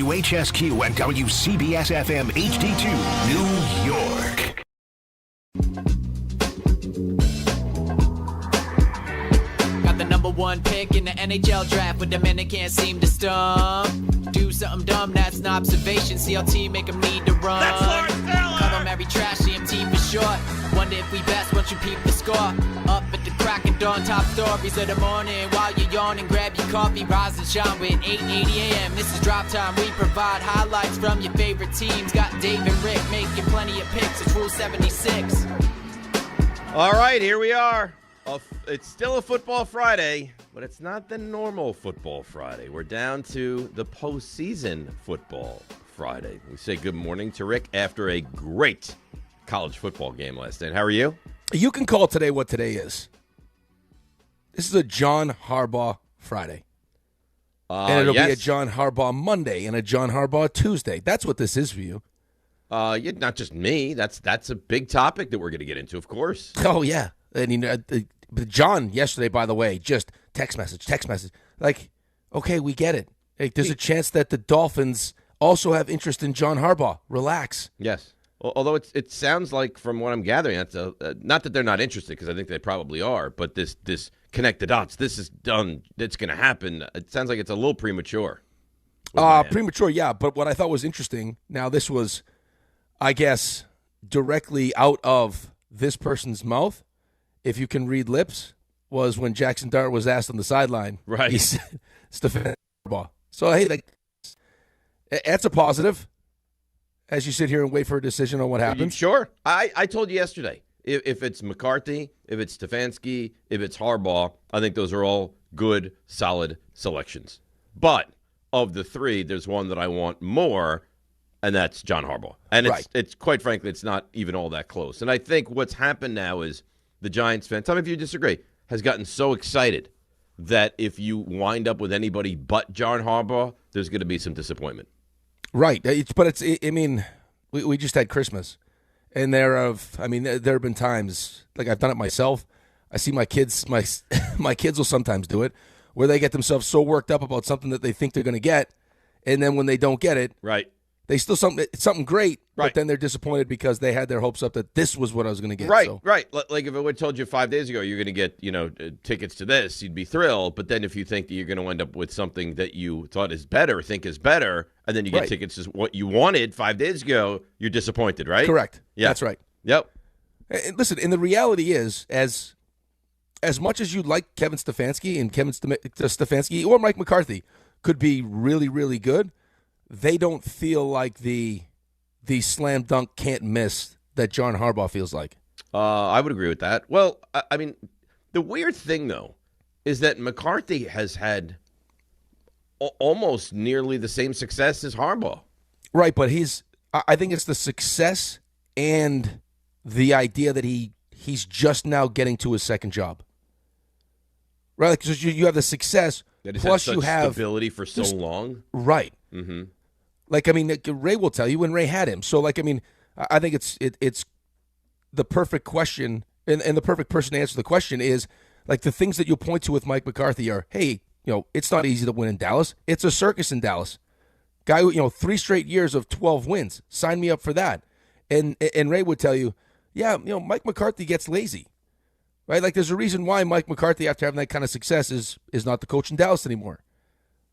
WHSQ and WCBS-FM HD2, New York. Got the number one pick in the NHL draft, but the men that can't seem to stump. Do something dumb, that's an observation. CLT make them need to run. That's Lawrence Taylor! Call them every trash, CMT for short. Wonder if we best once you peep the score. Up at the crack of dawn, top stories of the morning. While you're yawning, grab your coffee, rise and shine with 8:80 a.m. This is Drop Time. We provide highlights from your favorite teams. Got Dave and Rick making plenty of picks. It's Rule 76. All right, here we are. It's still a football Friday, but it's not the normal football Friday. We're down to the postseason football Friday. We say good morning to Rick after a great college football game last night. How are you? You can call today what today is. This is a John Harbaugh Friday. And it'll be a John Harbaugh Monday and a John Harbaugh Tuesday. That's what this is for you. Not just me. That's a big topic that we're going to get into, of course. Oh, yeah. And John yesterday, by the way, just text message. Like, okay, we get it. Like, there's a chance that the Dolphins also have interest in John Harbaugh. Relax. Yes. Although it sounds like, from what I'm gathering, that's not that they're not interested, because I think they probably are, but this connect the dots, this is done, it's going to happen. It sounds like it's a little premature. Premature, yeah. But what I thought was interesting, now this was, I guess, directly out of this person's mouth, if you can read lips, was when Jackson Dart was asked on the sideline. Right. He said, Stefan Harbaugh. So, hey, that's a positive. As you sit here and wait for a decision on what happens? Sure. I told you yesterday, if it's McCarthy, if it's Stefanski, if it's Harbaugh, I think those are all good, solid selections. But of the three, there's one that I want more, and that's John Harbaugh. And it's quite frankly, it's not even all that close. And I think what's happened now is the Giants fan, tell me if you disagree, has gotten so excited that if you wind up with anybody but John Harbaugh, there's going to be some disappointment. Right, we just had Christmas, and there have been times, like I've done it myself. I see my kids, my kids will sometimes do it, where they get themselves so worked up about something that they think they're going to get, and then when they don't get it, right, they still something great, right, but then they're disappointed because they had their hopes up that this was what I was going to get. Right, so. Right. Like if I would have told you 5 days ago you're going to get, tickets to this, you'd be thrilled. But then if you think that you're going to end up with something that you thought is better, think is better, and then you get tickets to what you wanted 5 days ago, you're disappointed, right? Correct. Yeah. That's right. Yep. And listen, and the reality is, as much as you'd like Kevin Stefanski and Stefanski or Mike McCarthy could be really, really good, they don't feel like the slam dunk can't miss that John Harbaugh feels like. I would agree with that. Well, I mean, the weird thing, though, is that McCarthy has had almost nearly the same success as Harbaugh. Right, but I think it's the success and the idea that he's just now getting to his second job. Right, because you have the success, plus you have stability for so long. Right. Mm-hmm. Like, I mean, Ray will tell you when Ray had him. So, like, I mean, I think it's the perfect question, and the perfect person to answer the question is, like, the things that you'll point to with Mike McCarthy are, hey, it's not easy to win in Dallas. It's a circus in Dallas. Guy, 3 straight years of 12 wins. Sign me up for that. And Ray would tell you, yeah, Mike McCarthy gets lazy. Right? Like, there's a reason why Mike McCarthy, after having that kind of success, is not the coach in Dallas anymore.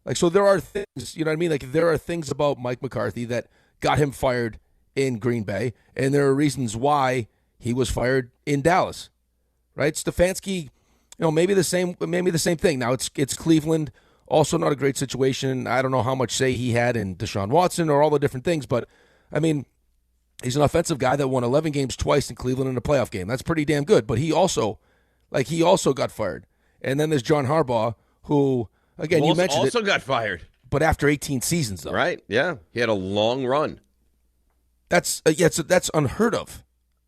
Like, so there are things, you know what I mean? Like, there are things about Mike McCarthy that got him fired in Green Bay, and there are reasons why he was fired in Dallas, right? Stefanski, maybe the same thing. Now it's Cleveland, also not a great situation. I don't know how much say he had in Deshaun Watson or all the different things, but I mean, he's an offensive guy that won 11 games twice in Cleveland in a playoff game. That's pretty damn good. But he also got fired. And then there's John Harbaugh, who, again, you mentioned also got fired. But after 18 seasons, though. Right, yeah. He had a long run. That's unheard of,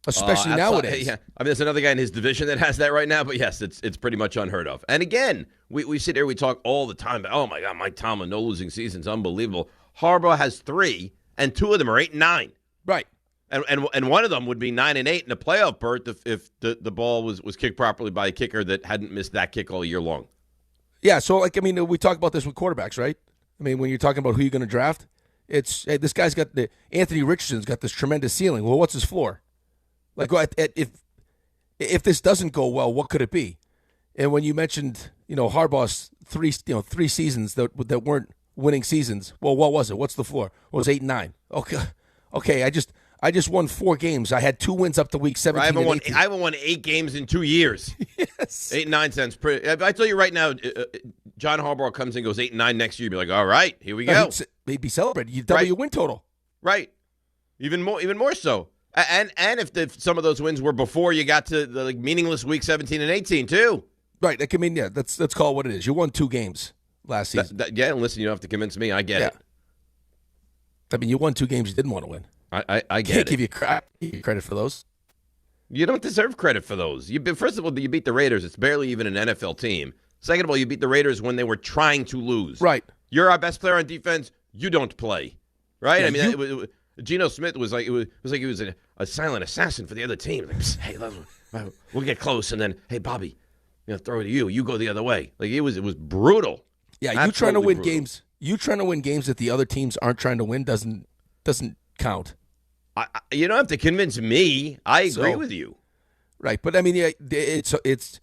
especially nowadays. Yeah. I mean, there's another guy in his division that has that right now, but yes, it's pretty much unheard of. And again, we sit here, we talk all the time about, oh, my God, Mike Tomlin, no losing seasons, unbelievable. Harbaugh has 3, and 2 of them are 8-9. Right. And one of them would be 9-8 in a playoff berth if the ball was kicked properly by a kicker that hadn't missed that kick all year long. Yeah, so, like, I mean, we talk about this with quarterbacks, right? I mean, when you're talking about who you're going to draft, It's hey, this guy's got Anthony Richardson's got this tremendous ceiling. Well, what's his floor? Like if this doesn't go well, what could it be? And when you mentioned Harbaugh's three seasons that weren't winning seasons, well, what was it? What's the floor? It was 8-9. Okay. I just won 4 games. I had 2 wins up to week 17. I haven't won 8 games in 2 years. Yes. 8-9 cents. I tell you right now, John Harbaugh comes and goes 8-9 next year. You'd be like, all right, here we go. He'd be celebrating. You double your win total. Right. Even more so. And if some of those wins were before you got to the meaningless week 17 and 18 too. Right. I mean, yeah, let's call it what it is. You won 2 games last season. And listen, you don't have to convince me. I get it. I mean, you won 2 games you didn't want to win. I get Can't it. give you credit for those. You don't deserve credit for those. First of all, you beat the Raiders. It's barely even an NFL team. Second of all, you beat the Raiders when they were trying to lose. Right. You're our best player on defense. You don't play. Right? Yeah, I mean, Geno Smith was like he was a silent assassin for the other team. Like, hey, we'll get close, and then hey, Bobby, throw it to you. You go the other way. Like it was brutal. Yeah, Absolutely you trying to win brutal. games. You trying to win games that the other teams aren't trying to win doesn't count. You don't have to convince me. I agree with you. Right, but I mean, yeah, it's.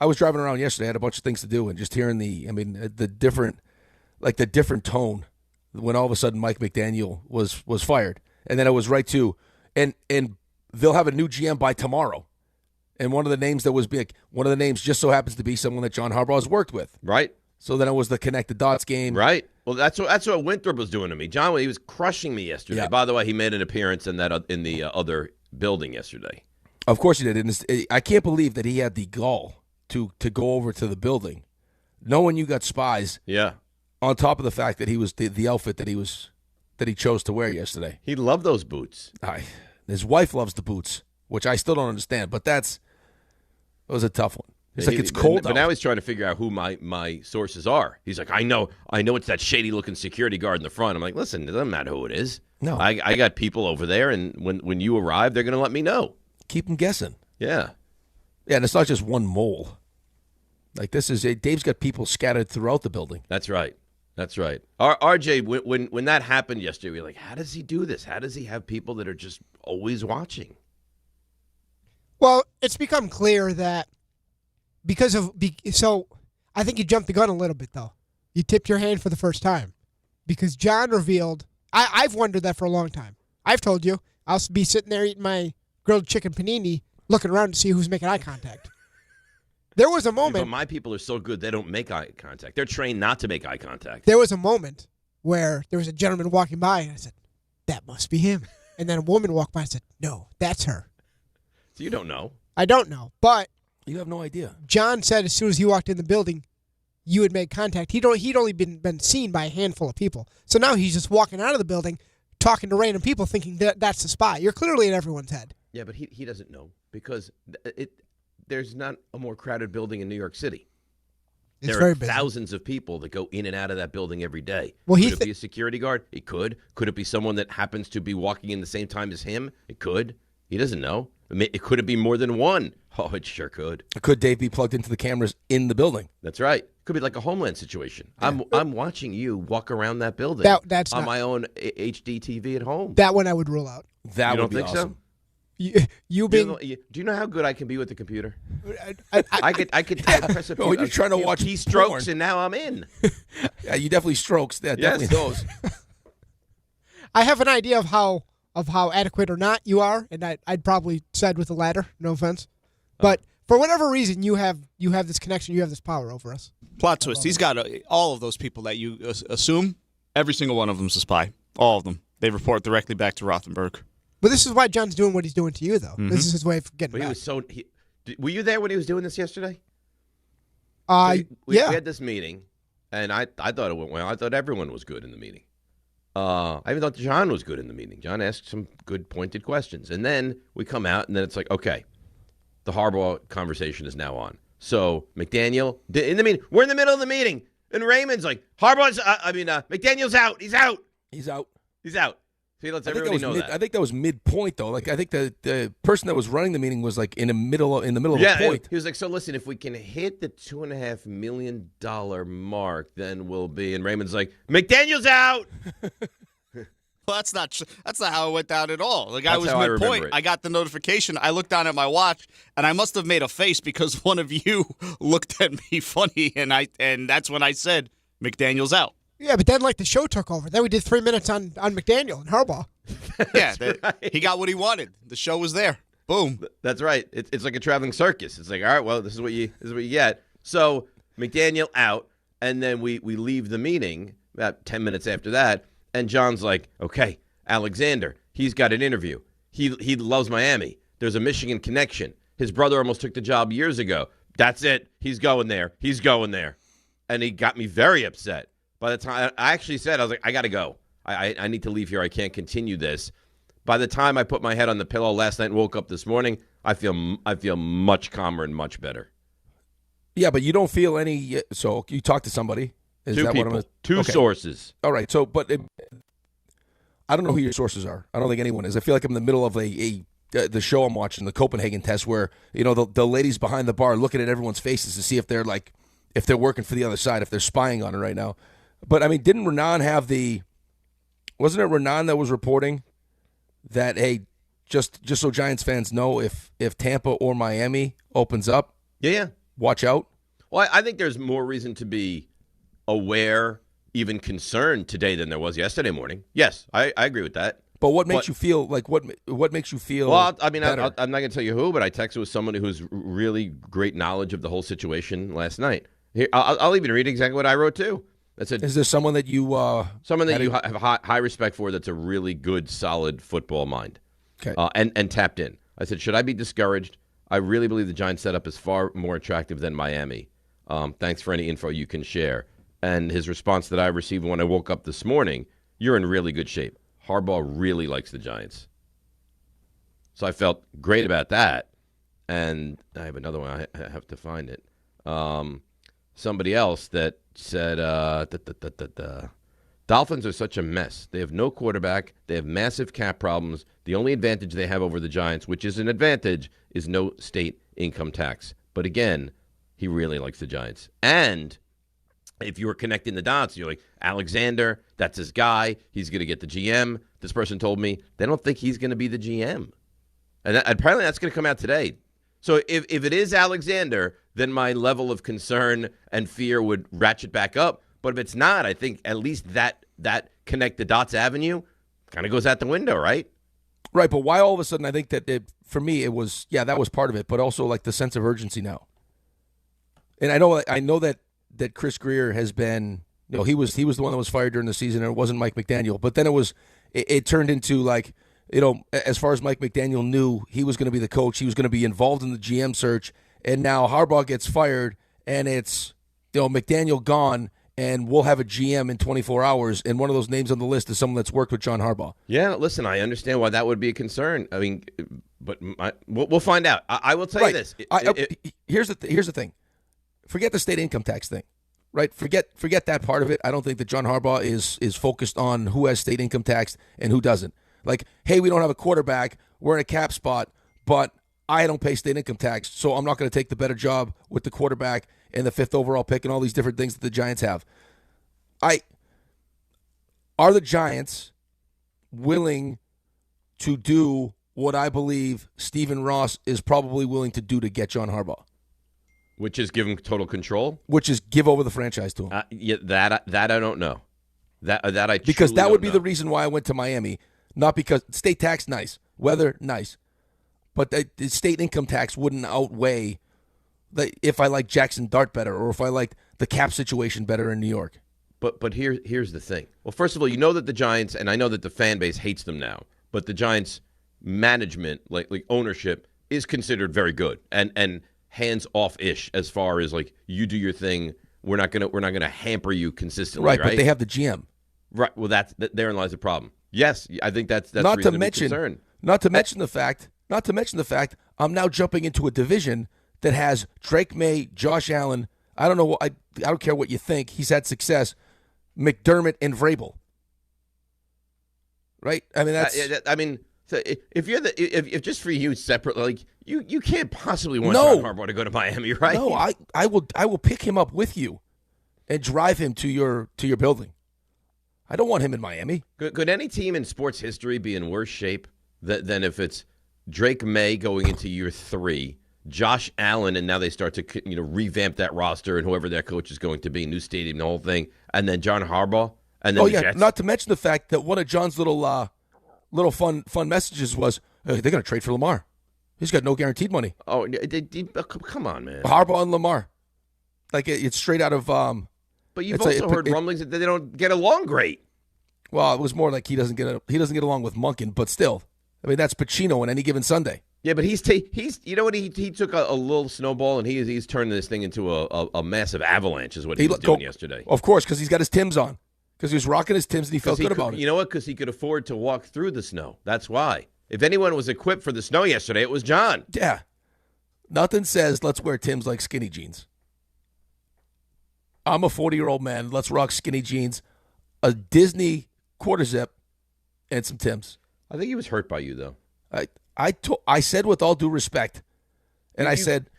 I was driving around yesterday. I had a bunch of things to do, and just hearing the different tone when all of a sudden Mike McDaniel was fired, and then I was right to, and they'll have a new GM by tomorrow, and one of the names just so happens to be someone that John Harbaugh has worked with. Right. So then it was the connect the dots game. Right. Well, that's what Winthrop was doing to me. John, he was crushing me yesterday. Yeah. By the way, he made an appearance in the other building yesterday. Of course he did. And I can't believe that he had the gall to go over to the building, knowing you got spies. Yeah. On top of the fact that he was the outfit that he chose to wear yesterday. He loved those boots. His wife loves the boots, which I still don't understand. But that was a tough one. It's like it's cold out. But now he's trying to figure out who my sources are. He's like, I know it's that shady-looking security guard in the front. I'm like, listen, it doesn't matter who it is. No. I got people over there, and when you arrive, they're going to let me know. Keep them guessing. Yeah. Yeah, and it's not just one mole. Like Dave's got people scattered throughout the building. That's right. RJ, when that happened yesterday, we were like, how does he do this? How does he have people that are just always watching? Well, it's become clear that so I think you jumped the gun a little bit, though. You tipped your hand for the first time because John revealed, I've wondered that for a long time. I've told you, I'll be sitting there eating my grilled chicken panini, looking around to see who's making eye contact. There was a moment. But my people are so good, they don't make eye contact. They're trained not to make eye contact. There was a moment where there was a gentleman walking by, and I said, that must be him. And then a woman walked by and said, no, that's her. So you don't know. I don't know, but you have no idea. John said as soon as he walked in the building, you had made contact. He'd only been seen by a handful of people. So now he's just walking out of the building, talking to random people, thinking that's the spy. You're clearly in everyone's head. Yeah, but he doesn't know because there's not a more crowded building in New York City. There are thousands of people that go in and out of that building every day. Well, could it be a security guard? It could. Could it be someone that happens to be walking in the same time as him? It could. He doesn't know. Could it be more than one? Oh, it sure could. Could Dave be plugged into the cameras in the building? That's right. Could be like a Homeland situation. Yeah. I'm watching you walk around that building that's on my own HD TV at home. That one I would rule out. That would be awesome. So? Do you know how good I can be with the computer? I could press a few. Oh, you're trying to watch keystrokes, and now I'm in. Yeah, you definitely strokes. Yeah, definitely those. I have an idea of how adequate or not you are, and I'd probably side with the latter. No offense, but for whatever reason, you have this connection, you have this power over us. Plot twist: he's got all of those people that you assume. Every single one of them's a spy. All of them. They report directly back to Rothenberg. But this is why John's doing what he's doing to you, though. Mm-hmm. This is his way of getting back. Were you there when he was doing this yesterday? Yeah. We had this meeting, and I thought it went well. I thought everyone was good in the meeting. I even thought John was good in the meeting. John asked some good, pointed questions. And then we come out, and then it's like, okay, the Harbaugh conversation is now on. So McDaniel, in the meeting, we're in the middle of the meeting, and Raymond's like, McDaniel's out. He's out. He's out. He's out. He lets everybody know that. I think that was midpoint, though. Like I think the person that was running the meeting was like in the middle of a point. He was like, so listen, if we can hit the $2.5 million mark, then we'll be. And Raymond's like, McDaniel's out. that's not how it went down at all. Like, I That's was how I midpoint. remember it. I got the notification. I looked down at my watch, and I must have made a face because one of you looked at me funny, and that's when I said McDaniel's out. Yeah, but then like the show took over. Then we did 3 minutes on McDaniel and Harbaugh. He got what he wanted. The show was there. Boom. That's right. It's like a traveling circus. It's like, all right, well, this is what you get. So McDaniel out, and then we leave the meeting about 10 minutes after that, and John's like, okay, Alexander, he's got an interview. He loves Miami. There's a Michigan connection. His brother almost took the job years ago. That's it. He's going there. He's going there. And he got me very upset. By the time I actually said, I was like, I got to go. I need to leave here. I can't continue this. By the time I put my head on the pillow last night and woke up this morning, I feel much calmer and much better. Yeah, but you don't feel any. So you talk to somebody. Is Two that people, what I'm? two sources. All right. So, but I don't know who your sources are. I don't think anyone is. I feel like I'm in the middle of the show I'm watching, the Copenhagen test, where the ladies behind the bar looking at everyone's faces to see if they're working for the other side, if they're spying on it right now. But I mean, didn't Raanan have the? Wasn't it Raanan that was reporting that, hey, just so Giants fans know, if Tampa or Miami opens up, Yeah. watch out? Well, I think there's more reason to be aware, even concerned today than there was yesterday morning. Yes, I agree with that. But what makes you feel like what makes you feel? Well, I mean, I'm better? not going to tell you who, but I texted with someone who's really great knowledge of the whole situation last night. Here, I'll even read exactly what I wrote too. I said, Is there someone that you someone that you have high respect for that's a really good, solid football mind, Okay. and tapped in. I said, should I be discouraged? I really believe the Giants setup is far more attractive than Miami. Thanks for any info you can share. And his response that I received when I woke up this morning, you're in really good shape. Harbaugh really likes the Giants. So I felt great about that. And I have another one. I have to find it. Somebody else that said, Dolphins are such a mess. They have no quarterback. They have massive cap problems. The only advantage they have over the Giants, which is an advantage, is no state income tax. But again, he really likes the Giants. And if you were connecting the dots, you're like, Alexander, that's his guy. He's going to get the GM. This person told me they don't think he's going to be the GM. And apparently that's going to come out today. So if it is Alexander, then my level of concern and fear would ratchet back up. But if it's not, I think at least that connect the dots avenue kind of goes out the window, right? Right, but why all of a sudden I think that for me it was, that was part of it, but also like the sense of urgency now. And I know that Chris Greer has been, he was the one that was fired during the season, and it wasn't Mike McDaniel. But then it turned into like, as far as Mike McDaniel knew, he was going to be the coach. He was going to be involved in the GM search. And now Harbaugh gets fired, and it's, McDaniel gone, and we'll have a GM in 24 hours. And one of those names on the list is someone that's worked with John Harbaugh. Yeah, listen, I understand why that would be a concern. I mean, but we'll find out. I will tell you this. Here's the thing. Forget the state income tax thing, right? Forget that part of it. I don't think that John Harbaugh is focused on who has state income tax and who doesn't. Like, hey, we don't have a quarterback. We're in a cap spot, but I don't pay state income tax, so I'm not going to take the better job with the quarterback and the 5th overall pick and all these different things that the Giants have. Are the Giants willing to do what I believe Stephen Ross is probably willing to do to get John Harbaugh? Which is give him total control? Which is give over the franchise to him. Yeah, that I don't know. That I because that would be know. the reason why I went to Miami, not because state tax nice, weather nice, but the state income tax wouldn't outweigh if I like Jackson Dart better or if I liked the cap situation better in New York. But here's the thing. Well, first of all, you know that the Giants, and I know that the fan base hates them now, but the Giants management, like ownership, is considered very good and hands off ish as far as like you do your thing. We're not gonna hamper you consistently, right? But they have the GM. Right. Well, therein lies the problem. Yes, I think that's not reason to mention be concerned. Not to mention the fact I'm now jumping into a division that has Drake May, Josh Allen. I don't know. I don't care what you think. He's had success. McDermott and Vrabel. Right. I mean that's. So if just for you separately, like you can't possibly want John Harbaugh to go to Miami, right? No, I will pick him up with you and drive him to your building. I don't want him in Miami. Could any team in sports history be in worse shape than if it's Drake May going into year 3, Josh Allen, and now they start to revamp that roster and whoever their coach is going to be, new stadium, the whole thing, and then John Harbaugh, and then the Jets? Not to mention the fact that one of John's little fun messages was they're going to trade for Lamar. He's got no guaranteed money. Oh, come on, man. Harbaugh and Lamar, like it's straight out of. But you've also heard rumblings that they don't get along great. Well, it was more like he doesn't get along with Monken, but still, I mean that's Pacino on any given Sunday. Yeah, but he's you know what, he took a little snowball and he's turned this thing into a massive avalanche is what he was doing yesterday. Of course, because he's got his Timbs on, because he was rocking his Timbs and he felt good about it. You know what? Because he could afford to walk through the snow. That's why. If anyone was equipped for the snow yesterday, it was John. Yeah, nothing says let's wear Timbs like skinny jeans. I'm a 40-year-old man. Let's rock skinny jeans, a Disney quarter zip, and some Timbs. I think he was hurt by you, though. I said with all due respect, and I said,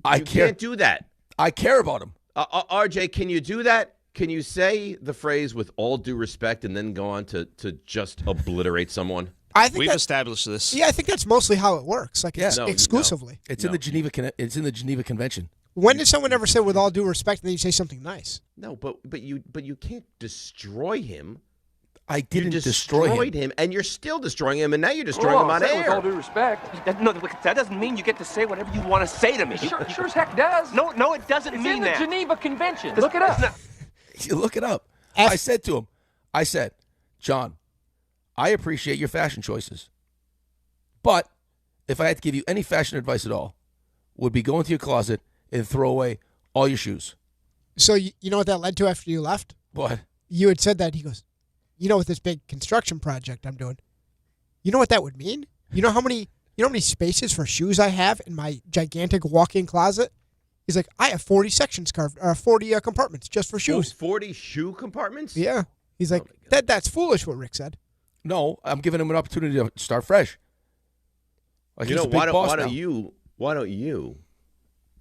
I care. You can't do that. I care about him. RJ, can you do that? Can you say the phrase with all due respect and then go on to just obliterate someone? I think we've established this. Yeah, I think that's mostly how it works. Like exclusively. It's in the Geneva Convention. When did someone ever say with all due respect and then you say something nice? No, but you can't destroy him. I didn't destroy him, and you're still destroying him, and now you're destroying him on air. With all due respect, that doesn't mean you get to say whatever you want to say to me. Sure as heck does. No, it doesn't mean that. It's in the Geneva Convention. Look it up. You look it up. I said to him, John, I appreciate your fashion choices, but if I had to give you any fashion advice at all, would be go into your closet and throw away all your shoes. So you know what that led to after you left? What? You had said that. He goes, with this big construction project I'm doing, you know what that would mean? You know how many spaces for shoes I have in my gigantic walk-in closet? He's like, I have 40 sections carved, or 40 compartments just for shoes. 40 shoe compartments? Yeah. He's like, that's foolish, what Rick said. No, I'm giving him an opportunity to start fresh. Like, why don't you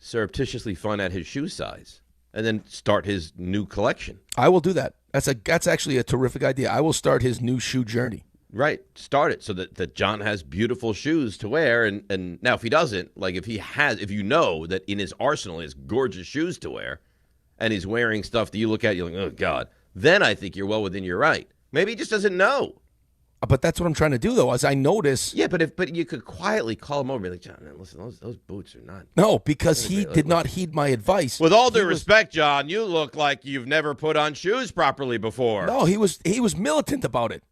surreptitiously find out his shoe size and then start his new collection? I will do that. That's actually a terrific idea. I will start his new shoe journey. Right. Start it so that John has beautiful shoes to wear. And now if he doesn't, like if you know that in his arsenal he has gorgeous shoes to wear and he's wearing stuff that you look at, you're like, oh, God, then I think you're well within your right. Maybe he just doesn't know. But that's what I'm trying to do, though, as I notice. Yeah, but you could quietly call him over and be like, John, man, listen, those boots are not. No, because he did not heed my advice. With all due respect, John, you look like you've never put on shoes properly before. No, he was militant about it.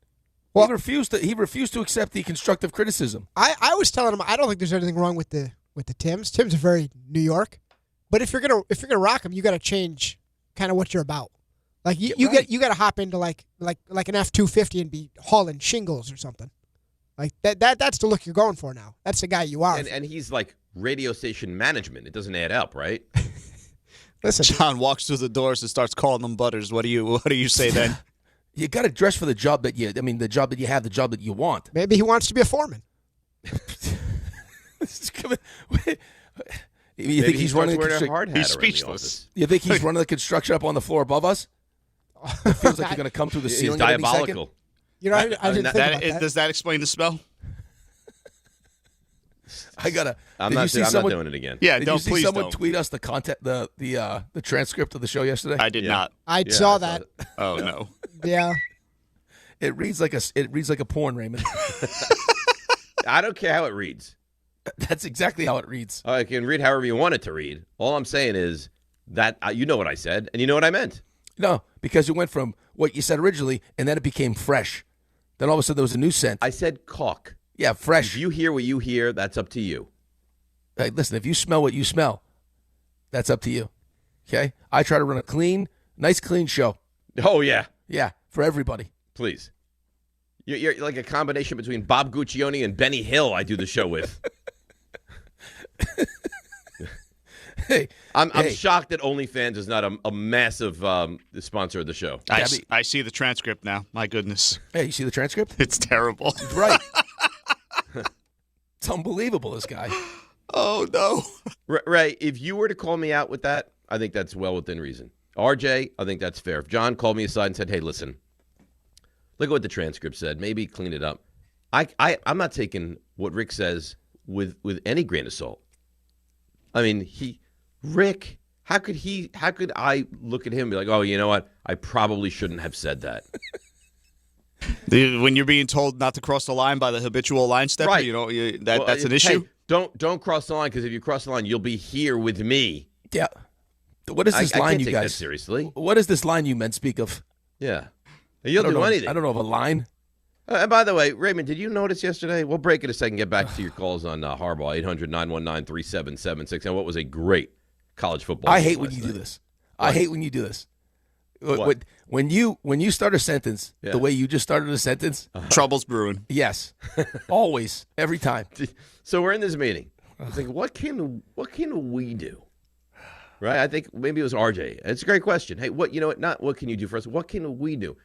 Well, he refused to accept the constructive criticism. I was telling him I don't think there's anything wrong with the Timbs. Timbs are very New York, but if you're gonna rock them, you got to change kind of what you're about. Like you got to hop into like an F-250 and be hauling shingles or something. Like that's the look you're going for now. That's the guy you are. And he's like radio station management. It doesn't add up, right? Listen, John walks through the doors and starts calling them butters. What do you say then? You got to dress for the job the job that you have, the job that you want. Maybe he wants to be a foreman. You think he's running a hard hat? He's speechless. You think he's running the construction up on the floor above us? It feels like you're going to come through the ceiling. He's diabolical. You know, I didn't think about that. Does that explain the smell? I'm not doing it again. Yeah, did don't you see please someone don't. tweet us the transcript of the show yesterday? I did not. I saw that. Oh no. Yeah. It reads like a porn, Raymond. I don't care how it reads. That's exactly how it reads. I can read however you want it to read. All I'm saying is that you know what I said and you know what I meant. No, because it went from what you said originally and then it became fresh. Then all of a sudden there was a new scent. I said caulk. Yeah, fresh. If you hear what you hear, that's up to you. Hey, listen, if you smell what you smell, that's up to you. Okay? I try to run a nice clean show. Oh, yeah. Yeah, for everybody. Please. You're like a combination between Bob Guccione and Benny Hill I do the show with. I'm shocked that OnlyFans is not a massive sponsor of the show. I see the transcript now. My goodness. Hey, you see the transcript? It's terrible. Right. It's unbelievable, this guy. Oh, no. Ray, if you were to call me out with that, I think that's well within reason. RJ, I think that's fair. If John called me aside and said, hey, listen, Look at what the transcript said. Maybe clean it up. I'm not taking what Rick says with any grain of salt. I mean, Rick, how could I look at him and be like, oh, you know what? I probably shouldn't have said that. When you're being told not to cross the line by the habitual line stepper, Right. That's an issue. Hey, don't cross the line, because if you cross the line, you'll be here with me. Yeah. What is this I line can't you take guys? that seriously. What is this line you men speak of? Yeah. You'll do anything. I don't know of a line. And by the way, Raymond, did you notice yesterday? We'll break in a second, get back to your calls on Harbaugh, 800-919-3776. And what was a great college football I game hate when last you night. do this. I hate when you do this. What? When you start a sentence the way you just started a sentence, Trouble's brewing. yes, always, every time. So we're in this meeting. I was thinking, what can we do? Right? I think maybe it was RJ. It's a great question. Hey, not what can you do for us? What can we do?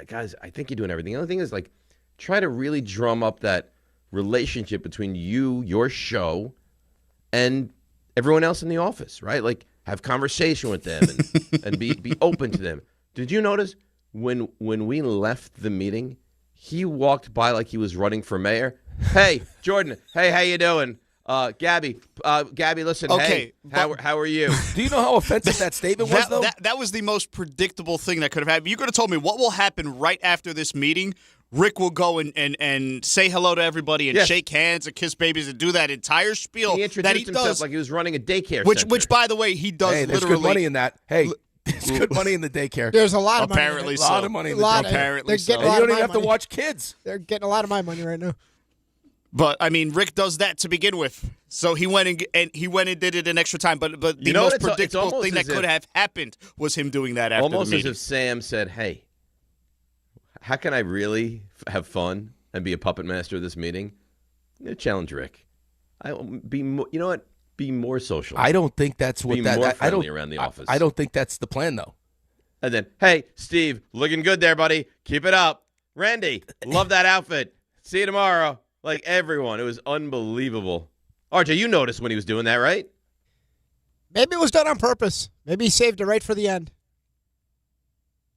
Guys, I think you're doing everything. The other thing is, like, try to really drum up that relationship between you, your show, and everyone else in the office, right? Like, have conversation with them and be open to them. Did you notice when we left the meeting, he walked by like he was running for mayor? Hey, Jordan. Hey, how you doing? Gabby, listen. Okay, hey, how are you? Do you know how offensive that statement was, though? That was the most predictable thing that could have happened. You could have told me what will happen right after this meeting. Rick will go and say hello to everybody and shake hands and kiss babies and do that entire spiel He introduced that he himself does. like he was running a daycare center. Which, by the way, he does Hey, there's literally. good money in that. Hey, there's good money in the daycare. There's a lot of money. Apparently in a it. lot of money in the Lot daycare. of- Apparently they're so. getting a And lot you of don't even my have to money. watch kids. They're getting a lot of my money right now. But I mean, Rick does that to begin with. So he went and did it an extra time. But the You know most what? It's predictable almost thing that as if- could have happened was him doing that after Almost the as meeting. if Sam said, hey, how can I really have fun and be a puppet master of this meeting? Challenge Rick. You know what? Be more social. I don't think that's what Be that. more I friendly don't around the office. I don't think that's the plan, though. And then, hey, Steve, looking good there, buddy. Keep it up. Randy, love that outfit. See you tomorrow. Like everyone. It was unbelievable. RJ, you noticed when he was doing that, right? Maybe it was done on purpose. Maybe he saved it right for the end.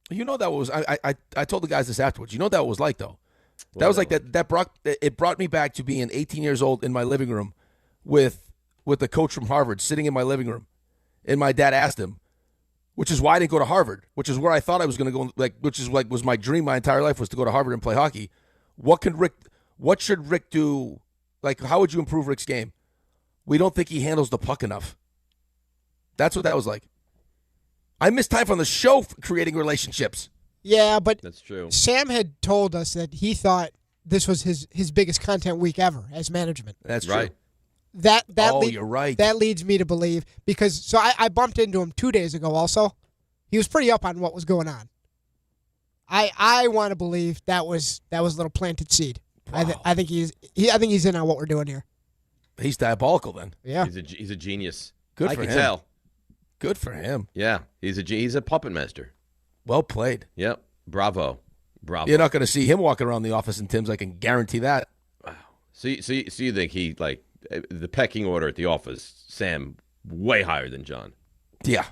You know that was. I told the guys this afterwards. You know what that was like, though. That was like that. It brought me back to being 18 years old in my living room with the coach from Harvard sitting in my living room, and my dad asked him, which is why I didn't go to Harvard, which is where I thought I was going to go, was my dream my entire life was to go to Harvard and play hockey. What should Rick do? Like, how would you improve Rick's game? We don't think he handles the puck enough. That's what that was like. I missed time from the show for creating relationships. Yeah, but That's true. Sam had told us that he thought this was his biggest content week ever as management. That's Right. true. You're right. That leads me to believe, because I bumped into him 2 days ago also. He was pretty up on what was going on. I want to believe that was a little planted seed. Wow. I think he's in on what we're doing here. He's diabolical then. Yeah. He's a genius. Good I for can him. tell. Good for him. Yeah, he's a puppet master. Well played. Yep. Bravo. You're not going to see him walking around the office in Tim's. I can guarantee that. So you think he, like, the pecking order at the office, Sam, way higher than John. Yeah.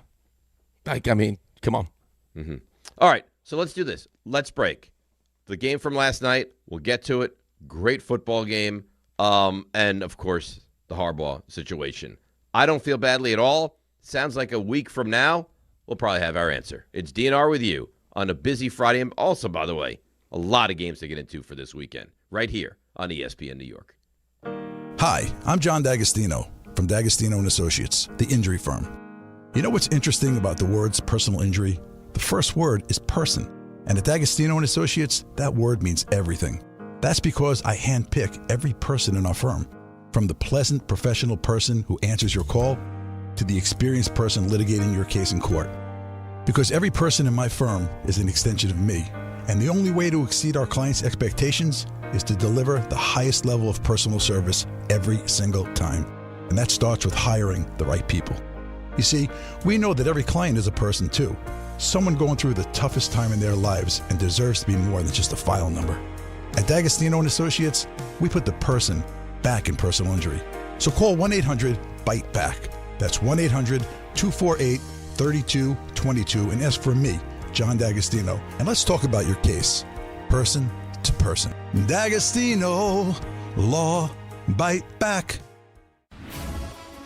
I mean, come on. Mm-hmm. All right, so let's do this. Let's break. The game from last night, we'll get to it. Great football game. And, of course, the Harbaugh situation. I don't feel badly at all. Sounds like a week from now, we'll probably have our answer. It's DNR with you on a busy Friday. And also, by the way, a lot of games to get into for this weekend, right here on ESPN New York. Hi, I'm John D'Agostino from D'Agostino & Associates, the injury firm. You know what's interesting about the words personal injury? The first word is person. And at D'Agostino & Associates, that word means everything. That's because I handpick every person in our firm, from the pleasant professional person who answers your call to the experienced person litigating your case in court. Because every person in my firm is an extension of me, and the only way to exceed our clients' expectations is to deliver the highest level of personal service every single time. And that starts with hiring the right people. You see, we know that every client is a person too. Someone going through the toughest time in their lives and deserves to be more than just a file number. At D'Agostino & Associates, we put the person back in personal injury. So call 1-800-BITE-BACK. That's 1-800-248-3222 and ask for me, John D'Agostino, and let's talk about your case. person to person. D'Agostino, law, bite back.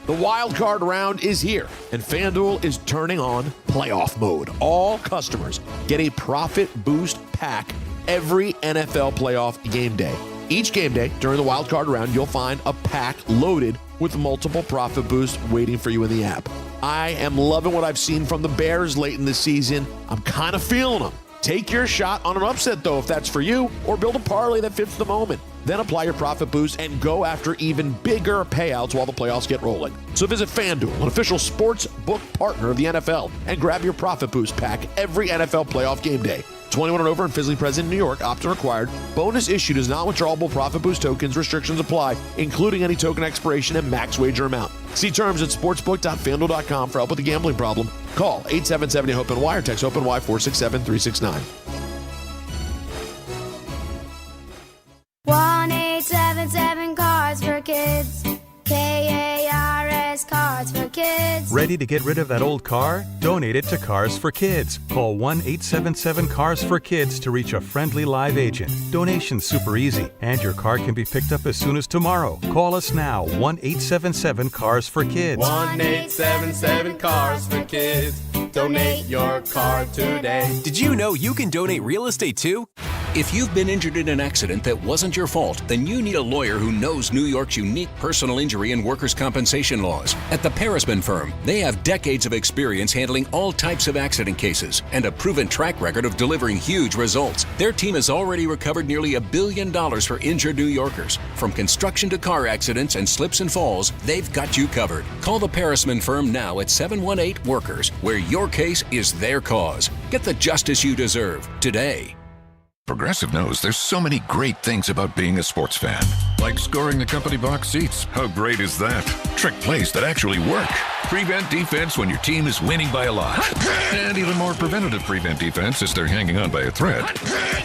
The wild card round is here, and FanDuel is turning on playoff mode. All customers get a profit boost pack every NFL playoff game day. Each game day during the wild card round, you'll find a pack loaded with multiple profit boosts waiting for you in the app. I am loving what I've seen from the Bears late in the season. I'm kind of feeling them. Take your shot on an upset, though, if that's for you, or build a parlay that fits the moment. Then apply your profit boost and go after even bigger payouts while the playoffs get rolling. So visit FanDuel, an official sports book partner of the NFL, and grab your profit boost pack every NFL playoff game day. 21 and over and physically present in New York. Opt-in required. Bonus issued is not withdrawable profit boost tokens. Restrictions apply, including any token expiration and max wager amount. See terms at sportsbook.fanduel.com for help with a gambling problem. Call 877-HOPE-NY or text HOPE-NY 467-369. 1-877 Cards for Kids. KARS Cards for Kids. Ready to get rid of that old car? Donate it to Cars for Kids. Call 1-877-CARS-FOR-KIDS to reach a friendly live agent. Donation's super easy, and your car can be picked up as soon as tomorrow. Call us now, 1-877-CARS-FOR-KIDS. 1-877-CARS-FOR-KIDS. Donate your car today. Did you know you can donate real estate too? If you've been injured in an accident that wasn't your fault, then you need a lawyer who knows New York's unique personal injury and workers' compensation laws. At the Parisman Firm, they have decades of experience handling all types of accident cases and a proven track record of delivering huge results. Their team has already recovered nearly $1 billion for injured New Yorkers. From construction to car accidents and slips and falls, they've got you covered. Call the Parisman Firm now at 718-WORKERS, where your case is their cause. Get the justice you deserve today. Progressive knows there's so many great things about being a sports fan. Like scoring the company box seats. How great is that? Trick plays that actually work. Prevent defense when your team is winning by a lot. And even more preventative prevent defense as they're hanging on by a thread.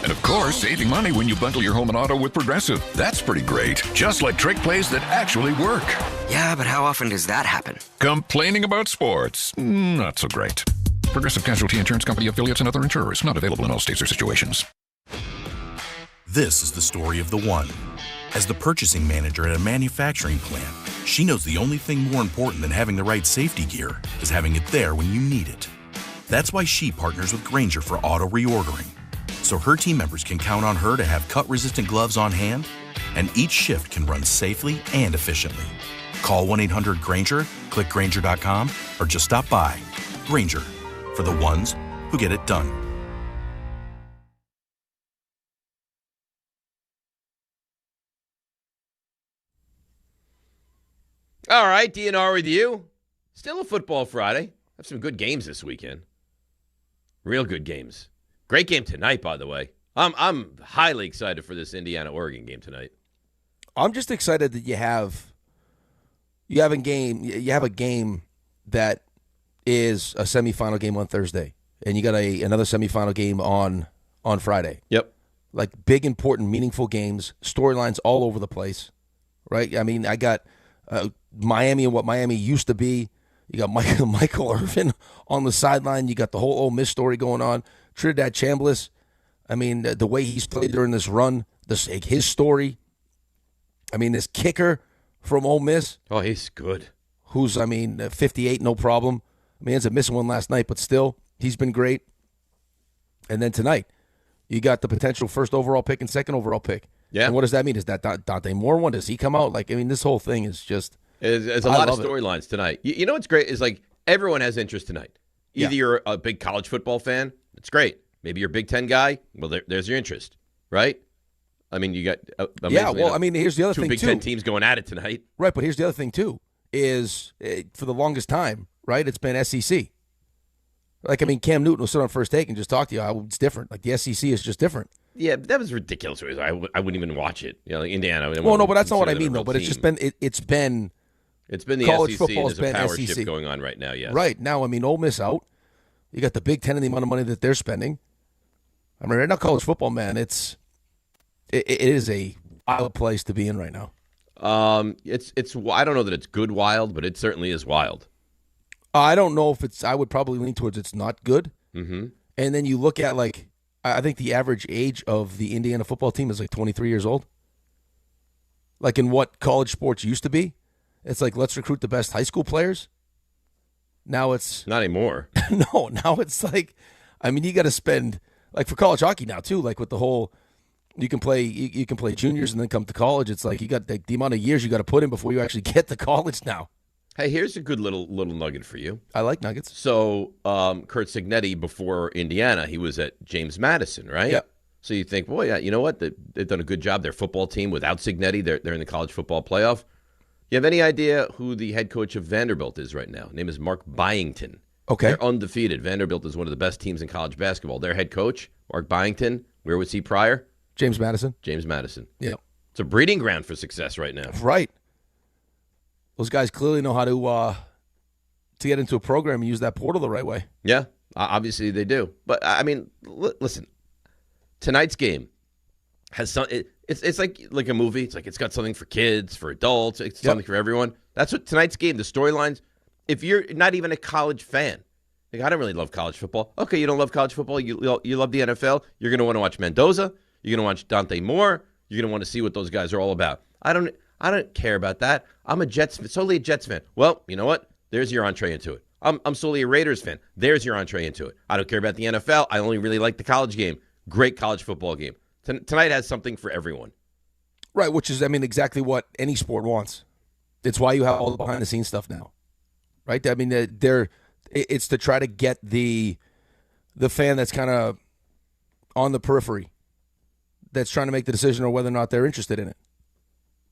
And of course, saving money when you bundle your home and auto with Progressive. That's pretty great. Just like trick plays that actually work. Yeah, but how often does that happen? Complaining about sports. Not so great. Progressive Casualty Insurance Company affiliates and other insurers. Not available in all states or situations. This is the story of the one. As the purchasing manager at a manufacturing plant, she knows the only thing more important than having the right safety gear is having it there when you need it. That's why she partners with Grainger for auto reordering, so her team members can count on her to have cut-resistant gloves on hand, and each shift can run safely and efficiently. Call 1-800-GRAINGER, click Grainger.com, or just stop by. Grainger, for the ones who get it done. All right, DNR with you. Still a football Friday. Have some good games this weekend. Real good games. Great game tonight, by the way. I'm highly excited for this Indiana-Oregon game tonight. I'm just excited that you have a game that is a semifinal game on Thursday, and you got another semifinal game on Friday. Yep. Like big, important, meaningful games, storylines all over the place, right? I mean, I got Miami and what Miami used to be. You got Michael Irvin on the sideline. You got the whole Ole Miss story going on. Trinidad Chambliss, I mean, the way he's played during this run, his story. I mean, this kicker from Ole Miss. Oh, he's good. Who's, 58, no problem. I mean, he ends up missing one last night, but still, he's been great. And then tonight, you got the potential first overall pick and second overall pick. Yeah. And what does that mean? Is that Dante Moore one? Does he come out? This whole thing is just... There's a lot of storylines tonight. You know what's great is everyone has interest tonight. Either you're a big college football fan, it's great. Maybe you're a Big Ten guy, well, there's your interest, right? I mean, you got here's the other thing, too. Two Big Ten teams going at it tonight. Right, but here's the other thing, too, is for the longest time, right, it's been SEC. Cam Newton will sit on First Take and just talk to you. It's different. The SEC is just different. Yeah, but that was ridiculous. I wouldn't even watch it. Indiana. Well, no, but that's not what I mean, though. But it's just been it's been the college SEC. football. There's a power shift going on right now. Yes. Right now, Ole Miss out. You got the Big Ten and the amount of money that they're spending. Right now, college football, man, it is a wild place to be in right now. It's I don't know that it's good wild, but it certainly is wild. I don't know if it's. I would probably lean towards it's not good. Mm-hmm. And then you look at I think the average age of the Indiana football team is like 23 years old. Like in what college sports used to be. It's like, let's recruit the best high school players. Now it's... Not anymore. No, now it's like, I mean, you got to spend, like for college hockey now too, like with the whole, you can play juniors and then come to college. It's like you got the amount of years you got to put in before you actually get to college now. Hey, here's a good little nugget for you. I like nuggets. So Kurt Signetti, before Indiana, he was at James Madison, right? Yep. So you think, boy, yeah, you know what? They've done a good job. Their football team, without Signetti, they're in the college football playoff. You have any idea who the head coach of Vanderbilt is right now? His name is Mark Byington. Okay. They're undefeated. Vanderbilt is one of the best teams in college basketball. Their head coach, Mark Byington, where was he prior? James Madison. James Madison. Yeah. It's a breeding ground for success right now. Right. Those guys clearly know how to get into a program and use that portal the right way. Yeah, obviously they do. But, I mean, listen, tonight's game has some. It's like a movie. It's like it's got something for kids, for adults. It's something for everyone. That's what tonight's game, the storylines. If you're not even a college fan, like I don't really love college football. Okay, you don't love college football. You love the NFL. You're going to want to watch Mendoza. You're going to watch Dante Moore. You're going to want to see what those guys are all about. I don't care about that. I'm solely a Jets fan. Well, you know what? There's your entree into it. I'm solely a Raiders fan. There's your entree into it. I don't care about the NFL. I only really like the college game. Great college football game. Tonight has something for everyone. Right, which is, I mean, exactly what any sport wants. It's why you have all the behind-the-scenes stuff now. Right? I mean, it's to try to get the fan that's kind of on the periphery, that's trying to make the decision on whether or not they're interested in it.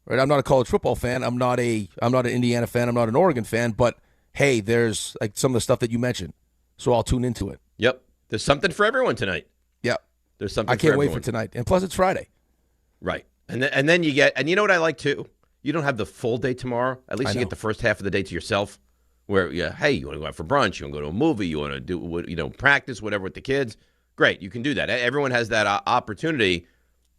Right? I'm not a college football fan. I'm not an Indiana fan. I'm not an Oregon fan. But, hey, there's like some of the stuff that you mentioned. So I'll tune into it. Yep. There's something for everyone tonight. Yep. There's something I can't wait for tonight. And plus, it's Friday. Right. And then you get, and you know what I like too? You don't have the full day tomorrow. At least you get the first half of the day to yourself. Where, hey, you want to go out for brunch, you want to go to a movie, you want to do, practice, whatever with the kids. Great, you can do that. Everyone has that opportunity.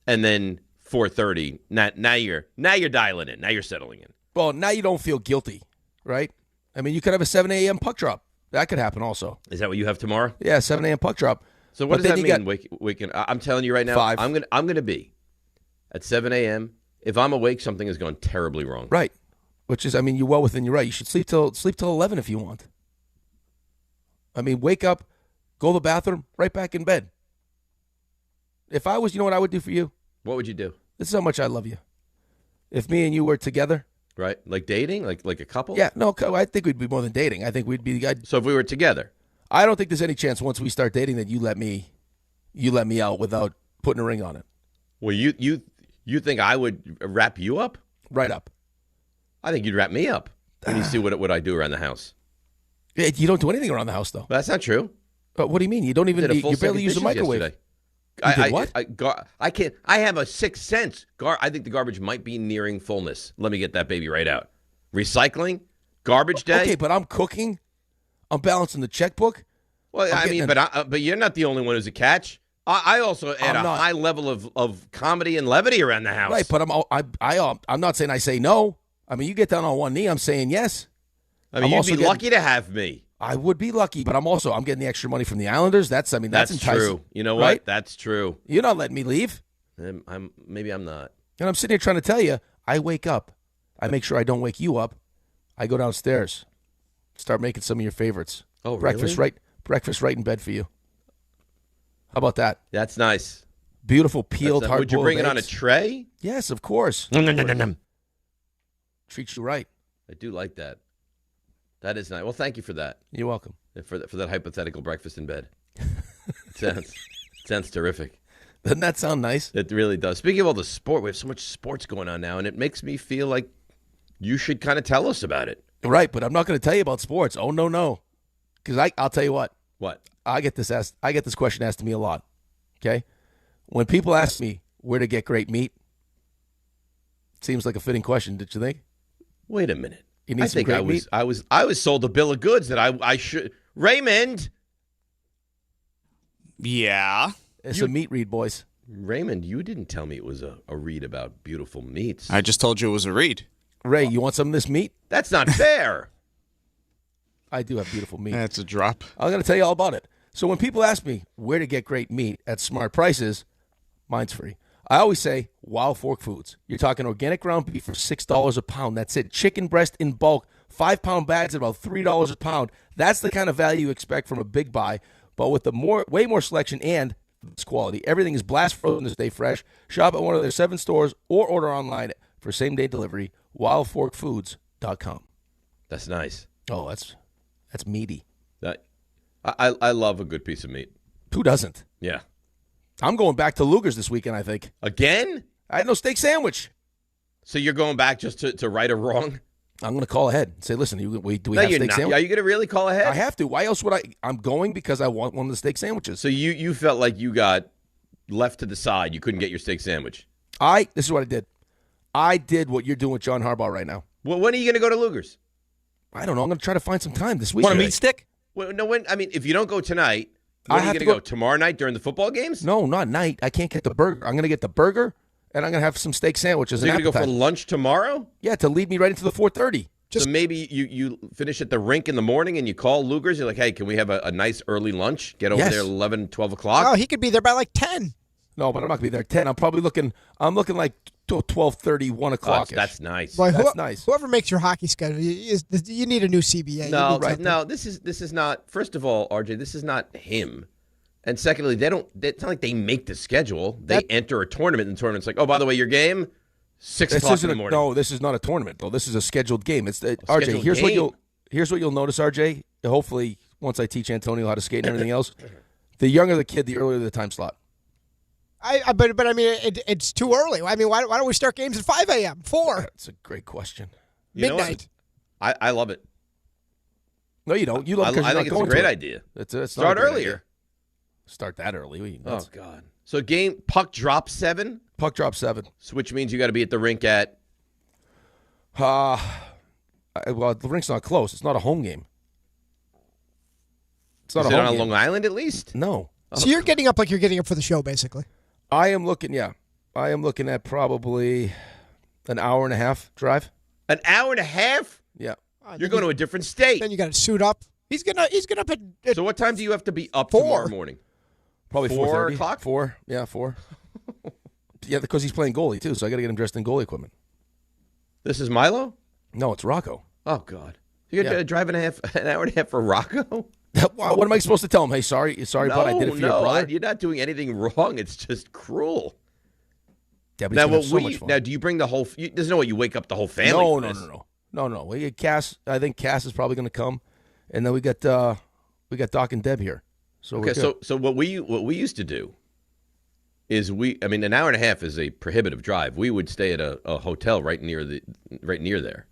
And then 4:30, now you're dialing in. Now you're settling in. Well, now you don't feel guilty, right? I mean, you could have a 7 a.m. puck drop. That could happen also. Is that what you have tomorrow? Yeah, 7 a.m. puck drop. So what does that mean? Waking? I'm telling you right now, 5. I'm gonna be at 7 a.m. If I'm awake, something has gone terribly wrong. Right. Which is, I mean, you're well within your right. You should sleep till 11 if you want. I mean, wake up, go to the bathroom, right back in bed. If I was, you know what I would do for you? What would you do? This is how much I love you. If me and you were together. Right? Like dating? Like a couple? Yeah. No, I think we'd be more than dating. I think we'd be... So if we were together? I don't think there's any chance once we start dating that you let me out without putting a ring on it. Well, you think I would wrap you up? Right up. I think you'd wrap me up when you see what I do around the house. You don't do anything around the house, though. That's not true. But what do you mean? You don't even... You barely use a microwave. Yesterday. You did what? I can't. I have a sixth sense. I think the garbage might be nearing fullness. Let me get that baby right out. Recycling, garbage day. Okay, but I'm cooking. I'm balancing the checkbook. Well, but you're not the only one who's a catch. I also add a high level of comedy and levity around the house. Right, but I'm not saying I say no. I mean, you get down on one knee, I'm saying yes. I mean, you'd be lucky to have me. I would be lucky, but I'm getting the extra money from the Islanders. That's enticing. True. You know what? Right? That's true. You're not letting me leave. Maybe I'm not. And I'm sitting here trying to tell you, I wake up. I make sure I don't wake you up. I go downstairs, start making some of your favorites. Oh, really? Breakfast right in bed for you. How about that? That's nice. Beautiful peeled hard-boiled Would you bring it eggs. on a tray? Yes, of course. Treats you right. I do like that. That is nice. Well, thank you for that. You're welcome. For that hypothetical breakfast in bed. Sounds terrific. Doesn't that sound nice? It really does. Speaking of all the sport, we have so much sports going on now, and it makes me feel like you should kind of tell us about it. Right, but I'm not going to tell you about sports. Oh, no. Because I'll tell you what. What? I get this question asked to me a lot. Okay? When people ask me where to get great meat, it seems like a fitting question, did you think? Wait a minute. You need some great meat? I was sold a bill of goods that I should. Raymond. Yeah. It's a meat read, boys. Raymond, you didn't tell me it was a read about beautiful meats. I just told you it was a read. Ray, you want some of this meat? That's not fair. I do have beautiful meat. That's a drop. I'm going to tell you all about it. So when people ask me where to get great meat at smart prices, mine's free. I always say Wild Fork Foods. You're talking organic ground beef for $6 a pound. That's it. Chicken breast in bulk, 5-pound bags at about $3 a pound. That's the kind of value you expect from a big buy, but with the way more selection and it's quality. Everything is blast frozen to stay fresh. Shop at one of their 7 stores or order online for same-day delivery. WildForkFoods.com. That's nice. Oh, that's meaty. I love a good piece of meat. Who doesn't? Yeah. I'm going back to Luger's this weekend, I think. Again? I had no steak sandwich. So you're going back just to right or wrong? I'm going to call ahead and say, listen, do we No, have you're steak not. sandwich? Are you going to really call ahead? I have to. Why else would I? I'm going because I want one of the steak sandwiches. So you felt like you got left to the side. You couldn't get your steak sandwich. This is what I did. I did what you're doing with John Harbaugh right now. Well, when are you going to go to Luger's? I don't know. I'm going to try to find some time this week. Want a meat stick? Well, no, if you don't go tonight, when are you going to go? Tomorrow night during the football games? No, not night. I can't get the burger. I'm going to get the burger, and I'm going to have some steak sandwiches. So you're going to go for lunch tomorrow? Yeah, to lead me right into the 4:30. So maybe you finish at the rink in the morning and you call Luger's. You're like, hey, can we have a nice early lunch? Get over there at 11, 12 o'clock? Oh, he could be there by like 10. No, but I'm not going to be there at 10. I'm looking like 12:30, 1 o'clock. That's nice. Boy, that's nice. Whoever makes your hockey schedule, you need a new CBA. No, this is not. First of all, RJ, this is not him. And secondly, it's not like they make the schedule. They enter a tournament, and the tournament's like, oh, by the way, your game, 6 o'clock in the morning. No, this is not a tournament, though. This is a scheduled game. It's RJ. Scheduled Here's what you'll notice, RJ. Hopefully, once I teach Antonio how to skate and everything else, the younger the kid, the earlier the time slot. But I mean, it's too early. I mean, why don't we start games at 5 a.m., 4? That's a great question. Midnight. I love it. No, you don't. You love it. I think it's a great idea. Start earlier. Start that early. Oh, God. So puck drop 7? Puck drop 7. Which means you got to be at the rink at? Well, the rink's not close. It's not a home game. It's not Is a it home on game. Long Island at least? No. So you're getting up like you're getting up for the show, basically. I am looking at probably an hour and a half drive. An hour and a half? Yeah. You're going to a different state. Then you got to suit up. He's gonna up at So what time do you have to be up 4 tomorrow morning? Probably 4 4:30. o'clock? 4. Yeah, 4. Yeah, because he's playing goalie too, so I got to get him dressed in goalie equipment. This is Milo? No, it's Rocco. Oh, God. You're driving an hour and a half for Rocco? What am I supposed to tell him? Hey, sorry, bud. I did it for your brother. You're not doing anything wrong. It's just cruel. Yeah, now, do you bring the whole? There's no way you wake up the whole family. No. We get Cass. I think Cass is probably going to come, and then we got Doc and Deb here. So okay, so what we used to do is an hour and a half is a prohibitive drive. We would stay at a hotel right near there.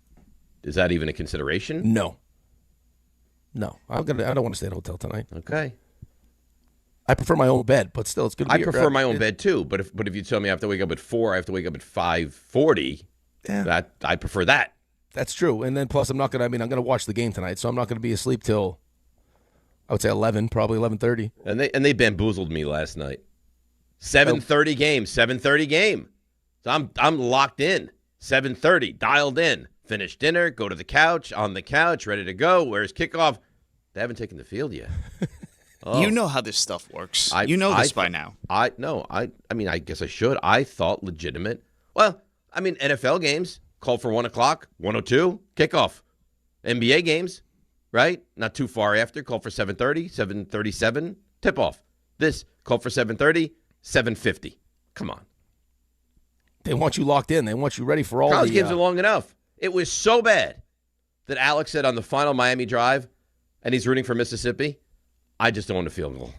Is that even a consideration? No, I don't want to stay at a hotel tonight. Okay. I prefer my own bed, but still, it's good. I prefer my own bed too. But if you tell me I have to wake up at 4, I have to wake up at 5:40. Yeah. That I prefer that. That's true. And then plus, I'm going to watch the game tonight, so I'm not going to be asleep till I would say 11, probably 11:30. And they bamboozled me last night. 7:30 game, 7:30 game. So I'm locked in. 7:30, dialed in. Finish dinner, go to the couch, on the couch, ready to go. Where's kickoff? They haven't taken the field yet. Oh. You know how this stuff works. You know this by now. I guess I should. I thought legitimate. Well, NFL games called for 1 o'clock, 1:02, kickoff. NBA games, right? Not too far after, called for 7:30, 7:37, tip off. This called for 7:30, 7:50. Come on. They want you locked in. They want you ready for all college games are long enough. It was so bad that Alex said on the final Miami drive, and he's rooting for Mississippi, I just don't want to field goal.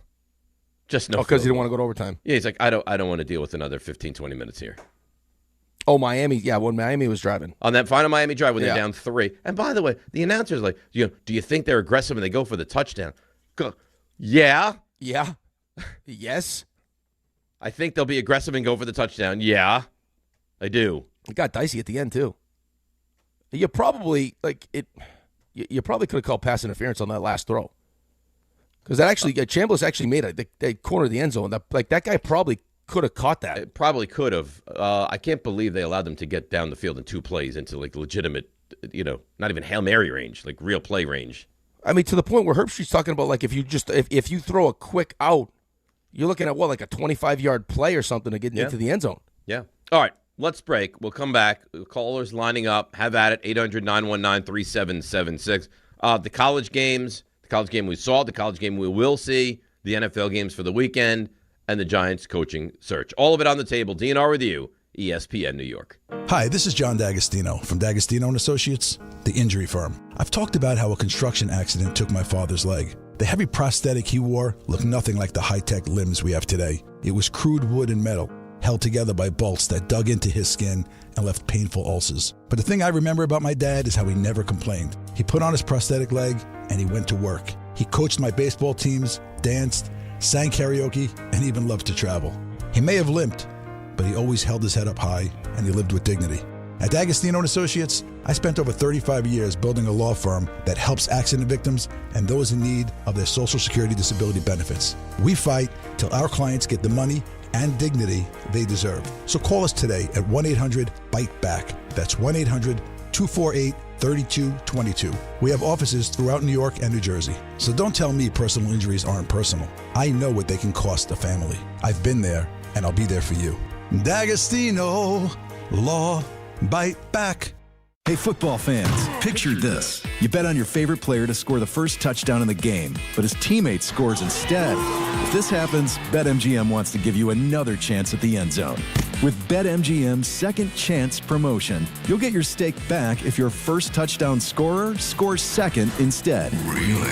Just no. Because he didn't want to go to overtime. Yeah, he's like, I don't want to deal with another 15, 20 minutes here. Oh, Miami. Yeah, when Miami was driving. On that final Miami drive when they're down 3. And by the way, the announcer's like, do you think they're aggressive and they go for the touchdown? Go. Yeah. Yeah. Yes. I think they'll be aggressive and go for the touchdown. Yeah. I do. It got dicey at the end, too. You probably, you probably could have called pass interference on that last throw. Because that actually, Chambliss actually made they cornered the end zone. That guy probably could have caught that. It probably could have. I can't believe they allowed them to get down the field in 2 plays into legitimate, not even Hail Mary range, real play range. I mean, to the point where Herbstreit's talking about, like, if you throw a quick out, you're looking at, like a 25-yard play or something to get into the end zone. Yeah. All right, let's break. We'll come back. Callers lining up. Have at it, 800-919-3776. The college games, the college game we saw, the college game we will see, the NFL games for the weekend, and the Giants coaching search. All of it on the table. DNR with you, ESPN New York. Hi, this is John D'Agostino from D'Agostino & Associates, the injury firm. I've talked about how a construction accident took my father's leg. The heavy prosthetic he wore looked nothing like the high-tech limbs we have today. It was crude wood and metal, held together by bolts that dug into his skin and left painful ulcers. But the thing I remember about my dad is how he never complained. He put on his prosthetic leg and he went to work. He coached my baseball teams, danced, sang karaoke, and even loved to travel. He may have limped, but he always held his head up high and he lived with dignity. At D'Agostino & Associates, I spent over 35 years building a law firm that helps accident victims and those in need of their Social Security disability benefits. We fight till our clients get the money and dignity they deserve. So call us today at 1-800-BITE-BACK. That's 1-800-248-3222. We have offices throughout New York and New Jersey. So don't tell me personal injuries aren't personal. I know what they can cost a family. I've been there, and I'll be there for you. D'Agostino Law. Bite back. Hey, football fans, picture this. You bet on your favorite player to score the first touchdown in the game, but his teammate scores instead. If this happens, BetMGM wants to give you another chance at the end zone. With BetMGM's second chance promotion, you'll get your stake back if your first touchdown scorer scores second instead. Really?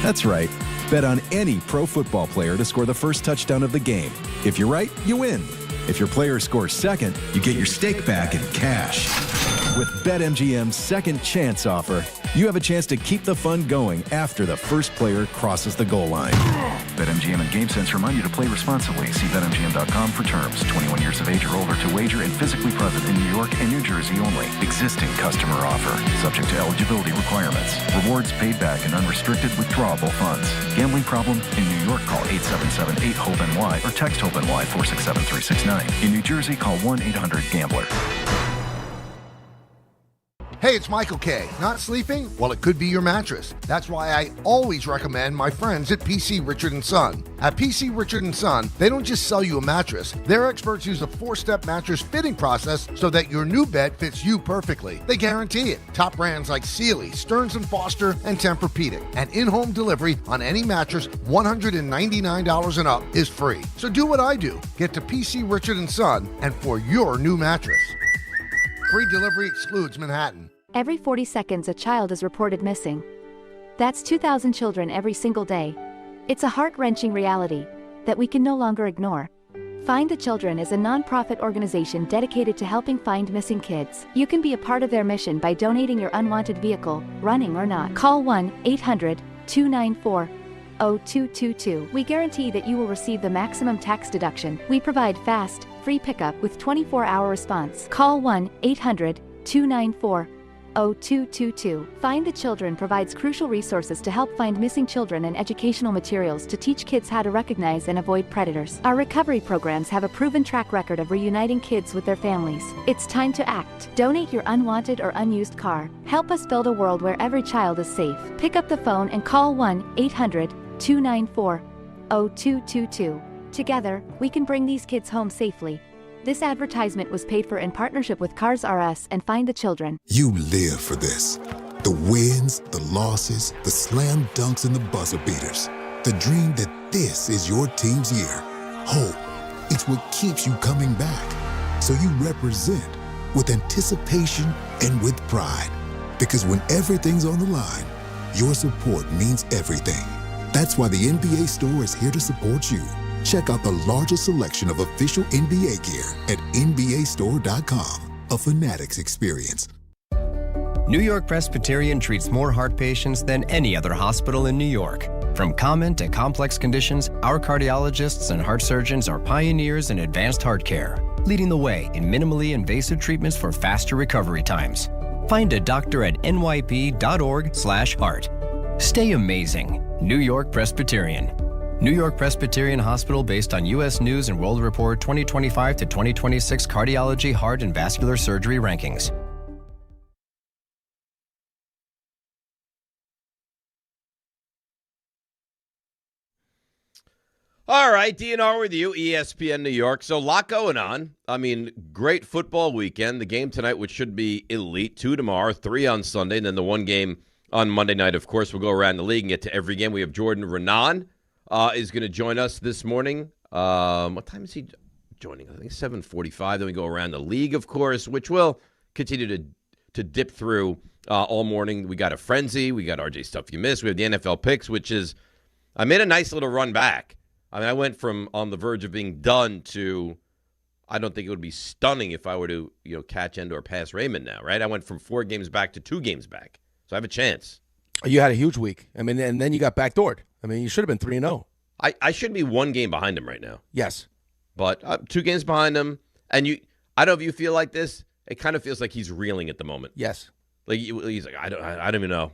That's right. Bet on any pro football player to score the first touchdown of the game. If you're right, you win. If your player scores second, you get your stake back in cash. With BetMGM's second chance offer, you have a chance to keep the fun going after the first player crosses the goal line. BetMGM and GameSense remind you to play responsibly. See BetMGM.com for terms. 21 years of age or older to wager and physically present in New York and New Jersey only. Existing customer offer. Subject to eligibility requirements. Rewards paid back in unrestricted withdrawable funds. Gambling problem? In New York, call 877-8-HOPE-NY or text HOPE-NY 467-369. In New Jersey, call 1-800-GAMBLER. Hey, it's Michael K. Not sleeping? Well, it could be your mattress. That's why I always recommend my friends at PC Richard & Son. At PC Richard & Son, they don't just sell you a mattress. Their experts use a 4-step mattress fitting process so that your new bed fits you perfectly. They guarantee it. Top brands like Sealy, Stearns & Foster, and Tempur-Pedic. And in-home delivery on any mattress $199 and up is free. So do what I do. Get to PC Richard & Son and for your new mattress. Free delivery excludes Manhattan. Every 40 seconds, a child is reported missing. That's 2,000 children every single day. It's a heart-wrenching reality that we can no longer ignore. Find the Children is a non-profit organization dedicated to helping find missing kids. You can be a part of their mission by donating your unwanted vehicle, running or not. Call 1-800-294-0222. We guarantee that you will receive the maximum tax deduction. We provide fast, free pickup with 24-hour response. Call 1-800-294-0222. Find the Children provides crucial resources to help find missing children and educational materials to teach kids how to recognize and avoid predators. Our recovery programs have a proven track record of reuniting kids with their families. It's time to act. Donate your unwanted or unused car. Help us build a world where every child is safe. Pick up the phone and call 1-800-294-0222. Together, we can bring these kids home safely. This advertisement was paid for in partnership with Cars R Us and Find the Children. You live for this. The wins, the losses, the slam dunks, and the buzzer beaters. The dream that this is your team's year. Hope, it's what keeps you coming back. So you represent with anticipation and with pride. Because when everything's on the line, your support means everything. That's why the NBA Store is here to support you. Check out the largest selection of official NBA gear at NBAstore.com. A Fanatics experience. New York Presbyterian treats more heart patients than any other hospital in New York. From common to complex conditions, our cardiologists and heart surgeons are pioneers in advanced heart care, leading the way in minimally invasive treatments for faster recovery times. Find a doctor at nyp.org/heart. Stay amazing. New York Presbyterian. New York Presbyterian Hospital based on U.S. News and World Report 2025 to 2026 Cardiology, Heart, and Vascular Surgery Rankings. All right, DNR with you, ESPN New York. So a lot going on. I mean, great football weekend. The game tonight, which should be elite, 2 tomorrow, 3 on Sunday, and then the one game on Monday night. Of course, we'll go around the league and get to every game. We have Jordan Raanan is going to join us this morning. What time is he joining? I think 7:45. Then we go around the league, of course, which will continue to dip through all morning. We got a frenzy. We got RJ Stuff You Missed. We have the NFL picks, which is I made a nice little run back. I mean, I went from on the verge of being done to I don't think it would be stunning if I were to catch and or pass Raymond now, right? I went from 4 games back to 2 games back. So I have a chance. You had a huge week. I mean, and then you got backdoored. I mean, you should have been 3-0. I should be 1 game behind him right now. Yes. But 2 games behind him. And I don't know if you feel like this. It kind of feels like he's reeling at the moment. Yes. Like he's like, I don't even know.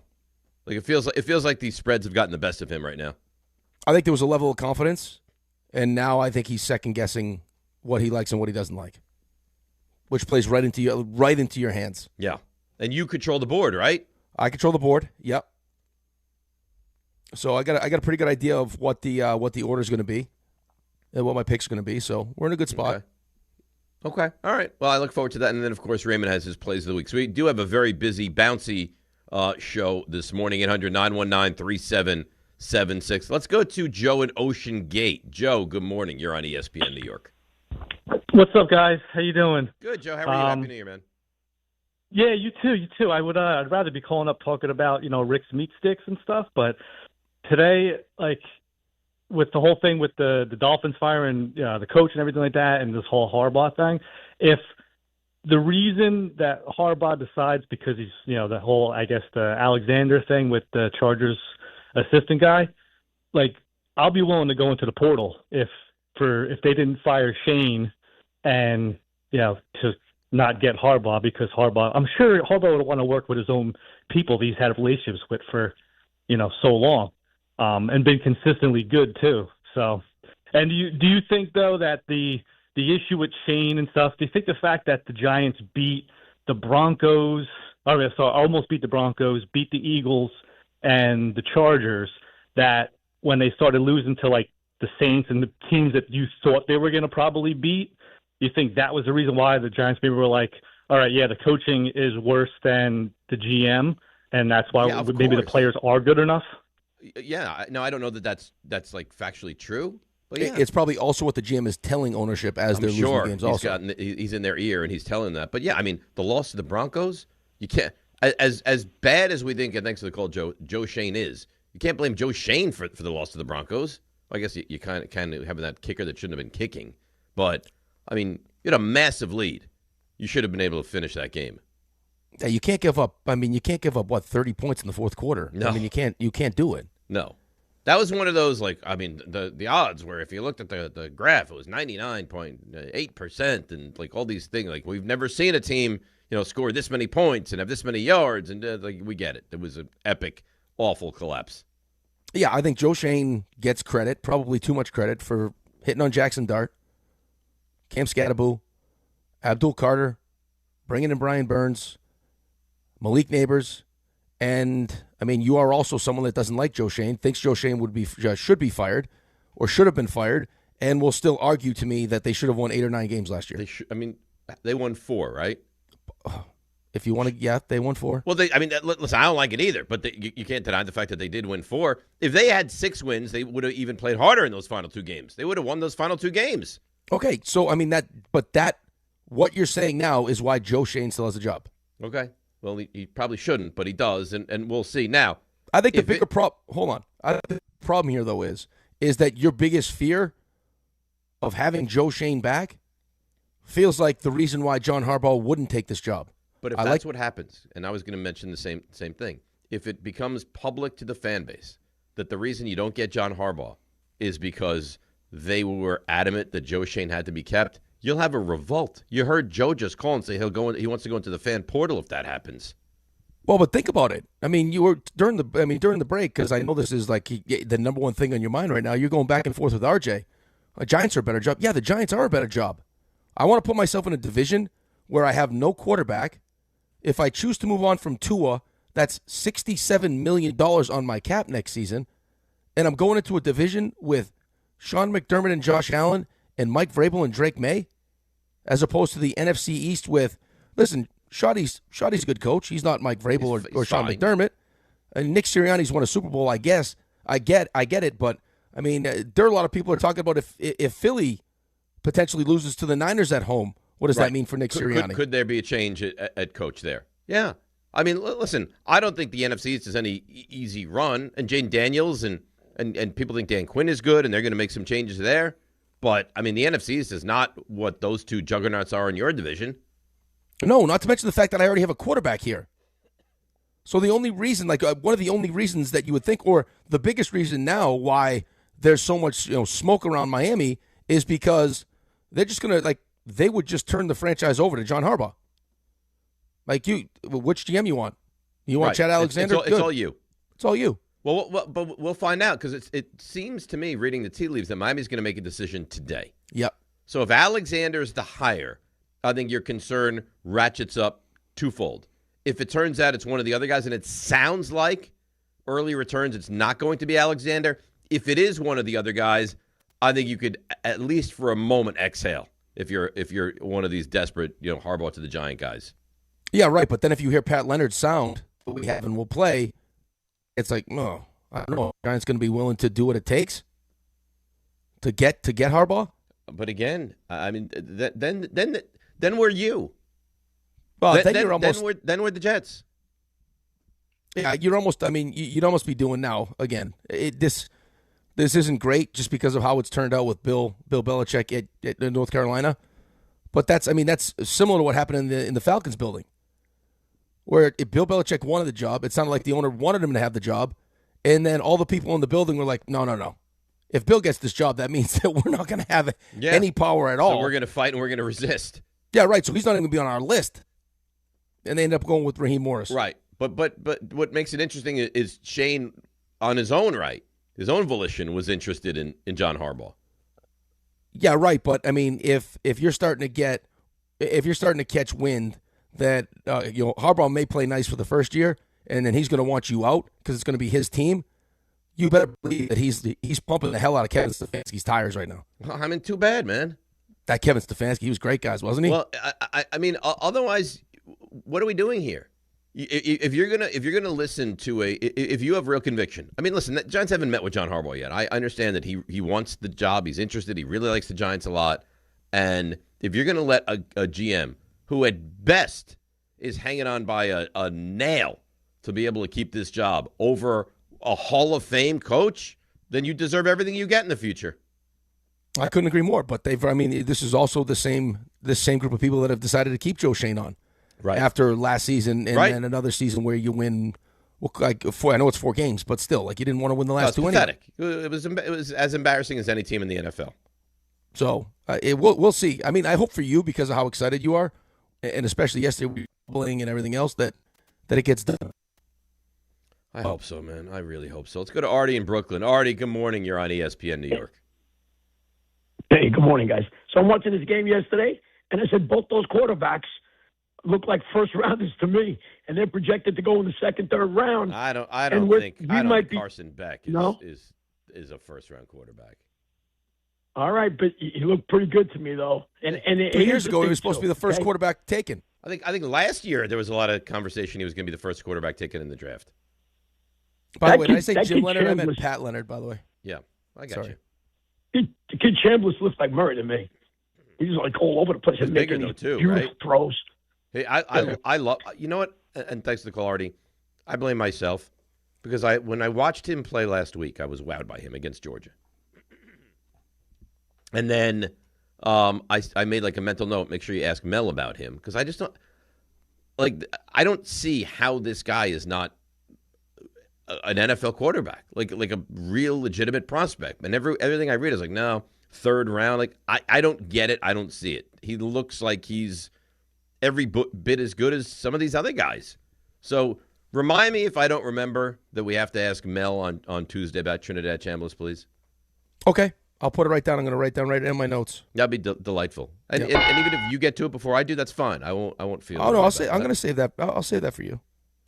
Like it feels like these spreads have gotten the best of him right now. I think there was a level of confidence, and now I think he's second-guessing what he likes and what he doesn't like, which plays right into your hands. Yeah. And you control the board, right? I control the board. Yep. So I got a pretty good idea of what the order is going to be and what my picks are going to be. So we're in a good spot. Okay. All right. Well, I look forward to that. And then, of course, Raymond has his plays of the week. So we do have a very busy, bouncy show this morning. 800-919-3776. Let's go to Joe in Ocean Gate. Joe, good morning. You're on ESPN New York. What's up, guys? How you doing? Good, Joe. How are you? Happy New Year, man. Yeah, you too. I'd rather be calling up talking about Rick's meat sticks and stuff, but today, like with the whole thing with the Dolphins firing the coach and everything like that, and this whole Harbaugh thing, if the reason that Harbaugh decides because he's the whole the Alexander thing with the Chargers assistant guy, like I'll be willing to go into the portal if they didn't fire Shane and to not get Harbaugh, because I'm sure Harbaugh would want to work with his own people that he's had relationships with for so long, and been consistently good too. So, and do you think though that the issue with Shane and stuff, do you think the fact that the Giants beat the Broncos, almost beat the Broncos, beat the Eagles and the Chargers, that when they started losing to like the Saints and the teams that you thought they were going to probably beat, you think that was the reason why the Giants maybe were like, all right, yeah, the coaching is worse than the GM, and that's why maybe the players are good enough? Yeah, no, I don't know that's like factually true. But yeah. It's probably also what the GM is telling ownership as they're losing games. Also, he's in their ear and he's telling that. But yeah, I mean, the loss to the Broncos, you can't. As bad as we think, and thanks for the call, Joe Shane is, you can't blame Joe Shane for the loss to the Broncos. Well, I guess you kind of having that kicker that shouldn't have been kicking. But, I mean, you had a massive lead. You should have been able to finish that game. Yeah, you can't give up. I mean, you can't give up, 30 points in the fourth quarter. No. I mean, you can't do it. No. That was one of those, like, I mean, the odds were, if you looked at the graph, it was 99.8% and, like, all these things. Like, we've never seen a team, score this many points and have this many yards. And, we get it. It was an epic, awful collapse. Yeah, I think Joe Shane gets credit, probably too much credit, for hitting on Jackson Dart, Cam Scattaboo, Abdul Carter, bringing in Brian Burns, Malik Neighbors, and, I mean, you are also someone that doesn't like Joe Shane, thinks Joe Shane should be fired or should have been fired, and will still argue to me that they should have won 8 or 9 games last year. They won 4, right? If you want to, yeah, they won 4. Well, listen, I don't like it either, but you can't deny the fact that they did win 4. If they had 6 wins, they would have even played harder in those final 2 games. They would have won those final 2 games. Okay, so, I mean, what you're saying now is why Joe Shane still has a job. Okay. Well, he probably shouldn't, but he does, and we'll see. Now, I think the bigger problem, hold on. I think the problem here, though, is that your biggest fear of having Joe Shane back feels like the reason why John Harbaugh wouldn't take this job. But if that's what happens, and I was going to mention the same thing, if it becomes public to the fan base that the reason you don't get John Harbaugh is because they were adamant that Joe Shane had to be kept, you'll have a revolt. You heard Joe just call and say he wants to go into the fan portal if that happens. Well, but think about it. I mean, you were during the break, because I know this is like the number one thing on your mind right now. You're going back and forth with RJ. The Giants are a better job. Yeah, the Giants are a better job. I want to put myself in a division where I have no quarterback. If I choose to move on from Tua, that's $67 million on my cap next season, and I'm going into a division with Sean McDermott and Josh Allen and Mike Vrabel and Drake May, as opposed to the NFC East with, listen, Shoddy's a good coach. He's not Mike Vrabel or Sean McDermott. And Nick Sirianni's won a Super Bowl, I guess. I get it, but I mean, there are a lot of people are talking about if Philly potentially loses to the Niners at home, what does that mean for Nick Sirianni? Could there be a change at coach there? Yeah. I mean, listen, I don't think the NFC East is any easy run, and Jane Daniels and people think Dan Quinn is good, and they're going to make some changes there. But, I mean, the NFC East is not what those two juggernauts are in your division. No, not to mention the fact that I already have a quarterback here. So the only reason, one of the only reasons that you would think, or the biggest reason now why there's so much smoke around Miami is because they're just going to, they would just turn the franchise over to John Harbaugh. Which GM you want? You want Chad Alexander? It's all you. It's all you. Well, but we'll find out because it seems to me, reading the tea leaves, that Miami's going to make a decision today. Yep. So if Alexander's the hire, I think your concern ratchets up twofold. If it turns out it's one of the other guys, and it sounds like early returns, it's not going to be Alexander. If it is one of the other guys, I think you could at least for a moment exhale if you're one of these desperate, Harbaugh to the Giant guys. Yeah, right. But then if you hear Pat Leonard's sound that we have and will play, it's like, no, I don't know. Giants going to be willing to do what it takes to get Harbaugh. But again, I mean, then we're you. Well, then we're the Jets. Yeah, you're almost. I mean, you'd almost be doing now. Again, this isn't great just because of how it's turned out with Bill Belichick at North Carolina. But that's similar to what happened in the Falcons building, where if Bill Belichick wanted the job, it sounded like the owner wanted him to have the job, and then all the people in the building were like, no. If Bill gets this job, that means that we're not going to have any power at all. So we're going to fight and we're going to resist. Yeah, right. So he's not even going to be on our list. And they end up going with Raheem Morris. Right. But what makes it interesting is Shane, on his own right, his own volition, was interested in John Harbaugh. Yeah, right. But I mean, if you're starting to catch wind that Harbaugh may play nice for the first year, and then he's going to want you out because it's going to be his team, you better believe that he's pumping the hell out of Kevin Stefanski's tires right now. I mean, too bad, man. That Kevin Stefanski, he was great, guys, wasn't he? Well, I mean, otherwise, what are we doing here? If you're gonna listen to if you have real conviction, I mean, listen, the Giants haven't met with John Harbaugh yet. I understand that he wants the job, he's interested, he really likes the Giants a lot, and if you're gonna let a GM who at best is hanging on by a nail to be able to keep this job over a Hall of Fame coach, then you deserve everything you get in the future. I couldn't agree more. But this is also the same group of people that have decided to keep Joe Schoen on. Right. After last season and then another season where you win, I know it's 4 games, but still, you didn't want to win the last 2 anyway. It was as embarrassing as any team in the NFL. So we'll see. I mean, I hope for you because of how excited you are, and especially yesterday, and everything else that it gets done. I hope so, man. I really hope so. Let's go to Artie in Brooklyn. Artie, good morning. You're on ESPN New York. Hey, good morning, guys. So I'm watching this game yesterday, and I said both those quarterbacks look like first rounders to me, and they're projected to go in the second, third round. I don't think Carson Beck is a first round quarterback. All right, but he looked pretty good to me though. And 2 years ago, he was supposed to be the first quarterback taken. I think last year there was a lot of conversation he was going to be the first quarterback taken in the draft. By the way, did I say Jim Leonard? I meant Pat Leonard, by the way. Yeah, I got you. The kid Chambliss looks like Murray to me. He's like all over the place. He's bigger though too, right? Throws. Hey, I love. You know what? And thanks to the call, Artie. I blame myself because when I watched him play last week, I was wowed by him against Georgia. And then I made like a mental note. Make sure you ask Mel about him because I just don't I don't see how this guy is not an NFL quarterback, like a real legitimate prospect. And everything I read is like, no, third round. Like I don't get it. I don't see it. He looks like he's every bit as good as some of these other guys. So remind me if I don't remember that we have to ask Mel on Tuesday about Trinidad Chambliss, please. Okay. I'll put it right down. I'm going to write down right in my notes. That'd be delightful. And, and even if you get to it before I do, that's fine. I won't feel. Oh no, I'm going to save that. I'll save that for you.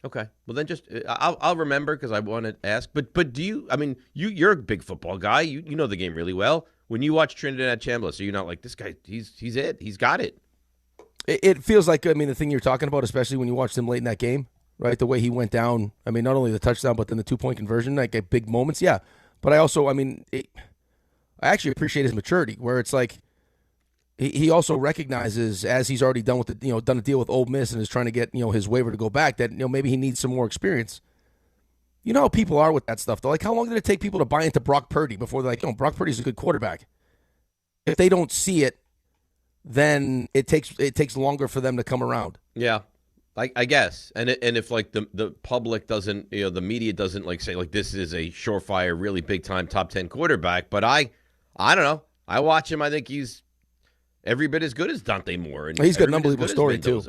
Okay. Well, then just I'll remember because I want to ask. But do you? I mean, you're a big football guy. You know the game really well. When you watch Trinidad Chambliss, are you not like this guy? He's it. He's got it. It feels like, I mean, the thing you're talking about, especially when you watched him late in that game, right? The way he went down. I mean, not only the touchdown, but then the 2-point conversion, like at big moments. Yeah. But I also, I mean, I actually appreciate his maturity, where it's like he also recognizes, as he's already done with done a deal with Ole Miss and is trying to get his waiver to go back, that maybe he needs some more experience. You know how people are with that stuff, though. Like, how long did it take people to buy into Brock Purdy before they're like, Brock Purdy's a good quarterback? If they don't see it, then it takes longer for them to come around. Yeah, I guess. And if like the public doesn't, the media doesn't like say like this is a surefire, really big time top 10 quarterback. But I don't know. I watch him. I think he's every bit as good as Dante Moore. And he's got an unbelievable story too.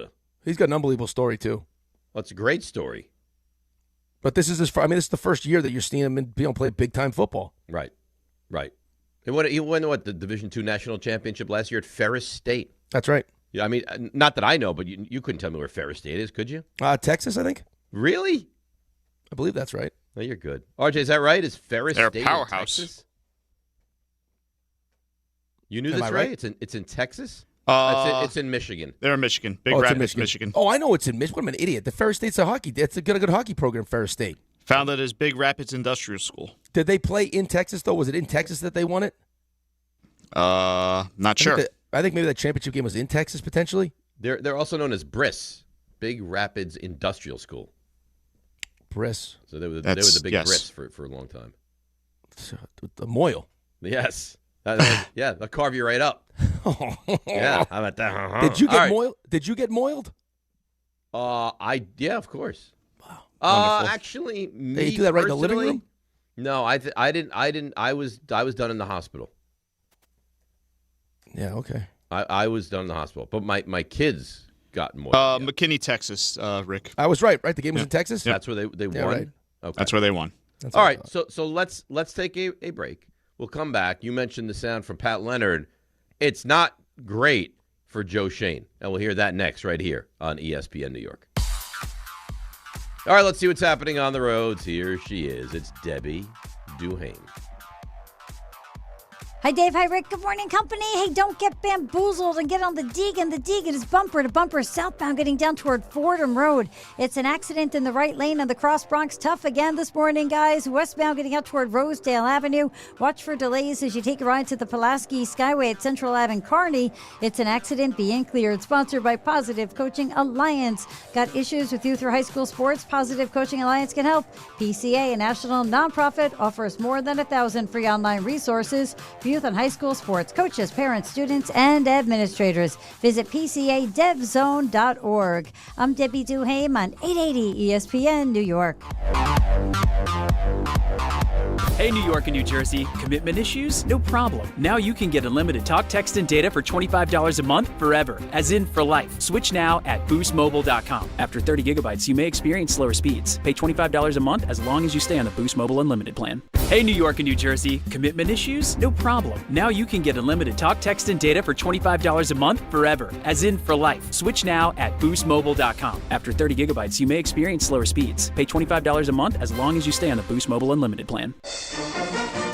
He's got an unbelievable story too. Well, it's a great story. But this is this is the first year that you're seeing him play big time football. Right. He won the Division II National Championship last year at Ferris State. That's right. Yeah, I mean, not that I know, but you couldn't tell me where Ferris State is, could you? Texas, I think. Really? I believe that's right. No, you're good. RJ, is that right? Is Ferris They're State a powerhouse. in Texas? You knew Am this, I right? right? It's in Texas? It's in Michigan. They're in Michigan. Big Rapids, Michigan. Oh, I know it's in Michigan. I'm an idiot. The Ferris State's a hockey. It's a good hockey program, Ferris State. Founded as Big Rapids Industrial School. Did they play in Texas, though? Was it in Texas that they won it? Not sure. I think maybe that championship game was in Texas, potentially. They're also known as BRIS, Big Rapids Industrial School. BRIS. So they were the big BRIS for a long time. The Moyle. Yes. Yeah, they'll carve you right up. Yeah, how about that? Did you get moiled? Did you get moiled? Yeah, of course. Wow. Actually, me you do that right in the living room? No, I didn't. I was done in the hospital. Yeah, okay. I was done in the hospital, but my kids got moiled. McKinney, Texas, Rick. I was right. The game was in Texas? That's where they won? Right. Okay. That's where they won. All right, so let's take a break. We'll come back. You mentioned the sound from Pat Leonard. It's not great for Joe Schoen, and we'll hear that next right here on ESPN New York. All right, let's see what's happening on the roads. Here she is. It's Debbie Duhane. Hi, Dave. Hi, Rick. Good morning, company. Hey, don't get bamboozled and get on the Deegan. The Deegan is bumper to bumper southbound getting down toward Fordham Road. It's an accident in the right lane on the Cross Bronx. Tough again this morning, guys. Westbound getting out toward Rosedale Avenue. Watch for delays as you take a ride to the Pulaski Skyway at Central Ave in Kearney. It's an accident being cleared. Sponsored by Positive Coaching Alliance. Got issues with youth or high school sports? Positive Coaching Alliance can help. PCA, a national nonprofit, offers more than 1,000 free online resources for youth and high school sports coaches, parents, students, and administrators. Visit PCADevZone.org. I'm Debbie Duhame on 880 ESPN New York. Hey, New York and New Jersey. Commitment issues? No problem. Now you can get unlimited talk, text, and data for $25 a month forever, as in for life. Switch now at boostmobile.com. After 30 gigabytes, you may experience slower speeds. Pay $25 a month as long as you stay on the Boost Mobile Unlimited plan. Hey, New York and New Jersey. Commitment issues? No problem. Now you can get unlimited talk, text, and data for $25 a month forever, as in for life. Switch now at boostmobile.com. After 30 gigabytes, you may experience slower speeds. Pay $25 a month as long as you stay on the Boost Mobile Unlimited plan.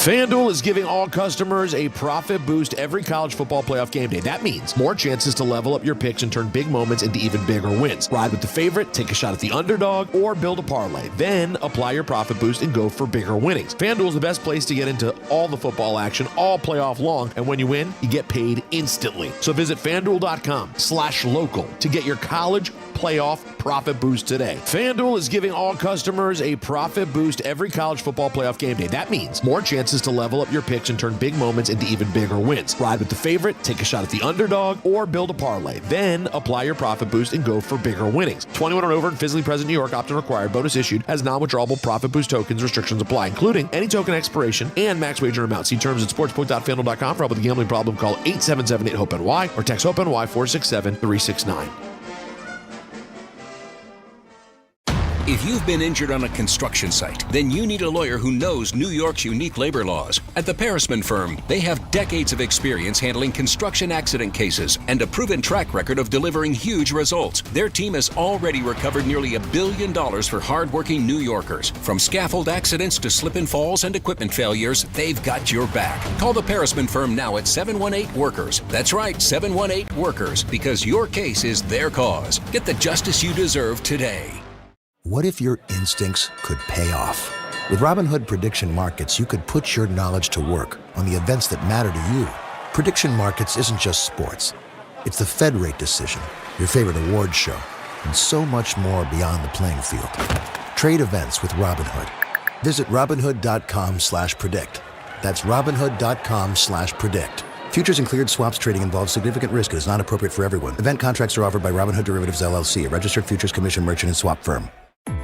FanDuel is giving all customers a profit boost every college football playoff game day. That means more chances to level up your picks and turn big moments into even bigger wins. Ride with the favorite, take a shot at the underdog, or build a parlay. Then apply your profit boost and go for bigger winnings. FanDuel is the best place to get into all the football action all playoff long. And when you win, you get paid instantly. So visit FanDuel.com/local to get your college playoff profit boost today. FanDuel is giving all customers a profit boost every college football playoff game day. That means more chances to level up your picks and turn big moments into even bigger wins. Ride with the favorite, take a shot at the underdog, or build a parlay. Then apply your profit boost and go for bigger winnings. 21 or over and physically present in New York. Opt-in required. Bonus issued as non-withdrawable profit boost tokens. Restrictions apply, including any token expiration and max wager amount. See terms at sportsbook.fanduel.com. For help with a gambling problem, call 877-8-HOPE-NY or text HOPE-NY 467-369. If you've been injured on a construction site, then you need a lawyer who knows New York's unique labor laws. At the Parisman Firm, they have decades of experience handling construction accident cases and a proven track record of delivering huge results. Their team has already recovered nearly $1 billion for hardworking New Yorkers. From scaffold accidents to slip and falls and equipment failures, they've got your back. Call the Parisman Firm now at 718-WORKERS. That's right, 718-WORKERS, because your case is their cause. Get the justice you deserve today. What if your instincts could pay off? With Robinhood Prediction Markets, you could put your knowledge to work on the events that matter to you. Prediction Markets isn't just sports. It's the Fed rate decision, your favorite award show, and so much more beyond the playing field. Trade events with Robinhood. Visit Robinhood.com/predict. That's Robinhood.com/predict. Futures and cleared swaps trading involves significant risk and is not appropriate for everyone. Event contracts are offered by Robinhood Derivatives LLC, a registered futures commission merchant and swap firm.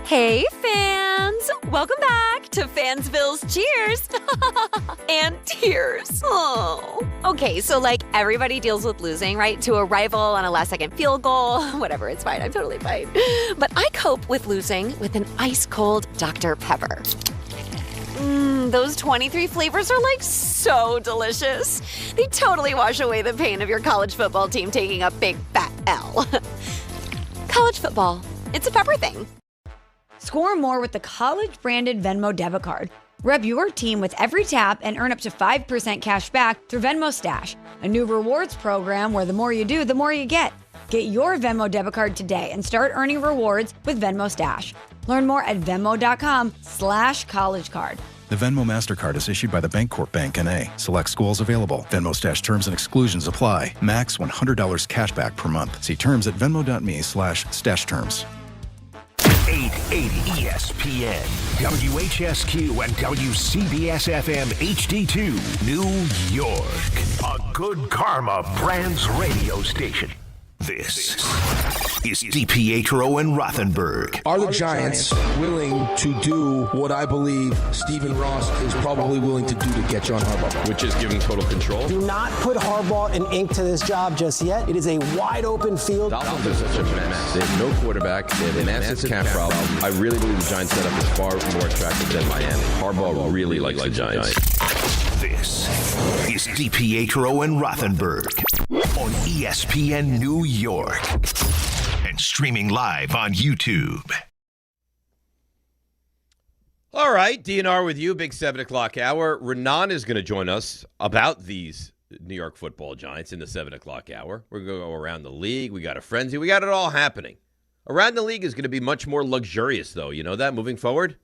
Hey, fans! Welcome back to Fansville's Cheers and Tears. Oh. Okay, so everybody deals with losing, right? To a rival on a last-second field goal. Whatever, it's fine. I'm totally fine. But I cope with losing with an ice-cold Dr. Pepper. Those 23 flavors are so delicious. They totally wash away the pain of your college football team taking a big fat L. College football, it's a pepper thing. Score more with the college-branded Venmo debit card. Rep your team with every tap and earn up to 5% cash back through Venmo Stash, a new rewards program where the more you do, the more you get. Get your Venmo debit card today and start earning rewards with Venmo Stash. Learn more at Venmo.com/collegecard. The Venmo MasterCard is issued by the Bancorp Bank N.A. Select schools available. Venmo Stash terms and exclusions apply. Max $100 cash back per month. See terms at venmo.me/stash terms. 880 ESPN, WHSQ, and WCBS-FM HD2, New York. A Good Karma Brands radio station. This is DiPietro and Rothenberg. Are the Giants willing to do what I believe Stephen Ross is probably willing to do to get John Harbaugh? Which is give him total control. Do not put Harbaugh and ink to this job just yet. It is a wide open field. Dolphins are such a mess. They have no quarterback. They have a massive cap problem. I really believe the Giants setup is far more attractive than Miami. Harbaugh really likes the Giants. This is DiPietro and Rothenberg on ESPN New York and streaming live on YouTube. All right, DNR with you, big 7 o'clock hour. Raanan is going to join us about these New York football Giants in the 7 o'clock hour. We're going to go around the league. We got a frenzy. We got it all happening. Around the league is going to be much more luxurious, though. You know that, moving forward?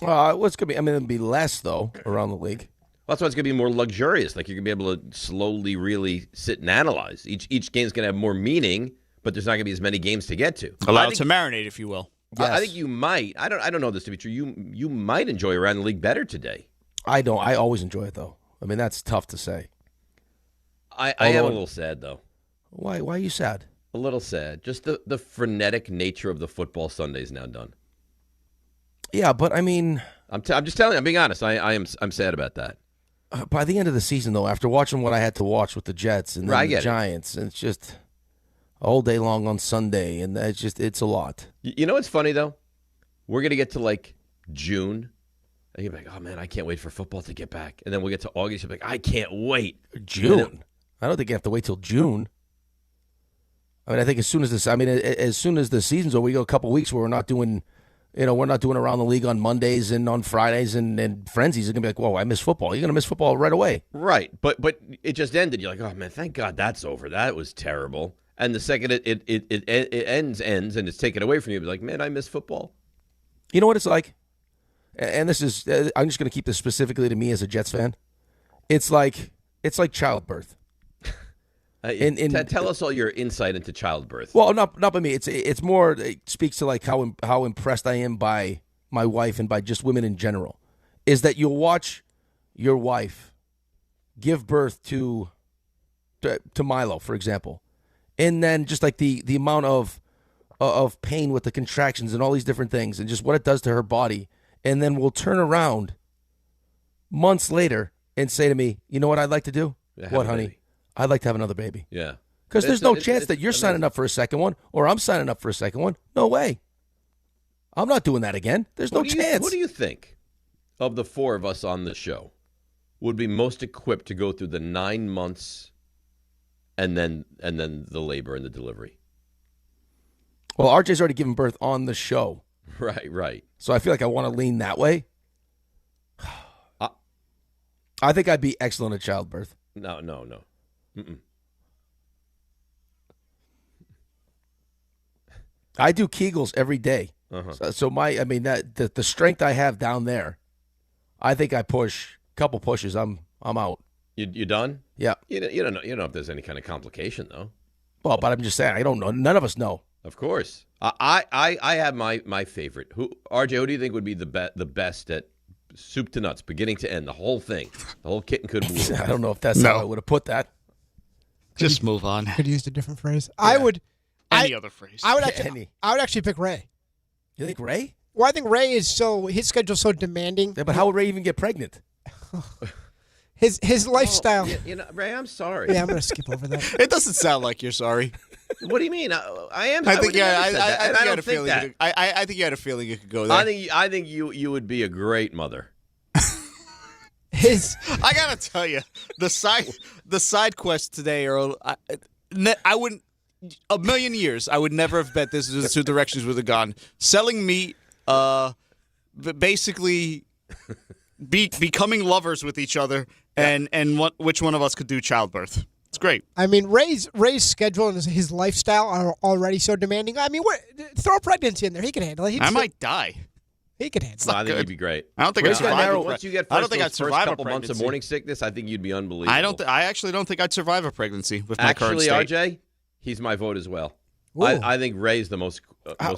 What's going to be? I mean, it'll be less, though, around the league. Well, that's why it's going to be more luxurious. Like, you're going to be able to slowly really sit and analyze. Each game's going to have more meaning, but there's not going to be as many games to get to. Allowed to marinate, if you will. Yes. I think you might. I don't know this to be true. You might enjoy around the league better today. I don't. I always enjoy it, though. I mean, that's tough to say. I am a little sad, though. Why are you sad? A little sad. Just the frenetic nature of the football Sunday is now done. Yeah, but I mean, I'm just telling you. I'm being honest. I'm sad about that. By the end of the season, though, after watching what I had to watch with the Jets and then the Giants, and it's just all day long on Sunday, and it's a lot. You know what's funny, though? We're going to get to, June, and you'll be like, oh, man, I can't wait for football to get back. And then we'll get to August, you'll be like, I can't wait. June? I don't think you have to wait till June. I mean, I think as soon as the season's over, we go a couple weeks where we're not doing around the league on Mondays and on Fridays and frenzies. It's going to be like, whoa, I miss football. You're going to miss football right away. Right. But it just ended. You're like, oh, man, thank God that's over. That was terrible. And the second it ends and it's taken away from you, you're like, man, I miss football. You know what it's like? And this is, I'm just going to keep this specifically to me as a Jets fan. It's like childbirth. Tell us all your insight into childbirth. Well, not by me. It's more. It speaks to how impressed I am by my wife and by just women in general. Is that you'll watch your wife give birth to Milo, for example, and then just the amount of pain with the contractions and all these different things, and just what it does to her body, and then we'll turn around months later and say to me, "You know what I'd like to do? What, honey? Baby. I'd like to have another baby." Yeah. Because there's no chance that you're signing up for a second one or I'm signing up for a second one. No way. I'm not doing that again. There's no chance. What do you think of the four of us on the show would be most equipped to go through the 9 months and then the labor and the delivery? Well, RJ's already given birth on the show. Right. So I feel like I want to lean that way. I think I'd be excellent at childbirth. No. Mm-mm. I do Kegels every day. Uh-huh. So the strength I have down there, I think I push a couple pushes. I'm out. You done? Yeah. You don't know if there's any kind of complication though. Well, but I'm just saying I don't know. None of us know. Of course. I have my favorite. RJ, who do you think would be the best at soup to nuts, beginning to end, the whole thing, the whole kit and caboodle? I don't know if that's how I would have put that. Just move on. Could have used a different phrase. Yeah. Any other phrase. I would actually pick Ray. You think Ray? Well, I think Ray is his schedule's so demanding. Yeah, but how would Ray even get pregnant? His lifestyle. Ray, I'm sorry. Yeah, I'm going to skip over that. It doesn't sound like you're sorry. What do you mean? I am. I think you had a feeling you could go there. I think you would be a great mother. I gotta tell you, the side quest today I wouldn't. A million years, I would never have bet this is the two directions would have gone. Selling meat, basically becoming lovers with each other, and which one of us could do childbirth. It's great. I mean, Ray's schedule and his lifestyle are already so demanding. I mean, throw pregnancy in there. He can handle it. I might die. He can handle it. I think you'd be great. I don't think I'd survive. Once you get I don't think I'd survive a a couple months of morning sickness, I think you'd be unbelievable. I actually don't think I'd survive a pregnancy with my current state. RJ, he's my vote as well. I think Ray's the most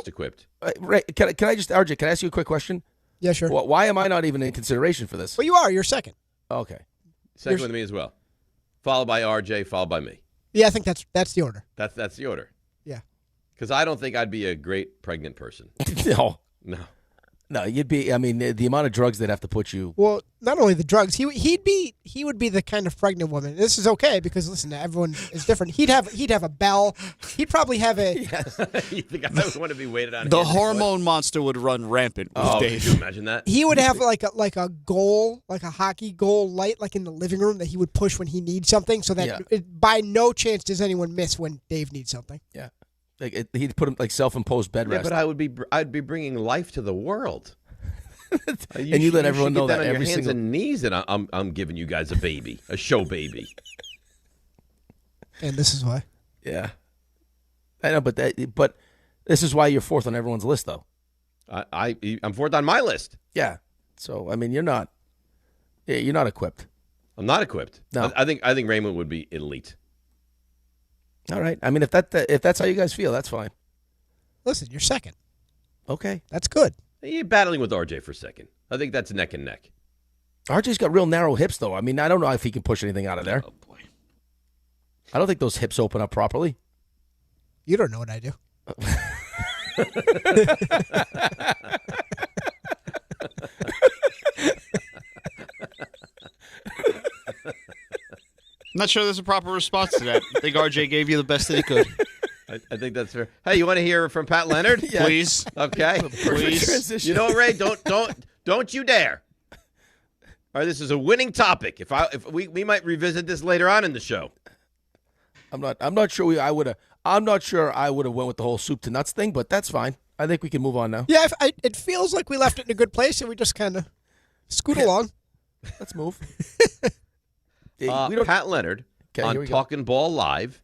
equipped. Ray, can I just, RJ, can I ask you a quick question? Yeah, sure. Why am I not even in consideration for this? Well, you are. You're second. Okay. Second with me as well. Followed by RJ, followed by me. Yeah, I think that's the order. That's the order. Yeah. Because I don't think I'd be a great pregnant person. No, you'd be. I mean, the amount of drugs they'd have to put you. Well, not only the drugs, he would be the kind of pregnant woman. This is okay because listen, everyone is different. He'd have a bell. He'd probably have a. Yes. You think I would want to be weighted on? The hormone monster would run rampant with Dave. Could you imagine that? He would have like a goal, like a hockey goal light, like in the living room that he would push when he needs something, so that by no chance does anyone miss when Dave needs something. Yeah. He'd put him like self-imposed bed rest. Yeah, but I'd be bringing life to the world. And you let everyone know that on every your hands single and knees, and I'm giving you guys a baby, a show baby. And this is why. Yeah, I know, but this is why you're fourth on everyone's list, though. I'm fourth on my list. Yeah, so I mean, you're not equipped. I'm not equipped. No, I think Raymond would be elite. All right. I mean, if that's how you guys feel, that's fine. Listen, you're second. Okay, that's good. You're battling with RJ for second. I think that's neck and neck. RJ's got real narrow hips, though. I mean, I don't know if he can push anything out of there. Oh boy, I don't think those hips open up properly. You don't know what I do. I'm not sure there's a proper response to that. I think RJ gave you the best that he could. I think that's fair. Hey, you want to hear from Pat Leonard? Yeah. Please. Okay. Please. You know what, Ray? Don't you dare. All right, this is a winning topic. If we might revisit this later on in the show. I'm not sure I would have went with the whole soup to nuts thing, but that's fine. I think we can move on now. Yeah, it feels like we left it in a good place and we just kind of scoot along. Let's move. Pat Leonard on Talking Ball Live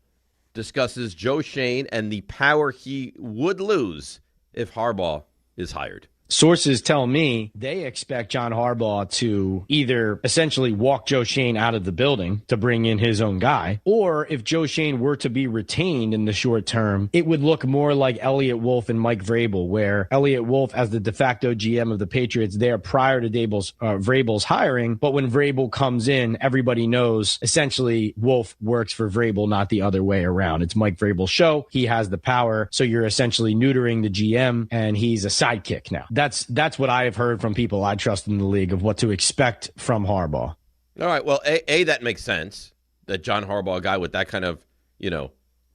discusses Joe Schoen and the power he would lose if Harbaugh is hired. Sources tell me they expect John Harbaugh to either essentially walk Joe Schoen out of the building to bring in his own guy, or if Joe Schoen were to be retained in the short term, it would look more like Elliott Wolf and Mike Vrabel, where Elliott Wolf as the de facto GM of the Patriots there prior to Vrabel's hiring, but when Vrabel comes in, everybody knows essentially Wolf works for Vrabel, not the other way around. It's Mike Vrabel's show. He has the power, so you're essentially neutering the GM, and he's a sidekick now. That's what I have heard from people I trust in the league of what to expect from Harbaugh. All right. Well, that makes sense that John Harbaugh, a guy with that kind of,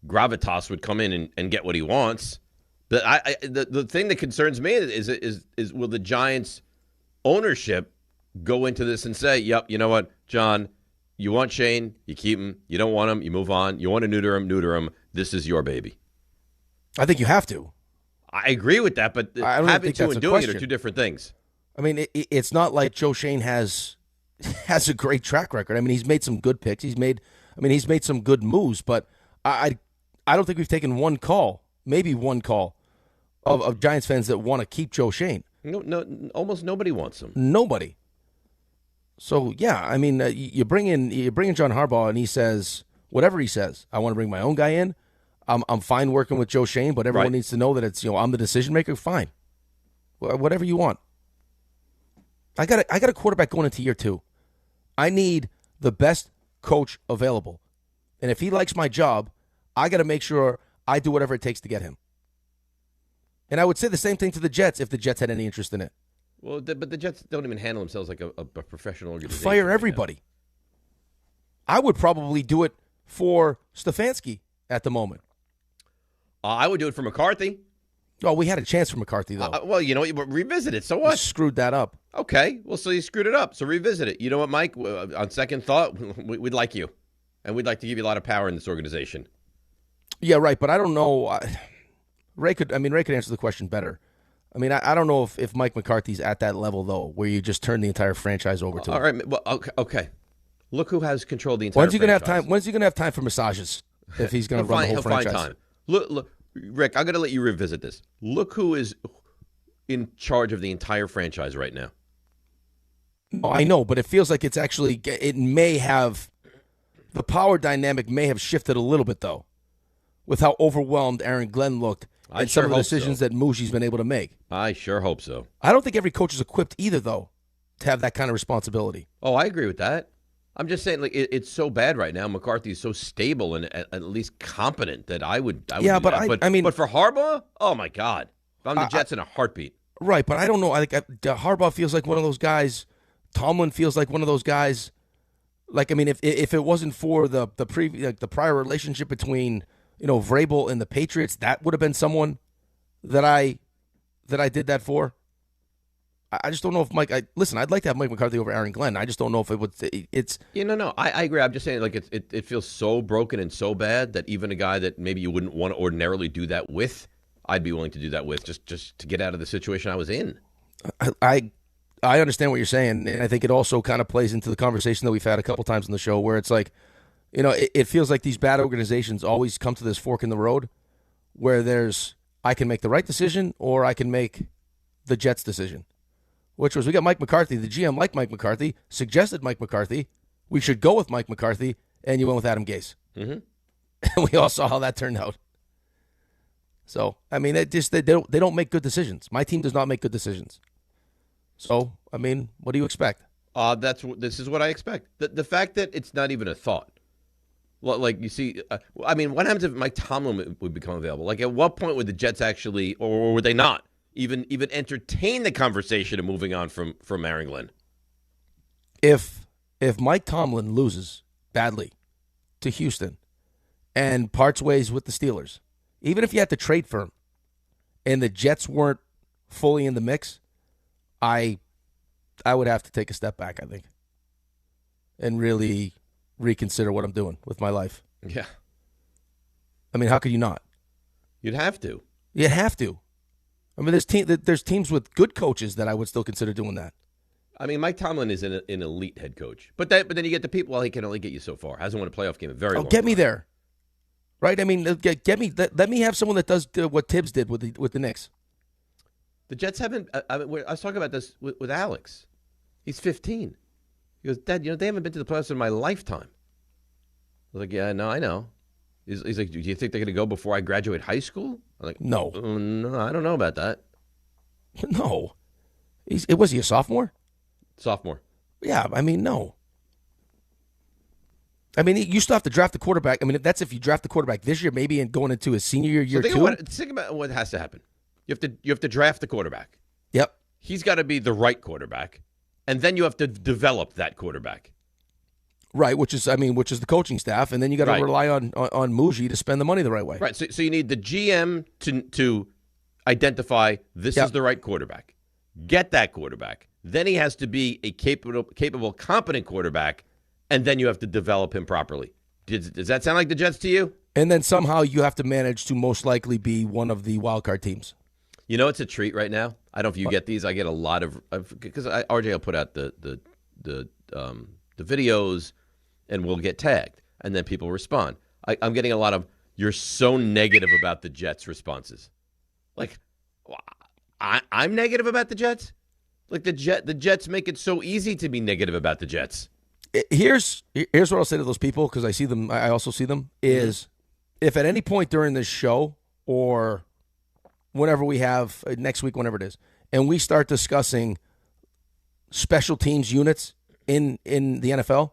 gravitas, would come in and get what he wants. But the thing that concerns me is will the Giants ownership go into this and say, yep, you know what, John, you want Shane, you keep him. You don't want him, you move on. You want to neuter him. This is your baby. I think you have to. I agree with that, but having to and doing it are two different things. I mean, it's not like Joe Shane has a great track record. I mean, he's made some good picks. He's made some good moves, but I don't think we've taken one call, maybe one call, of Giants fans that want to keep Joe Shane. No, almost nobody wants him. Nobody. So yeah, I mean, you bring in John Harbaugh, and he says whatever he says. I want to bring my own guy in. I'm fine working with Joe Shane, but everyone needs to know that it's I'm the decision maker. Fine, whatever you want. I got a quarterback going into year 2. I need the best coach available, and if he likes my job, I got to make sure I do whatever it takes to get him. And I would say the same thing to the Jets if the Jets had any interest in it. Well, but the Jets don't even handle themselves like a professional organization. Fire everybody. I would probably do it for Stefanski at the moment. I would do it for McCarthy. Oh, we had a chance for McCarthy, though. Well, you know what? Revisit it. So what? You screwed that up. Okay. Well, so you screwed it up. So revisit it. You know what, Mike? On second thought, we'd like you. And we'd like to give you a lot of power in this organization. Yeah, right. But I don't know. Ray could answer the question better. I mean, I don't know if Mike McCarthy's at that level, though, where you just turn the entire franchise over to him. All right. Well, okay. Look who has control of the entire When's he franchise. Gonna have time? When's he going to have time for massages if he's going to run the whole franchise? He'll find time. Look, Rick, I'm going to let you revisit this. Look who is in charge of the entire franchise right now. Oh, I know, but it feels like it may have, the power dynamic may have shifted a little bit, though, with how overwhelmed Aaron Glenn looked and some of the decisions that Muji's been able to make. I sure hope so. I don't think every coach is equipped either, though, to have that kind of responsibility. Oh, I agree with that. I'm just saying, like, it's so bad right now. McCarthy is so stable and at least competent that I would yeah, do but that. I mean, but for Harbaugh, oh my God, if I'm the Jets in a heartbeat. Right, but I don't know. Harbaugh feels like one of those guys. Tomlin feels like one of those guys. Like, I mean, if it wasn't for the prior relationship between Vrabel and the Patriots, that would have been someone that I did that for. I just don't know if Mike. Listen, I'd like to have Mike McCarthy over Aaron Glenn. I just don't know if it would. It's no. I agree. I'm just saying, like, it feels so broken and so bad that even a guy that maybe you wouldn't want to ordinarily do that with, I'd be willing to do that with just to get out of the situation I was in. I understand what you're saying, and I think it also kind of plays into the conversation that we've had a couple times on the show, where it's like, it feels like these bad organizations always come to this fork in the road, where I can make the right decision or I can make the Jets' decision. Which was, we got Mike McCarthy. The GM liked Mike McCarthy, suggested Mike McCarthy. We should go with Mike McCarthy, and you went with Adam Gase. Mm-hmm. And we all saw how that turned out. So, I mean, they don't make good decisions. My team does not make good decisions. So, I mean, what do you expect? This is what I expect. The fact that it's not even a thought. Like, you see, I mean, what happens if Mike Tomlin would become available? Like, at what point would the Jets actually, or would they not? Even entertain the conversation of moving on from Aaron Glenn? If Mike Tomlin loses badly to Houston and parts ways with the Steelers, even if you had to trade for him and the Jets weren't fully in the mix, I would have to take a step back, I think, and really reconsider what I'm doing with my life. Yeah. I mean, how could you not? You'd have to. You'd have to. I mean, there's teams with good coaches that I would still consider doing that. I mean, Mike Tomlin is an elite head coach, but then you get the people. Well, he can only get you so far. Hasn't won a playoff game in very long. Get me there, right? I mean, get me. Let me have someone that does what Tibbs did with the Knicks. The Jets haven't. I was talking about this with Alex. He's 15. He goes, Dad, they haven't been to the playoffs in my lifetime. I was like, yeah, no, I know. He's like, do you think they're going to go before I graduate high school? I'm like, no. No, I don't know about that. No. Was he a sophomore? Sophomore. Yeah, I mean, no. I mean, you still have to draft the quarterback. I mean, that's if you draft the quarterback this year, maybe and going into his senior year, think about what has to happen. You have to draft the quarterback. Yep. He's got to be the right quarterback, and then you have to develop that quarterback. Right, which is the coaching staff, and then you got to rely on Muji to spend the money the right way. Right, so you need the GM to identify this is the right quarterback. Get that quarterback. Then he has to be a capable, competent quarterback, and then you have to develop him properly. Does that sound like the Jets to you? And then somehow you have to manage to most likely be one of the wild card teams. You know, it's a treat right now. I don't know if you get these. I get a lot of because RJ will put out the videos, and we'll get tagged, and then people respond. I'm getting a lot of "you're so negative about the Jets" responses. Like, I'm negative about the Jets. Like the Jets make it so easy to be negative about the Jets. Here's what I'll say to those people, because I see them. I also see them. Is if at any point during this show or whenever we have next week, whenever it is, and we start discussing special teams units in the NFL,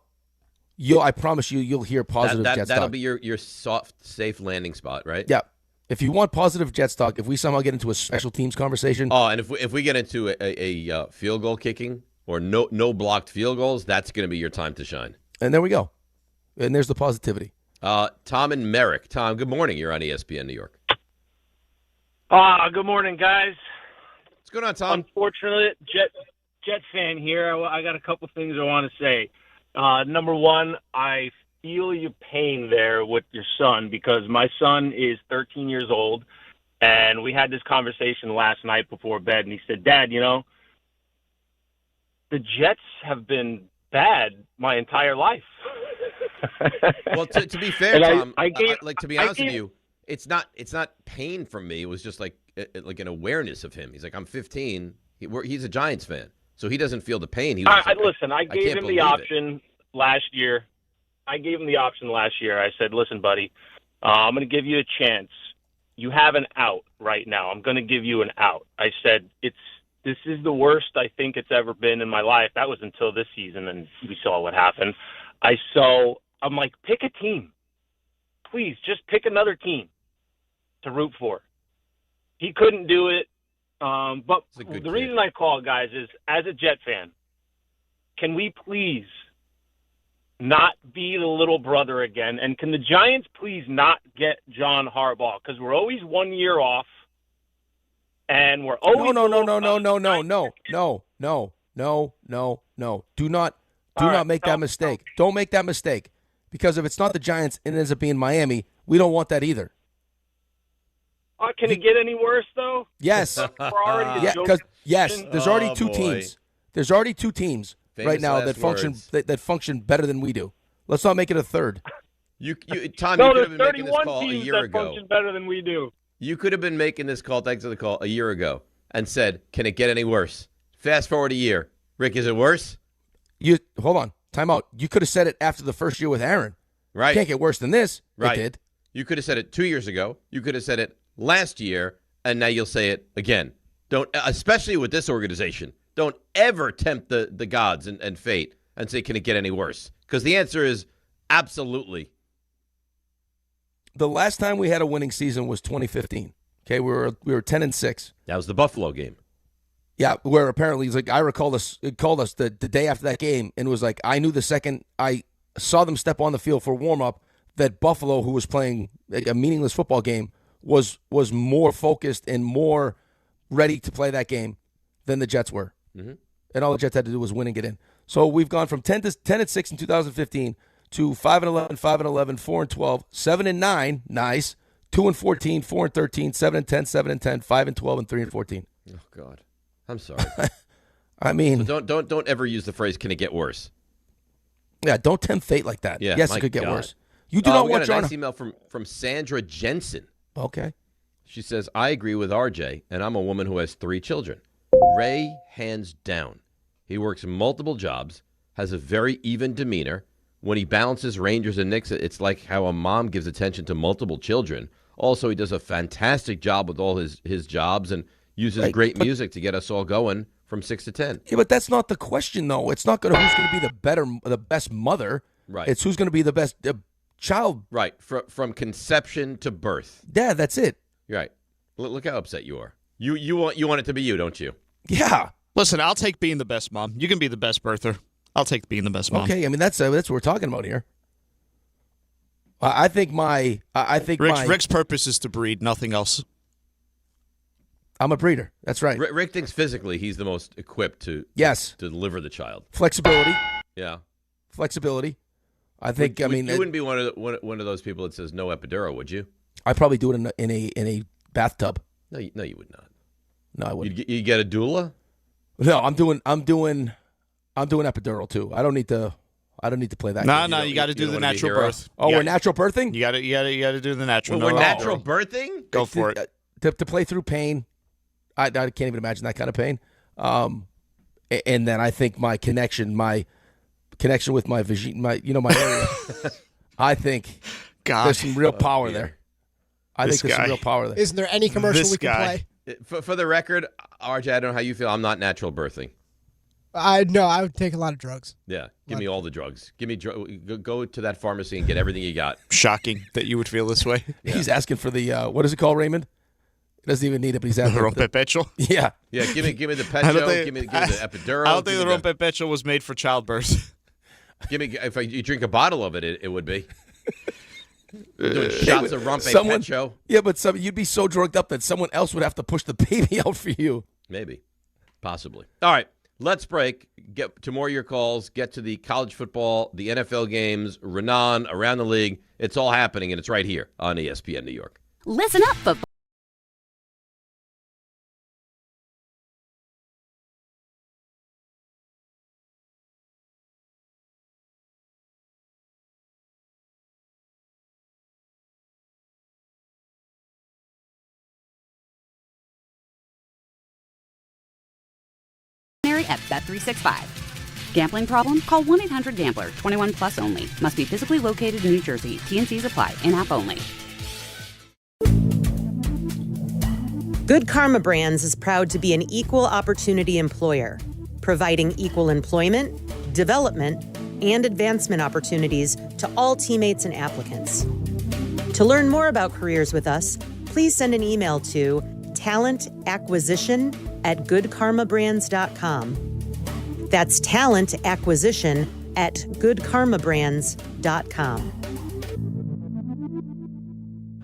I promise you'll hear positive Jets that'll talk. be your soft, safe landing spot, right? Yeah. If you want positive Jets talk, if we somehow get into a special teams conversation, and if we get into a field goal kicking or no blocked field goals, that's going to be your time to shine. And there we go. And there's the positivity. Tom and Merrick. Tom, good morning. You're on ESPN New York. Good morning, guys. What's going on, Tom? Unfortunately, Jet fan here. I got a couple things I want to say. Number one, I feel your pain there with your son, because my son is 13 years old, and we had this conversation last night before bed, and he said, Dad, the Jets have been bad my entire life. Well, to be fair, Tom, to be honest with you, it's not pain from me. It was just like an awareness of him. He's like, I'm 15. He's a Giants fan, so he doesn't feel the pain. Listen, I gave him the option last year. I said, listen, buddy, I'm going to give you a chance. You have an out right now. I'm going to give you an out. I said, this is the worst I think it's ever been in my life. That was until this season, and we saw what happened. I'm like, pick a team. Please, just pick another team to root for. He couldn't do it. But the reason I call, guys, is as a Jet fan, can we please not be the little brother again? And can the Giants please not get John Harbaugh? Because we're always 1 year off, and we're always No. Do not make that mistake. Don't make that mistake. Because if it's not the Giants and it ends up being Miami, we don't want that either. Can it get any worse, though? Yes. There's already two teams. There's already two teams right now that function better than we do. Let's not make it a third. Tom, you could have been making this call a year ago. Function better than we do. You could have been making this call, thanks to the call, a year ago and said, can it get any worse? Fast forward a year. Rick, is it worse? Hold on. Time out. You could have said it after the first year with Aaron. Right. Can't get worse than this. Right. It did. You could have said it 2 years ago. You could have said it last year, and now you'll say it again. Don't, especially with this organization, don't ever tempt the gods and fate and say, can it get any worse? Because the answer is absolutely. The last time we had a winning season was 2015. Okay, we were 10-6. That was the Buffalo game. Yeah, where apparently he's like, Ira called us the day after that game, and was like, I knew the second I saw them step on the field for warm up that Buffalo, who was playing a meaningless football game, was more focused and more ready to play that game than the Jets were. Mm-hmm. And all the Jets had to do was win and get in. So we've gone from 10-6 in 2015 to 5-11, 5-11, 4-12, 7-9, nice, 2-14, 4-13, 7-10, 7-10, 5-12, and 3-14. Oh God, I'm sorry. I mean, so don't ever use the phrase "can it get worse." Yeah, don't tempt fate like that. Yeah, yes, it could get God. worse. You do not we want got a John. nice email from Sandra Jensen. Okay. She says, I agree with RJ, and I'm a woman who has 3 children. Ray, hands down. He works multiple jobs, has a very even demeanor. When he balances Rangers and Knicks, it's like how a mom gives attention to multiple children. Also, he does a fantastic job with all his jobs and uses great music to get us all going from 6 to 10. Yeah, but that's not the question, though. It's not who's going to be the best mother. Right. It's who's going to be the best child. Right. From conception to birth. Yeah, that's it. Right. Look how upset you are. You want it to be you, don't you? Yeah. Listen, I'll take being the best mom. You can be the best birther. I'll take being the best mom. Okay, I mean that's what we're talking about here. I think Rick's purpose is to breed, nothing else. I'm a breeder. That's right. Rick thinks physically he's the most equipped to deliver the child. Flexibility. Yeah. Flexibility. I think. You wouldn't be one of those people that says no epidural, would you? I'd probably do it in a bathtub. No, you would not. No, I wouldn't. You get a doula? No, I'm doing epidural too. I don't need to play that. No, you got to do the natural birth. Oh, we're natural birthing? You got to do the natural. We're natural birthing? Go for it. To play through pain, I can't even imagine that kind of pain. And then I think my connection with my vision, my area. I think there's some real power there. I think there's some real power there. Isn't there any commercial we can play? For the record, RJ, I don't know how you feel. I'm not natural birthing. I would take a lot of drugs. Yeah, give me all the drugs. Give me go to that pharmacy and get everything you got. Shocking that you would feel this way. Yeah. He's asking for the what is it called, Raymond? He doesn't even need it, but he's asking for the Rompepetro. Yeah, yeah. Give me the Petro. Give me the epidural. I don't think the Rompepetro was made for childbirth. Give me if you drink a bottle of it, it would be. Doing shots of Rompepetro. Yeah, but you'd be so drugged up that someone else would have to push the baby out for you. Maybe, possibly. All right. Let's break, get to more of your calls, get to the college football, the NFL games, Raanan, around the league. It's all happening, and it's right here on ESPN New York. Listen up, football. At Bet365. Gambling problem? Call 1-800-GAMBLER. 21 plus only. Must be physically located in New Jersey. T&Cs apply. In-app only. Good Karma Brands is proud to be an equal opportunity employer, providing equal employment, development, and advancement opportunities to all teammates and applicants. To learn more about careers with us, please send an email to talentacquisition@goodkarmabrands.com. That's talentacquisition@goodkarmabrands.com.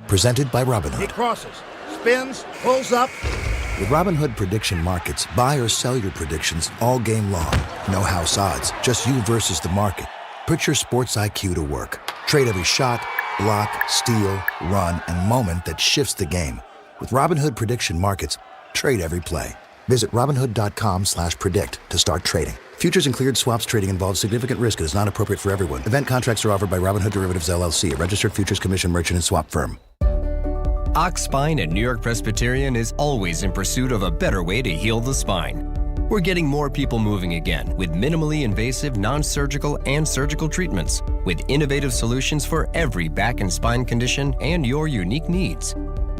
Presented by Robinhood. He crosses, spins, pulls up. With Robinhood Prediction Markets, buy or sell your predictions all game long. No house odds, just you versus the market. Put your sports IQ to work. Trade every shot, block, steal, run, and moment that shifts the game. With Robinhood Prediction Markets, trade every play. Visit Robinhood.com/predict to start trading. Futures and cleared swaps trading involves significant risk and is not appropriate for everyone. Event contracts are offered by Robinhood Derivatives LLC, a registered futures commission merchant and swap firm. Ox Spine at New York Presbyterian is always in pursuit of a better way to heal the spine. We're getting more people moving again with minimally invasive, non-surgical, and surgical treatments with innovative solutions for every back and spine condition and your unique needs.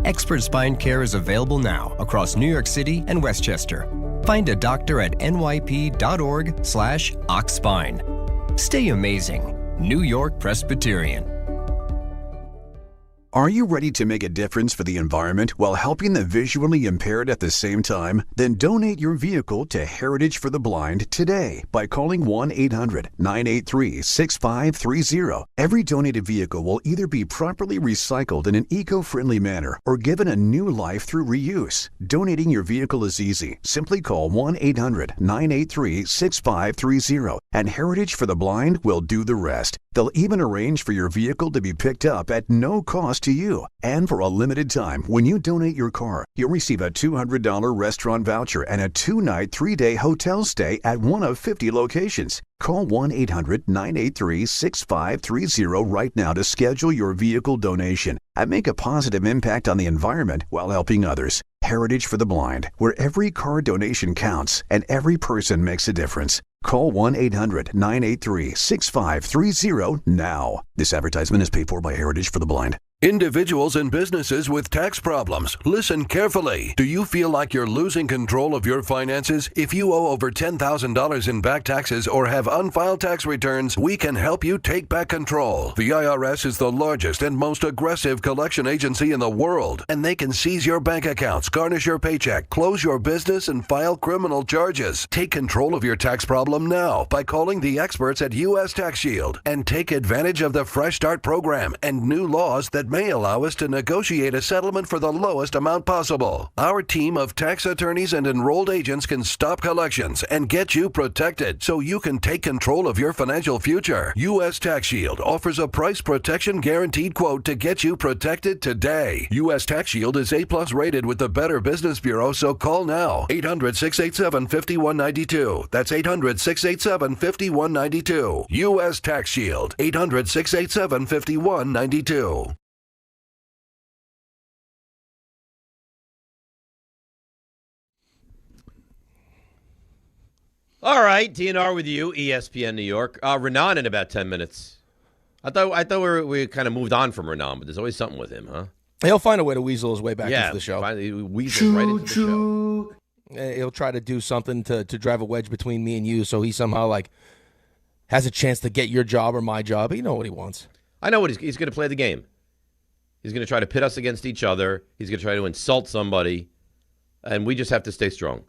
Expert spine care is available now across New York City and Westchester. Find a doctor at nyp.org/oxspine. Stay amazing. New York Presbyterian. Are you ready to make a difference for the environment while helping the visually impaired at the same time? Then donate your vehicle to Heritage for the Blind today by calling 1-800-983-6530. Every donated vehicle will either be properly recycled in an eco-friendly manner or given a new life through reuse. Donating your vehicle is easy. Simply call 1-800-983-6530 and Heritage for the Blind will do the rest. They'll even arrange for your vehicle to be picked up at no cost to you. And for a limited time, when you donate your car, you'll receive a $200 restaurant voucher and a 2-night, 3-day hotel stay at one of 50 locations. Call 1-800-983-6530 right now to schedule your vehicle donation and make a positive impact on the environment while helping others. Heritage for the Blind, where every car donation counts and every person makes a difference. Call 1-800-983-6530 now. This advertisement is paid for by Heritage for the Blind. Individuals and businesses with tax problems, listen carefully. Do you feel like you're losing control of your finances? If you owe over $10,000 in back taxes or have unfiled tax returns, we can help you take back control. The IRS is the largest and most aggressive collection agency in the world, and they can seize your bank accounts, garnish your paycheck, close your business, and file criminal charges. Take control of your tax problem now by calling the experts at U.S. Tax Shield and take advantage of the Fresh Start program and new laws that may allow us to negotiate a settlement for the lowest amount possible. Our team of tax attorneys and enrolled agents can stop collections and get you protected so you can take control of your financial future. U.S. Tax Shield offers a price protection guaranteed quote to get you protected today. U.S. Tax Shield is A+ rated with the Better Business Bureau, so call now. 800-687-5192. That's 800-687-5192. U.S. Tax Shield. 800-687-5192. All right, DNR with you, ESPN New York. Raanan in about 10 minutes. I thought we kind of moved on from Raanan, but there's always something with him, huh? He'll find a way to weasel his way back into the show. Finally, weasel right into the show. He'll try to do something to drive a wedge between me and you, so he somehow has a chance to get your job or my job. You know what he wants. I know what he's going to play the game. He's going to try to pit us against each other. He's going to try to insult somebody, and we just have to stay strong.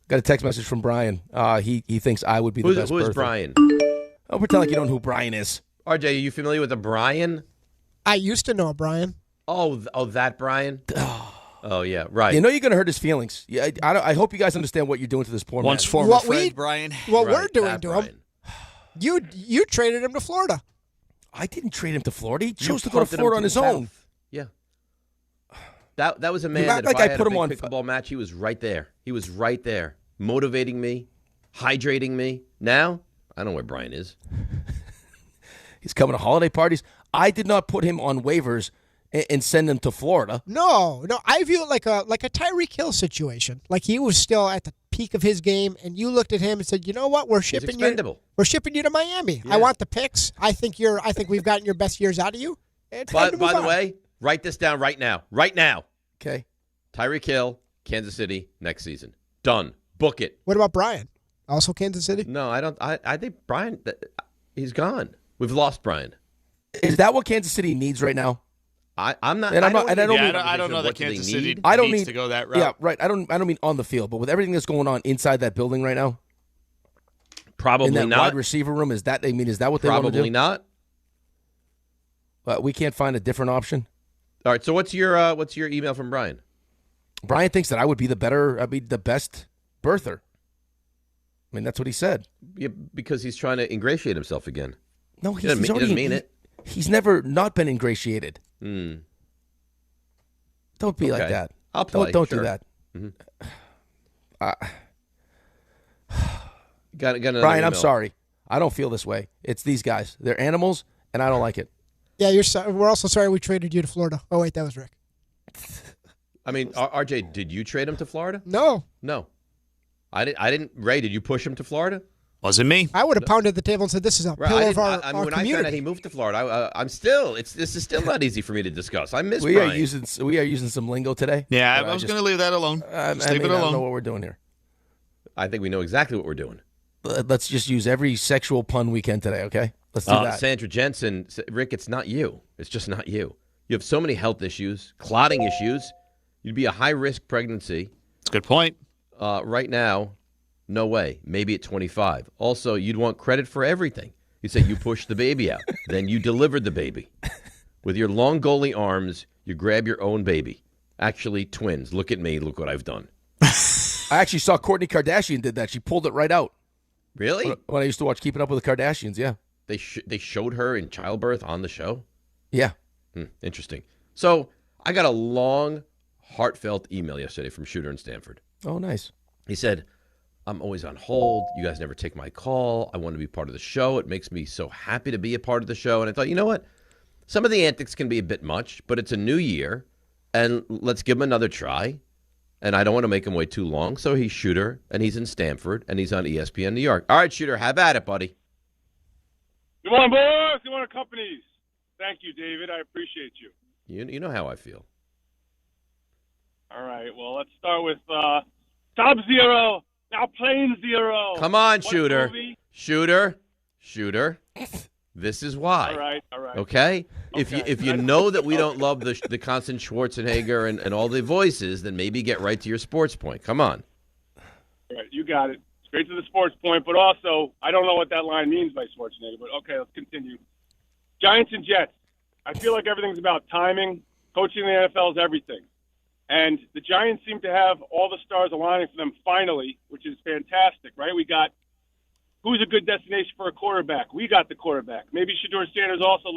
Got a text message from Brian. He thinks I would be the best Who is birther. Brian? Oh, pretend like you don't know who Brian is. RJ, are you familiar with a Brian? I used to know a Brian. Oh, that Brian? Oh, yeah, right. You know you're going to hurt his feelings. Yeah, I hope you guys understand what you're doing to this poor man. Once former friend, Brian. What we're doing to him. You traded him to Florida. I didn't trade him to Florida. He chose to go to Florida on his own. Yeah. That was a man that if I had a big pickleball match, he was right there. He was right there, motivating me, hydrating me. Now, I don't know where Brian is. He's coming to holiday parties. I did not put him on waivers and send him to Florida. No. I view it like a Tyreek Hill situation. Like he was still at the peak of his game, and you looked at him and said, "You know what? We're shipping you. We're shipping you to Miami. Yeah. I want the picks. I think we've gotten your best years out of you." By the way, write this down right now. Right now. Okay. Tyreek Hill, Kansas City next season. Done. Book it. What about Brian? Also Kansas City? No, I don't. I think Brian, he's gone. We've lost Brian. Is that what Kansas City needs right now? I'm not. I don't know that Kansas City needs to go that route. Yeah, right. I don't mean on the field, but with everything that's going on inside that building right now. Probably in that not. Wide receiver room, is that what they want to do? Probably not. We can't find a different option. All right. So what's your email from Brian? Brian thinks that I would be the best birther. I mean, that's what he said. Yeah, because he's trying to ingratiate himself again. No, he doesn't mean it. He's never not been ingratiated. Don't be like that. I'll play. Don't sure. do that. Mm-hmm. Got Brian, email. I'm sorry. I don't feel this way. It's these guys. They're animals, and I don't like it. Yeah, we're also sorry we traded you to Florida. Oh, wait, that was Rick. I mean, RJ, did you trade him to Florida? No. I didn't. Ray, did you push him to Florida? Wasn't me. I would have pounded the table and said, "This is a pillar of our when community." I found out he moved to Florida, this is still not easy for me to discuss. I miss we Brian. We are using some lingo today. Yeah, I was going to leave that alone. Just leave it alone. I don't know what we're doing here. I think we know exactly what we're doing. Let's just use every sexual pun we can today, okay? Let's do that. Sandra Jensen, Rick, it's not you. It's just not you. You have so many health issues, clotting issues. You'd be a high-risk pregnancy. That's a good point. Right now, no way. Maybe at 25. Also, you'd want credit for everything. You say you pushed the baby out. Then you delivered the baby. With your long goalie arms, you grab your own baby. Actually, twins. Look at me. Look what I've done. I actually saw Kourtney Kardashian did that. She pulled it right out. Really? When I used to watch Keeping Up with the Kardashians, yeah. They showed her in childbirth on the show? Yeah. Interesting. So I got a long, heartfelt email yesterday from Shooter in Stanford. Oh, nice. He said, "I'm always on hold. You guys never take my call. I want to be part of the show. It makes me so happy to be a part of the show." And I thought, you know what? Some of the antics can be a bit much, but it's a new year, and let's give him another try. And I don't want to make him wait too long. So he's Shooter, and he's in Stanford, and he's on ESPN New York. All right, Shooter, have at it, buddy. Good morning, boys. Good morning, companies. Thank you, David. I appreciate you. You know how I feel. All right. Well, let's start with Sub-Zero, now Plane Zero. Come on, What Shooter. movie? Shooter. This is why. All right. Okay? If you know that we don't love the constant Schwarzenegger and all the voices, then maybe get right to your sports point. Come on. All right, you got it. Straight to the sports point, but also, I don't know what that line means by Schwarzenegger, but okay, let's continue. Giants and Jets. I feel like everything's about timing. Coaching in the NFL is everything. And the Giants seem to have all the stars aligning for them finally, which is fantastic, right? We got who's a good destination for a quarterback. We got the quarterback. Maybe Shedeur Sanders also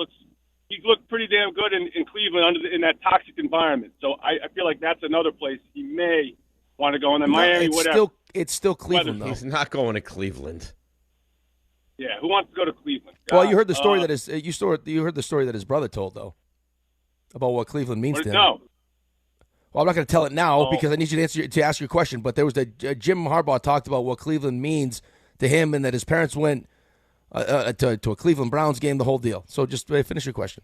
he looked pretty damn good in Cleveland in that toxic environment. So I feel like that's another place he may want to go. And then Miami, whatever. It's still Cleveland, though. He's not going to Cleveland. Yeah, who wants to go to Cleveland? Well, you heard the story you heard the story that his brother told, though, about what Cleveland means to him. No. Well, I'm not going to tell it now because I need you to ask your question. But there was Jim Harbaugh talked about what Cleveland means to him and that his parents went to a Cleveland Browns game, the whole deal. So just finish your question.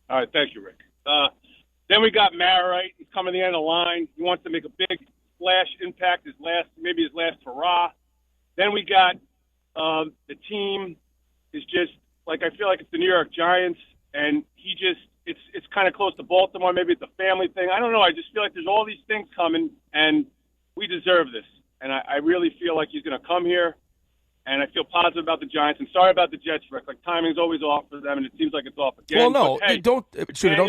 All right, thank you, Rick. Then we got Marriott. He's coming to the end of the line. He wants to make a big splash impact, his last hurrah. Then we got the team is just like I feel like it's the New York Giants, and it's kind of close to Baltimore. Maybe it's a family thing. I don't know. I just feel like there's all these things coming, and we deserve this. And I really feel like he's going to come here, and I feel positive about the Giants. And sorry about the Jets, Rick. Like timing's always off for them, and it seems like it's off again. Well, no, but, hey, don't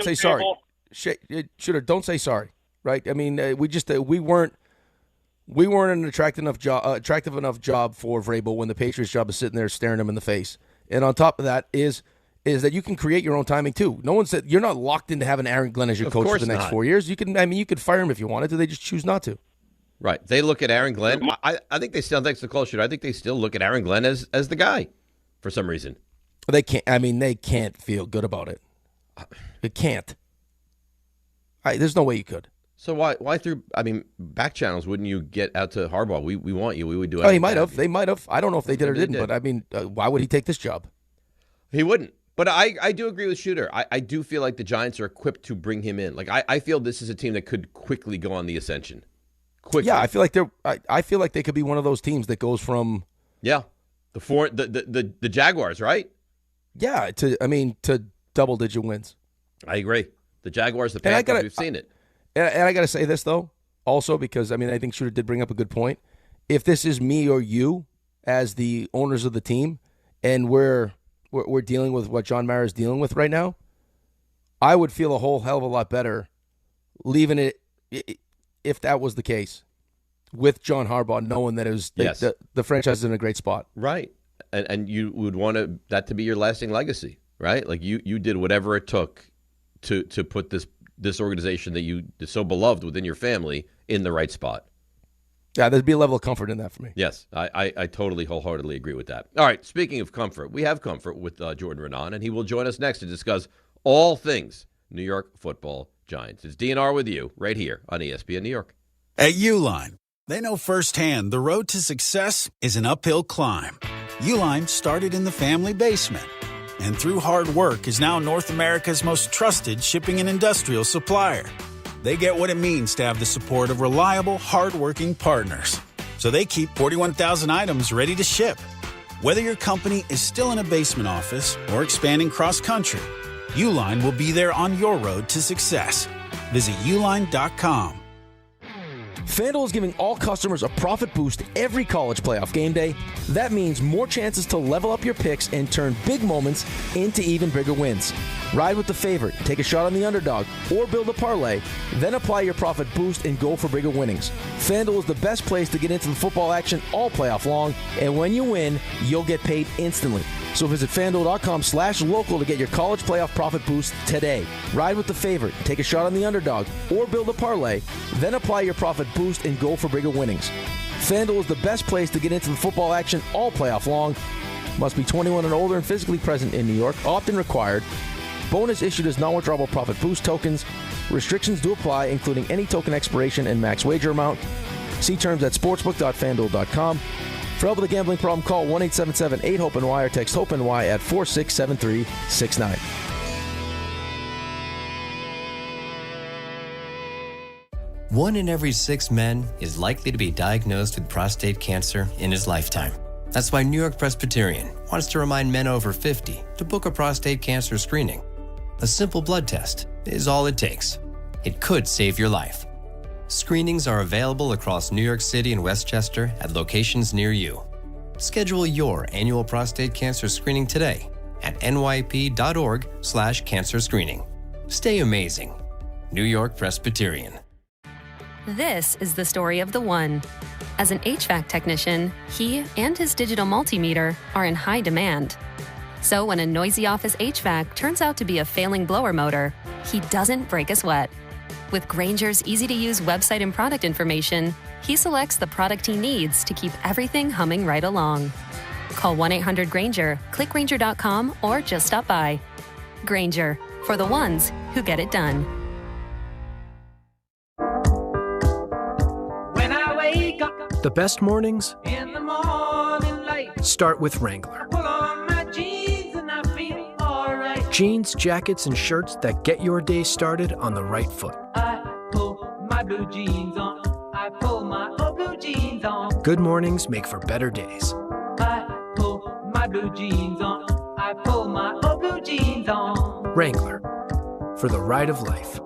say sorry. Shooter, don't say sorry. Right? I mean, we weren't an attractive enough job for Vrabel when the Patriots job is sitting there staring him in the face. And on top of that is that you can create your own timing too. No one said you're not locked into having Aaron Glenn as your coach for the next 4 years. You could fire him if you wanted to. They just choose not to. Right. They look at Aaron Glenn. I think they still, thanks to close shooter, I think they still look at Aaron Glenn as the guy for some reason. They can't. I mean, they can't feel good about it. It can't. There's no way you could. So why through, back channels wouldn't you get out to Harbaugh? We want you. We would do it. Oh, he might have. They might have. I don't know if they did or didn't, but I mean, why would he take this job? He wouldn't. But I do agree with Shooter. I do feel like the Giants are equipped to bring him in. Like I feel this is a team that could quickly go on the ascension. Quickly. Yeah, I feel like they could be one of those teams that goes from the Jaguars, right? Yeah, to double-digit wins. I agree. The Jaguars, the Panthers, we've seen it. And I got to say this, though, also because, I think Shooter did bring up a good point. If this is me or you as the owners of the team and we're dealing with what John Mara is dealing with right now, I would feel a whole hell of a lot better leaving it if that was the case with John Harbaugh, knowing that it was the franchise is in a great spot. Right. And you would want that to be your lasting legacy, right? Like you did whatever it took to put this organization that you is so beloved within your family in the right spot. Yeah, there'd be a level of comfort in that for me. Yes, I totally wholeheartedly agree with that. All right, speaking of comfort, we have comfort with Jordan Raanan, and he will join us next to discuss all things New York Football Giants. It's DNR with you right here on ESPN New York. At Uline, they know firsthand the road to success is an uphill climb. Uline started in the family basement, and through hard work is now North America's most trusted shipping and industrial supplier. They get what it means to have the support of reliable, hardworking partners. So they keep 41,000 items ready to ship. Whether your company is still in a basement office or expanding cross-country, Uline will be there on your road to success. Visit uline.com. FanDuel is giving all customers a profit boost every college playoff game day. That means more chances to level up your picks and turn big moments into even bigger wins. Ride with the favorite, take a shot on the underdog, or build a parlay, then apply your profit boost and go for bigger winnings. FanDuel is the best place to get into the football action all playoff long, and when you win, you'll get paid instantly. So visit FanDuel.com/local to get your college playoff profit boost today. Ride with the favorite, take a shot on the underdog, or build a parlay, then apply your profit boost and go for bigger winnings. FanDuel is the best place to get into the football action all playoff long. Must be 21 and older and physically present in New York. Often required. Bonus issued as non-withdrawable profit boost tokens. Restrictions do apply, including any token expiration and max wager amount. See terms at sportsbook.fanduel.com. For help with a gambling problem, call 1-877-8-HOPE-NY or text HOPE-NY at 467369. One in every 6 men is likely to be diagnosed with prostate cancer in his lifetime. That's why New York Presbyterian wants to remind men over 50 to book a prostate cancer screening. A simple blood test is all it takes. It could save your life. Screenings are available across New York City and Westchester at locations near you. Schedule your annual prostate cancer screening today at nyp.org/cancer screening. Stay amazing. New York Presbyterian. This is the story of the one. As an HVAC technician, he and his digital multimeter are in high demand. So when a noisy office HVAC turns out to be a failing blower motor, he doesn't break a sweat. With Grainger's easy-to-use website and product information, he selects the product he needs to keep everything humming right along. Call 1-800-GRAINGER, click Grainger.com, or just stop by. Grainger, for the ones who get it done. When I wake up, the best mornings in the morning light start with Wrangler. Pull on my jeans and I feel all right. Jeans, jackets, and shirts that get your day started on the right foot. I pull my blue jeans on. I pull my old blue jeans on. Good mornings make for better days. I pull my blue jeans on. I pull my old blue jeans on. Wrangler, for the ride of life.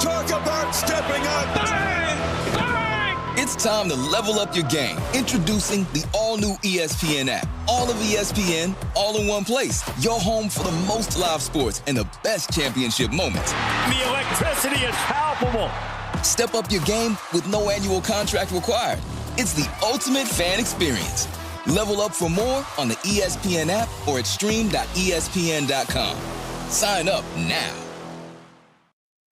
Talk about stepping up. Bang! Bang! It's time to level up your game. Introducing the all-new ESPN app. All of ESPN, all in one place. Your home for the most live sports and the best championship moments. The electricity is palpable. Step up your game with no annual contract required. It's the ultimate fan experience. Level up for more on the ESPN app or at stream.espn.com. Sign up now.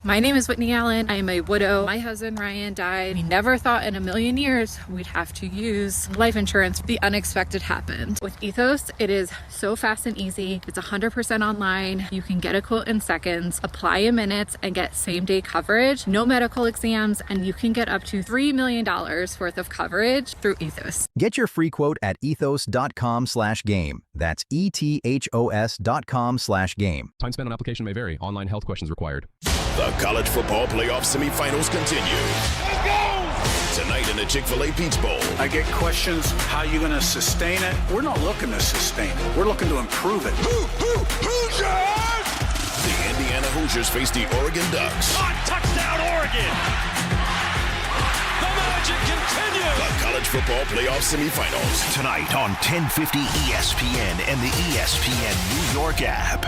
My name is Whitney Allen. I am a widow. My husband, Ryan, died. We never thought in a million years we'd have to use life insurance. The unexpected happened. With Ethos, it is so fast and easy. It's 100% online. You can get a quote in seconds, apply in minutes, and get same-day coverage. No medical exams, and you can get up to $3 million worth of coverage through Ethos. Get your free quote at ethos.com/game. That's ETHOS.com/game. Time spent on application may vary. Online health questions required. The college football playoff semifinals continue. Let's go! Tonight in the Chick-fil-A Peach Bowl. I get questions, how are you going to sustain it? We're not looking to sustain it. We're looking to improve it. Hoosiers! The Indiana Hoosiers face the Oregon Ducks. On touchdown, Oregon! The magic continues! The college football playoff semifinals. Tonight on 1050 ESPN and the ESPN New York app.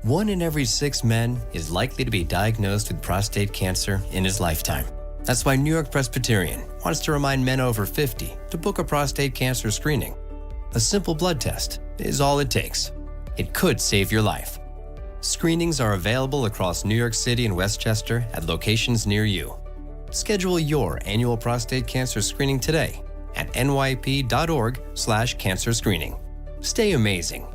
1 in every 6 men is likely to be diagnosed with prostate cancer in his lifetime. That's why New York Presbyterian wants to remind men over 50 to book a prostate cancer screening. A simple blood test is all it takes. It could save your life. Screenings are available across New York City and Westchester at locations near you. Schedule your annual prostate cancer screening today at nyp.org/cancer screening. Stay amazing.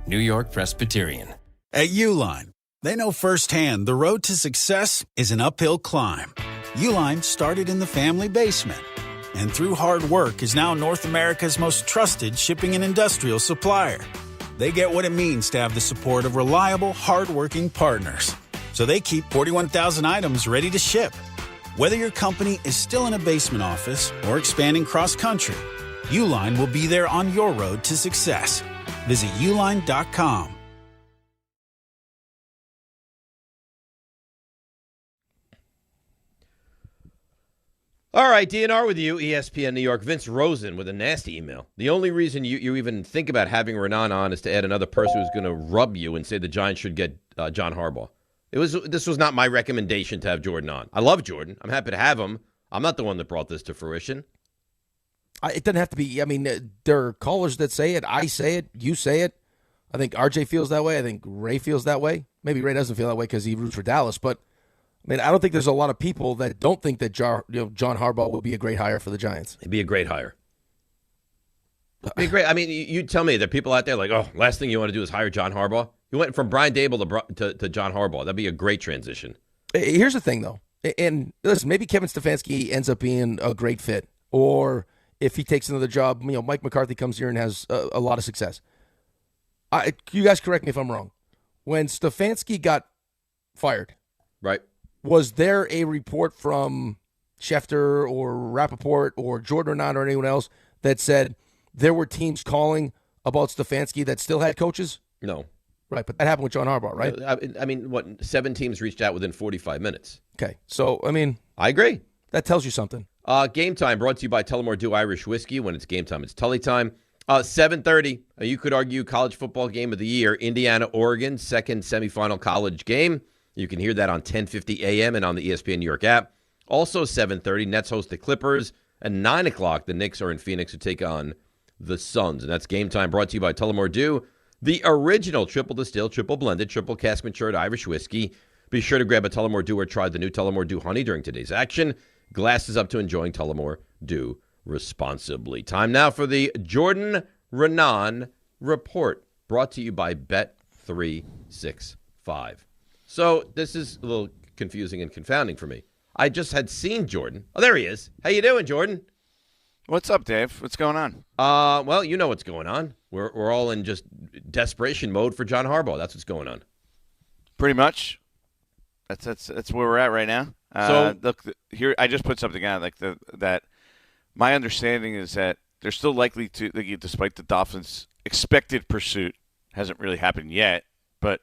New York Presbyterian. At Uline, they know firsthand the road to success is an uphill climb. Uline started in the family basement, and through hard work is now North America's most trusted shipping and industrial supplier. They get what it means to have the support of reliable, hardworking partners. So they keep 41,000 items ready to ship. Whether your company is still in a basement office or expanding cross-country, Uline will be there on your road to success. Visit uline.com. All right, DNR with you, ESPN New York. Vince Rosen with a nasty email. The only reason you even think about having Raanan on is to add another person who's going to rub you and say the Giants should get John Harbaugh. This was not my recommendation to have Jordan on. I love Jordan. I'm happy to have him. I'm not the one that brought this to fruition. It doesn't have to be. I mean, there are callers that say it. I say it. You say it. I think RJ feels that way. I think Ray feels that way. Maybe Ray doesn't feel that way because he roots for Dallas, but I mean, I don't think there's a lot of people that don't think that John Harbaugh would be a great hire for the Giants. He'd be a great hire. Be great. I mean, you tell me there are people out there like, oh, last thing you want to do is hire John Harbaugh. You went from Brian Daboll to John Harbaugh. That'd be a great transition. Here's the thing, though, and listen, maybe Kevin Stefanski ends up being a great fit, or if he takes another job, Mike McCarthy comes here and has a lot of success. You guys correct me if I'm wrong. When Stefanski got fired, right? Was there a report from Schefter or Rappaport or Jordan Raanan or anyone else that said there were teams calling about Stefanski that still had coaches? No. Right, but that happened with John Harbaugh, right? I mean, 7 teams reached out within 45 minutes. Okay, so, I mean. I agree. That tells you something. Game time brought to you by Tullamore Dew Irish Whiskey. When it's game time, it's Tully time. 7:30, you could argue college football game of the year, Indiana-Oregon, second semifinal college game. You can hear that on 10:50 a.m. and on the ESPN New York app. Also 7:30, Nets host the Clippers. At 9 o'clock, the Knicks are in Phoenix to take on the Suns. And that's game time brought to you by Tullamore Dew, the original triple distilled, triple blended, triple cask matured Irish whiskey. Be sure to grab a Tullamore Dew or try the new Tullamore Dew Honey during today's action. Glasses up to enjoying Tullamore Dew responsibly. Time now for the Jordan Raanan Report, brought to you by Bet365. So this is a little confusing and confounding for me. I just had seen Jordan. Oh, there he is. How you doing, Jordan? What's up, Dave? What's going on? Well, you know what's going on. We're all in just desperation mode for John Harbaugh. That's what's going on. Pretty much. That's where we're at right now. Look, here I just put something out that my understanding is that they're still likely to, despite the Dolphins' expected pursuit, hasn't really happened yet, but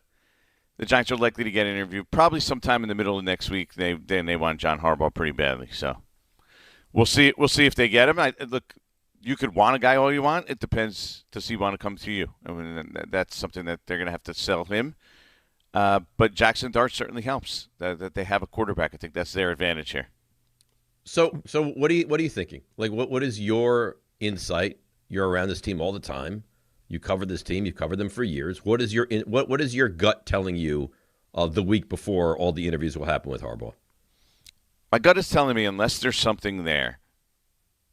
the Giants are likely to get an interview probably sometime in the middle of next week. They want John Harbaugh pretty badly, so we'll see. We'll see if they get him. Look, you could want a guy all you want. It depends. Does he want to come to you? I mean, that's something that they're going to have to sell him. But Jackson Dart certainly helps that they have a quarterback. I think that's their advantage here. So what are you thinking? Like, what is your insight? You're around this team all the time. You cover this team. You've covered them for years. What is your gut telling you the week before all the interviews will happen with Harbaugh? My gut is telling me unless there's something there,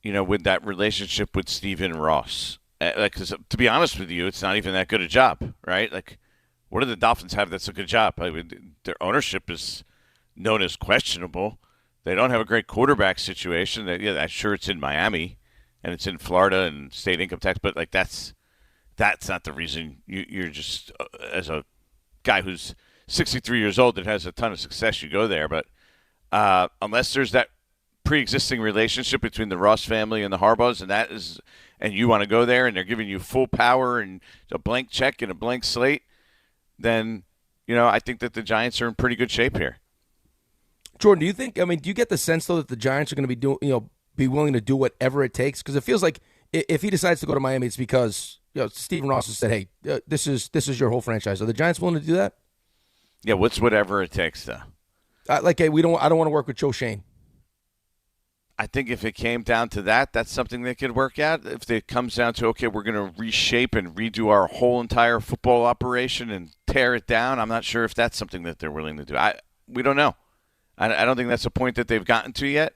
with that relationship with Stephen Ross. Because to be honest with you, it's not even that good a job, right? Like, what do the Dolphins have that's a good job? I mean, their ownership is known as questionable. They don't have a great quarterback situation. I'm sure it's in Miami and it's in Florida and state income tax, but that's not the reason you're just as a guy who's 63 years old that has a ton of success, you go there. But unless there's that pre-existing relationship between the Ross family and the Harbaughs, and you want to go there and they're giving you full power and a blank check and a blank slate, then, I think that the Giants are in pretty good shape here. Jordan, do you get the sense, though, that the Giants are going to be willing to do whatever it takes? Because it feels like if he decides to go to Miami, it's because, Stephen Ross has said, hey, this is your whole franchise. Are the Giants willing to do that? Yeah, what's whatever it takes, though? Hey, I don't want to work with Joe Schoen. I think if it came down to that, that's something they could work out. If it comes down to, okay, we're going to reshape and redo our whole entire football operation and tear it down, I'm not sure if that's something that they're willing to do. We don't know. I don't think that's a point that they've gotten to yet,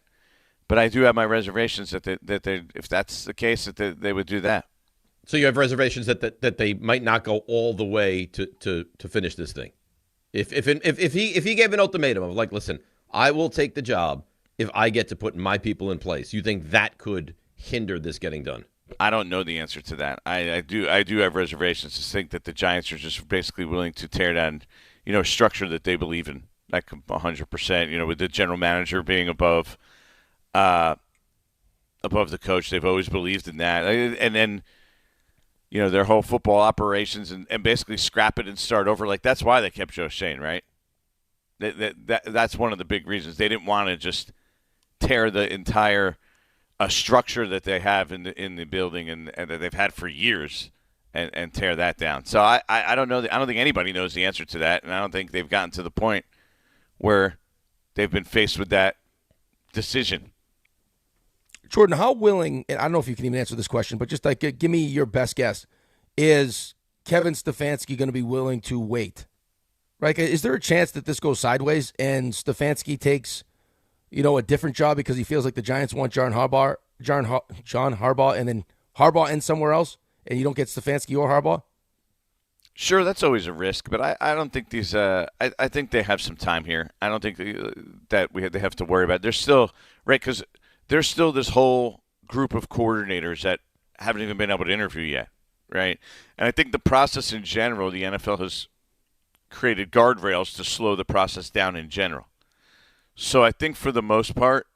but I do have my reservations that they if that's the case, that they would do that. So you have reservations that they might not go all the way to finish this thing. If he gave an ultimatum of like, listen, I will take the job if I get to put my people in place, you think that could hinder this getting done? I don't know the answer to that. I do have reservations to think that the Giants are just basically willing to tear down, a structure that they believe in, like 100%. With the general manager being above the coach, they've always believed in that, and then their whole football operations and basically scrap it and start over. Like that's why they kept Joe Schoen, right? That's one of the big reasons. They didn't want to just tear the entire structure that they have in the building and that they've had for years and tear that down. So I don't know. I don't think anybody knows the answer to that, and I don't think they've gotten to the point where they've been faced with that decision. Jordan, how willing, and I don't know if you can even answer this question, but just like give me your best guess, is Kevin Stefanski going to be willing to wait? Right? Is there a chance that this goes sideways and Stefanski takes, a different job because he feels like the Giants want John Harbaugh, and then Harbaugh ends somewhere else, and you don't get Stefanski or Harbaugh? Sure, that's always a risk, but I don't think these. I think they have some time here. I don't think that they have to worry about it. They're still right because there's still this whole group of coordinators that haven't even been able to interview yet, right? And I think the process in general, the NFL has created guardrails to slow the process down in general. So I think for the most part,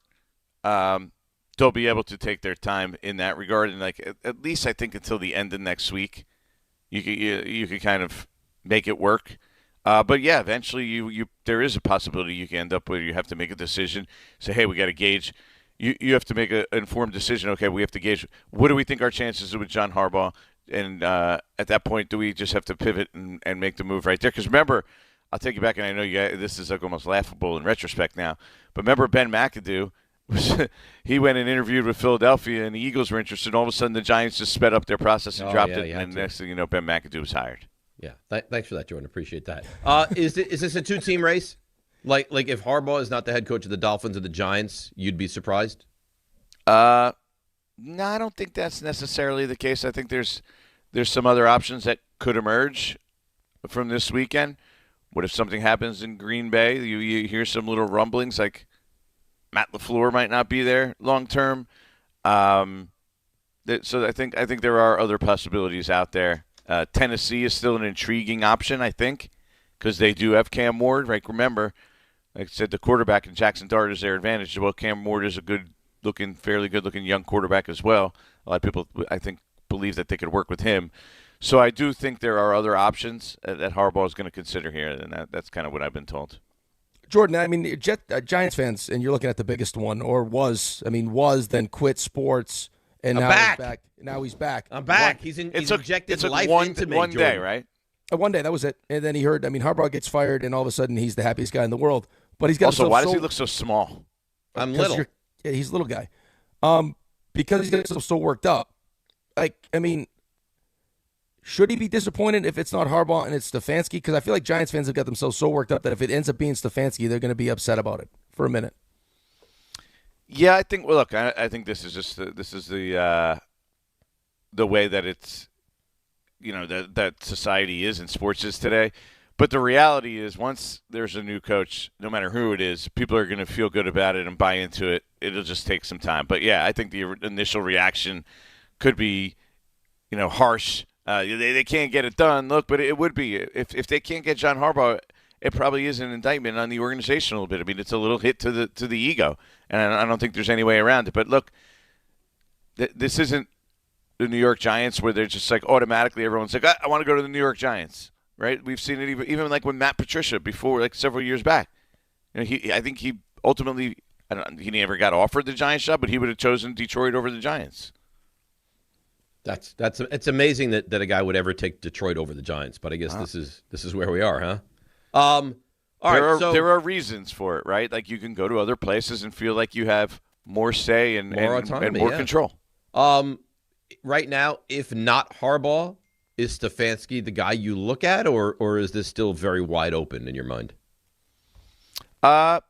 they'll be able to take their time in that regard, and like at least I think until the end of next week, you could kind of make it work. But yeah, eventually you there is a possibility you can end up where you have to make a decision. Say, hey, we got to gauge you have to make an informed decision. Okay, we have to gauge what do we think our chances are with John Harbaugh, and at that point, do we just have to pivot and make the move right there? Because remember, I'll take you back, and I know you guys, this is like almost laughable in retrospect now, but remember Ben McAdoo. He went and interviewed with Philadelphia, and the Eagles were interested. And all of a sudden, the Giants just sped up their process and dropped it. And next thing you know, Ben McAdoo was hired. Yeah, thanks for that, Jordan. Appreciate that. Is this a two-team race? Like if Harbaugh is not the head coach of the Dolphins or the Giants, you'd be surprised? No, I don't think that's necessarily the case. I think there's some other options that could emerge from this weekend. What if something happens in Green Bay? You hear some little rumblings like Matt LaFleur might not be there long term. So I think there are other possibilities out there. Tennessee is still an intriguing option, I think, because they do have Cam Ward. Right? Remember, like I said, the quarterback in Jackson Dart is their advantage. Well, Cam Ward is a fairly good-looking young quarterback as well. A lot of people, I think, believe that they could work with him. So I do think there are other options that Harbaugh is going to consider here, and that's kind of what I've been told. Jordan, I mean, Giants fans, and you're looking at the biggest one, then quit sports, and now he's back. Now he's back. I'm back. He's injected life into me, one Jordan. day, right? One day, that was it. And then he heard, Harbaugh gets fired, and all of a sudden he's the happiest guy in the world. But he's got also, why does he look so small? I'm little. Yeah, he's a little guy. Because he's got so worked up. Should he be disappointed if it's not Harbaugh and it's Stefanski? Because I feel like Giants fans have got themselves so worked up that if it ends up being Stefanski, they're going to be upset about it for a minute. Yeah, I think. Well, look, I think this is just the way that it's, that society is and sports is today. But the reality is, once there's a new coach, no matter who it is, people are going to feel good about it and buy into it. It'll just take some time. But yeah, I think the initial reaction could be, harsh. They can't get it done. Look, but it would be if they can't get John Harbaugh, it probably is an indictment on the organization a little bit. I mean, it's a little hit to the ego, and I don't think there's any way around it. But look, this isn't the New York Giants where they're just like automatically everyone's like, I want to go to the New York Giants, right? We've seen it even like with Matt Patricia before, like several years back. I think he ultimately, he never got offered the Giants job, but he would have chosen Detroit over the Giants. It's amazing that a guy would ever take Detroit over the Giants, but I guess this is where we are, huh? All right, there are reasons for it, right? Like you can go to other places and feel like you have more say and more autonomy, and more control. Right now, if not Harbaugh, is Stefanski the guy you look at, or is this still very wide open in your mind? Yeah,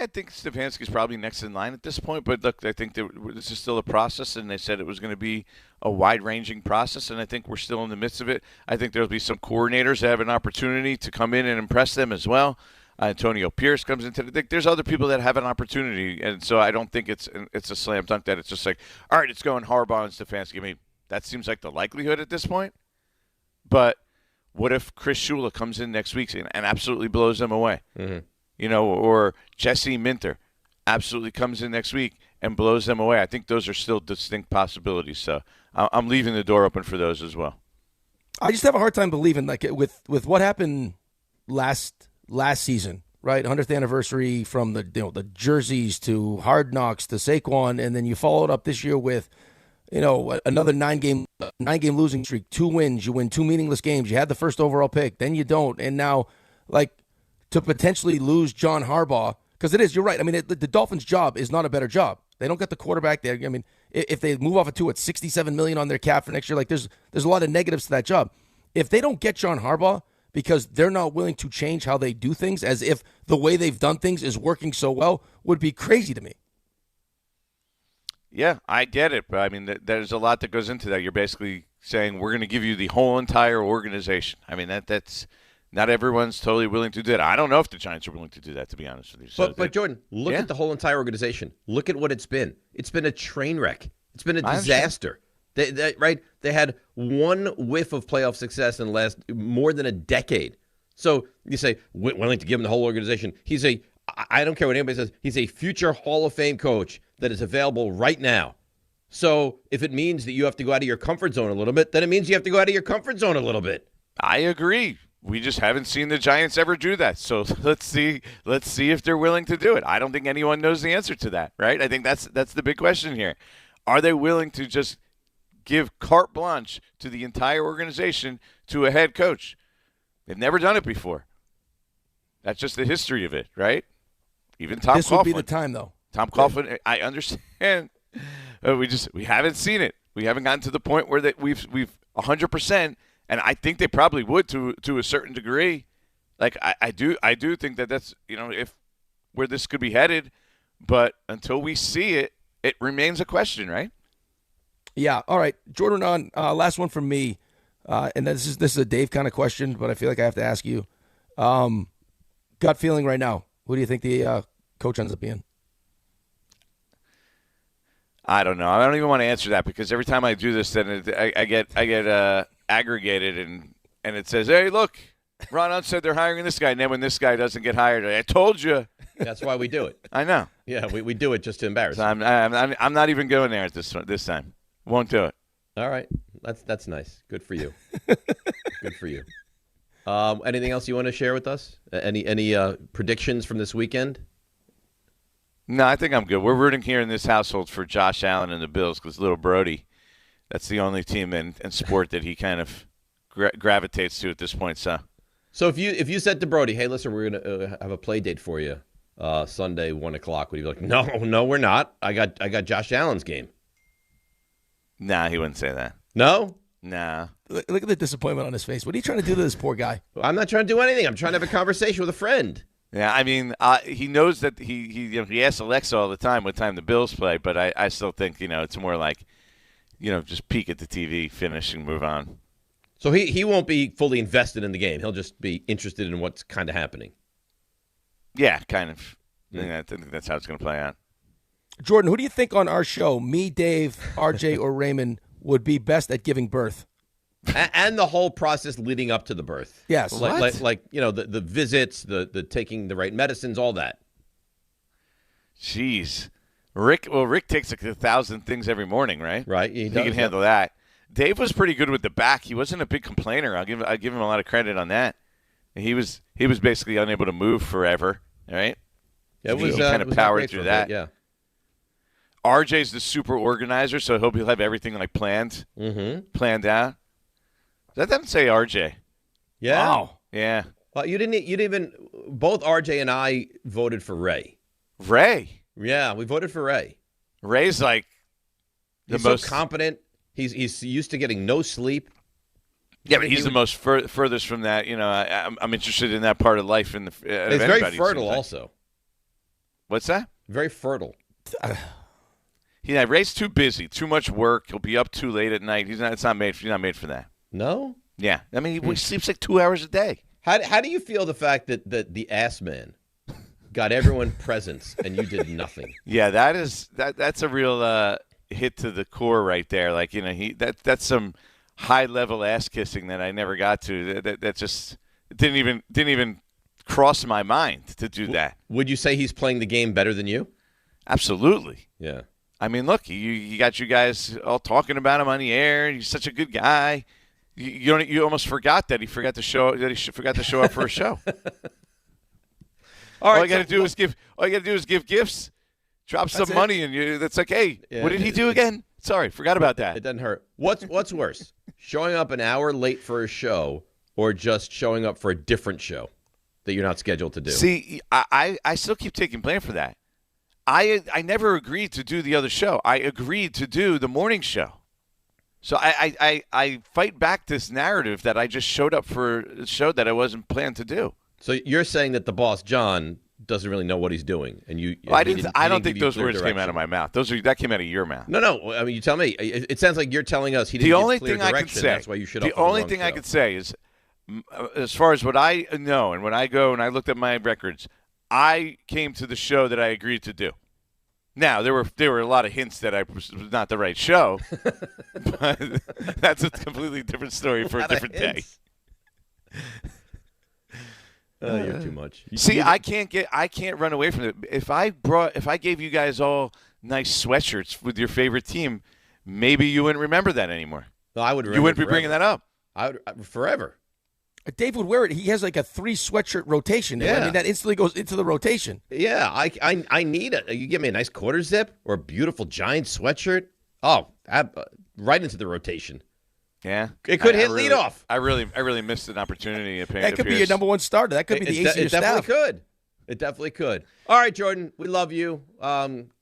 I think Stefanski's probably next in line at this point. But look, I think this is still a process, and they said it was going to be a wide-ranging process, and I think we're still in the midst of it. I think there'll be some coordinators that have an opportunity to come in and impress them as well. Antonio Pierce comes into the – there's other people that have an opportunity, and so I don't think it's a slam dunk that it's just like, all right, it's going Harbaugh and Stefanski. I mean, that seems like the likelihood at this point. But what if Chris Shula comes in next week and absolutely blows them away? Mm-hmm. Or Jesse Minter absolutely comes in next week and blows them away. I think those are still distinct possibilities. So I'm leaving the door open for those as well. I just have a hard time believing, like with what happened last season, right? 100th anniversary, from the jerseys to Hard Knocks to Saquon, and then you followed up this year with another nine game losing streak, 2 wins. You win 2 meaningless games. You had the first overall pick, then you don't, and now to potentially lose John Harbaugh, because you're right. I mean, the Dolphins' job is not a better job. They don't get the quarterback there. I mean, if they move off of 2 at $67 million on their cap for next year, there's a lot of negatives to that job. If they don't get John Harbaugh because they're not willing to change how they do things, as if the way they've done things is working so well, would be crazy to me. Yeah, I get it, but I mean, there's a lot that goes into that. You're basically saying we're going to give you the whole entire organization. I mean, that's. Not everyone's totally willing to do that. I don't know if the Giants are willing to do that, to be honest with you. So but Jordan, look at the whole entire organization. Look at what it's been. It's been a train wreck. It's been a disaster. They had one whiff of playoff success in the last more than a decade. So you say, willing to give him the whole organization. I don't care what anybody says, he's a future Hall of Fame coach that is available right now. So if it means that you have to go out of your comfort zone a little bit, then it means you have to go out of your comfort zone a little bit. I agree. we just haven't seen the Giants ever do that. So let's see if they're willing to do it. I don't think anyone knows the answer to that, right? I think that's the big question here. Are they willing to just give carte blanche to the entire organization to a head coach? They've never done it before. That's just the history of it, right? Even Tom Coughlin. This would be the time, though. Tom Coughlin, I understand. We haven't seen it. We haven't gotten to the point where that we've 100%, and I think they probably would to a certain degree. Like I do think that's if where this could be headed, but until we see it, it remains a question, right? Yeah. All right, Jordan. On last one from me, and this is a Dave kind of question, but I feel like I have to ask you. Gut feeling right now. Who do you think the coach ends up being? I don't know. I don't even want to answer that because every time I do this, then I get aggregated and it says, "Hey, look, Raanan said they're hiring this guy," and then when this guy doesn't get hired, I told you. That's why we do it. I know. Yeah, we do it just to embarrass. So I'm not even going there at this time. Won't do it. All right, that's nice. Good for you. Good for you. Anything else you want to share with us? Any predictions from this weekend? No, I think I'm good. We're rooting here in this household for Josh Allen and the Bills because little Brody, that's the only team in sport that he kind of gravitates to at this point. So if you said to Brody, "Hey, listen, we're gonna have a play date for you Sunday 1:00," would he be like, "No, we're not. I got Josh Allen's game." Nah, he wouldn't say that. No. Nah. Look at the disappointment on his face. What are you trying to do to this poor guy? I'm not trying to do anything. I'm trying to have a conversation with a friend. Yeah, I mean, he knows that he asks Alexa all the time what time the Bills play, but I still think, it's more like, just peek at the TV, finish, and move on. So he won't be fully invested in the game. He'll just be interested in what's kind of happening. Yeah, kind of. I think that's how it's going to play out. Jordan, who do you think on our show, me, Dave, RJ, or Raymond, would be best at giving birth? And the whole process leading up to the birth. Yes. Like the visits, the taking the right medicines, all that. Jeez. Rick takes like 1,000 things every morning, right? Right. He can handle that. Dave was pretty good with the back. He wasn't a big complainer. I'll give him a lot of credit on that. He was basically unable to move forever, right? Yeah, he kind of powered through that. Yeah. RJ's the super organizer, so I hope he'll have everything planned out. That doesn't say RJ. Yeah. Wow. Yeah. Well, you didn't even. Both RJ and I voted for Ray. Ray. Yeah, we voted for Ray. Ray's like he's so competent. He's used to getting no sleep. Yeah, but he's the most furthest from that. I'm interested in that part of life. He's very fertile, also. What's that? Very fertile. Yeah, Ray's too busy, too much work. He'll be up too late at night. He's not made for that. No? Yeah. I mean, he sleeps like 2 hours a day. How do you feel the fact that the ass man got everyone presents and you did nothing? Yeah, that's a real hit to the core right there. Like, that's some high level ass kissing that I never got to. That just didn't even cross my mind to do that. Would you say he's playing the game better than you? Absolutely. Yeah. I mean, look, you got you guys all talking about him on the air. He's such a good guy. You almost forgot that he forgot to show up for a show. All you got to do is give gifts, drop some money, and that's like, hey, what did he do again? Sorry, forgot about that. It doesn't hurt. What's worse, showing up an hour late for a show or just showing up for a different show that you're not scheduled to do? See, I still keep taking blame for that. I never agreed to do the other show. I agreed to do the morning show. So I fight back this narrative that I just showed up for a show that I wasn't planned to do. So you're saying that the boss, John, doesn't really know what he's doing, and you. Well, I don't think those words came out of my mouth. That came out of your mouth. No. I mean, you tell me. It sounds like you're telling us he didn't give clear direction. That's why you should. The only thing I could say is, as far as what I know, and when I go and I looked at my records, I came to the show that I agreed to do. Now, there were a lot of hints that I was not the right show, but that's a completely different story for a different day. You're too much. See, I can't run away from it. If I gave you guys all nice sweatshirts with your favorite team, maybe you wouldn't remember that anymore. No, I would. You wouldn't be bringing that up. I would forever. Dave would wear it. He has like a 3 sweatshirt rotation. Yeah. I mean, that instantly goes into the rotation. Yeah, I need it. You give me a nice quarter zip or a beautiful giant sweatshirt. Oh, right into the rotation. Yeah, it could hit leadoff. I really missed an opportunity of paying. That could be your number one starter. That could be the ace of your staff. It definitely could. All right, Jordan, we love you.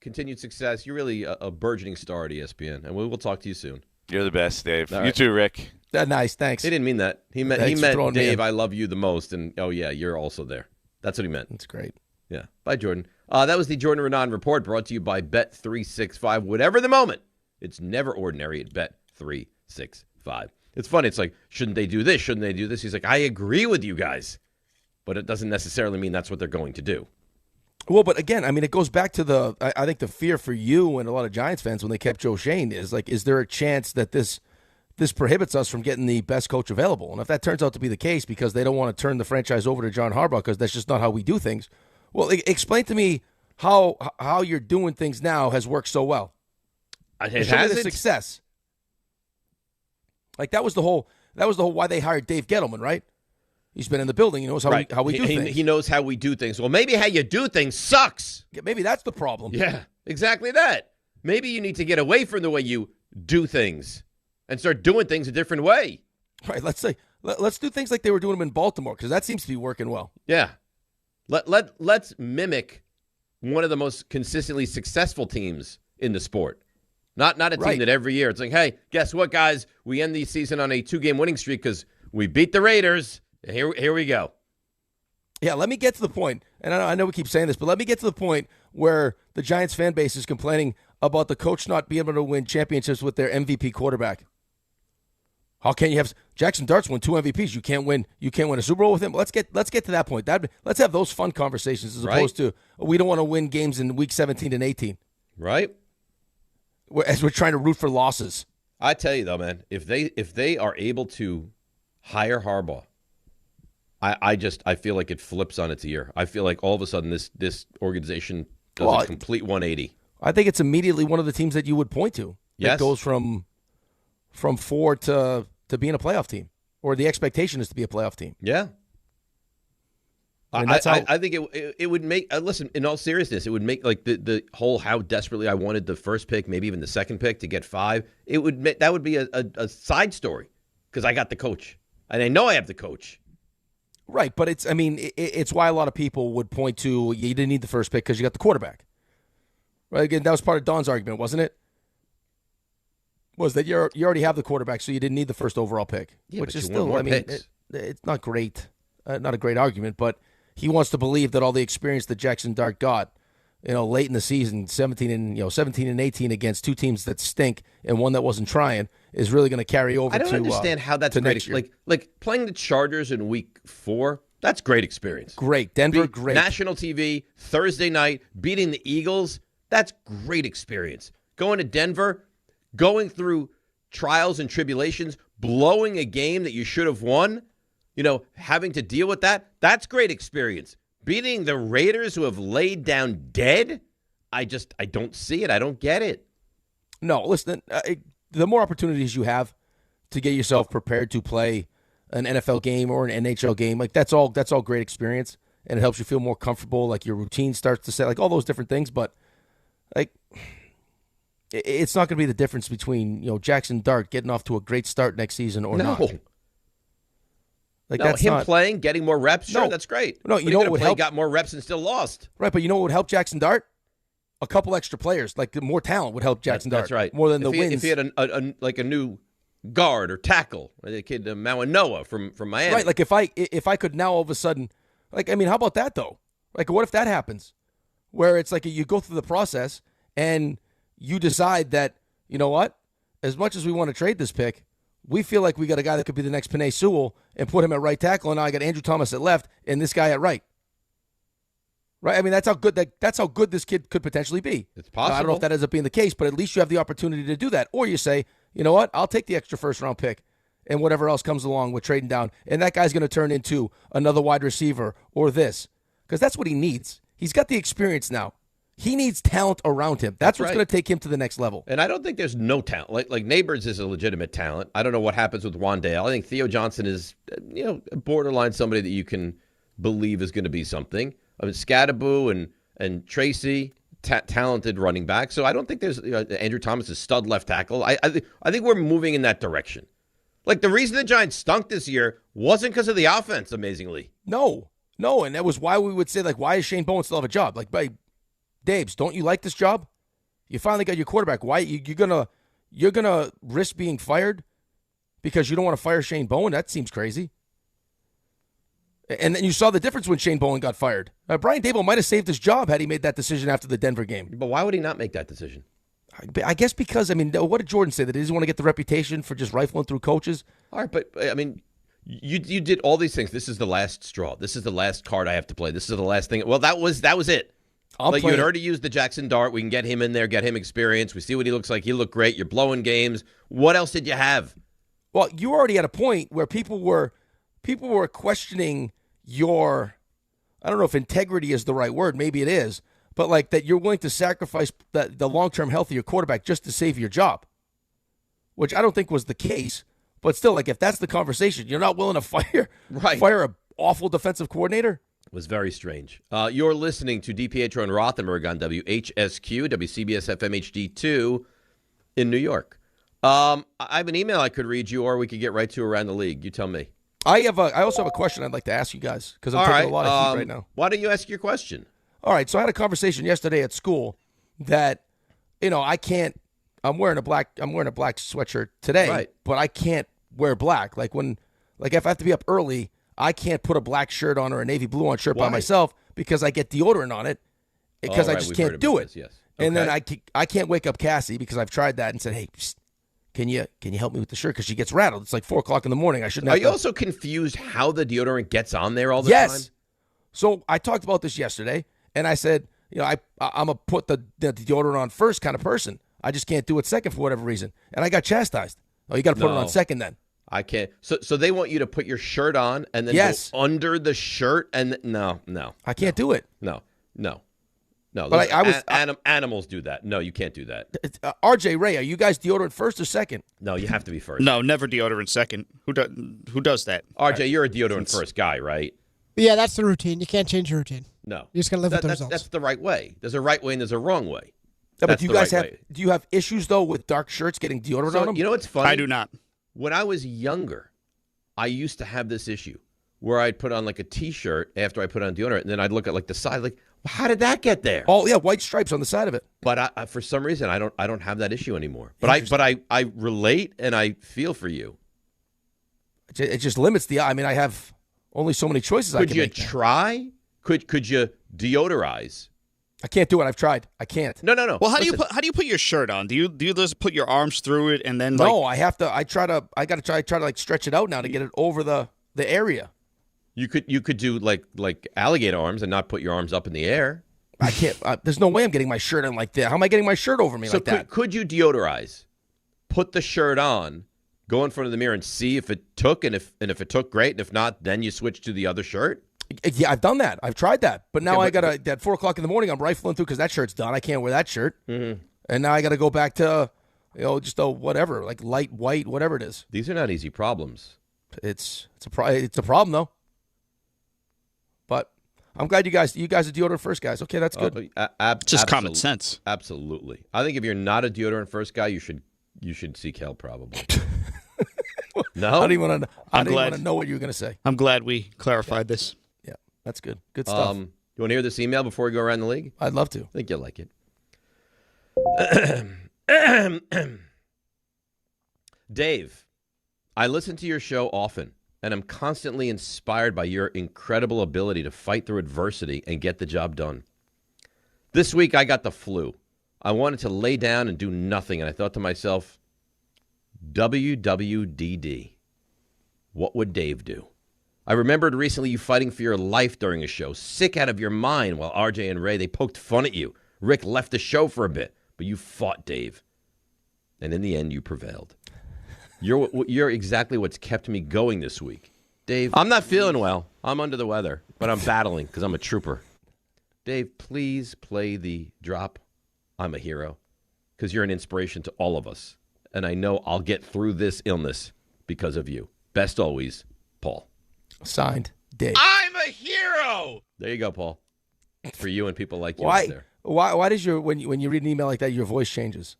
Continued success. You're really a burgeoning star at ESPN, and we will talk to you soon. You're the best, Dave. All you too, Rick. Nice, thanks. He didn't mean that. He meant Dave, I love you the most, and oh yeah, you're also there. That's what he meant. That's great. Yeah. Bye, Jordan. That was the Jordan Raanan Report, brought to you by Bet365. Whatever the moment, it's never ordinary at Bet365. It's funny. It's like, shouldn't they do this? Shouldn't they do this? He's like, I agree with you guys, but it doesn't necessarily mean that's what they're going to do. Well, but again, I mean, it goes back to I think the fear for you and a lot of Giants fans when they kept Joe Schoen is like, is there a chance that this prohibits us from getting the best coach available? And if that turns out to be the case because they don't want to turn the franchise over to John Harbaugh because that's just not how we do things, well, explain to me how you're doing things now has worked so well. It Show me hasn't. the success. Like that was the whole why they hired Dave Gettleman, right? He's been in the building. He knows how we do things. He knows how we do things. Well, maybe how you do things sucks. Maybe that's the problem. Yeah, exactly that. Maybe you need to get away from the way you do things and start doing things a different way. Right. Let's do things like they were doing them in Baltimore because that seems to be working well. Yeah. Let's mimic one of the most consistently successful teams in the sport. Not a team that every year it's like, hey, guess what, guys? We end the season on a 2-game winning streak because we beat the Raiders. Here we go. Yeah, let me get to the point, and I know we keep saying this, but let me get to the point where the Giants fan base is complaining about the coach not being able to win championships with their MVP quarterback. How can you have Jackson Dart's won 2 MVPs? You can't win a Super Bowl with him. Let's get to that point. Let's have those fun conversations as opposed to we don't want to win games in week 17 and 18. Right. As we're trying to root for losses. I tell you though, man, if they are able to hire Harbaugh, I feel like it flips on its ear. I feel like all of a sudden this organization does a complete 180. I think it's immediately one of the teams that you would point to. Yes. That goes from 4 to being a playoff team, or the expectation is to be a playoff team. Yeah. I think it would make listen, in all seriousness, it would make like the whole how desperately I wanted the first pick, maybe even the second pick to get 5. That would be a side story because I got the coach and I know I have the coach. Right, but it's why a lot of people would point to you didn't need the first pick because you got the quarterback. Right, again, that was part of Don's argument, wasn't it? Was that you already have the quarterback, so you didn't need the first overall pick, which is still, it's not great, not a great argument, but he wants to believe that all the experience that Jackson Dart got, late in the season, 17 and 18 against 2 teams that stink and one that wasn't trying, is really going to carry over. I don't understand how that's great. Like playing the Chargers in week 4, that's great experience. Great. Denver, great. National TV, Thursday night, beating the Eagles, that's great experience. Going to Denver, going through trials and tribulations, blowing a game that you should have won, having to deal with that's great experience. Beating the Raiders who have laid down dead, I don't see it. I don't get it. No, listen, the more opportunities you have to get yourself prepared to play an NFL game or an NHL game, like that's all great experience, and it helps you feel more comfortable, like your routine starts to set, like all those different things, but like it's not going to be the difference between, Jackson Dart getting off to a great start next season or not. Like playing, getting more reps, sure, that's great. No, what would help? Got more reps and still lost. Right, but you know what would help Jackson Dart? A couple extra players, like more talent would help Jackson Dart. That's right. More than the wins. If he had a new guard or tackle, like the kid Mawanoa from Miami. Right, like if I could now all of a sudden, how about that though? Like, what if that happens? Where it's like you go through the process and you decide that, you know what? As much as we want to trade this pick, we feel like we got a guy that could be the next Penei Sewell and put him at right tackle, and now I got Andrew Thomas at left and this guy at right. Right? That's how good this kid could potentially be. It's possible. I don't know if that ends up being the case, but at least you have the opportunity to do that. Or you say, you know what? I'll take the extra first-round pick and whatever else comes along with trading down, and that guy's going to turn into another wide receiver or this, because that's what he needs. He's got the experience now. He needs talent around him. That's what's right. going to take him to the next level. And I don't think there's no talent. Like Neighbors is a legitimate talent. I don't know what happens with Wandale. I think Theo Johnson is, borderline somebody that you can believe is going to be something. I mean, Scadaboo and Tracy, talented running back. So I don't think there's Andrew Thomas is stud left tackle. I think we're moving in that direction. Like, the reason the Giants stunk this year wasn't because of the offense, amazingly. No, and that was why we would say, like, why is Shane Bowen still have a job? Like, Daves, don't you like this job? You finally got your quarterback. Why you're gonna risk being fired because you don't want to fire Shane Bowen? That seems crazy. And then you saw the difference when Shane Bowen got fired. Brian Daboll might have saved his job had he made that decision after the Denver game. But why would he not make that decision? I guess because, what did Jordan say? That he doesn't want to get the reputation for just rifling through coaches? All right, but, you did all these things. This is the last straw. This is the last card I have to play. This is the last thing. Well, that was it. You had already used the Jackson Dart. We can get him in there, get him experience. We see what he looks like. He looked great. You're blowing games. What else did you have? Well, you already had a point where people were questioning your, I don't know if integrity is the right word. Maybe it is. But like that you're willing to sacrifice the long-term health of your quarterback just to save your job, which I don't think was the case. But still, like if that's the conversation, you're not willing to fire an awful defensive coordinator? It was very strange. You're listening to DiPietro and Rothenberg on WHSQ, WCBS FM HD2 in New York. I have an email I could read you, or we could get right to Around the League. You tell me. I also have a question I'd like to ask you guys because I'm taking a lot of heat right now. Why don't you ask your question? All right, so I had a conversation yesterday at school that, I can't. I'm wearing a black sweatshirt today, but I can't wear black. Like if I have to be up early, I can't put a black shirt on or a navy blue on shirt by myself because I get deodorant on it because I just can't do it. This, yes. And then I can't wake up Cassie because I've tried that and said, hey, psst, can you help me with the shirt? Because she gets rattled. It's like 4:00 in the morning. I shouldn't. Are you also confused how the deodorant gets on there all the time? Yes. So I talked about this yesterday. And I said, I'm going to put the deodorant on first kind of person. I just can't do it second for whatever reason. And I got chastised. Oh, you got to put it on second then. I can't. So they want you to put your shirt on and then go under the shirt? And no. I can't do it. No. But animals do that. No, you can't do that. RJ, Ray, are you guys deodorant first or second? No, you have to be first. No, never deodorant second. Who does that? RJ, you're a deodorant first guy, right? Yeah, that's the routine. You can't change the routine. No. You're just going to live with the results. That's the right way. There's a right way and there's a wrong way. Yeah, but do you have issues, though, with dark shirts getting deodorant on them? You know what's funny? I do not. When I was younger, I used to have this issue where I'd put on like a T-shirt after I put on deodorant, and then I'd look at like the side, like, well, how did that get there? Oh, yeah, white stripes on the side of it. But I, for some reason, I don't have that issue anymore. But I relate and I feel for you. It just limits the. I mean, I have only so many choices. Could you try? Could you deodorize? I can't do it. I've tried. I can't. No. Well, how do you put your shirt on? Do you just put your arms through it and then? No, I have to. I got to try to like stretch it out now to get it over the area. You could do like alligator arms and not put your arms up in the air. I can't. There's no way I'm getting my shirt in like that. How am I getting my shirt over me like that? Could you deodorize? Put the shirt on, go in front of the mirror and see if it took, and if it took, great. And if not, then you switch to the other shirt. Yeah, I've done that. I've tried that. But now at 4:00 in the morning, I'm rifling through because that shirt's done. I can't wear that shirt. Mm-hmm. And now I got to go back to, just a whatever, like light white, whatever it is. These are not easy problems. It's a problem though. But I'm glad you guys are deodorant first guys. Okay, that's good. Just common sense. Absolutely. I think if you're not a deodorant first guy, you should seek help probably. No, I didn't want to know what you were going to say. I'm glad we clarified this. Yeah, that's good. Good stuff. You want to hear this email before we go around the league? I'd love to. I think you'll like it. Dave, I listen to your show often, and I'm constantly inspired by your incredible ability to fight through adversity and get the job done. This week, I got the flu. I wanted to lay down and do nothing, and I thought to myself, WWDD. What would Dave do? I remembered recently you fighting for your life during a show, sick out of your mind while RJ and Ray, they poked fun at you. Rick left the show for a bit, but you fought Dave. And in the end, you prevailed. You're exactly what's kept me going this week. Dave, I'm not feeling well. I'm under the weather, but I'm battling because I'm a trooper. Dave, please play the drop, I'm a hero, because you're an inspiration to all of us. And I know I'll get through this illness because of you. Best always, Paul. Signed, Dave. I'm a hero! There you go, Paul. For you and people like you out there. Why does when you read an email like that, your voice changes?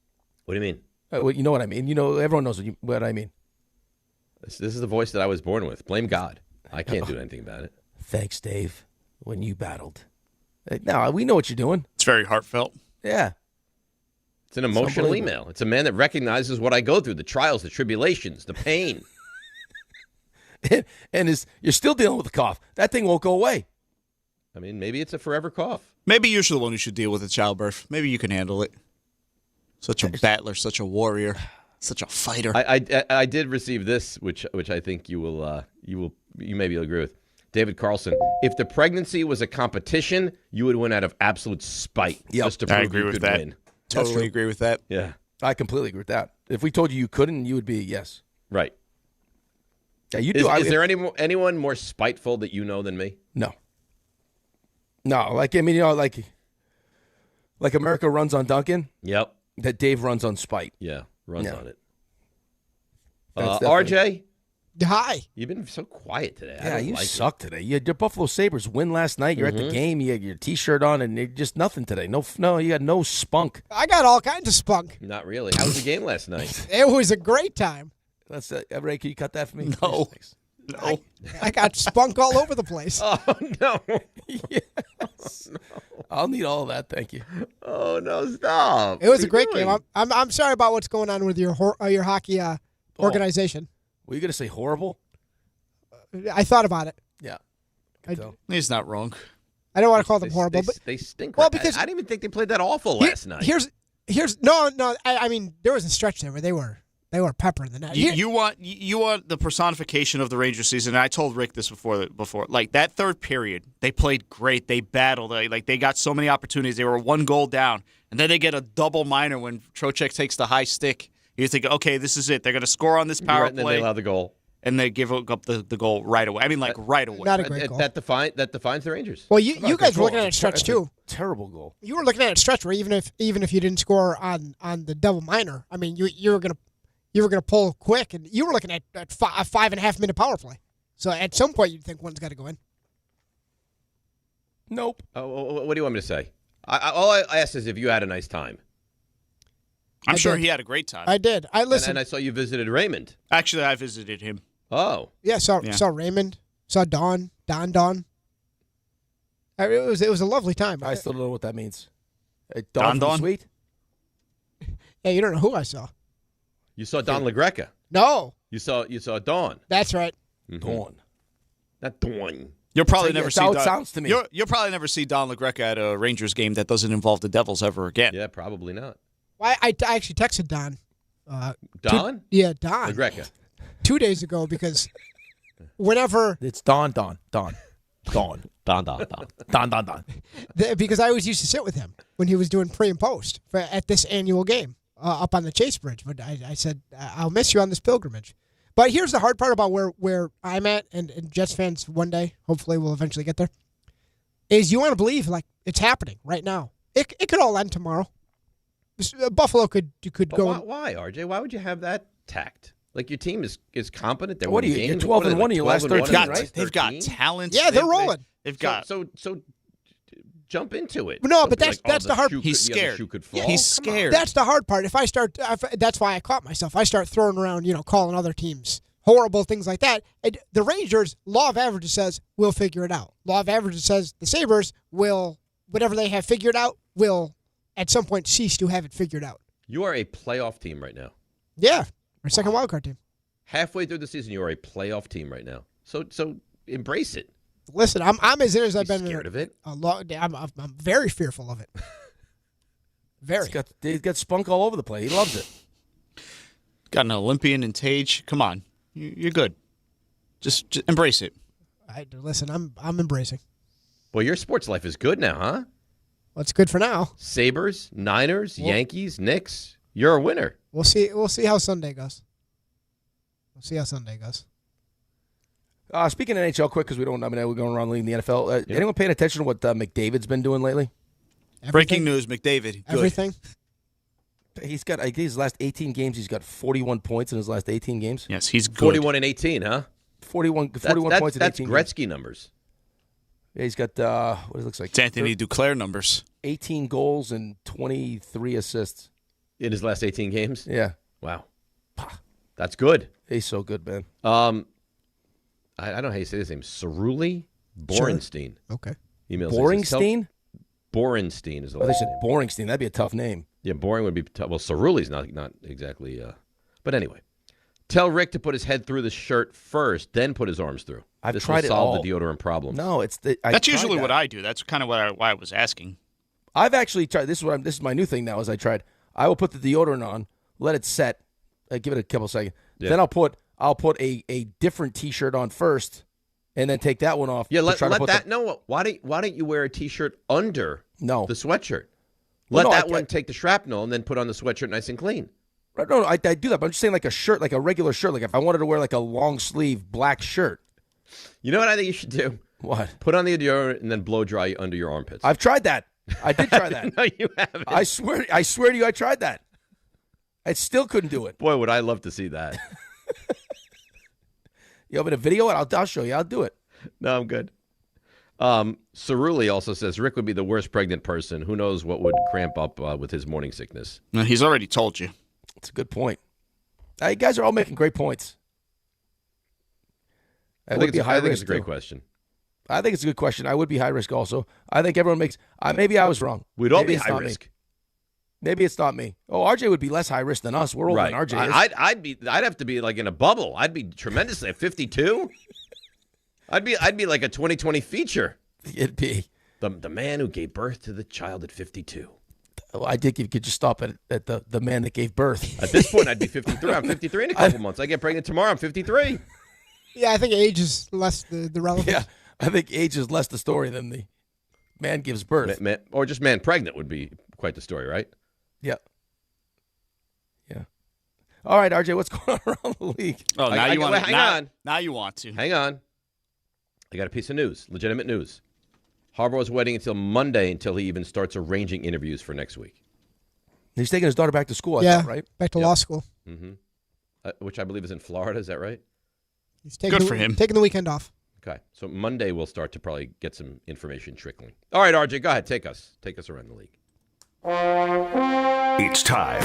What do you mean? Well, you know what I mean. Everyone knows what I mean. This is the voice that I was born with. Blame God. I can't do anything about it. Thanks, Dave, when you battled. No, we know what you're doing. It's very heartfelt. Yeah. It's an emotional email. It's a man that recognizes what I go through, the trials, the tribulations, the pain. and you're still dealing with the cough. That thing won't go away. I mean, maybe it's a forever cough. Maybe you're the one who should deal with the childbirth. Maybe you can handle it. Such a battler, such a warrior, such a fighter. I did receive this, which I think you maybe agree with. David Carlson, if the pregnancy was a competition, you would win out of absolute spite. Yep. Just to prove I agree you with could that. win. Totally agree with that. Yeah. I completely agree with that. If we told you couldn't, you would be yes. Right. Yeah, you do. Is there anyone more spiteful that you know than me? No. No, like America runs on Duncan. Yep. That Dave runs on spite. Yeah, runs on it. Definitely... RJ? Hi. You've been so quiet today. Yeah, you suck today. You had your Buffalo Sabres win last night. You're at the game. You had your T-shirt on, and you're just nothing today. No, you got no spunk. I got all kinds of spunk. Not really. How was the game last night? It was a great time. That's Ray, can you cut that for me? No. Please? No. I got spunk all over the place. Oh, no. Yes. Oh, no. I'll need all of that. Thank you. Oh, no, stop. It was a great game. I'm sorry about what's going on with your hockey organization. Were you going to say horrible? I thought about it. Yeah. He's not wrong. I don't want to call them horrible, but they stink. Well, Right. because I didn't even think they played that awful last night. Here's no. I mean, there was a stretch there where they were peppering the net. You want the personification of the Rangers season. And I told Rick this before. Like that third period, they played great. They battled. They got so many opportunities. They were 1 goal down, and then they get a double minor when Trocheck takes the high stick. You think, okay, this is it. They're going to score on this power Right, and then play. they allow the goal. And they give up the goal right away. I mean, right away. Not a great goal. That defines the Rangers. Well, you guys were looking at a stretch too. Terrible goal. You were looking at a stretch where even if you didn't score on the double minor, I mean, you were gonna pull quick, and you were looking at a 5.5 minute power play. So at some point, you'd think one's got to go in. Nope. What do you want me to say? All I asked is if you had a nice time. I'm sure he had a great time. I did. I listened. And I saw you visited Raymond. Actually, I visited him. Oh. Yeah, saw Raymond, saw Don. It was a lovely time. I still don't know what that means. Don? Sweet? Yeah, you don't know who I saw. You saw Don LaGreca. No. You saw Dawn. That's right. Mm-hmm. Dawn. Not Dawn. You'll probably never see how Don. it sounds to me. You'll probably never see Don LaGreca at a Rangers game that doesn't involve the Devils ever again. Yeah, probably not. Well, I actually texted Don. Don? Don. LaGreca. 2 days ago because whenever it's Don. Because I always used to sit with him when he was doing pre and post at this annual game up on the Chase Bridge. But I said, I'll miss you on this pilgrimage. But here's the hard part about where I'm at, and Jets fans one day, hopefully we'll eventually get there, is you want to believe like it's happening right now. It could all end tomorrow. Buffalo could go. Why, RJ? Why would you have that tact? Like your team is competent. They're what are you? You're 12-1 in your last 13, right? They've got talent. Yeah, they're rolling. They've got so jump into it. No, but Don't be that's the hard. He's scared. Yeah, he's scared. That's the hard part. If I start, that's why I caught myself. I start throwing around, calling other teams horrible things like that. The Rangers, law of averages says we'll figure it out. Law of averages says the Sabres will, whatever they have figured out, will at some point cease to have it figured out. You are a playoff team right now. Yeah, our second wild card team. Halfway through the season, you are a playoff team right now. So embrace it. Listen, I'm as in as I've been. Scared of it? I'm very fearful of it. Very. He's got spunk all over the place. He loves it. Got an Olympian in Tage. Come on, you're good. Just embrace it. Listen, I'm embracing. Well, your sports life is good now, huh? Well, it's good for now. Sabres, Niners, Yankees, Knicks. You're a winner. We'll see how Sunday goes. Speaking of NHL, quick, because we're going around leading the NFL. Anyone paying attention to what McDavid's been doing lately? Everything? Breaking news, McDavid. Good. Everything. He's got, his last 18 games, he's got 41 points in his last 18 games. Yes, he's good. 41 and 18, huh? 41 points in 18 games. That's Gretzky numbers. Yeah, he's got, what it looks like. It's Anthony Duclair numbers. 18 goals and 23 assists. In his last 18 games? Yeah. Wow. That's good. He's so good, man. I don't know how you say his name. Cerulli Borenstein. Sure. Okay. Borenstein? Borenstein is the last name. They said Borenstein. That'd be a tough name. Yeah, boring would be tough. Well, Cerulli's not exactly. But anyway, tell Rick to put his head through the shirt first, then put his arms through. I've this tried will it solve all. the deodorant problem. No, that's usually what I do. That's kind of why I was asking. I've actually tried. This is my new thing now. I will put the deodorant on, let it set, give it a couple seconds. Yeah. Then I'll put a different T-shirt on first, and then take that one off. Yeah, let that. No, why don't you wear a T-shirt under the sweatshirt? Let that one take the shrapnel and then put on the sweatshirt nice and clean. No, I do that, but I'm just saying like a shirt, like a regular shirt. Like if I wanted to wear like a long sleeve black shirt. You know what I think you should do? What? Put on the deodorant and then blow dry under your armpits. I've tried that. I did try that. No, you haven't. I swear to you, I tried that. I still couldn't do it. Boy, would I love to see that. You want me to video it? I'll show you. I'll do it. No, I'm good. Cerulli also says Rick would be the worst pregnant person. Who knows what would cramp up with his morning sickness? No, he's already told you. It's a good point. You guys are all making great points. I think it's a great question. I think it's a good question. I would be high risk also. I think everyone makes maybe I was wrong. We'd all be high risk. Maybe it's not me. Oh, RJ would be less high risk than us. We're older than RJ is. I'd have to be like in a bubble. I'd be tremendously at 52. I'd be like a 2020 feature. It'd be the man who gave birth to the child at 52. Well, I think you could just stop at the man that gave birth. At this point, I'd be 53. I'm 53 in a couple months. I get pregnant tomorrow. I'm 53. Yeah, I think age is less the relevance. Yeah, I think age is less the story than the man gives birth. Or just man pregnant would be quite the story, right? Yeah. Yeah. All right, RJ, what's going on around the league? Oh, now you want to. Hang on. Now you want to. Hang on. I got a piece of news, legitimate news. Harbaugh's waiting until Monday until he even starts arranging interviews for next week. He's taking his daughter back to school, I thought, right? Back to law school. Mm-hmm. Which I believe is in Florida. Is that right? He's taking for him. Taking the weekend off. Okay. So Monday we'll start to probably get some information trickling. All right, RJ, go ahead. Take us around the league. It's time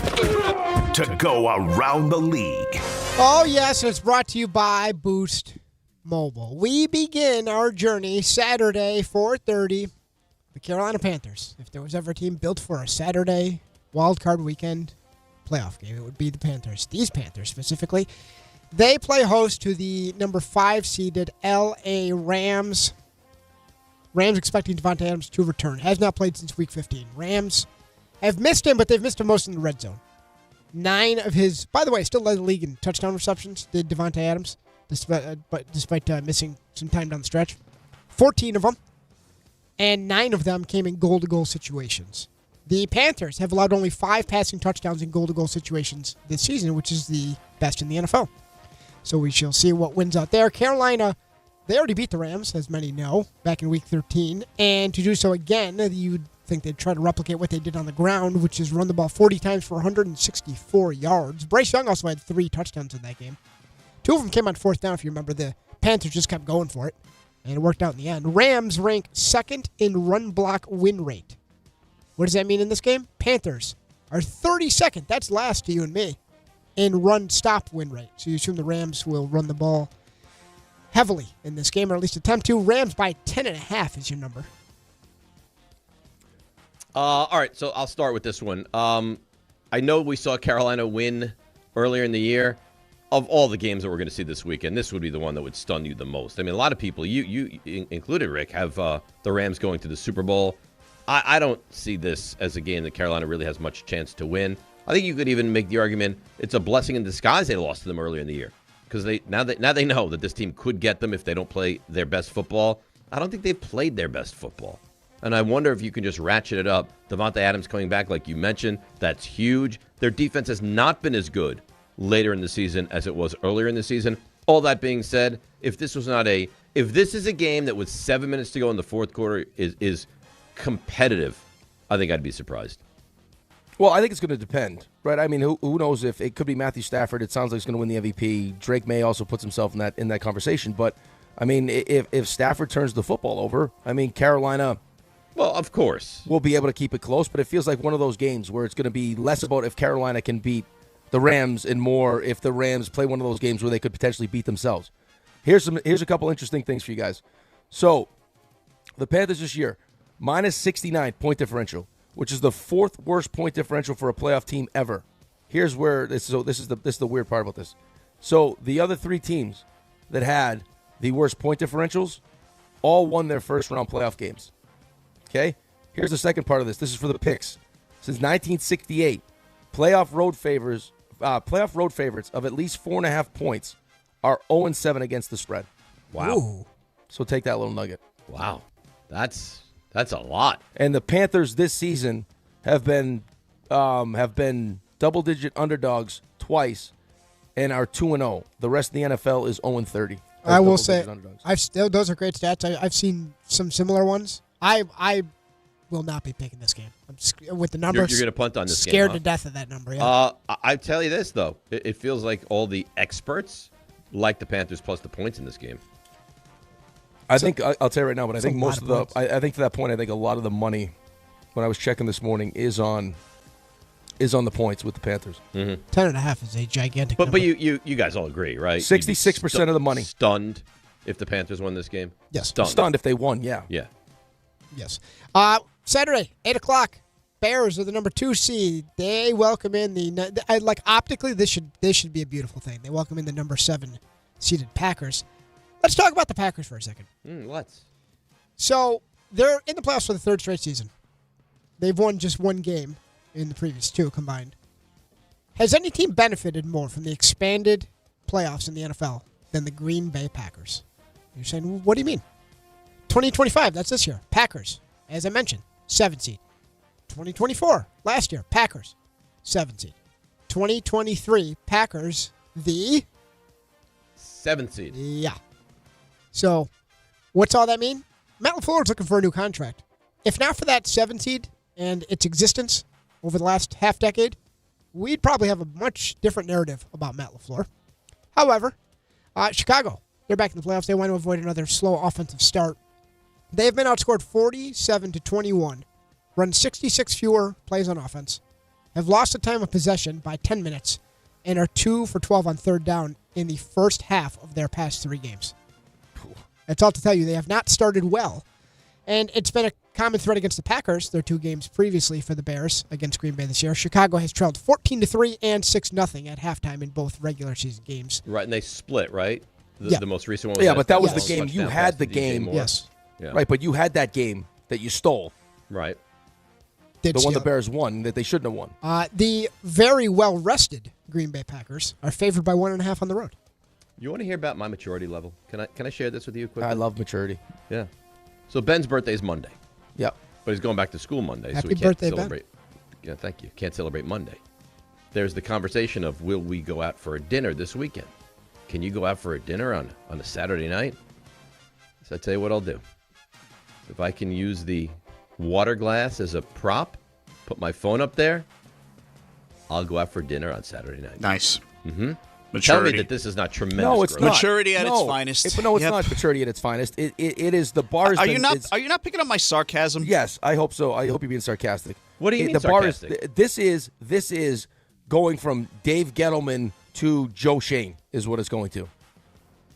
to go around the league. Oh, yes, it's brought to you by Boost Mobile. We begin our journey Saturday, 4:30, the Carolina Panthers. If there was ever a team built for a Saturday wildcard weekend playoff game, it would be the Panthers. These Panthers specifically. They play host to the number 5 seeded LA Rams. Rams expecting Devontae Adams to return. Has not played since week 15. Rams have missed him, but they've missed him most in the red zone. 9 of his, by the way, still led the league in touchdown receptions, did Devontae Adams, despite missing some time down the stretch. 14 of them, and 9 of them came in goal-to-goal situations. The Panthers have allowed only 5 passing touchdowns in goal-to-goal situations this season, which is the best in the NFL. So we shall see what wins out there. Carolina, they already beat the Rams, as many know, back in Week 13. And to do so again, you'd think they'd try to replicate what they did on the ground, which is run the ball 40 times for 164 yards. Bryce Young also had 3 touchdowns in that game. 2 of them came on 4th down, if you remember. The Panthers just kept going for it, and it worked out in the end. Rams rank 2nd in run block win rate. What does that mean in this game? Panthers are 32nd. That's last to you and me. In run-stop win rate. So you assume the Rams will run the ball heavily in this game, or at least attempt to. Rams by 10.5 is your number. All right, so I'll start with this one. I know we saw Carolina win earlier in the year. Of all the games that we're going to see this weekend, this would be the one that would stun you the most. I mean, a lot of people, you included, Rick, have the Rams going to the Super Bowl. I don't see this as a game that Carolina really has much chance to win. I think you could even make the argument it's a blessing in disguise they lost to them earlier in the year, because now they know that this team could get them if they don't play their best football. I don't think they've played their best football, and I wonder if you can just ratchet it up. Devontae Adams coming back, like you mentioned, that's huge. Their defense has not been as good later in the season as it was earlier in the season. All that being said, if this is a game that with 7 minutes to go in the fourth quarter is competitive, I think I'd be surprised. Well, I think it's going to depend, right? I mean, who knows if it could be Matthew Stafford. It sounds like he's going to win the MVP. Drake May also puts himself in that conversation. But, I mean, if Stafford turns the football over, I mean, Carolina, well, of course, will be able to keep it close. But it feels like one of those games where it's going to be less about if Carolina can beat the Rams and more if the Rams play one of those games where they could potentially beat themselves. Here's a couple interesting things for you guys. So, the Panthers this year, minus 69 point differential, which is the fourth worst point differential for a playoff team ever. Here's where this is the weird part about this. So the other three teams that had the worst point differentials all won their first round playoff games. Okay? Here's the second part of this. This is for the picks. Since 1968, playoff road favorites of at least 4.5 points are 0-7 against the spread. Wow. Ooh. So take that little nugget. Wow. That's a lot. And the Panthers this season have been double-digit underdogs twice and are 2-0. The rest of the NFL is 0-30. I will say, those are great stats. I've seen some similar ones. I will not be picking this game. With the numbers, you're going to punt on this game. Scared to death of that number. Yeah. I tell you this though, it feels like all the experts like the Panthers plus the points in this game. I think I'll tell you right now, but I think most of the I think to that point, I think a lot of the money when I was checking this morning is on the points with the Panthers. Mm-hmm. 10.5 is a gigantic. But you guys all agree, right? 66% of the money. Stunned if the Panthers won this game. Yes, stunned if they won. Yeah. Yes. Saturday, 8:00. Bears are the number 2 seed. They welcome in optically this should be a beautiful thing. They welcome in the number 7 seeded Packers. Let's talk about the Packers for a second. Let's. So they're in the playoffs for the third straight season. They've won just one game in the previous 2 combined. Has any team benefited more from the expanded playoffs in the NFL than the Green Bay Packers? You're saying, what do you mean? 2025, that's this year. Packers, as I mentioned, 7 seed. 2024, last year, Packers, 7 seed. 2023, Packers, the 7th seed. Yeah. So, what's all that mean? Matt LaFleur is looking for a new contract. If not for that 7 seed and its existence over the last half decade, we'd probably have a much different narrative about Matt LaFleur. However, Chicago, they're back in the playoffs. They want to avoid another slow offensive start. They have been outscored 47-21, run 66 fewer plays on offense, have lost the time of possession by 10 minutes, and are 2 for 12 on third down in the first half of their past 3 games. That's all to tell you. They have not started well. And it's been a common thread against the Packers, their 2 games previously for the Bears against Green Bay this year. Chicago has trailed 14-3 and 6-0 at halftime in both regular season games. Right, and they split, right? The most recent one was but that was the game. You had the game. Yes. Yeah. Right, but you had that game that you stole. Right. The one the Bears won that they shouldn't have won. The very well-rested Green Bay Packers are favored by 1.5 on the road. You want to hear about my maturity level? Can I share this with you quickly? I love maturity. Yeah. So Ben's birthday is Monday. Yep. But he's going back to school Monday, Happy so we can't birthday, celebrate. Ben. Yeah, thank you. Can't celebrate Monday. There's the conversation of, will we go out for a dinner this weekend? Can you go out for a dinner on a Saturday night? So I tell you what I'll do. If I can use the water glass as a prop, put my phone up there, I'll go out for dinner on Saturday night. Nice. Mm-hmm. Maturity. Tell me that this is not tremendous. No, it's growth. not. Maturity at its finest. It's not maturity at its finest. It is the bar. Are you not picking up my sarcasm? Yes, I hope so. I hope you're being sarcastic. What do you mean the sarcastic? Bar is this is going from Dave Gettleman to Joe Schoen is what it's going to.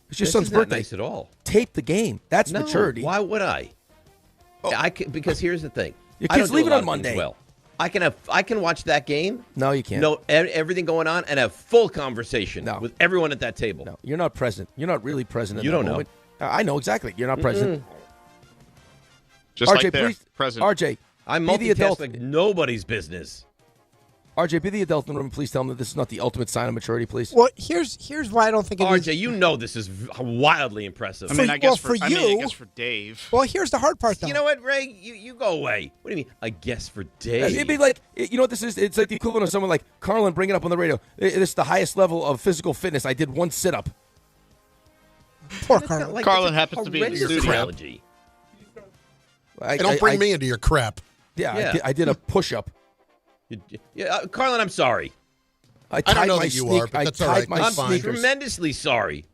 It's your son's birthday. Nice at all. Tape the game. That's maturity. Why would I? Because here's the thing. Your kids leave it on Monday. Well, I can watch that game. No, you can't. Know everything going on and have full conversation with everyone at that table. No, you're not present. You're not really present. You don't know. I know exactly. You're not present. Just RJ, like there, please, present. RJ, I'm be the adult. multitasking like nobody's business. RJ, be the adult in the room. Please tell them that this is not the ultimate sign of maturity, please. Well, here's why I don't think it is. RJ, you know this is wildly impressive. I mean, I guess for Dave. Well, here's the hard part, though. You know what, Ray? You go away. What do you mean? I guess for Dave. It'd be like, you know what this is? It's like the equivalent of someone like Carlin bringing up on the radio. This is the highest level of physical fitness. I did 1 sit-up. Poor Carlin. Like, Carlin happens to be in the studio. Analogy. Don't bring me into your crap. Yeah. I did a push-up. Carlin, I'm sorry. I don't know that you are, but that's all right. I'm tremendously sorry.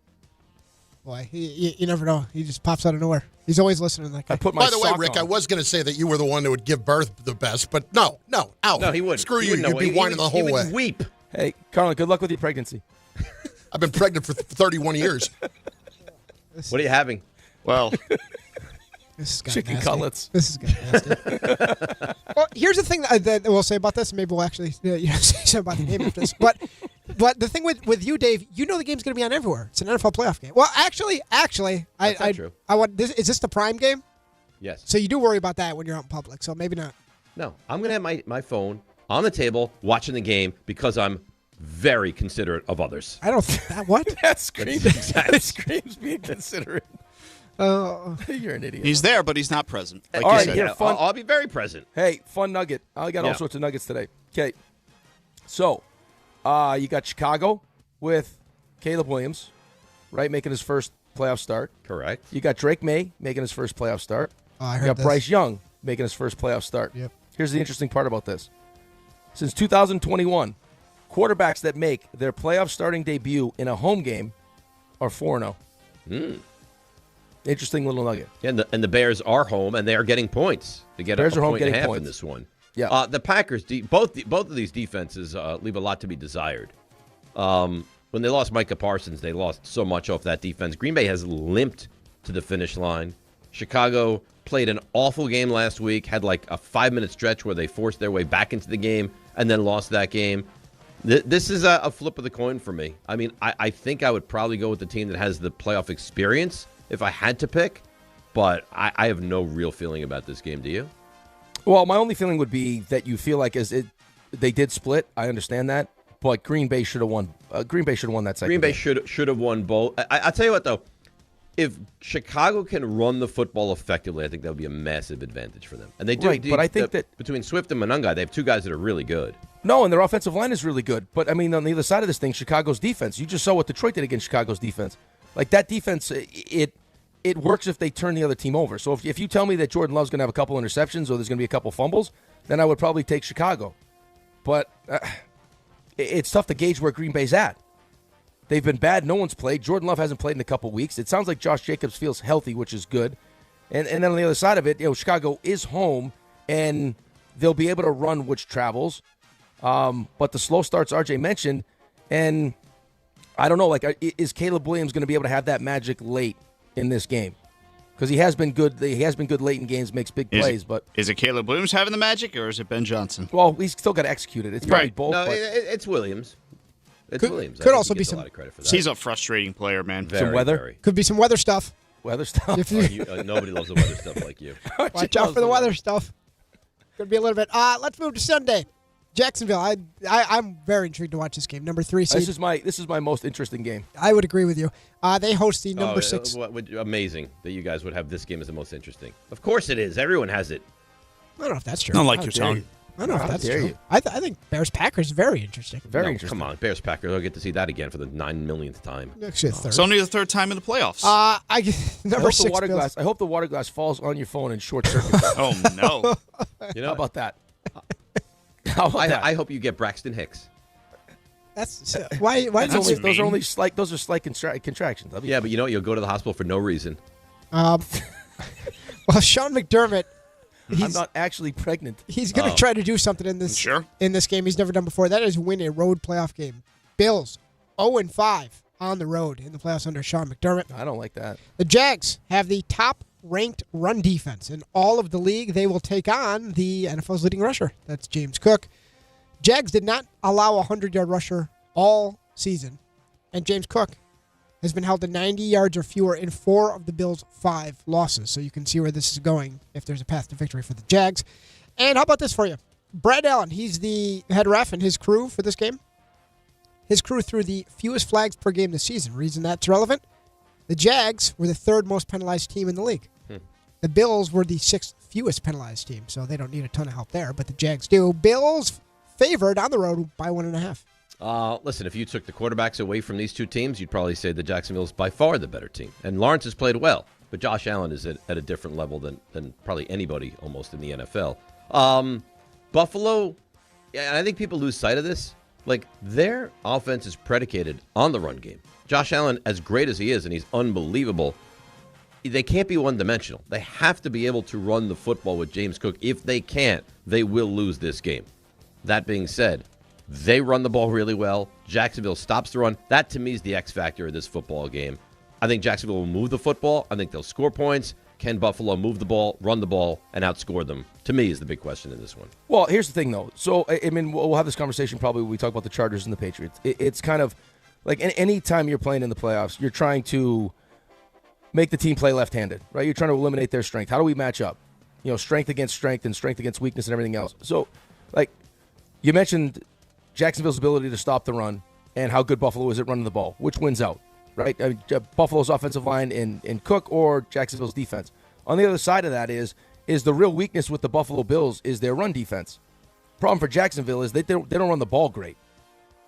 Boy, you never know. He just pops out of nowhere. He's always listening. Like By the way, Rick, I was going to say that you were the one that would give birth the best, but no, out. No, he wouldn't. Screw you. You'd be whining the whole way. He would weep. Hey, Carlin, good luck with your pregnancy. I've been pregnant for 31 years. What are you having? Well, this is chicken nasty. cutlets. This is nasty. Well, here's the thing that we'll say about this. Maybe we'll actually say something about the game after this. But the thing with you, Dave, you know the game's going to be on everywhere. It's an NFL playoff game. Well, actually, That's not true. I want this. Is this the prime game? Yes. So you do worry about that when you're out in public. So maybe not. No, I'm going to have my phone on the table watching the game because I'm very considerate of others. I don't think that. What? That screams being considerate. You're an idiot. He's there, but he's not present. Like all you right, said. here, fun. I'll be very present. Hey, fun nugget. I got all sorts of nuggets today. Okay. So, you got Chicago with Caleb Williams, right, making his first playoff start. Correct. You got Drake May making his first playoff start. I You heard got this. Bryce Young making his first playoff start. Yep. Here's the interesting part about this. Since 2021, quarterbacks that make their playoff starting debut in a home game are 4-0. Interesting little nugget. Yeah, and the Bears are home, and they are getting points. They get Bears a are home point and a getting half points. in this one. Yeah. The Packers, both of these defenses leave a lot to be desired. When they lost Micah Parsons, they lost so much off that defense. Green Bay has limped to the finish line. Chicago played an awful game last week, had like a 5-minute stretch where they forced their way back into the game and then lost that game. This is a flip of the coin for me. I mean, I think I would probably go with the team that has the playoff experience if I had to pick, but I have no real feeling about this game. Do you? Well, my only feeling would be that you feel like they did split. I understand that, but Green Bay should have won. Green Bay should have won that second. Green Bay game. should have won both. I'll tell you what, though. If Chicago can run the football effectively, I think that would be a massive advantage for them. And they do. Right, but I think that between Swift and Monunga, they have two guys that are really good. No, and their offensive line is really good. But, I mean, on the other side of this thing, Chicago's defense. You just saw what Detroit did against Chicago's defense. Like, that defense, it works if they turn the other team over. So if you tell me that Jordan Love's going to have a couple interceptions or there's going to be a couple fumbles, then I would probably take Chicago. But it's tough to gauge where Green Bay's at. They've been bad. No one's played. Jordan Love hasn't played in a couple weeks. It sounds like Josh Jacobs feels healthy, which is good. And then on the other side of it, Chicago is home, and they'll be able to run, which travels. But the slow starts RJ mentioned, and I don't know, like, is Caleb Williams going to be able to have that magic late in this game? Because he has been good. He has been good late in games, makes big plays. But is it Caleb Williams having the magic, or is it Ben Johnson? Well, he's still got to execute it. It's probably both. No, but it's Williams. It's Williams. Could also be a lot of credit for that. He's a frustrating player, man. Some weather. Very. Could be some weather stuff. Weather stuff. Nobody loves the weather stuff like you. Watch out for the weather stuff. Could be a little bit. Let's move to Sunday. Jacksonville. I'm very intrigued to watch this game. Number 3 seed. This is my most interesting game. I would agree with you. They host the number 6. Amazing that you guys would have this game as the most interesting. Of course it is. Everyone has it. I don't know if that's true. I don't like your tone. I don't know if that's true. I think Bears-Packers is very interesting. Very interesting. Come on, Bears-Packers. I'll get to see that again for the 9 millionth time. Actually, It's only the third time in the playoffs. Number 6. I hope the water glass falls on your phone and short circuits. Oh no! How about that? I hope you get Braxton Hicks. That's why. Those are slight contractions. Yeah, but you'll go to the hospital for no reason. Well, Sean McDermott. I'm not actually pregnant. He's going to try to do something in this game he's never done before. That is win a road playoff game. Bills 0-5 on the road in the playoffs under Sean McDermott. I don't like that. The Jags have the top-ranked run defense in all of the league. They will take on the NFL's leading rusher. That's James Cook. Jags did not allow a 100-yard rusher all season, and James Cook has been held to 90 yards or fewer in 4 of the Bills' 5 losses. So you can see where this is going if there's a path to victory for the Jags. And how about this for you? Brad Allen, he's the head ref and his crew for this game. His crew threw the fewest flags per game this season. Reason that's relevant? The Jags were the 3rd most penalized team in the league. The Bills were the 6th fewest penalized team, so they don't need a ton of help there, but the Jags do. Bills favored on the road by 1.5. Listen, if you took the quarterbacks away from these two teams, you'd probably say that Jacksonville's by far the better team. And Lawrence has played well, but Josh Allen is at a different level than probably anybody almost in the NFL. Buffalo, I think people lose sight of this. Like, their offense is predicated on the run game. Josh Allen, as great as he is, and he's unbelievable, they can't be one-dimensional. They have to be able to run the football with James Cook. If they can't, they will lose this game. That being said, they run the ball really well. Jacksonville stops the run. That, to me, is the X factor of this football game. I think Jacksonville will move the football. I think they'll score points. Can Buffalo move the ball, run the ball, and outscore them? To me, is the big question in this one. Well, here's the thing, though. So, I mean, we'll have this conversation probably when we talk about the Chargers and the Patriots. It's kind of like any time you're playing in the playoffs, you're trying to make the team play left-handed, right? You're trying to eliminate their strength. How do we match up? You know, strength against strength and strength against weakness and everything else. So, like, you mentioned Jacksonville's ability to stop the run and how good Buffalo is at running the ball. Which wins out, right? I mean, Buffalo's offensive line in Cook or Jacksonville's defense. On the other side of that is the real weakness with the Buffalo Bills is their run defense. Problem for Jacksonville is they don't run the ball great,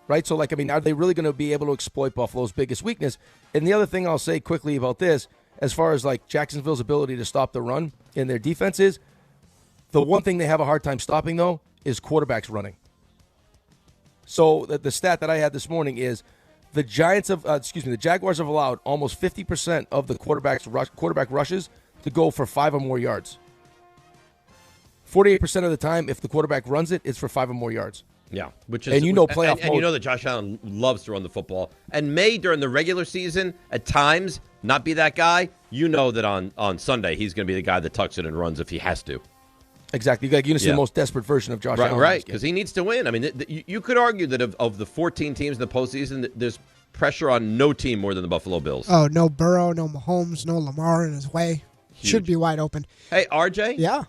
right? So, like, I mean, are they really going to be able to exploit Buffalo's biggest weakness? And the other thing I'll say quickly about this, as far as, like, Jacksonville's ability to stop the run in their defense is, the one thing they have a hard time stopping, though, is quarterbacks running. So the stat that I had this morning is the Jaguars have allowed almost 50% of the quarterback rushes to go for 5 or more yards. 48% of the time, if the quarterback runs it, it's for 5 or more yards. Yeah, which is, and you know playoff mode. And you know that Josh Allen loves to run the football and may during the regular season at times not be that guy. You know that on Sunday he's going to be the guy that tucks it and runs if he has to. Exactly. You're going to see the most desperate version of Josh Allen. Right, because he needs to win. I mean, you could argue that of the 14 teams in the postseason, there's pressure on no team more than the Buffalo Bills. Oh, no Burrow, no Mahomes, no Lamar in his way. Huge. Should be wide open. Hey, RJ? Yeah?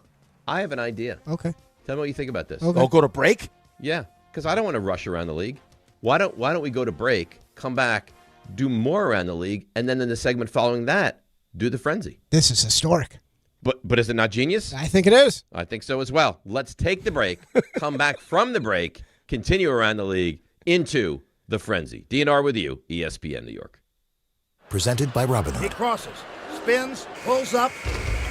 I have an idea. Okay. Tell me what you think about this. Okay. Oh, go to break? Yeah, because I don't want to rush around the league. Why don't we go to break, come back, do more around the league, and then in the segment following that, do the frenzy? This is historic. But is it not genius? I think it is. I think so as well. Let's take the break, come back from the break, continue around the league into the frenzy. DNR with you, ESPN New York. Presented by Robinhood. He crosses, spins, pulls up.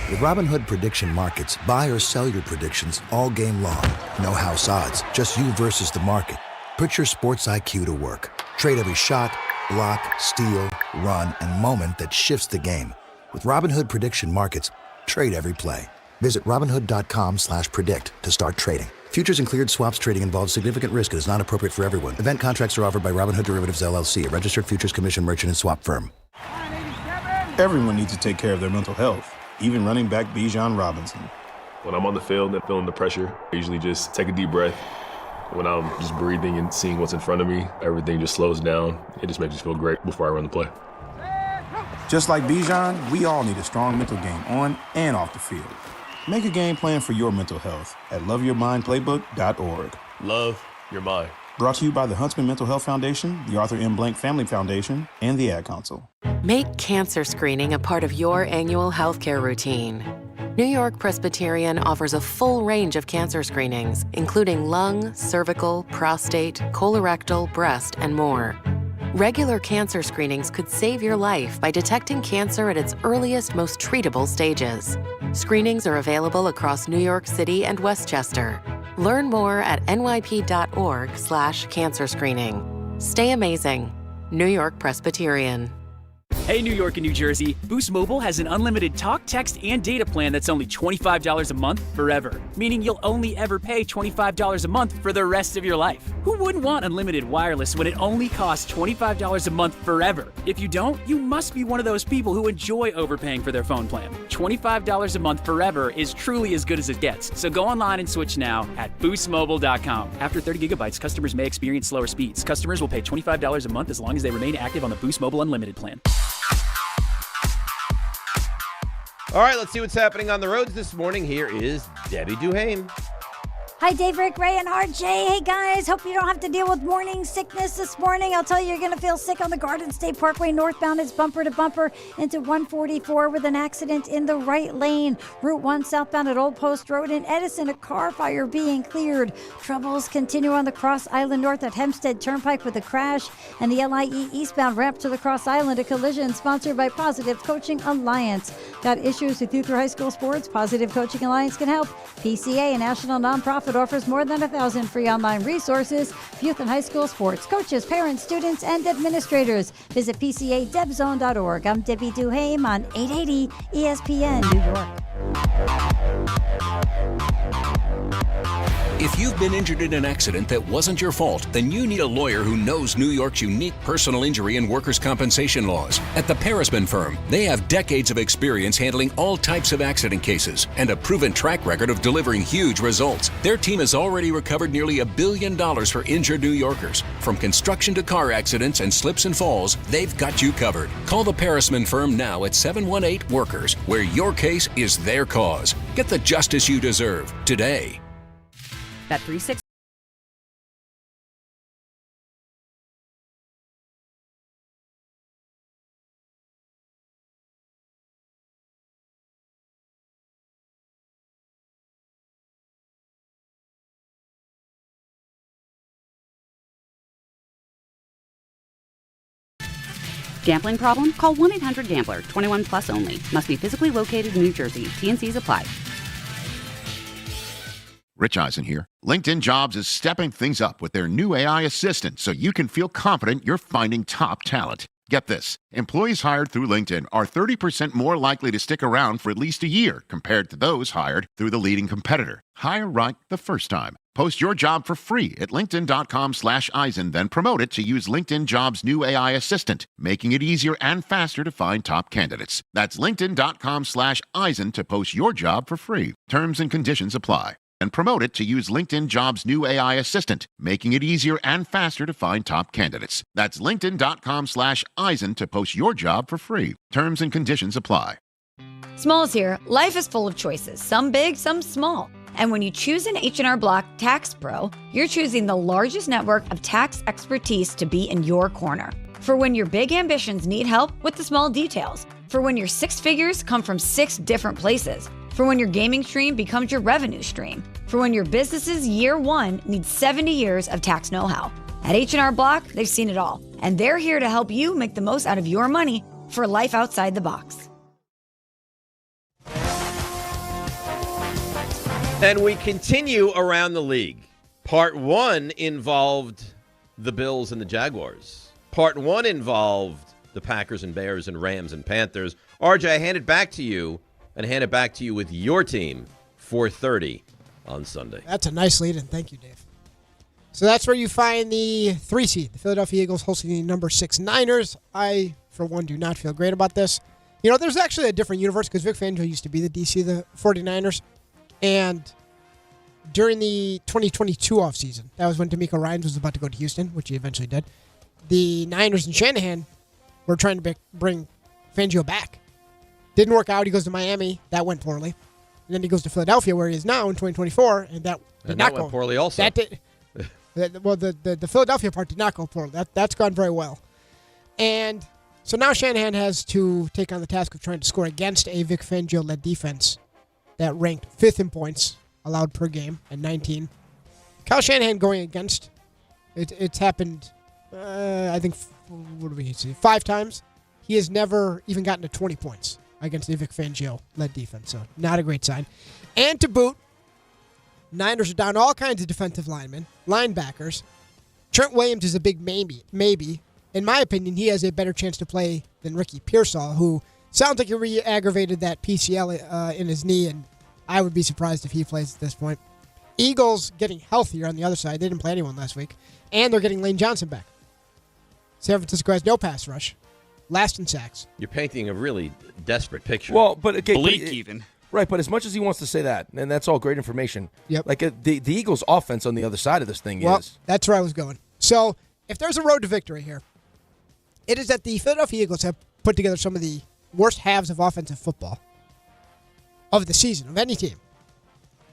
With Robinhood Prediction Markets, buy or sell your predictions all game long. No house odds, just you versus the market. Put your sports IQ to work. Trade every shot, block, steal, run, and moment that shifts the game. With Robinhood Prediction Markets, trade every play. Visit Robinhood.com/predict to start trading. Futures and cleared swaps trading involves significant risk and is not appropriate for everyone. Event contracts are offered by Robinhood Derivatives LLC, a registered futures commission merchant and swap firm. Everyone needs to take care of their mental health, even running back Bijan Robinson. When I'm on the field and feeling the pressure, I usually just take a deep breath. When I'm just breathing and seeing what's in front of me, everything just slows down. It just makes me feel great before I run the play. Just like Bijan, we all need a strong mental game on and off the field. Make a game plan for your mental health at loveyourmindplaybook.org. Love your mind. Brought to you by the Huntsman Mental Health Foundation, the Arthur M. Blank Family Foundation, and the Ad Council. Make cancer screening a part of your annual healthcare routine. New York Presbyterian offers a full range of cancer screenings, including lung, cervical, prostate, colorectal, breast, and more. Regular cancer screenings could save your life by detecting cancer at its earliest, most treatable stages. Screenings are available across New York City and Westchester. Learn more at nyp.org/cancer screening. Stay amazing. New York Presbyterian. Hey, New York and New Jersey, Boost Mobile has an unlimited talk, text, and data plan that's only $25 a month forever, meaning you'll only ever pay $25 a month for the rest of your life. Who wouldn't want unlimited wireless when it only costs $25 a month forever? If you don't, you must be one of those people who enjoy overpaying for their phone plan. $25 a month forever is truly as good as it gets, so go online and switch now at boostmobile.com. After 30 gigabytes, customers may experience slower speeds. Customers will pay $25 a month as long as they remain active on the Boost Mobile Unlimited plan. All right, let's see what's happening on the roads this morning. Here is Debbie Duhaime. Hi, Dave, Rick, Ray, and RJ. Hey, guys. Hope you don't have to deal with morning sickness this morning. I'll tell you, you're going to feel sick on the Garden State Parkway northbound. It's bumper to bumper into 144 with an accident in the right lane. Route 1 southbound at Old Post Road in Edison, a car fire being cleared. Troubles continue on the Cross Island North at Hempstead Turnpike with a crash. And the LIE eastbound ramp to the Cross Island, a collision sponsored by Positive Coaching Alliance. Got issues with youth through high school sports? Positive Coaching Alliance can help. PCA, a national nonprofit, offers more than 1,000 free online resources for youth and high school sports, coaches, parents, students, and administrators. Visit PCADebZone.org. I'm Debbie Duhaime on 880 ESPN New York. If you've been injured in an accident that wasn't your fault, then you need a lawyer who knows New York's unique personal injury and workers' compensation laws. At the Parisman Firm, they have decades of experience handling all types of accident cases and a proven track record of delivering huge results. Their team has already recovered nearly $1 billion for injured New Yorkers. From construction to car accidents and slips and falls, they've got you covered. Call the Parisman Firm now at 718-WORKERS, where your case is their cause. Get the justice you deserve today. Bet 360. Gambling problem? Call 1-800-GAMBLER. 21 plus only. Must be physically located in New Jersey. T&Cs apply. Rich Eisen here. LinkedIn Jobs is stepping things up with their new AI assistant so you can feel confident you're finding top talent. Get this. Employees hired through LinkedIn are 30% more likely to stick around for at least a year compared to those hired through the leading competitor. Hire right the first time. Post your job for free at linkedin.com/Eisen, then promote it to use LinkedIn Jobs' new AI assistant, making it easier and faster to find top candidates. That's linkedin.com/Eisen to post your job for free. Terms and conditions apply. And promote it to use LinkedIn Jobs' new AI assistant, making it easier and faster to find top candidates. That's linkedin.com/Eisen to post your job for free. Terms and conditions apply. Smalls here. Life is full of choices, some big, some small. And when you choose an H&R Block Tax Pro, you're choosing the largest network of tax expertise to be in your corner. For when your big ambitions need help with the small details. For when your six figures come from 6 different places. For when your gaming stream becomes your revenue stream. For when your business's year one needs 70 years of tax know-how. At H&R Block, they've seen it all. And they're here to help you make the most out of your money for life outside the box. And we continue around the league. Part 1 involved the Bills and the Jaguars. Part 1 involved the Packers and Bears and Rams and Panthers. RJ, I hand it back to you. And hand it back to you with your team, 4:30 on Sunday. That's a nice lead, and thank you, Dave. So that's where you find the 3 seed, the Philadelphia Eagles hosting the number 6 Niners. I, for one, do not feel great about this. You know, there's actually a different universe because Vic Fangio used to be the DC of the 49ers. And during the 2022 offseason, that was when D'Amico Ryans was about to go to Houston, which he eventually did. The Niners and Shanahan were trying to bring Fangio back. Didn't work out. He goes to Miami. That went poorly. And then he goes to Philadelphia, where he is now in 2024, and that did not go went poorly also. That did, well, the Philadelphia part did not go poorly. That's gone very well. And so now Shanahan has to take on the task of trying to score against a Vic Fangio-led defense that ranked 5th in points allowed per game at 19. Kyle Shanahan going against, it's happened, I think, what do we see, 5 times. He has never even gotten to 20 points against the Vic Fangio-led defense, so not a great sign. And to boot, Niners are down all kinds of defensive linemen, linebackers. Trent Williams is a big maybe. In my opinion, he has a better chance to play than Ricky Pearsall, who sounds like he re-aggravated that PCL in his knee, and I would be surprised if he plays at this point. Eagles getting healthier on the other side. They didn't play anyone last week. And they're getting Lane Johnson back. San Francisco has no pass rush. Last in sacks. You're painting a really desperate picture. Well, but okay, bleak even. Right, but as much as he wants to say that, and that's all great information. Yep. Like the Eagles' offense on the other side of this thing is. That's where I was going. So if there's a road to victory here, it is that the Philadelphia Eagles have put together some of the worst halves of offensive football of the season, of any team.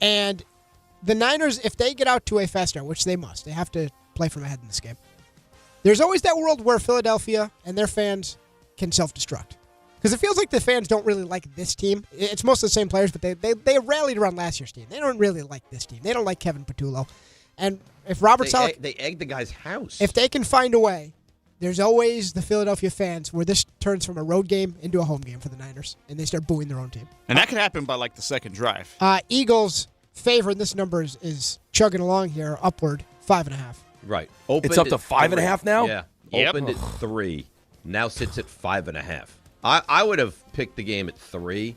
And the Niners, if they get out to a fast start, which they must, they have to play from ahead in this game. There's always that world where Philadelphia and their fans can self-destruct. Because it feels like the fans don't really like this team. It's most of the same players, but they rallied around last year's team. They don't really like this team. They don't like Kevin Patullo. And if Robert Saleh... They egged the guy's house. If they can find a way, there's always the Philadelphia fans where this turns from a road game into a home game for the Niners, and they start booing their own team. And that could happen by the second drive. Eagles favor, and this number is chugging along here, upward, 5.5. Right. It's up to 5.5 now? Yeah. Yep. Opened at 3. Now sits at 5.5. I would have picked the game at 3.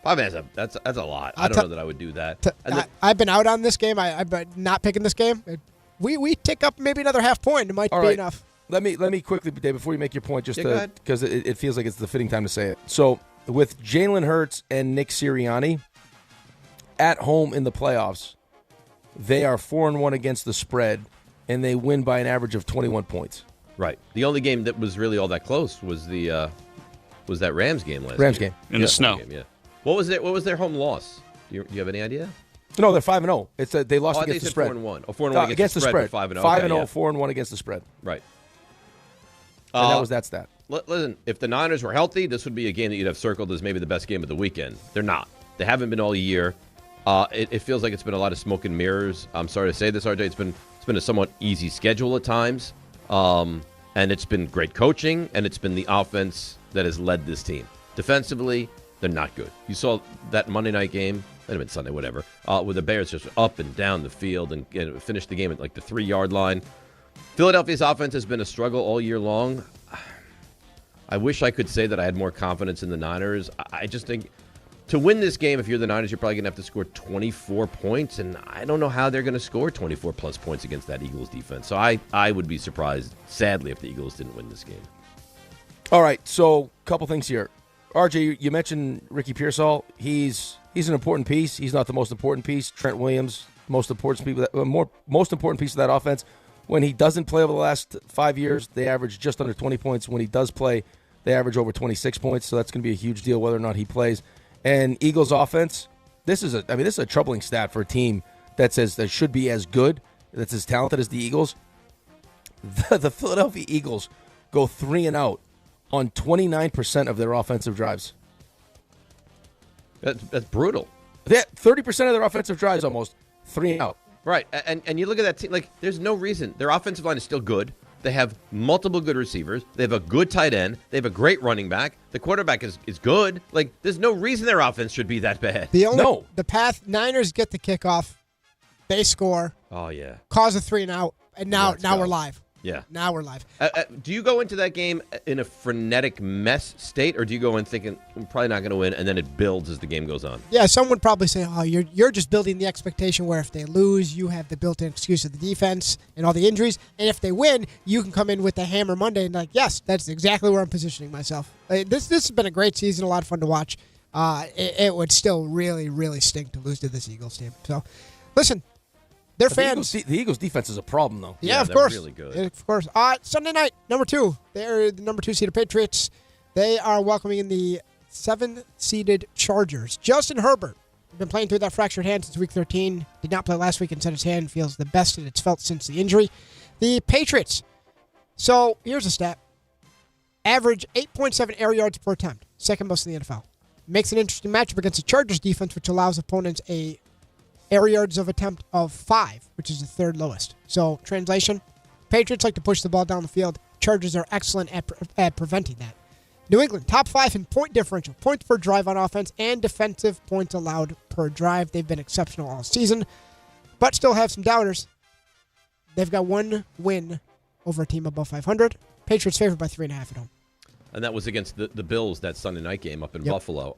5.5, that's a lot. I don't know that I would do that. I've been out on this game. I've been not picking this game. We tick up maybe another half point. It might be enough. Let me quickly, Dave, before you make your point, just because it feels like it's the fitting time to say it. So with Jalen Hurts and Nick Sirianni at home in the playoffs, they are 4-1 against the spread, and they win by an average of 21 points. Right. The only game that was really all that close was that Rams game last Rams year. game. In the snow. Game, yeah. What was their home loss? Do you have any idea? No, they're 5-0. It's they lost against the spread. 4-1. Oh, 4-1 against the spread. 5-0. 5-0, 4-1 against the spread. Right. And that was that stat. Listen, if the Niners were healthy, this would be a game that you'd have circled as maybe the best game of the weekend. They're not. They haven't been all year. It feels like it's been a lot of smoke and mirrors. I'm sorry to say this, RJ. It's been a somewhat easy schedule at times, and it's been great coaching, and it's been the offense that has led this team. Defensively, they're not good. You saw that Monday night game, might have been Sunday, whatever, where the Bears just up and down the field and finished the game at the 3-yard line. Philadelphia's offense has been a struggle all year long. I wish I could say that I had more confidence in the Niners. I just think to win this game, if you're the Niners, you're probably going to have to score 24 points, and I don't know how they're going to score 24-plus points against that Eagles defense. So I would be surprised, sadly, if the Eagles didn't win this game. All right, so a couple things here. RJ, you mentioned Ricky Pearsall. He's an important piece. He's not the most important piece. Trent Williams, most important piece of that offense. When he doesn't play over the last 5 years, they average just under 20 points. When he does play, they average over 26 points. So that's going to be a huge deal whether or not he plays. And Eagles offense, this is a troubling stat for a team that says that should be as good, that's as talented as the Eagles. The Philadelphia Eagles go 3-and-out on 29% of their offensive drives. That's brutal. 30% of their offensive drives almost 3-and-out. Right, and you look at that team, there's no reason. Their offensive line is still good. They have multiple good receivers. They have a good tight end. They have a great running back. The quarterback is good. There's no reason their offense should be that bad. The path, Niners get the kickoff. They score. Oh, yeah. Cause a 3-and-out, and now we're live. Yeah. Now we're live. Do you go into that game in a frenetic mess state, or do you go in thinking, I'm probably not going to win, and then it builds as the game goes on? Yeah, some would probably say, oh, you're just building the expectation where if they lose, you have the built-in excuse of the defense and all the injuries, and if they win, you can come in with the hammer Monday and yes, that's exactly where I'm positioning myself. This has been a great season, a lot of fun to watch. It would still really, really stink to lose to this Eagles team. So, listen. Their fans. The Eagles defense is a problem, though. Yeah, of course. Really good. Of course. Sunday night, number 2. They're the number 2 seeded Patriots. They are welcoming in the 7-seeded Chargers. Justin Herbert has been playing through that fractured hand since Week 13. Did not play last week and said his hand feels the best that it's felt since the injury. The Patriots. So, here's a stat. Average 8.7 air yards per attempt. Second most in the NFL. Makes an interesting matchup against the Chargers defense, which allows opponents a air yards of attempt of 5, which is the third lowest. So, translation, Patriots like to push the ball down the field. Chargers are excellent at preventing that. New England, top 5 in point differential, points per drive on offense, and defensive points allowed per drive. They've been exceptional all season, but still have some doubters. They've got one win over a team above 500. Patriots favored by 3.5 at home. And that was against the Bills, that Sunday night game up in Buffalo.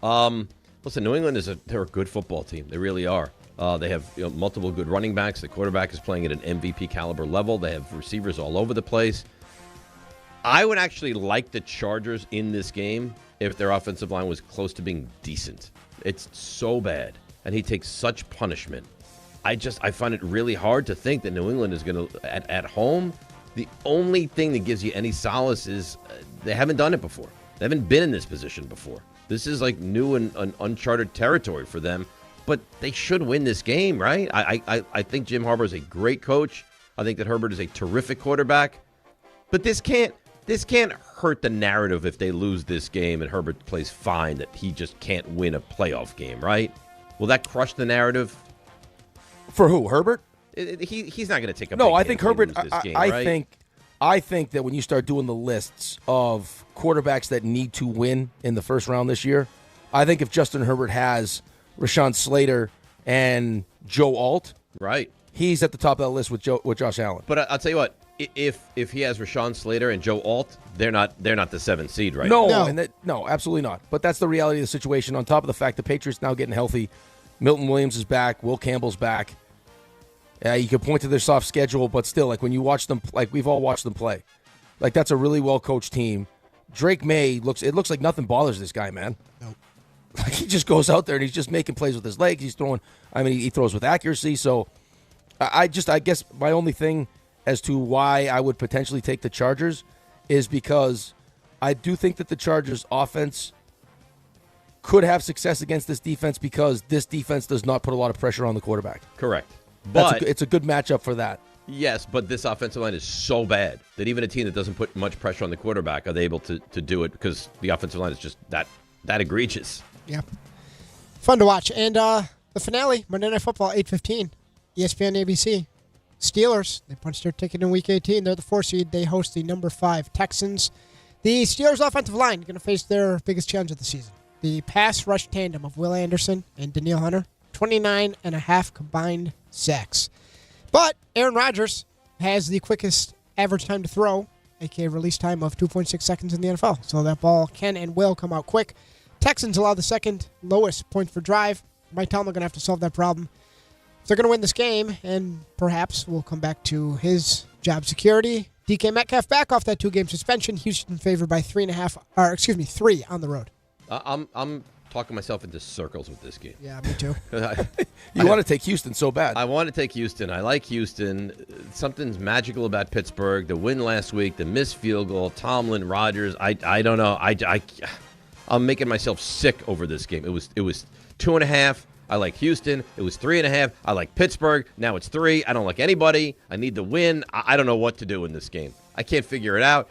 Listen, New England they're a good football team. They really are. They have multiple good running backs. The quarterback is playing at an MVP caliber level. They have receivers all over the place. I would actually like the Chargers in this game if their offensive line was close to being decent. It's so bad, and he takes such punishment. I find it really hard to think that New England is going to, at home, the only thing that gives you any solace is they haven't done it before. They haven't been in this position before. This is like new and uncharted territory for them. but they should win this game, right? I think Jim Harbaugh is a great coach. I think that Herbert is a terrific quarterback. But this can't hurt the narrative if they lose this game and Herbert plays fine, that he just can't win a playoff game, right? Will that crush the narrative? For who? Herbert? He's not going to take a No, big I hit think if they Herbert. lose this game, right? I think that when you start doing the lists of quarterbacks that need to win in the first round this year, I think if Justin Herbert has Rashawn Slater and Joe Alt, right, he's at the top of that list with Josh Allen. But I'll tell you what, if he has Rashawn Slater and Joe Alt, they're not the 7th seed, right? No, absolutely not. But that's the reality of the situation. On top of the fact the Patriots now getting healthy, Milton Williams is back, Will Campbell's back. You could point to their soft schedule, but still, like when you watch them, like we've all watched them play, like that's a really well coached team. Drake May looks like nothing bothers this guy, man. Nope. Like he just goes out there and he's just making plays with his legs. He's throwing. I mean, he throws with accuracy. So, I guess my only thing as to why I would potentially take the Chargers is because I do think that the Chargers offense could have success against this defense because this defense does not put a lot of pressure on the quarterback. Correct. But it's a good matchup for that. Yes, but this offensive line is so bad that even a team that doesn't put much pressure on the quarterback are they able to do it because the offensive line is just that egregious. Yeah. Fun to watch. And the finale, Monday Night Football, 8:15, ESPN ABC. Steelers, they punched their ticket in Week 18. They're the 4 seed. They host the number 5 Texans. The Steelers' offensive line going to face their biggest challenge of the season. The pass rush tandem of Will Anderson and Danielle Hunter, 29.5 combined sacks. But Aaron Rodgers has the quickest average time to throw, aka release time of 2.6 seconds in the NFL. So that ball can and will come out quick. Texans allow the second lowest points per drive. Mike Tomlin going to have to solve that problem. If they're going to win this game, and perhaps we'll come back to his job security. DK Metcalf back off that 2-game suspension. Houston favored by 3 on the road. I'm talking myself into circles with this game. Yeah, me too. You want to take Houston so bad. I want to take Houston. I like Houston. Something's magical about Pittsburgh. The win last week, the missed field goal, Tomlin, Rodgers. I don't know. I'm making myself sick over this game. It was 2.5. I like Houston. It was 3.5. I like Pittsburgh. Now it's 3. I don't like anybody. I need the win. I don't know what to do in this game. I can't figure it out.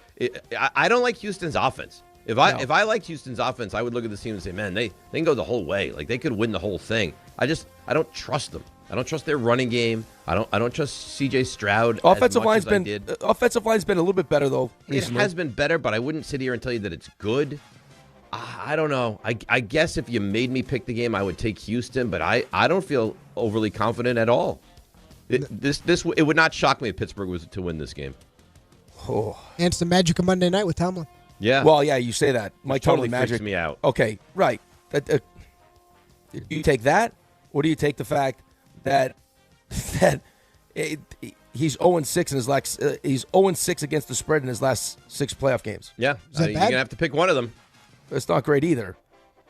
I don't like Houston's offense. If I liked Houston's offense, I would look at this team and say, man, they can go the whole way. Like they could win the whole thing. I don't trust them. I don't trust their running game. I don't trust C.J. Stroud. Offensive line's been a little bit better though. Recently. It has been better, but I wouldn't sit here and tell you that it's good. I don't know. I guess if you made me pick the game, I would take Houston, but I don't feel overly confident at all. It would not shock me if Pittsburgh was to win this game. Oh. And it's the magic of Monday night with Tomlin. Yeah. Well, yeah, you say that. Mike totally magic freaks me out. Okay, right. Do you take that, or do you take the fact that he's 0-6 in his last he's 0-6 against the spread in his last 6 playoff games? Yeah, you're gonna have to pick one of them. It's not great either.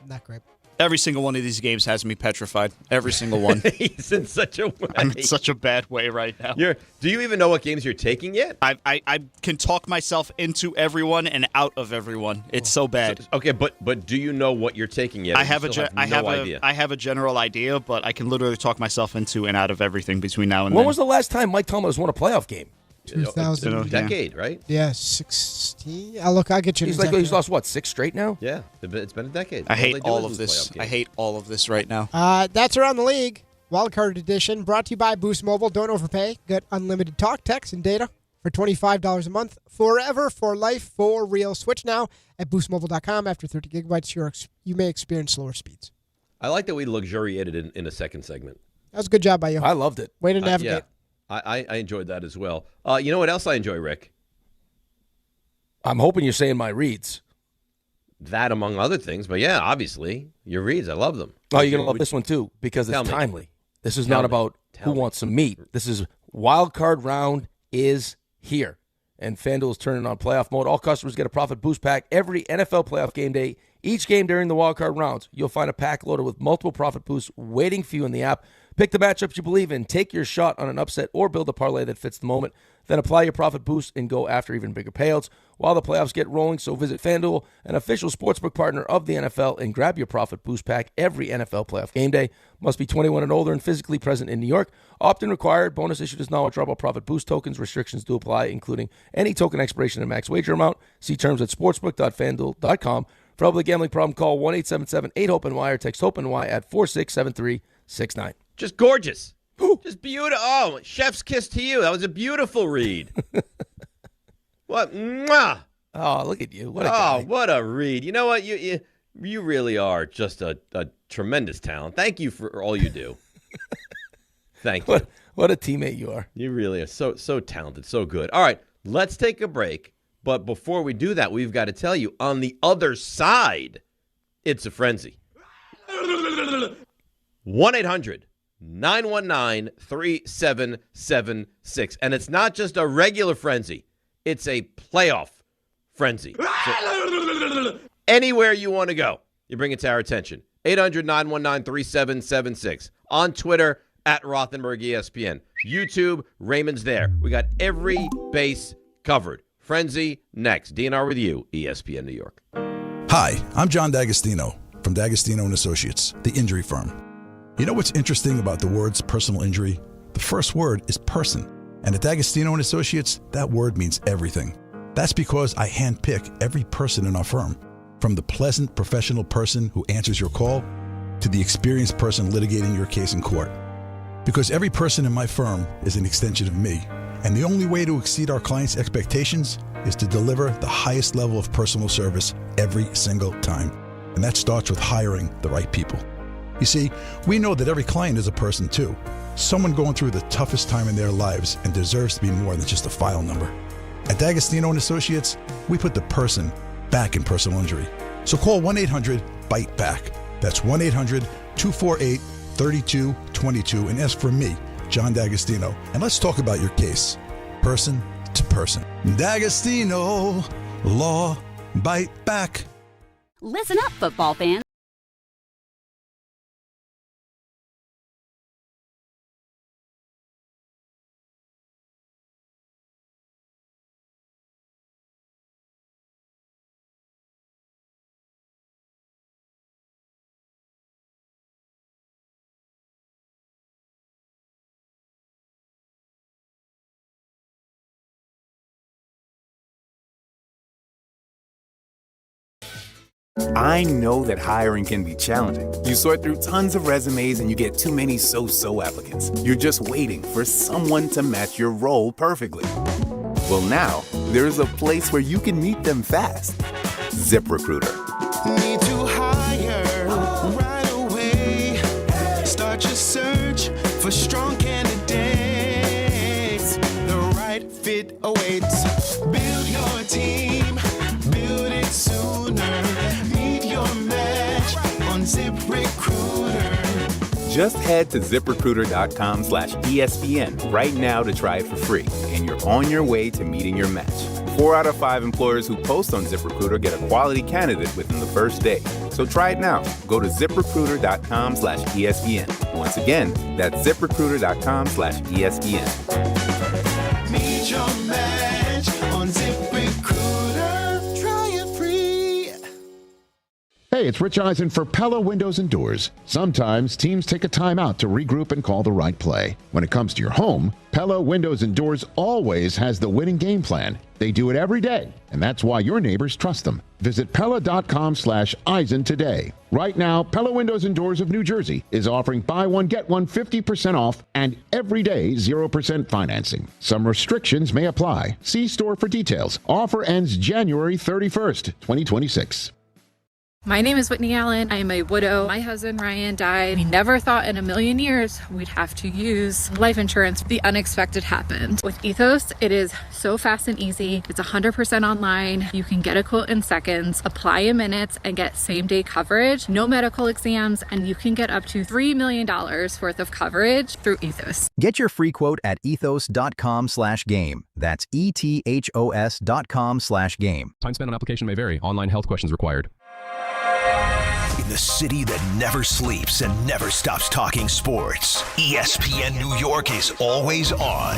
Not great. Every single one of these games has me petrified. Every single one. He's in such a way. I'm in such a bad way right now. Do you even know what games you're taking yet? I can talk myself into everyone and out of everyone. It's so bad. Okay, but do you know what you're taking yet? I have idea. I have a general idea, but I can literally talk myself into and out of everything between now and when then. When was the last time Mike Tomlin has won a playoff game? 2000. A decade, right? Yeah, 16. I'll get you. He's lost what, 6 straight now? Yeah, it's been a decade. I hate all of this. I hate all of this right now. That's Around the League. Wildcard edition brought to you by Boost Mobile. Don't overpay. Get unlimited talk, text, and data for $25 a month. Forever, for life, for real. Switch now at boostmobile.com. After 30 gigabytes, you may experience slower speeds. I like that we luxuriated in a second segment. That was a good job by you. I loved it. Way to navigate. Yeah. I enjoyed that as well. You know what else I enjoy, Rick? I'm hoping you're saying my reads. That among other things, but yeah, obviously, your reads, I love them. Oh, you're going to love this one too because it's timely. This is not about who wants some meat. This is wild card round is here. And FanDuel is turning on playoff mode. All customers get a profit boost pack every NFL playoff game day. Each game during the wild card rounds, you'll find a pack loaded with multiple profit boosts waiting for you in the app. Pick the matchups you believe in, take your shot on an upset, or build a parlay that fits the moment. Then apply your profit boost and go after even bigger payouts while the playoffs get rolling. So visit FanDuel, an official sportsbook partner of the NFL, and grab your profit boost pack every NFL playoff game day. Must be 21 and older and physically present in New York. Opt-in required. Bonus issued is not withdrawable profit boost tokens. Restrictions do apply, including any token expiration and max wager amount. See terms at sportsbook.fanduel.com. For help with a gambling problem, call 1-877-8-HOPE-NY or text HOPE-NY at 467369. Just gorgeous. Just beautiful. Oh, chef's kiss to you. That was a beautiful read. What? Mwah. Oh, look at you. What a guy. What a read. You know what? You really are just a tremendous talent. Thank you for all you do. Thank you. What a teammate you are. You really are so talented, so good. All right, let's take a break. But before we do that, we've got to tell you, on the other side, it's a frenzy. 1-800-919-3776. And it's not just a regular frenzy. It's a playoff frenzy. So anywhere you want to go, you bring it to our attention. 800-919-3776. On Twitter, at Rothenberg ESPN. YouTube, Raymond's there. We got every base covered. Frenzy next. DNR with you, ESPN New York. Hi, I'm John D'Agostino from D'Agostino & Associates, the injury firm. You know what's interesting about the words personal injury? The first word is person. And at D'Agostino & Associates, that word means everything. That's because I handpick every person in our firm, from the pleasant professional person who answers your call to the experienced person litigating your case in court. Because every person in my firm is an extension of me, and the only way to exceed our clients' expectations is to deliver the highest level of personal service every single time. And that starts with hiring the right people. You see, we know that every client is a person too, someone going through the toughest time in their lives and deserves to be more than just a file number. At D'Agostino & Associates, we put the person back in personal injury. So call 1-800-BITE-BACK. That's 1-800-248-3222 and ask for me, John D'Agostino. And let's talk about your case, person to person. D'Agostino, law, bite back. Listen up, football fans. I know that hiring can be challenging. You sort through tons of resumes and you get too many so-so applicants. You're just waiting for someone to match your role perfectly. Well, now, there's a place where you can meet them fast. ZipRecruiter. Need to hire right away. Start your search for strong candidates. The right fit awaits. Build your team. Build it sooner. Meet your match on ZipRecruiter. Just head to ZipRecruiter.com/ESPN right now to try it for free, and you're on your way to meeting your match. 4 out of 5 employers who post on ZipRecruiter get a quality candidate within the first day. So try it now. Go to ZipRecruiter.com/ESPN. Once again, that's ZipRecruiter.com/ESPN. Meet your match on ZipRecruiter. Try it free. Hey, it's Rich Eisen for Pella Windows and Doors. Sometimes teams take a time out to regroup and call the right play. When it comes to your home, Pella Windows and Doors always has the winning game plan. They do it every day, and that's why your neighbors trust them. Visit Pella.com/Eisen today. Right now, Pella Windows and Doors of New Jersey is offering buy one, get one 50% off and everyday 0% financing. Some restrictions may apply. See store for details. Offer ends January 31st, 2026. My name is Whitney Allen. I am a widow. My husband, Ryan, died. We never thought in a million years we'd have to use life insurance. The unexpected happened. With Ethos, it is so fast and easy. It's 100% online. You can get a quote in seconds, apply in minutes, and get same-day coverage. No medical exams, and you can get up to $3 million worth of coverage through Ethos. Get your free quote at ethos.com/game. That's ETHOS.com/game. Time spent on application may vary. Online health questions required. in the city that never sleeps and never stops talking sports. ESPN New York is always on.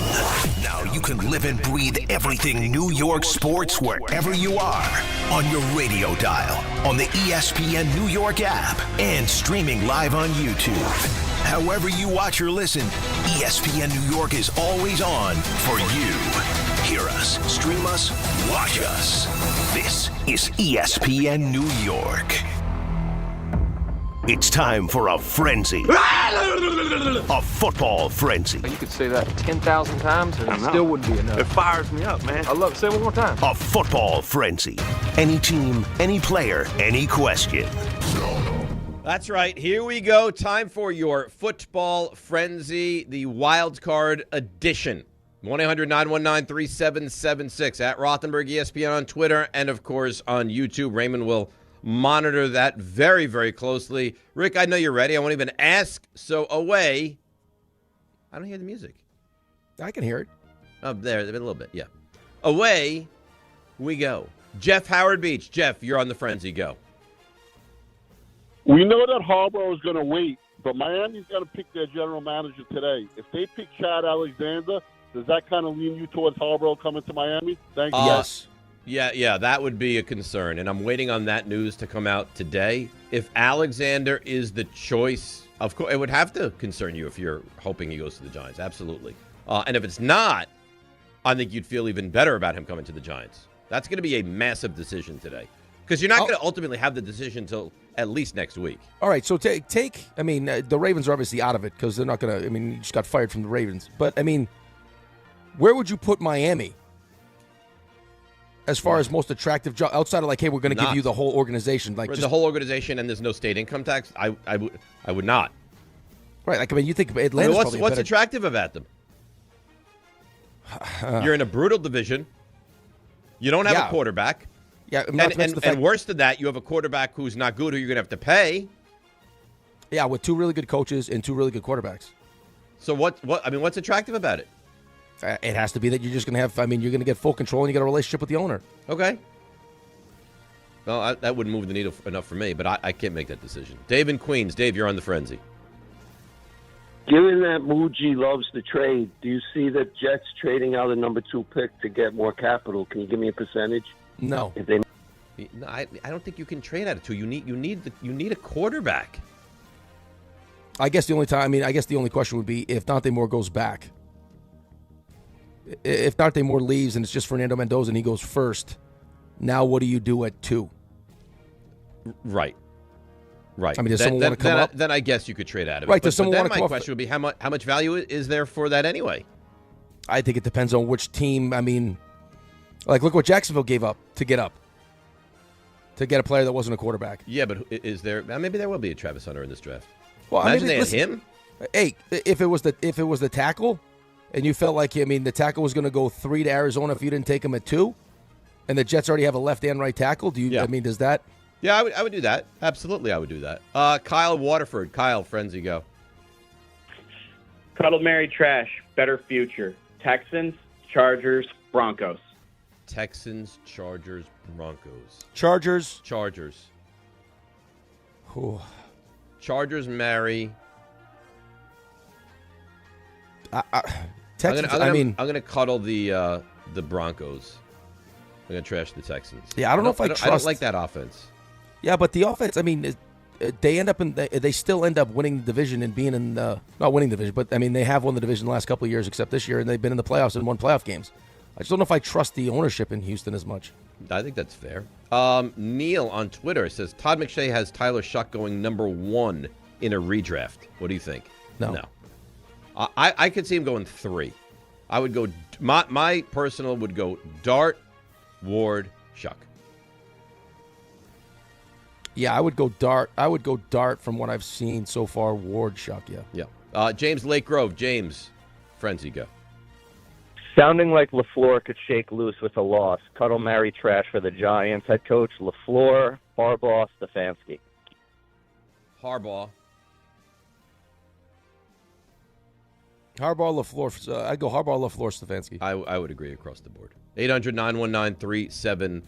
Now you can live and breathe everything New York sports wherever you are. On your radio dial, on the ESPN New York app, and streaming live on YouTube. However you watch or listen, ESPN New York is always on for you. Hear us, stream us, watch us. This is ESPN New York. It's time for a frenzy. A football frenzy. You could say that 10,000 times and it still wouldn't be enough. It fires me up, man. I love it. Say it one more time. A football frenzy. Any team, any player, any question. That's right. Here we go. Time for your football frenzy, the wild card edition. 1-800-919-3776 at Rothenberg ESPN on Twitter and, of course, on YouTube. Raymond will monitor that very, very closely. Rick, I know you're ready. I won't even ask. So away. I don't hear the music. I can hear it. Oh, there, a little bit, yeah. Away we go. Jeff Howard Beach. Jeff, you're on the frenzy. Go. We know that Harbaugh is going to wait, but Miami's going to pick their general manager today. If they pick Chad Alexander, does that kind of lean you towards Harbaugh coming to Miami? Thank you. Yes. Yeah, that would be a concern, and I'm waiting on that news to come out today. If Alexander is the choice, of course, it would have to concern you if you're hoping he goes to the Giants, absolutely. And if it's not, I think you'd feel even better about him coming to the Giants. That's going to be a massive decision today, because you're not going to ultimately have the decision until at least next week. All right, so take I mean, the Ravens are obviously out of it because they're not going to, I mean, you just got fired from the Ravens. But, I mean, where would you put Miami as far as most attractive job outside of like, hey, we're going to give you the whole organization, like just the whole organization, and there's no state income tax? I would not. Right, like I mean, you think Atlanta's what's attractive about them? You're in a brutal division. You don't have a quarterback. Yeah, and worse than that, you have a quarterback who's not good, who you're going to have to pay. Yeah, with two really good coaches and two really good quarterbacks. So what's attractive about it? It has to be that you're just going to have, I mean, you're going to get full control and you got a relationship with the owner. Okay. Well, that wouldn't move the needle enough for me, but I can't make that decision. Dave in Queens. Dave, you're on the frenzy. Given that Muji loves the trade, do you see the Jets trading out a number 2 pick to get more capital? Can you give me a percentage? No. No, I don't think you can trade out of 2. You need a quarterback. I guess the only question would be if Dante Moore goes back. If Dante Moore leaves and it's just Fernando Mendoza and he goes first, now what do you do at 2? Right. I mean, does someone want to come up? Then I guess you could trade out of it. Right. Does someone want to come up? My question would be, how much value is there for that anyway? I think it depends on which team. I mean, like, look what Jacksonville gave up to get up. To get a player that wasn't a quarterback. Yeah, but is there? Maybe there will be a Travis Hunter in this draft. Well, imagine they had him. Hey, if it was the tackle, and you felt like, I mean, the tackle was going to go 3 to Arizona if you didn't take him at 2, and the Jets already have a left and right tackle. Do you? Yeah. I mean, does that? Yeah, I would do that. Absolutely, I would do that. Kyle Waterford. Kyle, frenzy, go. Cuddle, marry, trash. Better future. Texans, Chargers, Broncos. Texans, Chargers, Broncos. Chargers. Ooh. Chargers marry. Texans. I'm going to cuddle the Broncos. I'm going to trash the Texans. Yeah, I don't know if I trust. I don't like that offense. Yeah, but the offense. I mean, they still end up winning the division and being in not winning the division, but I mean they have won the division the last couple of years, except this year, and they've been in the playoffs and won playoff games. I just don't know if I trust the ownership in Houston as much. I think that's fair. Neil on Twitter says Todd McShay has Tyler Shuck going number 1 in a redraft. What do you think? No. I could see him going 3. I would go. My personal would go Dart, Ward, Shuck. Yeah, I would go Dart. From what I've seen so far. Ward, Shuck. Yeah. James Lake Grove. James, frenzy, go. Sounding like LaFleur could shake loose with a loss. Cuddle, marry, trash for the Giants. Head coach LaFleur, Harbaugh, Stefanski. Harbaugh, LaFleur. I'd go Harbaugh, LaFleur, Stefanski. I would agree across the board. 800-919-3776.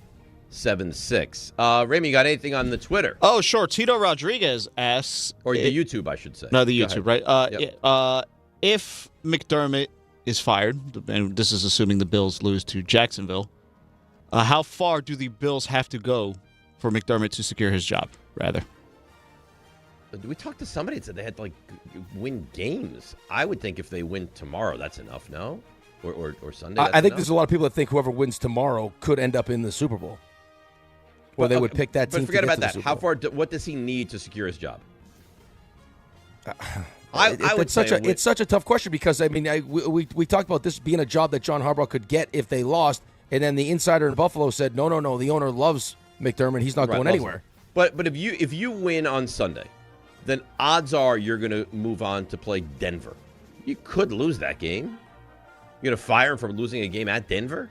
Raymond, you got anything on the Twitter? Oh, sure. Tito Rodriguez asks. Or the YouTube, I should say. No, the YouTube, right? If McDermott is fired, and this is assuming the Bills lose to Jacksonville, how far do the Bills have to go for McDermott to secure his job, rather? We talked to somebody that said they had to, win games. I would think if they win tomorrow, that's enough, no? Or Sunday? I think there's a lot of people that think whoever wins tomorrow could end up in the Super Bowl. Or they would pick that team. But forget to get about to the that. How Super far? What does he need to secure his job? It's such a tough question because we talked about this being a job that John Harbaugh could get if they lost, and then the insider in Buffalo said no, the owner loves McDermott, he's not going anywhere. But if you win on Sunday, then odds are you're going to move on to play Denver. You could lose that game. You're going to fire him for losing a game at Denver?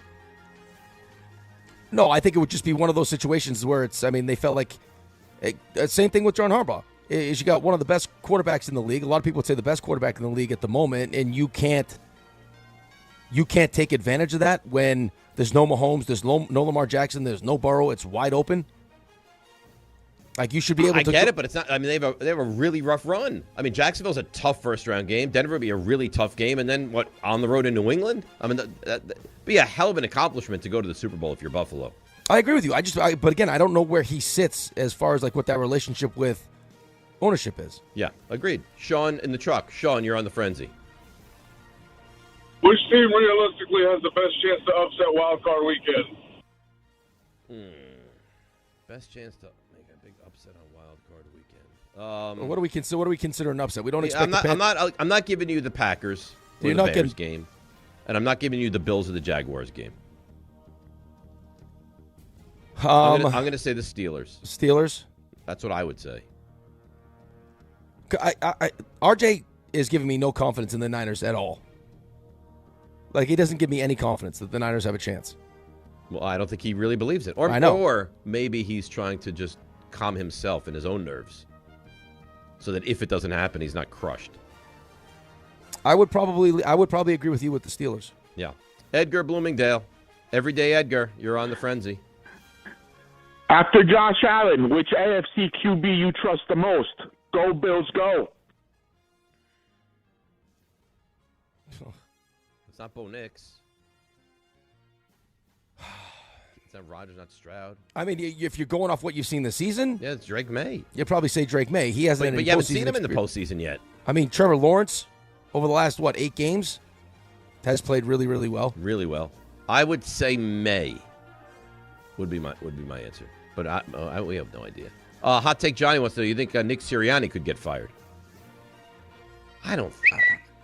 No, I think it would just be one of those situations where they felt like same thing with John Harbaugh. Is you got one of the best quarterbacks in the league. A lot of people would say the best quarterback in the league at the moment, and you can't take advantage of that when there's no Mahomes, there's no Lamar Jackson, there's no Burrow. It's wide open. Like you should be able to. I get it, but it's not. They have a really rough run. Jacksonville's a tough first round game. Denver would be a really tough game, and then on the road in New England? That'd be a hell of an accomplishment to go to the Super Bowl if you're Buffalo. I agree with you. But again, I don't know where he sits as far as what that relationship with ownership is. Yeah, agreed. Sean in the truck. Sean, you're on the frenzy. Which team realistically has the best chance to upset Wild Card Weekend? Best chance to make a big upset on Wild Card Weekend. What do we consider an upset? We don't expect. I'm not giving you the Packers or the Bears game, and I'm not giving you the Bills or the Jaguars game. I'm going to say the Steelers. Steelers. That's what I would say. RJ is giving me no confidence in the Niners at all. He doesn't give me any confidence that the Niners have a chance. Well, I don't think he really believes it. I know. Or maybe he's trying to just calm himself and his own nerves so that if it doesn't happen, he's not crushed. I would probably agree with you with the Steelers. Yeah. Edgar Bloomingdale. Everyday Edgar, you're on the frenzy. After Josh Allen, which AFC QB you trust the most? Go Bills, go. It's not Bo Nix. It's not Rodgers, not Stroud. If you're going off what you've seen this season, yeah, it's Drake May. You'd probably say Drake May. He hasn't. But you haven't seen him in the postseason yet. Trevor Lawrence over the last 8 games has played really, really well. Really well. I would say May would be my answer, but we have no idea. Hot Take Johnny wants to know, you think Nick Sirianni could get fired? I don't.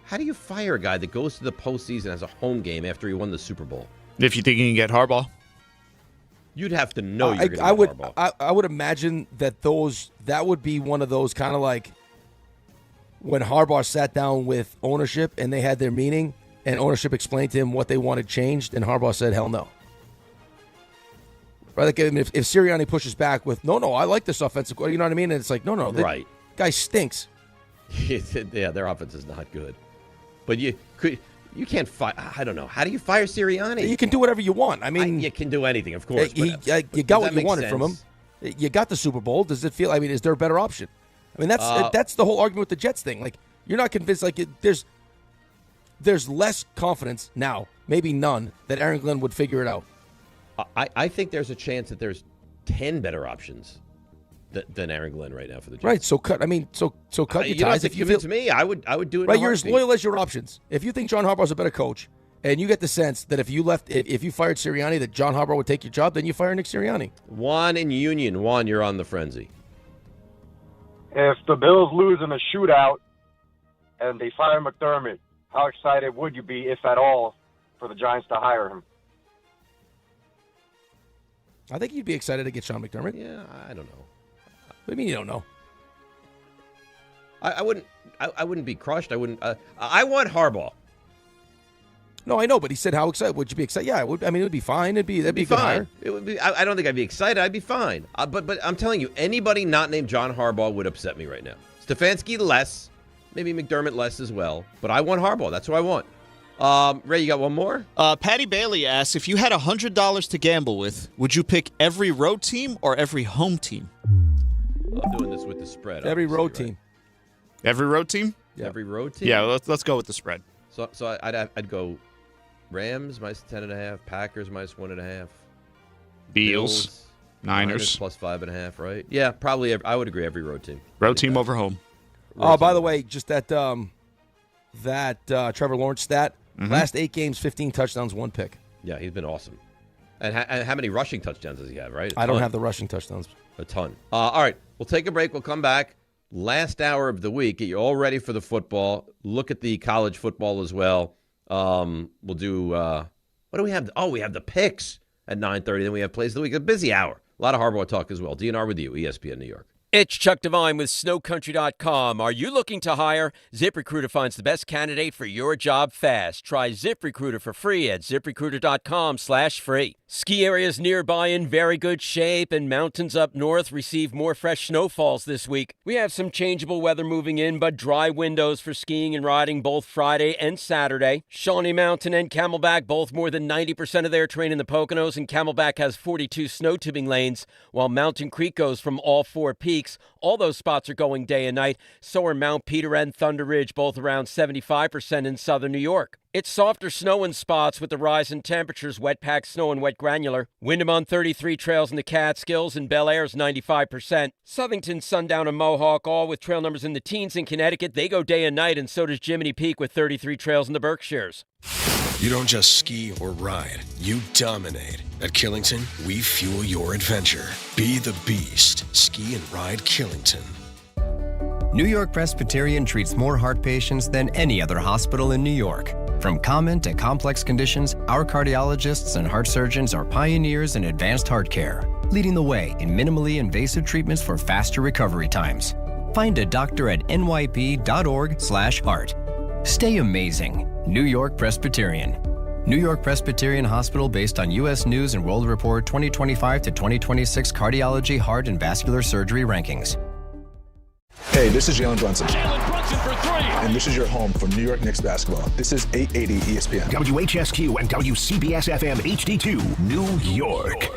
How do you fire a guy that goes to the postseason as a home game after he won the Super Bowl? If you think you can get Harbaugh? You'd have to know you're going to get Harbaugh. I would imagine that would be one of those kind of when Harbaugh sat down with ownership and they had their meeting and ownership explained to him what they wanted changed and Harbaugh said, hell no. Right? If Sirianni pushes back with, no, I like this offensive, you know what I mean? And it's no, right. Guy stinks. Yeah, their offense is not good. But you can't fire. I don't know. How do you fire Sirianni? You can do whatever you want. You can do anything, of course. You got what you wanted from him. You got the Super Bowl. Does it feel? Is there a better option? That's the whole argument with the Jets thing. You're not convinced. There's less confidence now, maybe none, that Aaron Glenn would figure it out. I think there's a chance that there's 10 better options than Aaron Glenn right now for the Jets. Right. So cut your ties. If you feel to me, I would do it. Right. You're as loyal as your options. If you think John Harbaugh's a better coach, and you get the sense that if you fired Sirianni, that John Harbaugh would take your job, then you fire Nick Sirianni. Juan in Union. Juan, you're on the frenzy. If the Bills lose in a shootout and they fire McDermott, how excited would you be, if at all, for the Giants to hire him? I think you'd be excited to get Sean McDermott. Yeah, I don't know. What do you mean you don't know? I wouldn't be crushed. I wouldn't. I want Harbaugh. No, I know, but he said, "How excited would you be excited?" Yeah, it would. It would be fine. That'd be fine. It would be. I don't think I'd be excited. I'd be fine. But I'm telling you, anybody not named John Harbaugh would upset me right now. Stefanski less, maybe McDermott less as well. But I want Harbaugh. That's what I want. Ray, you got one more? Patty Bailey asks, if you had $100 to gamble with, would you pick every road team or every home team? I'm doing this with the spread. Every road right? team. Every road team? Yeah. Every road team? Yeah, let's go with the spread. So I'd go Rams minus 10.5, Packers minus 1.5, Bills, Niners plus 5.5, right? Yeah, probably. I would agree. Every road team. Road team over home. Oh, by the way, just that Trevor Lawrence stat. Last 8 games, 15 touchdowns, 1 pick. Yeah, he's been awesome. And how many rushing touchdowns does he have, right? I don't have the rushing touchdowns. A ton. All right, we'll take a break. We'll come back. Last hour of the week. Get you all ready for the football. Look at the college football as well. We'll do, what do we have? Oh, we have the picks at 9:30. Then we have plays of the week. A busy hour. A lot of Harbaugh talk as well. DNR with you, ESPN New York. It's Chuck Devine with snowcountry.com. Are you looking to hire? ZipRecruiter finds the best candidate for your job fast. Try ZipRecruiter for free at ziprecruiter.com/free. Ski areas nearby in very good shape, and mountains up north receive more fresh snowfalls this week. We have some changeable weather moving in, but dry windows for skiing and riding both Friday and Saturday. Shawnee Mountain and Camelback both more than 90% of their terrain in the Poconos, and Camelback has 42 snow tubing lanes, while Mountain Creek goes from all 4 peaks. All those spots are going day and night. So are Mount Peter and Thunder Ridge, both around 75% in southern New York. It's softer snow in spots with the rise in temperatures, wet packed snow and wet granular. Windham on 33 trails in the Catskills, and Bel Air's 95%. Southington, Sundown, and Mohawk, all with trail numbers in the teens. In Connecticut, they go day and night, and so does Jiminy Peak with 33 trails in the Berkshires. You don't just ski or ride, you dominate. At Killington, we fuel your adventure. Be the beast. Ski and ride Killington. New York Presbyterian treats more heart patients than any other hospital in New York. From common to complex conditions, our cardiologists and heart surgeons are pioneers in advanced heart care, leading the way in minimally invasive treatments for faster recovery times. Find a doctor at nyp.org/heart. Stay amazing. New York Presbyterian. New York Presbyterian Hospital based on U.S. News and World Report 2025 to 2026 Cardiology, Heart, and Vascular Surgery Rankings. Hey, this is Jalen Brunson. Jalen Brunson for 3. And this is your home for New York Knicks basketball. This is 880 ESPN. WHSQ and WCBS-FM HD2, New York.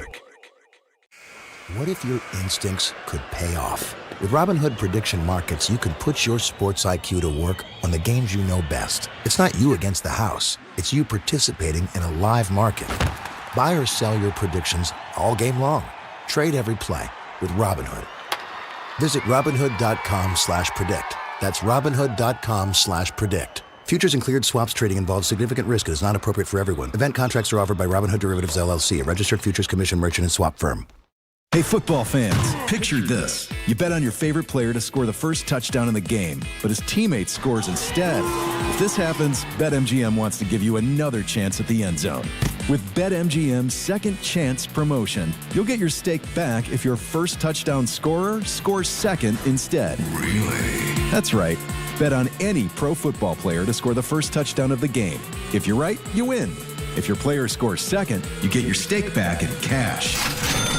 What if your instincts could pay off? With Robinhood Prediction Markets, you can put your sports IQ to work on the games you know best. It's not you against the house. It's you participating in a live market. Buy or sell your predictions all game long. Trade every play with Robinhood. Visit Robinhood.com/predict. That's Robinhood.com/predict. Futures and cleared swaps trading involves significant risk and is not appropriate for everyone. Event contracts are offered by Robinhood Derivatives LLC, a registered futures commission merchant and swap firm. Hey, football fans, picture this. You bet on your favorite player to score the first touchdown in the game, but his teammate scores instead. If this happens, BetMGM wants to give you another chance at the end zone. With BetMGM's Second Chance promotion, you'll get your stake back if your first touchdown scorer scores second instead. Really? That's right. Bet on any pro football player to score the first touchdown of the game. If you're right, you win. If your player scores second, you get your stake back in cash.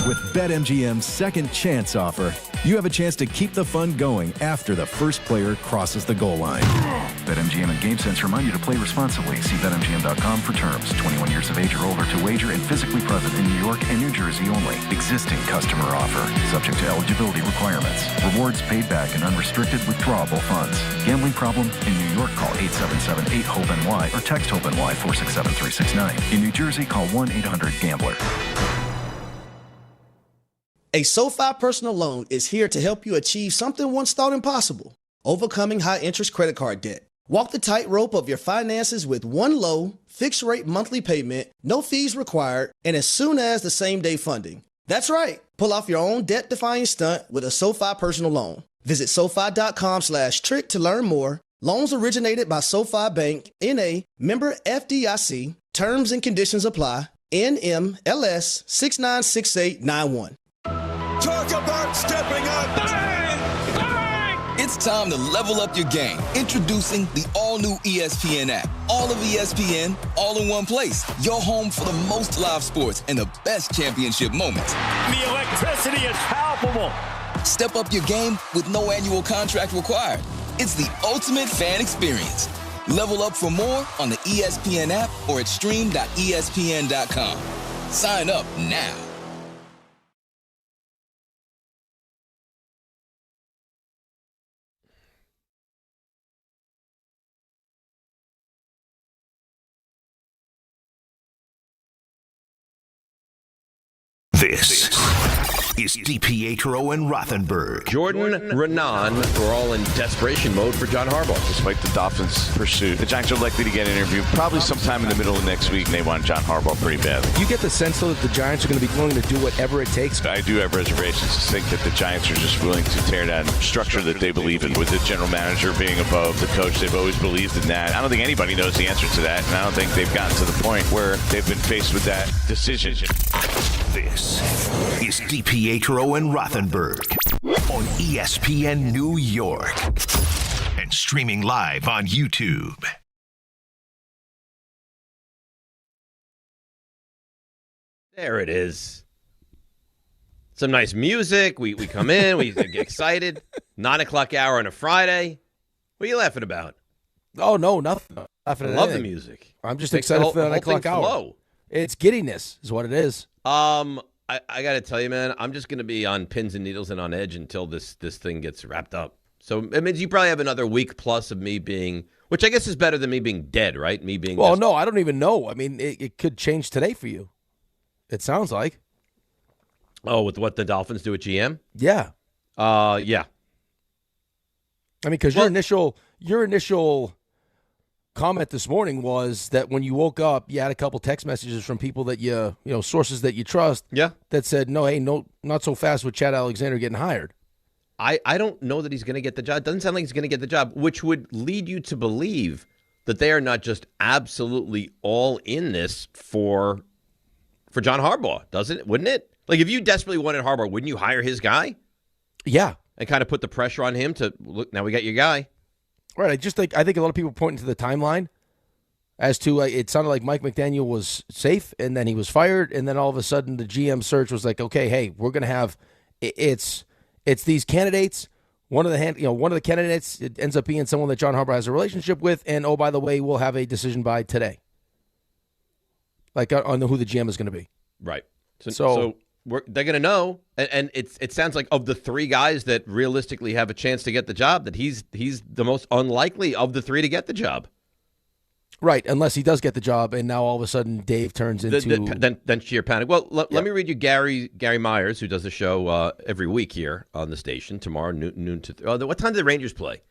With BetMGM's Second Chance offer, you have a chance to keep the fun going after the first player crosses the goal line. BetMGM and GameSense remind you to play responsibly. See BetMGM.com for terms. 21 years of age or older to wager and physically present in New York and New Jersey only. Existing customer offer. Subject to eligibility requirements. Rewards paid back in unrestricted withdrawable funds. Gambling problem? In New York, call 877-8-HOPE-NY or text HOPE-NY 467-369. In New Jersey, call 1-800-GAMBLER. A SoFi personal loan is here to help you achieve something once thought impossible: overcoming high-interest credit card debt. Walk the tightrope of your finances with one low, fixed-rate monthly payment, no fees required, and as soon as the same-day funding. That's right. Pull off your own debt-defying stunt with a SoFi personal loan. Visit SoFi.com/trick to learn more. Loans originated by SoFi Bank, N.A., member FDIC. Terms and conditions apply. NMLS 696891. Talk about stepping up. Bang! Bang! It's time to level up your game. Introducing the all-new ESPN app. All of ESPN, all in one place. Your home for the most live sports and the best championship moments. The electricity is palpable. Step up your game with no annual contract required. It's the ultimate fan experience. Level up for more on the ESPN app or at stream.espn.com. Sign up now. This is DiPietro and Rothenberg. Jordan, Raanan were all in desperation mode for John Harbaugh. Despite the Dolphins' pursuit, the Giants are likely to get an interview probably sometime in the middle of next week, and they want John Harbaugh pretty badly. You get the sense, though, that the Giants are going to be willing to do whatever it takes? I do have reservations to think that the Giants are just willing to tear down structure that they believe in. With the general manager being above the coach, they've always believed in that. I don't think anybody knows the answer to that, and I don't think they've gotten to the point where they've been faced with that decision. This is DiPietro and Rothenberg on ESPN New York and streaming live on YouTube. There it is. Some nice music. We come in. We get excited. 9 o'clock hour on a Friday. What are you laughing about? Oh, no, nothing. I love the music. I'm just excited for the 9 o'clock hour. Flow. It's giddiness is what it is. I got to tell you, man, I'm just going to be on pins and needles and on edge until this thing gets wrapped up. So it means you probably have another week plus of me being, which I guess is better than me being dead, right? Me being. Well, no, I don't even know. I mean, it could change today for you. It sounds like. Oh, with what the Dolphins do at GM? Yeah. Yeah. I mean, because your initial comment this morning was that when you woke up, you had a couple text messages from people that you sources that you trust. Yeah. That said, no, not so fast with Chad Alexander getting hired. I don't know that he's going to get the job. It doesn't sound like he's going to get the job, which would lead you to believe that they are not just absolutely all in this for John Harbaugh, doesn't it? Wouldn't it? Like, if you desperately wanted Harbaugh, wouldn't you hire his guy? Yeah. And kind of put the pressure on him to, look, now we got your guy. Right. I think a lot of people pointing to the timeline as to it sounded like Mike McDaniel was safe and then he was fired, and then all of a sudden the GM search was like, okay, hey, we're going to have it's these candidates. One of the candidates, it ends up being someone that John Harbaugh has a relationship with, and oh, by the way, we'll have a decision by today, like on who the GM is going to be. Right. So they're going to know, and it sounds like of the three guys that realistically have a chance to get the job, that he's the most unlikely of the three to get the job. Right, unless he does get the job, and now all of a sudden Dave turns into then sheer panic. Well, let me read you Gary Myers, who does the show every week here on the station tomorrow noon to. What time do the Rangers play?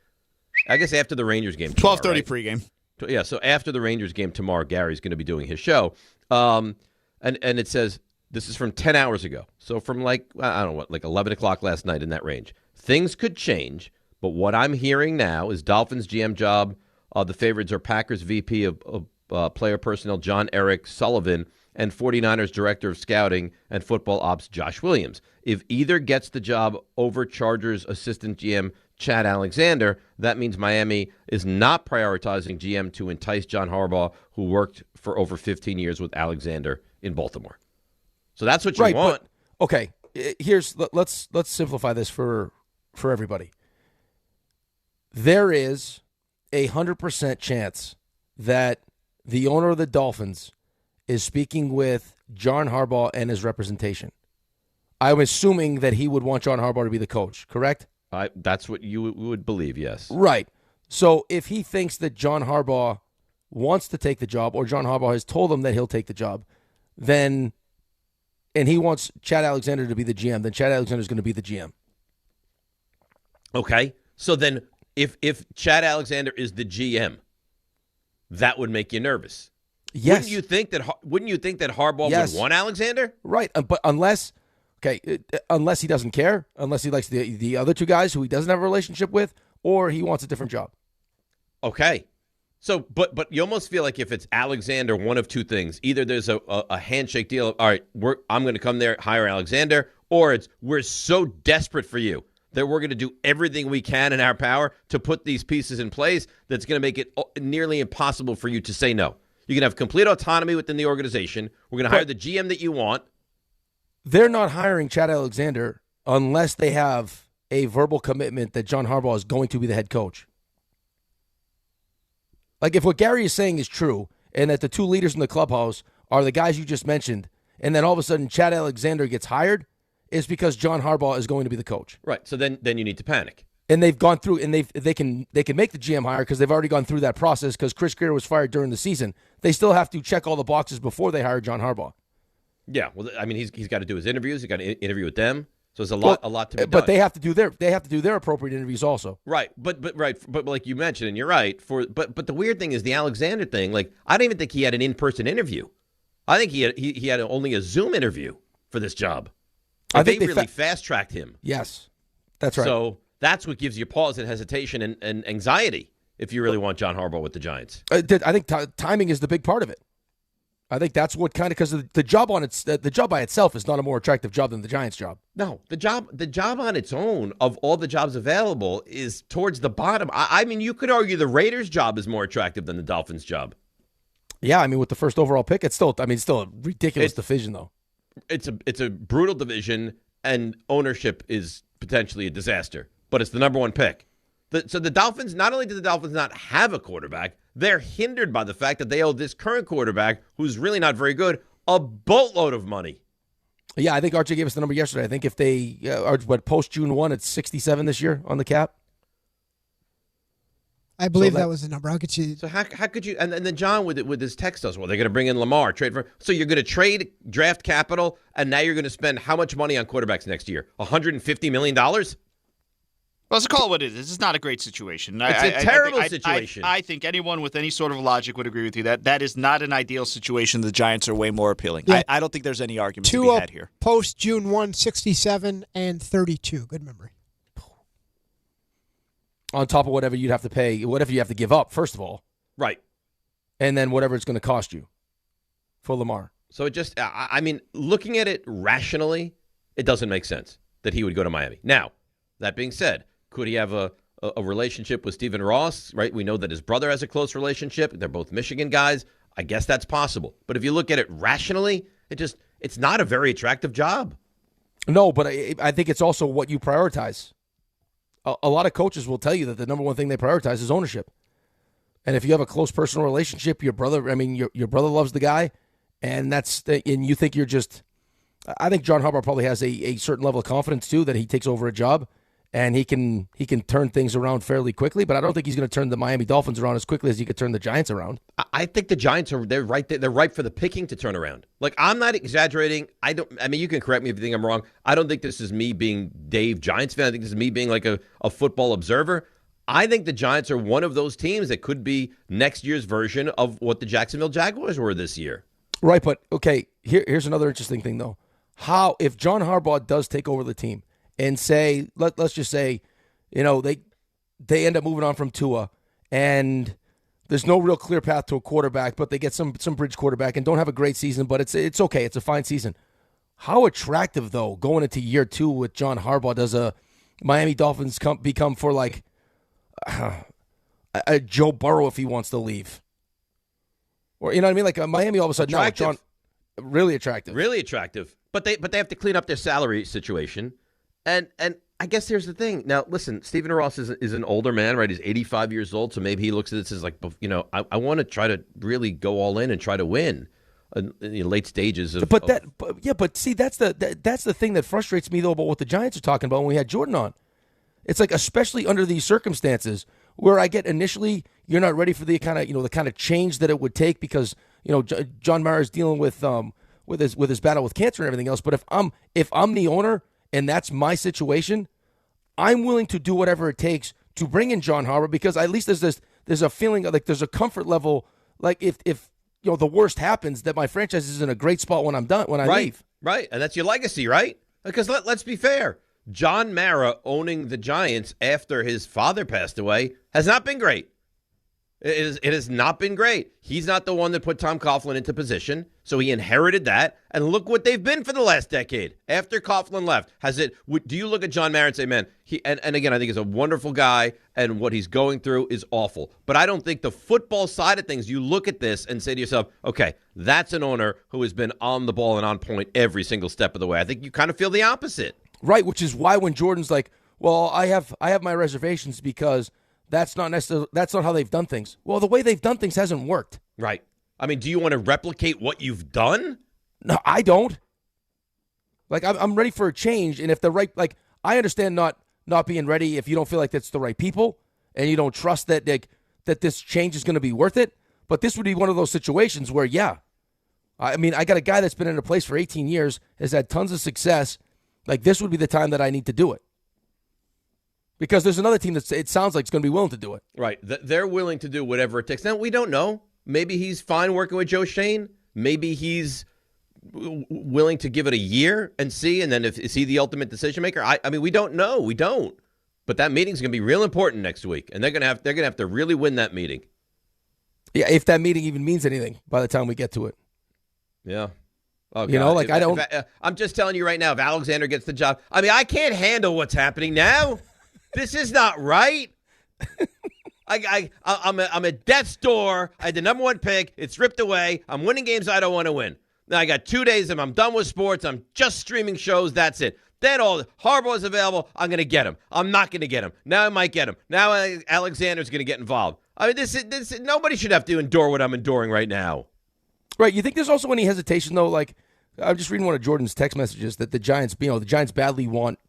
I guess after the Rangers game. 12:30 right? pregame. Yeah, so after the Rangers game tomorrow, Gary's going to be doing his show, and it says. This is from 10 hours ago. So from like 11 o'clock last night in that range. Things could change, but what I'm hearing now is Dolphins GM job. The favorites are Packers VP of player personnel John Eric Sullivan and 49ers Director of Scouting and Football Ops Josh Williams. If either gets the job over Chargers Assistant GM Chad Alexander, that means Miami is not prioritizing GM to entice John Harbaugh, who worked for over 15 years with Alexander in Baltimore. So that's what you want. But, okay, let's simplify this for everybody. There is 100% chance that the owner of the Dolphins is speaking with John Harbaugh and his representation. I'm assuming that he would want John Harbaugh to be the coach, correct? That's what you would believe, yes. Right. So if he thinks that John Harbaugh wants to take the job, or John Harbaugh has told him that he'll take the job, then... and he wants Chad Alexander to be the GM, then Chad Alexander is going to be the GM. Okay. So then if Chad Alexander is the GM, that would make you nervous. Yes. Wouldn't you think that Harbaugh would want Alexander? Right. But unless he doesn't care, unless he likes the other two guys who he doesn't have a relationship with, or he wants a different job. Okay. So, but you almost feel like if it's Alexander, one of two things. Either there's a handshake deal. All right, I'm going to come there, hire Alexander, or it's we're so desperate for you that we're going to do everything we can in our power to put these pieces in place that's going to make it nearly impossible for you to say no. You can have complete autonomy within the organization. We're going to hire the GM that you want. They're not hiring Chad Alexander unless they have a verbal commitment that John Harbaugh is going to be the head coach. Like, if what Gary is saying is true, and that the two leaders in the clubhouse are the guys you just mentioned, and then all of a sudden Chad Alexander gets hired, it's because John Harbaugh is going to be the coach. Right. So then you need to panic. And they've gone through, and they can make the GM hire because they've already gone through that process because Chris Greer was fired during the season. They still have to check all the boxes before they hire John Harbaugh. Yeah, well, I mean, he's got to do his interviews. He's got to interview with them. So there's a lot to be done. But they have to do their appropriate interviews also. Right, but like you mentioned, and you're right. But the weird thing is the Alexander thing. Like, I don't even think he had an in-person interview. I think he had only a Zoom interview for this job. I think they really fast-tracked him. Yes, that's right. So that's what gives you pause and hesitation and anxiety if you really want John Harbaugh with the Giants. I think timing is the big part of it. I think that's what kind of, because the job by itself is not a more attractive job than the Giants' job. No, the job on its own of all the jobs available is towards the bottom. I mean, you could argue the Raiders' job is more attractive than the Dolphins' job. Yeah, I mean, with the first overall pick, it's still a ridiculous division, though. It's a brutal division, and ownership is potentially a disaster. But it's the number one pick. So the Dolphins, not only do the Dolphins not have a quarterback, they're hindered by the fact that they owe this current quarterback, who's really not very good, a boatload of money. Yeah, I think Archie gave us the number yesterday. I think if they, post June 1, it's 67 this year on the cap. I believe that was the number. I'll get you. So how could you, and then John with his text us, well, they're going to bring in Lamar, so you're going to trade draft capital, and now you're going to spend how much money on quarterbacks next year? $150 million? Well, let's call it what it is. It's not a great situation. It's a terrible situation. I think anyone with any sort of logic would agree with you that is not an ideal situation. The Giants are way more appealing. Yeah. I don't think there's any argument to be had here. Post June 1, 67 and 32. Good memory. On top of whatever you'd have to pay, whatever you have to give up, first of all. Right. And then whatever it's going to cost you for Lamar. So it just, I mean, looking at it rationally, it doesn't make sense that he would go to Miami. Now, that being said, could he have a relationship with Stephen Ross, right? We know that his brother has a close relationship. They're both Michigan guys. I guess that's possible. But if you look at it rationally, it's not a very attractive job. No, but I think it's also what you prioritize. A lot of coaches will tell you that the number one thing they prioritize is ownership. And if you have a close personal relationship, your brother loves the guy, and and you think you're just, I think John Harbaugh probably has a certain level of confidence too that he takes over a job and he can turn things around fairly quickly, but I don't think he's going to turn the Miami Dolphins around as quickly as he could turn the Giants around. I think the Giants they're ripe for the picking to turn around. Like, I'm not exaggerating. I mean, you can correct me if you think I'm wrong. I don't think this is me being Dave Giants fan. I think this is me being like a football observer. I think the Giants are one of those teams that could be next year's version of what the Jacksonville Jaguars were this year. Right, but okay, here's another interesting thing though. How, if John Harbaugh does take over the team and say, let's just say, they end up moving on from Tua and there's no real clear path to a quarterback, but they get some bridge quarterback and don't have a great season, but it's okay. It's a fine season. How attractive, though, going into year 2 with John Harbaugh does a Miami Dolphins become for like a Joe Burrow if he wants to leave? Or, you know what I mean? Like Miami all of a sudden, now John, really attractive. Really attractive. But they have to clean up their salary situation. And I guess here's the thing. Now, listen, Stephen Ross is an older man, right? He's 85 years old, so maybe he looks at this as like, I want to try to really go all in and try to win in the late stages of. But see, that's the thing that frustrates me though about what the Giants are talking about when we had Jordan on. It's like, especially under these circumstances, where I get initially you're not ready for the kind of change that it would take because John Mara's dealing with his battle with cancer and everything else. But if I'm the owner and that's my situation, I'm willing to do whatever it takes to bring in John Harbaugh, because at least there's a feeling of, like, there's a comfort level, like if the worst happens, that my franchise is in a great spot when I'm done, when I leave. Right, and that's your legacy, right? Because let's be fair. John Mara owning the Giants after his father passed away has not been great. It has not been great. He's not the one that put Tom Coughlin into position, so he inherited that. And look what they've been for the last decade. After Coughlin left, do you look at John Mara and say, man, and again, I think he's a wonderful guy, and what he's going through is awful. But I don't think the football side of things, you look at this and say to yourself, okay, that's an owner who has been on the ball and on point every single step of the way. I think you kind of feel the opposite. Right, which is why when Jordan's like, well, I have my reservations because that's not how they've done things. Well, the way they've done things hasn't worked. Right. I mean, do you want to replicate what you've done? No, I don't. Like, I'm ready for a change, and if the right, like, I understand not being ready if you don't feel like that's the right people and you don't trust that this change is going to be worth it. But this would be one of those situations where, yeah, I mean, I got a guy that's been in a place for 18 years, has had tons of success. Like, this would be the time that I need to do it. Because there's another team that it sounds like it's going to be willing to do it. Right. They're willing to do whatever it takes. Now, we don't know. Maybe he's fine working with Joe Schoen. Maybe he's willing to give it a year and see, and then is he the ultimate decision maker? I mean, we don't know. We don't. But that meeting's going to be real important next week, and they're going to have to really win that meeting. Yeah, if that meeting even means anything by the time we get to it. Yeah. Oh, you know, like, I don't. I'm just telling you right now, if Alexander gets the job, I mean, I can't handle what's happening now. This is not right. I'm at death's door. I had the number one pick. It's ripped away. I'm winning games I don't want to win. Now I got 2 days and I'm done with sports. I'm just streaming shows. That's it. Then Harbaugh is available. I'm going to get him. I'm not going to get him. Now I might get him. Now Alexander's going to get involved. I mean, this nobody should have to endure what I'm enduring right now. Right. You think there's also any hesitation though? Like, I'm just reading one of Jordan's text messages that the Giants badly want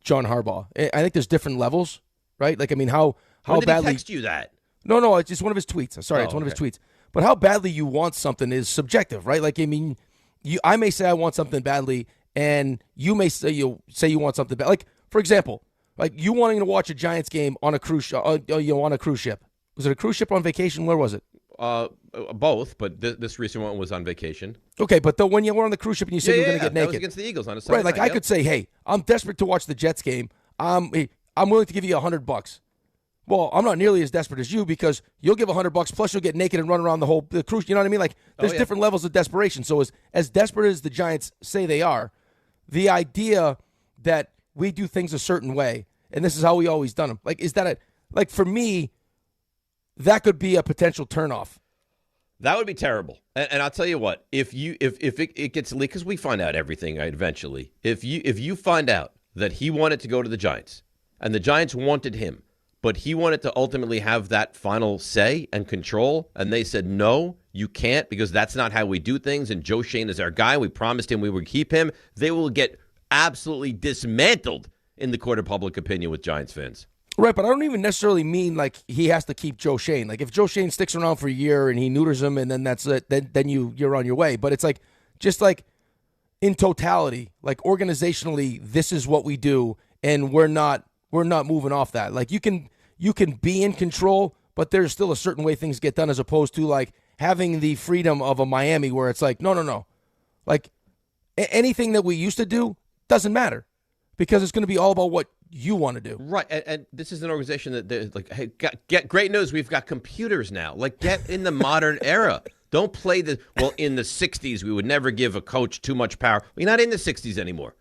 John Harbaugh. I think there's different levels, right? Like, I mean, how when did badly he text you that? No, it's just one of his tweets. Sorry, it's one of his tweets. But how badly you want something is subjective, right? Like, I mean, I may say I want something badly, and you may say you want something bad. Like, for example, like you wanting to watch a Giants game on a cruise on a cruise ship. Was it a cruise ship on vacation? Where was it? Both, but this recent one was on vacation. Okay, but when you were on the cruise ship and you said you were going to get naked. That was against the Eagles on a Sunday right, like night, I could say, hey, I'm desperate to watch the Jets game. I'm willing to give you $100. Well, I'm not nearly as desperate as you because you'll give $100 plus you'll get naked and run around the cruise. You know what I mean? Like, there's different levels of desperation. So as desperate as the Giants say they are, the idea that we do things a certain way and this is how we always done them. Like, is that like for me, that could be a potential turnoff. That would be terrible. And I'll tell you what, if it gets leaked, because we find out everything eventually. If you find out that he wanted to go to the Giants and the Giants wanted him, but he wanted to ultimately have that final say and control, and they said, no, you can't because that's not how we do things, and Joe Schoen is our guy. We promised him we would keep him. They will get absolutely dismantled in the court of public opinion with Giants fans. Right, but I don't even necessarily mean like he has to keep Joe Schoen. Like if Joe Schoen sticks around for a year and he neuters him and then that's it, then you're on your way. But it's like just like in totality, like organizationally, this is what we do, and we're not moving off that. Like you can be in control, but there's still a certain way things get done as opposed to like having the freedom of a Miami where it's like no, like anything that we used to do doesn't matter because it's going to be all about what you want to do. Right, and this is an organization that like, hey, get great news. We've got computers now. Like, get in the modern era. Don't play in the 60s, we would never give a coach too much power. We're not in the 60s anymore,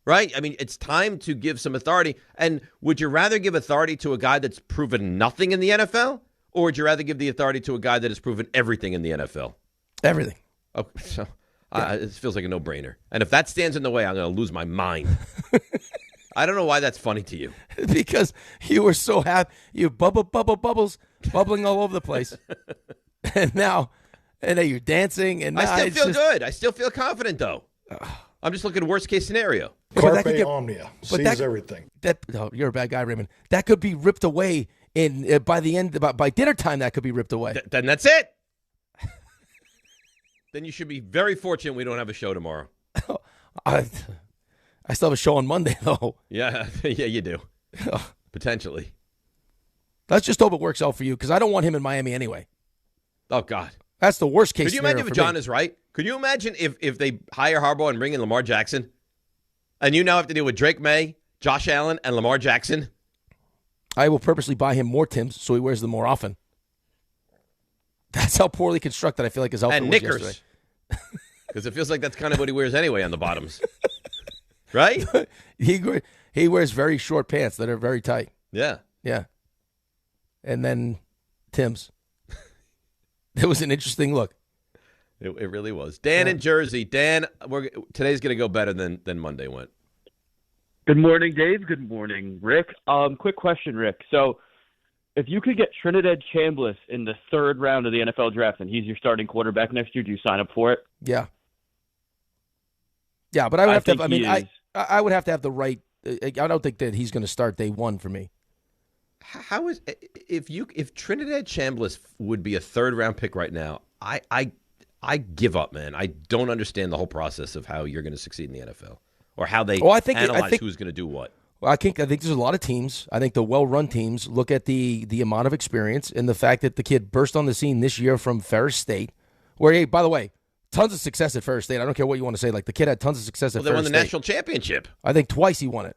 right? I mean, it's time to give some authority. And would you rather give authority to a guy that's proven nothing in the NFL, or would you rather give the authority to a guy that has proven everything in the NFL? Everything. Oh, so it feels like a no-brainer. And if that stands in the way, I'm going to lose my mind. I don't know why that's funny to you. Because you were so happy. You bubbles bubbling all over the place. And now you're dancing. And I still feel good. I still feel confident, though. I'm just looking at worst-case scenario. Carpe omnia. Sees everything. You're a bad guy, Raymond. That could be ripped away by dinner time. That could be ripped away. Then that's it. Then you should be very fortunate we don't have a show tomorrow. I still have a show on Monday, though. Yeah, you do. Potentially. Let's just hope it works out for you, because I don't want him in Miami anyway. Oh, God. That's the worst case scenario. Could you imagine if John is right? Could you imagine if they hire Harbaugh and bring in Lamar Jackson, and you now have to deal with Drake May, Josh Allen, and Lamar Jackson? I will purposely buy him more Tims so he wears them more often. That's how poorly constructed I feel like his outfit was yesterday. And knickers. Because it feels like that's kind of what he wears anyway on the bottoms. Right? He wears very short pants that are very tight. Yeah. Yeah. And then Tim's. It was an interesting look. It really was. Dan in Jersey. Dan, today's going to go better than Monday went. Good morning, Dave. Good morning, Rick. Quick question, Rick. So if you could get Trinidad Chambliss in the 3rd round of the NFL draft and he's your starting quarterback next year, do you sign up for it? Yeah. Yeah, but I would have to have, I would have to have the right. I don't think that he's going to start day one for me. How is if Trinidad Chambliss would be a 3rd round pick right now? I give up, man. I don't understand the whole process of how you're going to succeed in the NFL or how they analyze who's going to do what. Well, I think there's a lot of teams. I think the well-run teams look at the amount of experience and the fact that the kid burst on the scene this year from Ferris State, where, hey, by the way, tons of success at Ferris State. I don't care what you want to say. Like, the kid had tons of success at Ferris State. They won the national championship. I think twice he won it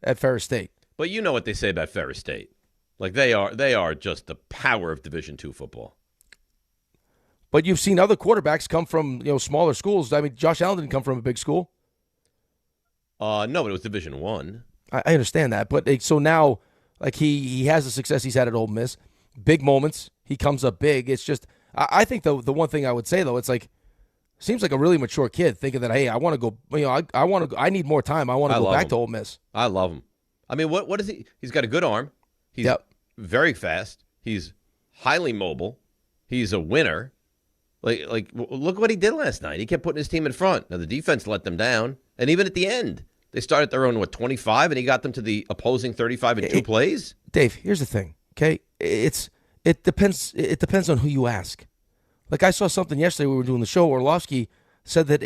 at Ferris State. But you know what they say about Ferris State. Like, they are just the power of Division II football. But you've seen other quarterbacks come from, smaller schools. I mean, Josh Allen didn't come from a big school. No, but it was Division I. I understand that, but so now, like he has the success he's had at Ole Miss, big moments. He comes up big. It's just, I think the one thing I would say though, it's like, seems like a really mature kid thinking that, hey, I want to go. I want to. I need more time. I want to go back to Ole Miss. I love him. I mean, what is he? He's got a good arm. He's very fast. He's highly mobile. He's a winner. Like look what he did last night. He kept putting his team in front. Now the defense let them down, and even at the end. They started their own, 25, and he got them to the opposing 35 in 2 plays? Dave, here's the thing, okay? It depends on who you ask. Like, I saw something yesterday we were doing the show. Orlovsky said that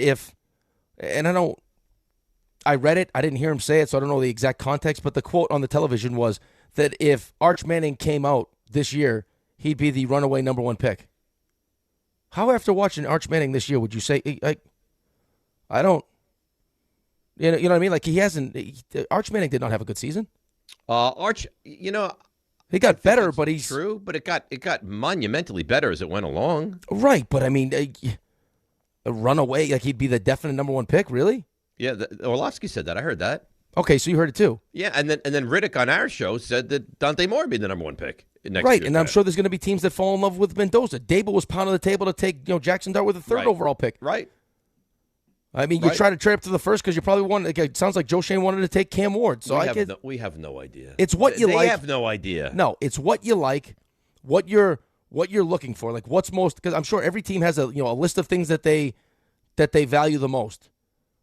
I read it. I didn't hear him say it, so I don't know the exact context, but the quote on the television was that if Arch Manning came out this year, he'd be the runaway number 1 pick. How, after watching Arch Manning this year, would you say, I don't... You know what I mean? Like, Arch Manning did not have a good season. Arch, he got better, but he's true. But it got monumentally better as it went along. Right, but I mean, a runaway, like he'd be the definite number 1 pick, really? Yeah, Orlovsky said that. I heard that. Okay, so you heard it too. Yeah, and then Riddick on our show said that Dante Moore would be the number 1 pick next right, year. And I'm sure there's going to be teams that fall in love with Mendoza. Dable was pounding the table to take Jackson Dart with a 3rd overall pick. Right. I mean, you try to trade up to the 1st because you probably wanted. It sounds like Joe Schoen wanted to take Cam Ward. So we have no idea. It's what you like. They have no idea. No, it's what you like, what you're looking for. Like what's most, because I'm sure every team has a list of things that they value the most,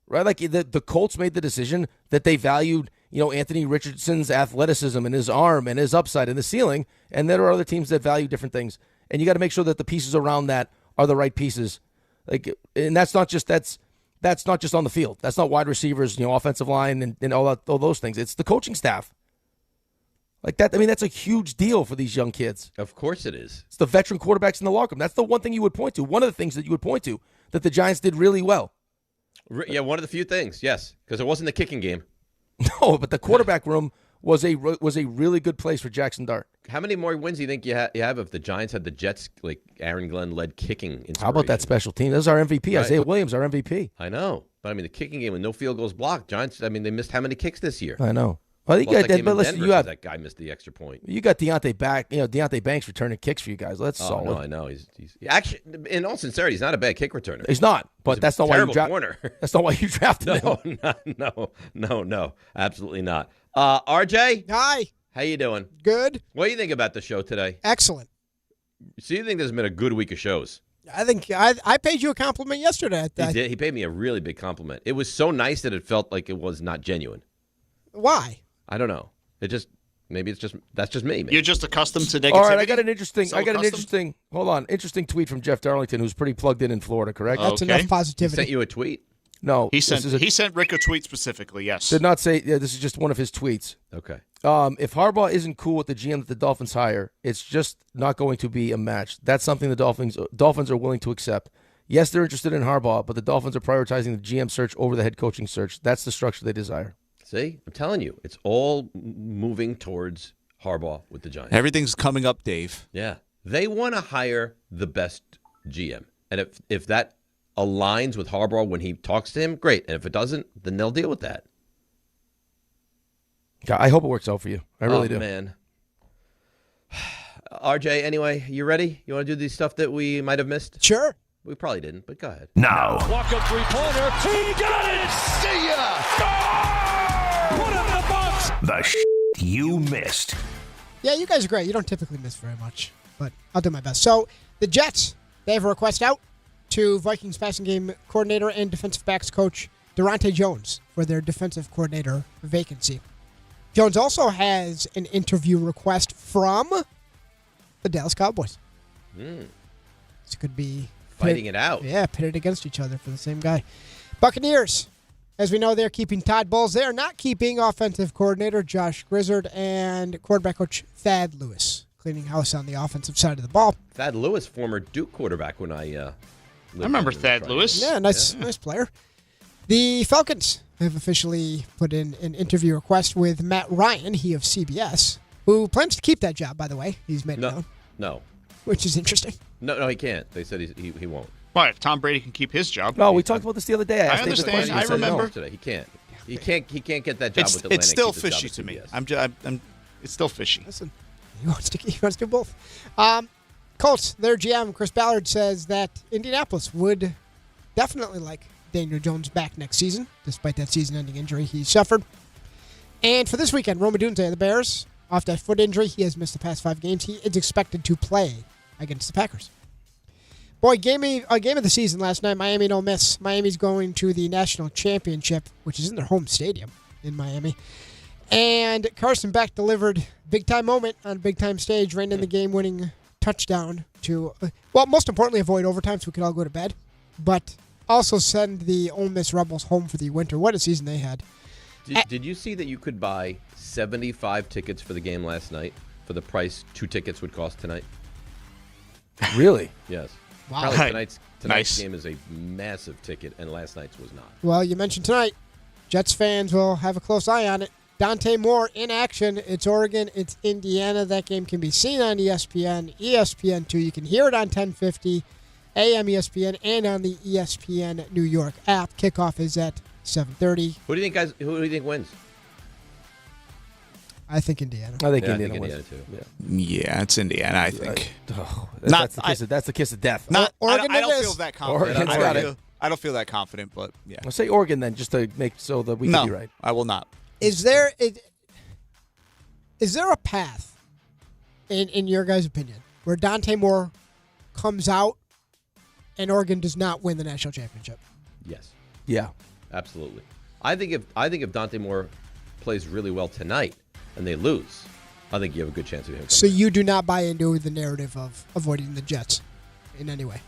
right? Like the Colts made the decision that they valued Anthony Richardson's athleticism and his arm and his upside and the ceiling, and there are other teams that value different things, and you got to make sure that the pieces around that are the right pieces. Like, and that's not just on the field. That's not wide receivers, offensive line and all those things. It's the coaching staff. Like that. I mean, that's a huge deal for these young kids. Of course it is. It's the veteran quarterbacks in the locker room. That's the one thing you would point to. One of the things that you would point to that the Giants did really well. Yeah, one of the few things, yes, because it wasn't the kicking game. No, but the quarterback room was a really good place for Jackson Dart. How many more wins do you think you have if the Giants had the Jets, like Aaron Glenn led kicking inspiration? How about that special team? This is our MVP. Right. Isaiah Williams, our MVP. I know. But I mean, the kicking game with no field goals blocked. Giants, I mean, they missed how many kicks this year? I know. Well, that guy missed the extra point. You got Deontay Banks returning kicks for you guys. That's solid. No, I know. He's actually, in all sincerity, he's not a bad kick returner. He's not, but that's not why you That's not why you drafted him. No, absolutely not. RJ, hi. How you doing? Good. What do you think about the show today? Excellent. So you think there's been a good week of shows? I think I paid you a compliment yesterday. He did. He paid me a really big compliment. It was so nice that it felt like it was not genuine. Why? I don't know. That's just me. Maybe. You're just accustomed to negativity. All right, I got an interesting tweet from Jeff Darlington, who's pretty plugged in Florida. Correct? That's enough positivity. He sent you a tweet? No, he sent Rick a tweet specifically. Yes, did not say. Yeah, this is just one of his tweets. Okay. If Harbaugh isn't cool with the GM that the Dolphins hire, it's just not going to be a match. That's something the Dolphins are willing to accept. Yes, they're interested in Harbaugh, but the Dolphins are prioritizing the GM search over the head coaching search. That's the structure they desire. See, I'm telling you, it's all moving towards Harbaugh with the Giants. Everything's coming up, Dave. Yeah, they want to hire the best GM, and if that aligns with Harbaugh when he talks to him, great. And if it doesn't, then they'll deal with that. I hope it works out for you. I really do. Man. RJ, anyway, you ready? You want to do the stuff that we might have missed? Sure. We probably didn't, but go ahead. Now. Walk-up three-pointer. He got it! See ya! Score! Put it in the box! The you missed. Yeah, you guys are great. You don't typically miss very much, but I'll do my best. So the Jets, they have a request out to Vikings passing game coordinator and defensive backs coach Durante Jones for their defensive coordinator vacancy. Jones also has an interview request from the Dallas Cowboys. This could be fighting it out. Yeah, pitted against each other for the same guy. Buccaneers, as we know, they're keeping Todd Bowles. They are not keeping offensive coordinator Josh Grizzard and quarterback coach Thad Lewis, cleaning house on the offensive side of the ball. Thad Lewis, former Duke quarterback when I remember Thad Lewis. Yeah, nice player. The Falcons have officially put in an interview request with Matt Ryan, he of CBS, who plans to keep that job, by the way. He's made it known. No. Which is interesting. No, he can't. They said he won't. Why? If Tom Brady can keep his job. No, we talked about this the other day. I understand. I remember. Today. He can't. He can't get that job with Atlanta. It's still fishy to me. It's still fishy. Listen, he wants to do both. Colts, their GM, Chris Ballard, says that Indianapolis would definitely like Daniel Jones back next season, despite that season-ending injury he suffered. And for this weekend, Rome Odunze, the Bears, off that foot injury, he has missed the past 5 games. He is expected to play against the Packers. Boy, game of the season last night, Miami and Ole Miss. Miami's going to the national championship, which is in their home stadium in Miami. And Carson Beck delivered big-time moment on a big-time stage, ran in the game-winning touchdown to, most importantly, avoid overtime so we could all go to bed, but also send the Ole Miss Rebels home for the winter. What a season they had. Did you see that you could buy 75 tickets for the game last night for the price 2 tickets would cost tonight? Really? Yes. Wow. Probably tonight's Nice. game is a massive ticket, and last night's was not. Well, you mentioned tonight. Jets fans will have a close eye on it. Dante Moore in action. It's Oregon. It's Indiana. That game can be seen on ESPN, ESPN2. You can hear it on 1050 AM ESPN and on the ESPN New York app. Kickoff is at 7:30. Who do you think, guys? Who do you think wins? I think Indiana. I think Indiana wins. Too. Yeah, it's Indiana, I think. That's the kiss of death. Oregon I don't feel that confident. Oregon's got it. I don't feel that confident, but yeah. I'll say Oregon then, just to make so that we can be right. I will not. Is there a path, in your guys' opinion, where Dante Moore comes out and Oregon does not win the national championship? Yes. Yeah. Absolutely. I think if Dante Moore plays really well tonight and they lose, I think you have a good chance of him. So you do not buy into the narrative of avoiding the Jets in any way?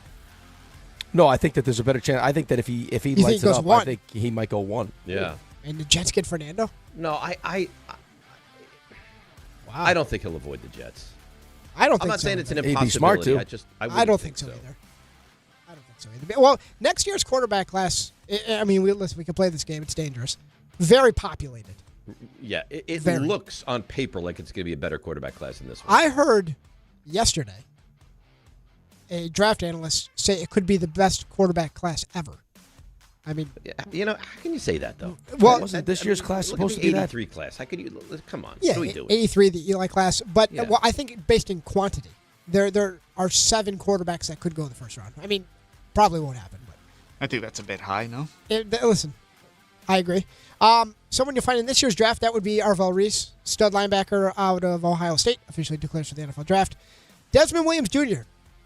No, I think that there's a better chance. I think that if he lights it up, I think he might go 1. Yeah. And the Jets get Fernando? No, I don't think he'll avoid the Jets. I don't think so. I'm not saying it's an He'd impossibility. be smart, too. I don't think so either. I don't think so either. Well, next year's quarterback class, I mean, we can play this game. It's dangerous. Very populated. Yeah, it looks on paper like it's going to be a better quarterback class than this one. I heard yesterday a draft analyst say it could be the best quarterback class ever. I mean, how can you say that though? Well, wasn't this year's class supposed to be be that? 83 class? How could you? Come on. Yeah, what are we doing? 83, the Eli class. But I think based in quantity, there are 7 quarterbacks that could go in the first round. I mean, probably won't happen. But I think that's a bit high, no? Listen, I agree. Someone you'll find in this year's draft, that would be Arvell Reese, stud linebacker out of Ohio State, officially declares for the NFL draft. Desmond Williams Jr.,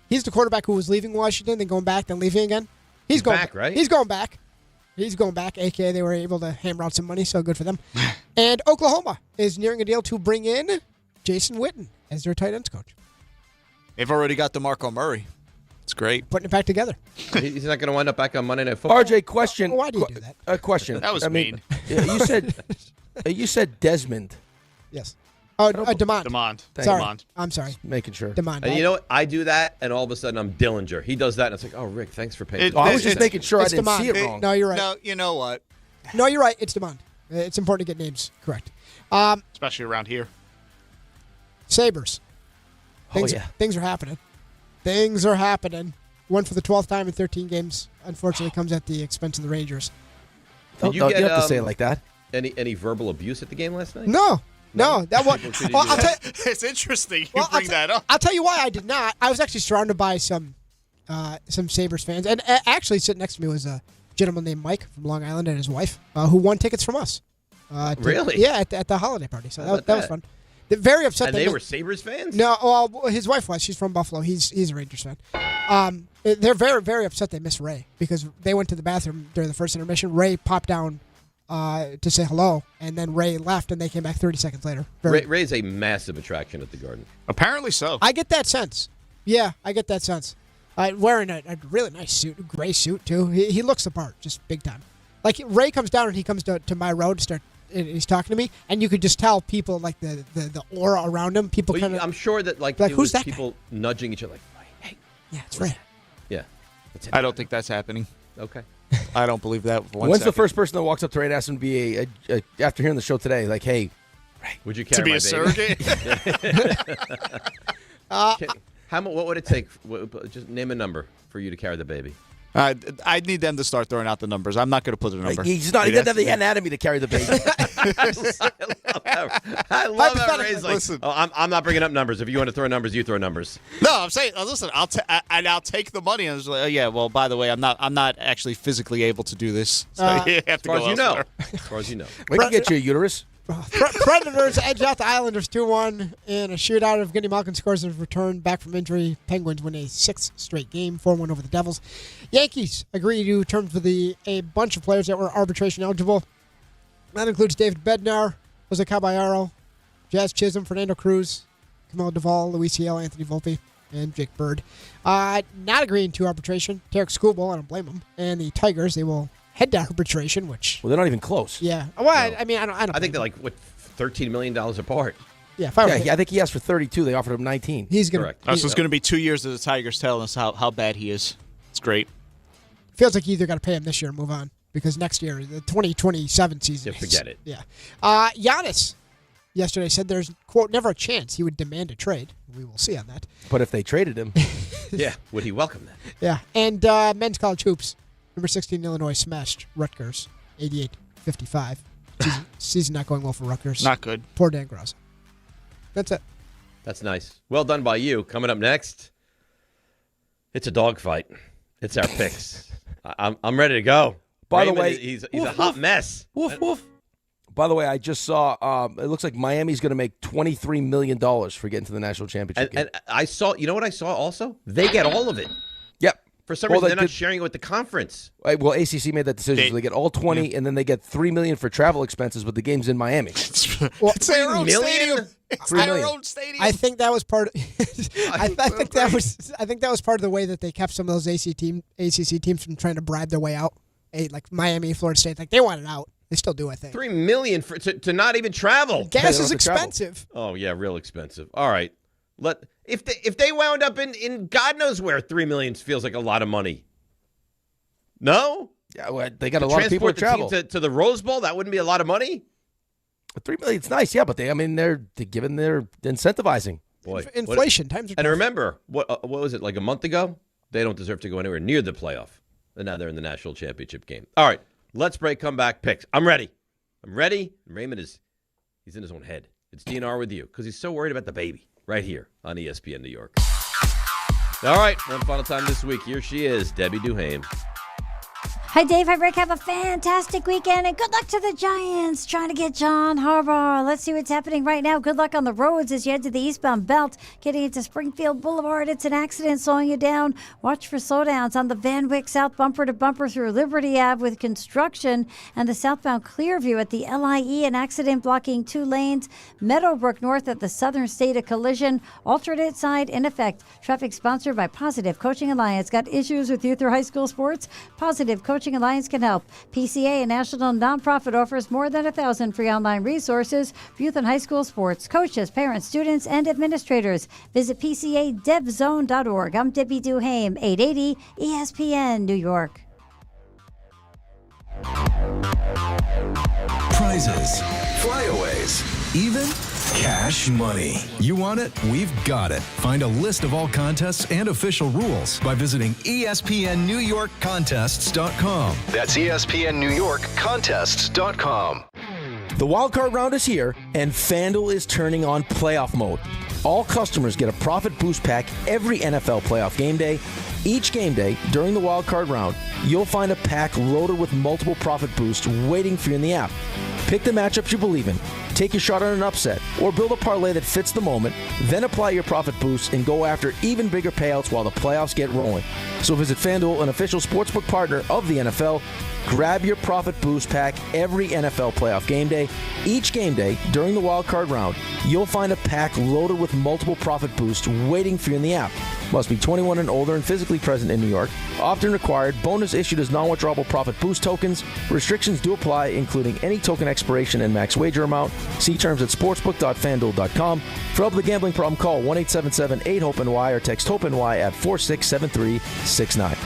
he's the quarterback who was leaving Washington, then going back, then leaving again. He's going back, right? He's going back. He's going back, a.k.a. they were able to hammer out some money, so good for them. And Oklahoma is nearing a deal to bring in Jason Witten as their tight ends coach. They've already got DeMarco Murray. It's great. Putting it back together. He's not going to wind up back on Monday Night Football. RJ, question. Why do you do that? A question. That was mean. You said Desmond. Yes. Oh, Demond. Demond. Sorry. Demond. I'm sorry. Making sure. Demond. And you know what? I do that, and all of a sudden I'm Dillinger. He does that, and it's like, oh, Rick, thanks for paying. I was just making sure I It's didn't Demond. see it wrong. No, you're right. No, you know what? No, you're right. It's Demond. It's important to get names correct. Especially around here. Sabres. Things are happening. Things are happening. One for the 12th time in 13 games. Unfortunately, comes at the expense of the Rangers. Don't you have to say it like that. Any verbal abuse at the game last night? No. That one. Well, I'll tell you, It's interesting you bring that up. I'll tell you why I did not. I was actually surrounded by some Sabres fans, and actually sitting next to me was a gentleman named Mike from Long Island and his wife, who won tickets from us. Really? Yeah, at the holiday party. So that was fun. They're very upset. And they were Sabres fans? No, well, his wife was. She's from Buffalo. He's a Rangers fan. They're very, very upset they missed Ray because they went to the bathroom during the first intermission. Ray popped down to say hello, and then Ray left, and they came back 30 seconds later. Ray's a massive attraction at the Garden. Apparently so. I get that sense. Yeah, I get that sense. Wearing a really nice suit, gray suit, too. He looks the part, just big time. Like, Ray comes down, and he comes to my road and he's talking to me, and you could just tell people, like, the aura around him. People kind of... I'm sure that, like who's that people nudging each other, like, hey. Yeah, it's Ray. Yeah. I don't think that's happening. Okay. I don't believe that for 1 When's second. the first person that walks up to Ray and asks him to be after hearing the show today, like, hey, Ray, would you carry to be my a surrogate? What would it take? Just name a number for you to carry the baby. I need them to start throwing out the numbers. I'm not going to put a number. He doesn't have the anatomy to carry the baby. I love that Ray's like, Listen. I'm not bringing up numbers. If you want to throw numbers, you throw numbers. No, I'm saying, listen, I'll take the money. And it's like, oh, yeah, well, by the way, I'm not actually physically able to do this. So you have to go elsewhere. As far as you know. We can get you a uterus. Predators edge out the Islanders 2-1 in a shootout. Evgeny Malkin scores his return back from injury. Penguins win a 6th straight game, 4-1 over the Devils. Yankees agree to terms with a bunch of players that were arbitration eligible. That includes David Bednar, Jose Caballero, Jazz Chisholm, Fernando Cruz, Camilo Duvall, Luis Hiel, Anthony Volpe, and Jake Bird. Not agreeing to arbitration, Tarek Skubal, I don't blame him, and the Tigers, they will head to arbitration, which... Well, they're not even close. Yeah. Well, no. I mean, I don't I think they're like, $13 million apart. Yeah, I think he asked for 32. They offered him 19. He's going Correct. So it's going to be 2 years of the Tigers telling us how bad he is. It's great. Feels like you either got to pay him this year and move on, because next year, the 2027 season... Yeah, forget it. Yeah. Giannis yesterday said there's, quote, never a chance he would demand a trade. We will see on that. But if they traded him... Yeah, would he welcome that? Yeah. And men's college hoops. Number 16, Illinois smashed Rutgers, 88-55. Season not going well for Rutgers. Not good. Poor Dan Gross. That's it. That's nice. Well done by you. Coming up next, it's a dogfight. It's our picks. I'm ready to go. By Raymond, the way, he's a hot mess. Woof, woof. By the way, I just saw, it looks like Miami's going to make $23 million for getting to the national championship game. And I saw, you know what I saw also? They get all of it. Yep. For some reason, they're not sharing it with the conference. Well, ACC made that decision. So they get all 20, and then they get $3 million for travel expenses, but the game's in Miami. Well, it's their own stadium. It's their own stadium. I think that was part of. I think that was part of the way that they kept some of those ACC teams from trying to bribe their way out. Like Miami, Florida State, like they wanted out. They still do, I think. $3 million to not even travel. Gas is expensive. Oh yeah, real expensive. All right, if they wound up in God knows where, $3 million feels like a lot of money. No. Yeah, well, they got a lot of people to travel to the Rose Bowl. That wouldn't be a lot of money. $3 million, it's nice, yeah, but they're incentivizing. Boy, inflation times are and tough. Remember what was it like a month ago? They don't deserve to go anywhere near the playoff, and now they're in the national championship game. All right, let's break. Come back. Picks. I'm ready. Raymond he's in his own head. It's DNR with you because he's so worried about the baby right here on ESPN New York. All right, one final time this week. Here she is, Debbie Duhame. Hi, Dave. Hi, Rick. Have a fantastic weekend, and good luck to the Giants trying to get John Harbaugh. Let's see what's happening right now. Good luck on the roads as you head to the eastbound belt. Getting into Springfield Boulevard, it's an accident slowing you down. Watch for slowdowns on the Van Wyck South bumper to bumper through Liberty Ave with construction, and the southbound Clearview at the LIE, an accident blocking 2 lanes. Meadowbrook North at the Southern State, a collision. Alternate side in effect. Traffic sponsored by Positive Coaching Alliance. Got issues with youth or high school sports? Positive Coaching Alliance can help. PCA, a national nonprofit, offers more than 1,000 free online resources for youth and high school sports, coaches, parents, students, and administrators. Visit PCADevZone.org. I'm Debbie Duhame, 880 ESPN, New York. Prizes, flyaways, even cash money. You want it? We've got it. Find a list of all contests and official rules by visiting ESPNNewYorkContests.com. That's ESPNNewYorkContests.com. The wild card round is here, and FanDuel is turning on playoff mode. All customers get a profit boost pack every NFL playoff game day. Each game day, during the wild card round, you'll find a pack loaded with multiple profit boosts waiting for you in the app. Pick the matchups you believe in, take your shot on an upset, or build a parlay that fits the moment, then apply your profit boost and go after even bigger payouts while the playoffs get rolling. So visit FanDuel, an official sportsbook partner of the NFL. Grab your profit boost pack every NFL playoff game day. Each game day, during the wild card round, you'll find a pack loaded with multiple profit boosts waiting for you in the app. Must be 21 and older and physically present in New York. Often required. Bonus issued as non-withdrawable profit boost tokens. Restrictions do apply, including any token expiration and max wager amount. See terms at sportsbook.fanduel.com. For help with a gambling problem, call 1-877-8-HOPE-NY or text HOPE-NY at 467369.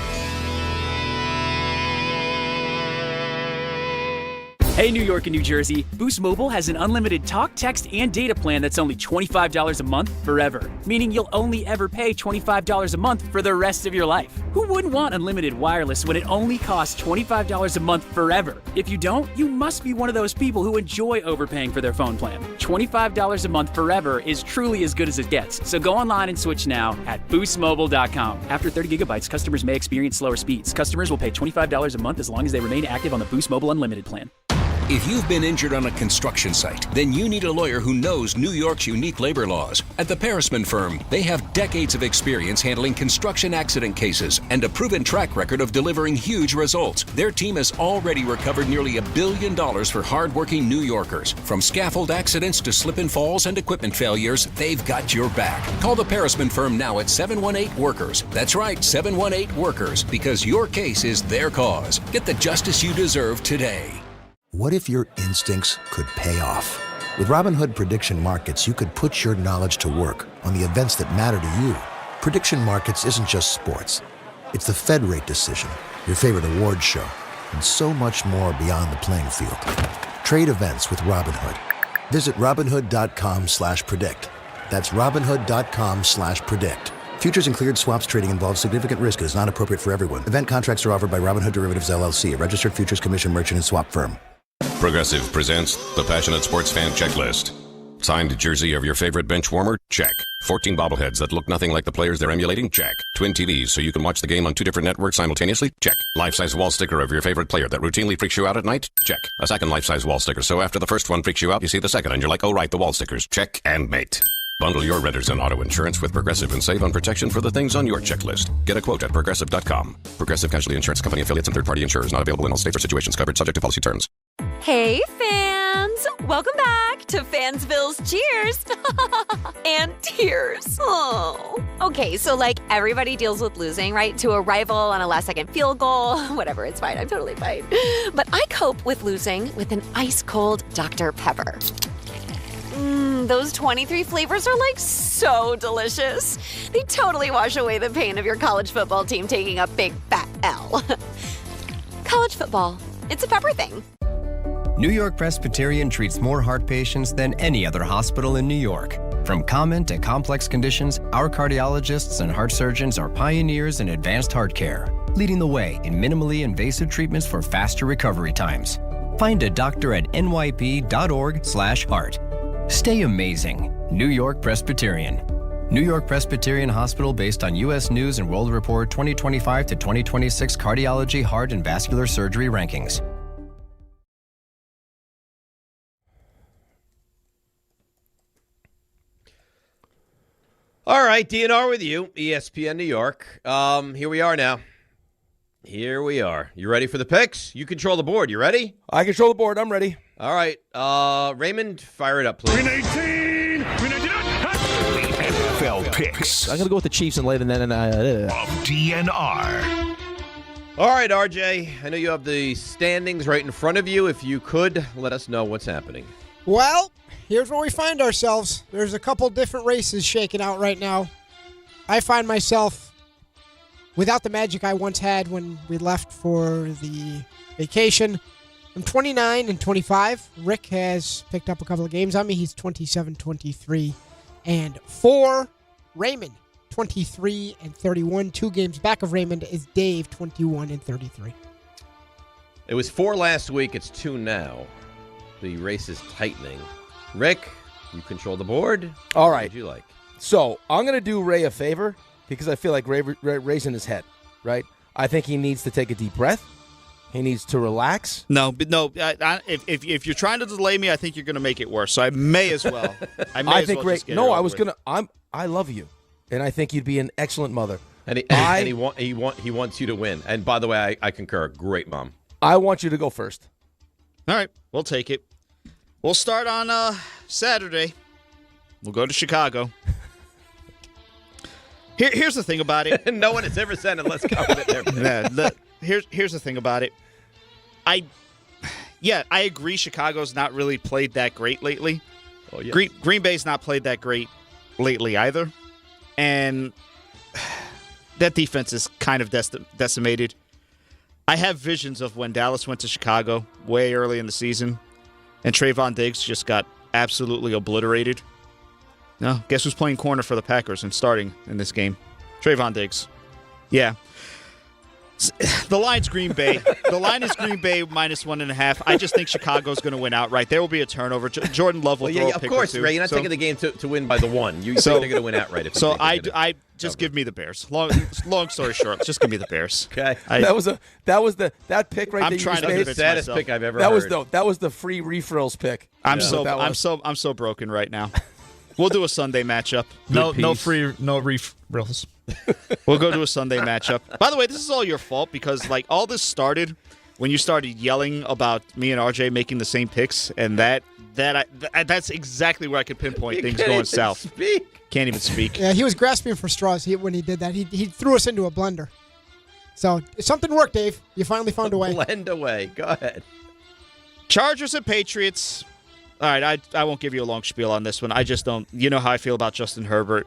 Hey, New York and New Jersey, Boost Mobile has an unlimited talk, text, and data plan that's only $25 a month forever, meaning you'll only ever pay $25 a month for the rest of your life. Who wouldn't want unlimited wireless when it only costs $25 a month forever? If you don't, you must be one of those people who enjoy overpaying for their phone plan. $25 a month forever is truly as good as it gets, so go online and switch now at boostmobile.com. After 30 gigabytes, customers may experience slower speeds. Customers will pay $25 a month as long as they remain active on the Boost Mobile Unlimited plan. If you've been injured on a construction site, then you need a lawyer who knows New York's unique labor laws. At the Parisman Firm, they have decades of experience handling construction accident cases and a proven track record of delivering huge results. Their team has already recovered nearly $1 billion for hardworking New Yorkers. From scaffold accidents to slip and falls and equipment failures, they've got your back. Call the Parisman Firm now at 718-WORKERS. That's right, 718-WORKERS, because your case is their cause. Get the justice you deserve today. What if your instincts could pay off? With Robinhood Prediction Markets, you could put your knowledge to work on the events that matter to you. Prediction Markets isn't just sports. It's the Fed rate decision, your favorite awards show, and so much more beyond the playing field. Trade events with Robinhood. Visit Robinhood.com/predict. That's Robinhood.com/predict. Futures and cleared swaps trading involves significant risk and is not appropriate for everyone. Event contracts are offered by Robinhood Derivatives LLC, a registered futures commission merchant and swap firm. Progressive presents the Passionate Sports Fan Checklist. Signed jersey of your favorite bench warmer? Check. 14 bobbleheads that look nothing like the players they're emulating? Check. Twin TVs so you can watch the game on 2 different networks simultaneously? Check. Life-size wall sticker of your favorite player that routinely freaks you out at night? Check. A second life-size wall sticker so after the first one freaks you out, you see the second and you're like, oh right, the wall stickers. Check and mate. Bundle your renters and auto insurance with Progressive and save on protection for the things on your checklist. Get a quote at Progressive.com. Progressive Casualty Insurance Company affiliates and third-party insurers not available in all states or situations covered subject to policy terms. Hey, fans! Welcome back to Fansville's Cheers and Tears. Oh. Okay, so like everybody deals with losing, right? To a rival on a last-second field goal. Whatever, it's fine. I'm totally fine. But I cope with losing with an ice-cold Dr. Pepper. Those 23 flavors are like so delicious. They totally wash away the pain of your college football team taking a big fat L. College football, it's a pepper thing. New York Presbyterian treats more heart patients than any other hospital in New York. From common to complex conditions, our cardiologists and heart surgeons are pioneers in advanced heart care, leading the way in minimally invasive treatments for faster recovery times. Find a doctor at nyp.org/heart. Stay amazing. New York Presbyterian. New York Presbyterian Hospital based on U.S. News and World Report 2025 to 2026 Cardiology, Heart, and Vascular Surgery rankings. All right, DNR with you, ESPN New York. Here we are now. Here we are. You ready for the picks? You control the board. You ready? I control the board. I'm ready. All right. Raymond, fire it up, please. Win 18. Win 18. NFL picks. I'm going to go with the Chiefs and lay the net of DNR. All right, RJ. I know you have the standings right in front of you. If you could, let us know what's happening. Well, here's where we find ourselves. There's a couple different races shaking out right now. I find myself without the magic I once had when we left for the vacation. I'm 29 and 25. Rick has picked up a couple of games on me. He's 27-23 and 4. Raymond, 23 and 31. 2 games back of Raymond is Dave, 21 and 33. It was 4 last week. It's 2 now. The race is tightening. Rick, you control the board. All right. What would you like? So I'm going to do Ray a favor because I feel like Ray's in his head, right? I think he needs to take a deep breath. He needs to relax? No. If you're trying to delay me, I think you're going to make it worse. So I may as well. I love you, and I think you'd be an excellent mother. And he wants you to win. And by the way, I concur. Great mom. I want you to go first. All right, we'll take it. We'll start on Saturday. We'll go to Chicago. Here's the thing about it. No one has ever said it less confident. Here's the thing about it. I agree Chicago's not really played that great lately. Oh, yes. Green Bay's not played that great lately either. And that defense is kind of decimated. I have visions of when Dallas went to Chicago way early in the season, and Trayvon Diggs just got absolutely obliterated. No, guess who's playing corner for the Packers and starting in this game? Trayvon Diggs. Yeah. The line's Green Bay. The line is Green Bay -1.5. I just think Chicago's going to win outright. There will be a turnover. Jordan Love will throw a pick of course, or two. Ray. You're not taking the game to win by the one. You think they're going to win outright. I just give me the Bears. Long story short, just give me the Bears. Okay. That pick right there. I'm trying to convince the saddest myself. pick I've ever heard. That was the free refrills pick. I'm so broken right now. We'll do a Sunday matchup. No refrills. We'll go to a Sunday matchup. By the way, this is all your fault because all this started when you started yelling about me and RJ making the same picks, and that's exactly where I could pinpoint things going south. Can't even speak. Yeah, he was grasping for straws when he did that. He threw us into a blender. So something worked, Dave. You finally found a way. Blend away. Go ahead. Chargers and Patriots. All right, I won't give you a long spiel on this one. I just don't. You know how I feel about Justin Herbert.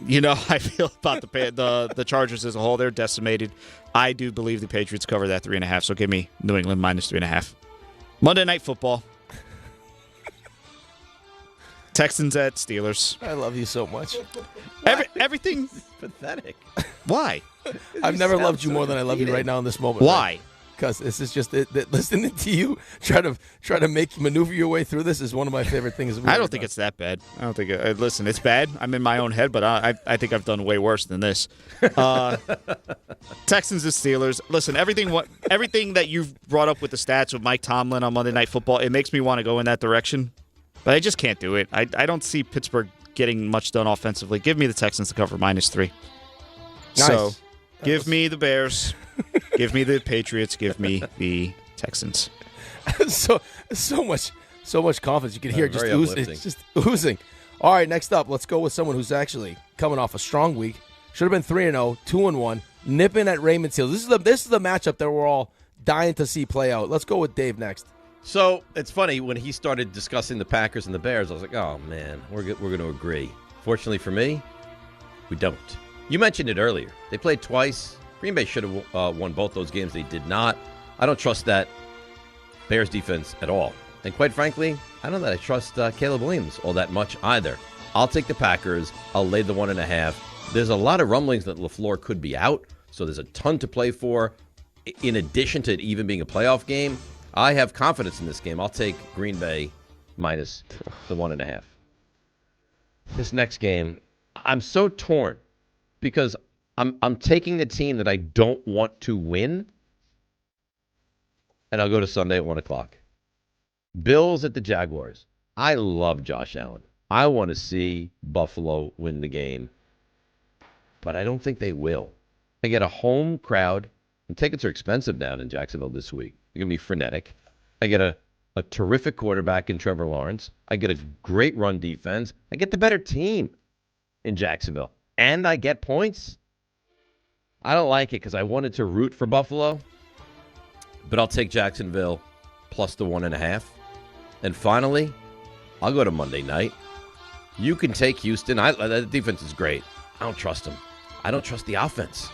You know how I feel about the Chargers as a whole. They're decimated. I do believe the Patriots cover that 3.5, so give me New England -3.5. Monday Night Football. Texans at Steelers. I love you so much. Everything. Pathetic. Why? I've never loved you more than I love you right now in this moment. Why? Because this is just listening to you try to maneuver your way through this is one of my favorite things. I don't think it's that bad. I don't think. Listen, it's bad. I'm in my own head, but I think I've done way worse than this. Texans and Steelers. Listen, everything that you've brought up with the stats with Mike Tomlin on Monday Night Football, it makes me want to go in that direction, but I just can't do it. I don't see Pittsburgh getting much done offensively. Give me the Texans to cover -3. Nice. So, give me the Bears. Give me the Patriots. Give me the Texans. so much confidence. You can hear just uplifting. it's just oozing. All right, next up, let's go with someone who's actually coming off a strong week. Should have been 3-0, 2-1, nipping at Raymond's heels. This is the matchup that we're all dying to see play out. Let's go with Dave next. So it's funny when he started discussing the Packers and the Bears. I was like, oh man, we're going to agree. Fortunately for me, we don't. You mentioned it earlier. They played twice. Green Bay should have won both those games. They did not. I don't trust that Bears defense at all. And quite frankly, I don't know that I trust Caleb Williams all that much either. I'll take the Packers. I'll lay the 1.5. There's a lot of rumblings that LaFleur could be out, so there's a ton to play for. In addition to it even being a playoff game, I have confidence in this game. I'll take Green Bay minus the 1.5. This next game, I'm so torn because I'm taking the team that I don't want to win, and I'll go to Sunday at 1 o'clock. Bills at the Jaguars. I love Josh Allen. I want to see Buffalo win the game, but I don't think they will. I get a home crowd, and tickets are expensive down in Jacksonville this week. They're going to be frenetic. I get a terrific quarterback in Trevor Lawrence. I get a great run defense. I get the better team in Jacksonville, and I get points. I don't like it because I wanted to root for Buffalo, but I'll take Jacksonville plus the 1.5. And finally, I'll go to Monday night. You can take Houston. The defense is great. I don't trust them. I don't trust the offense.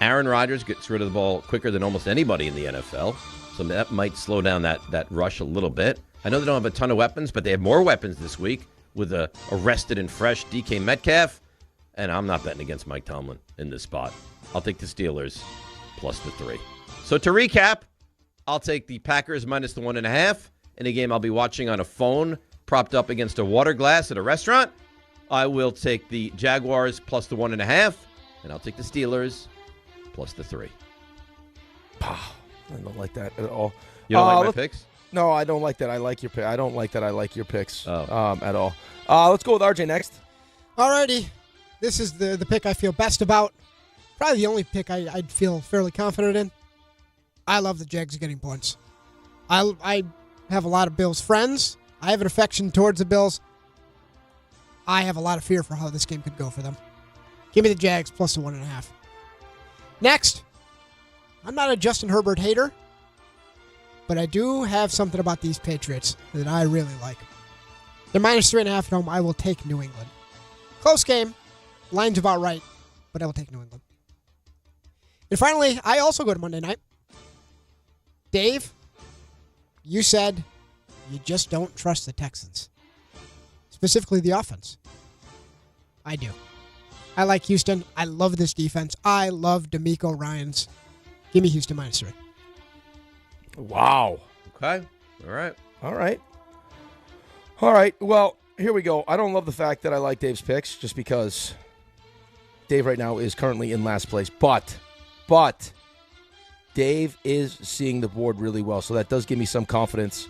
Aaron Rodgers gets rid of the ball quicker than almost anybody in the NFL, so that might slow down that rush a little bit. I know they don't have a ton of weapons, but they have more weapons this week with a arrested and fresh DK Metcalf. And I'm not betting against Mike Tomlin in this spot. I'll take the Steelers plus the 3. So to recap, I'll take the Packers minus the 1.5 in a game I'll be watching on a phone propped up against a water glass at a restaurant. I will take the Jaguars plus the 1.5, and I'll take the Steelers plus the 3. I don't like that at all. You don't like my picks? No, I don't like that. I like your pick. I don't like that. I like your picks at all. Oh. Let's go with RJ next. Alrighty. This is the pick I feel best about. Probably the only pick I'd feel fairly confident in. I love the Jags getting points. I have a lot of Bills friends. I have an affection towards the Bills. I have a lot of fear for how this game could go for them. Give me the Jags plus the 1.5. Next, I'm not a Justin Herbert hater, but I do have something about these Patriots that I really like. They're minus 3.5 at home. I will take New England. Close game. Line's about right, but I will take New England. And finally, I also go to Monday night. Dave, you said you just don't trust the Texans. Specifically the offense. I do. I like Houston. I love this defense. I love D'Amico Ryans. Give me Houston minus 3. Wow. Okay. All right. All right. Well, here we go. I don't love the fact that I like Dave's picks just because Dave right now is currently in last place. But Dave is seeing the board really well, so that does give me some confidence.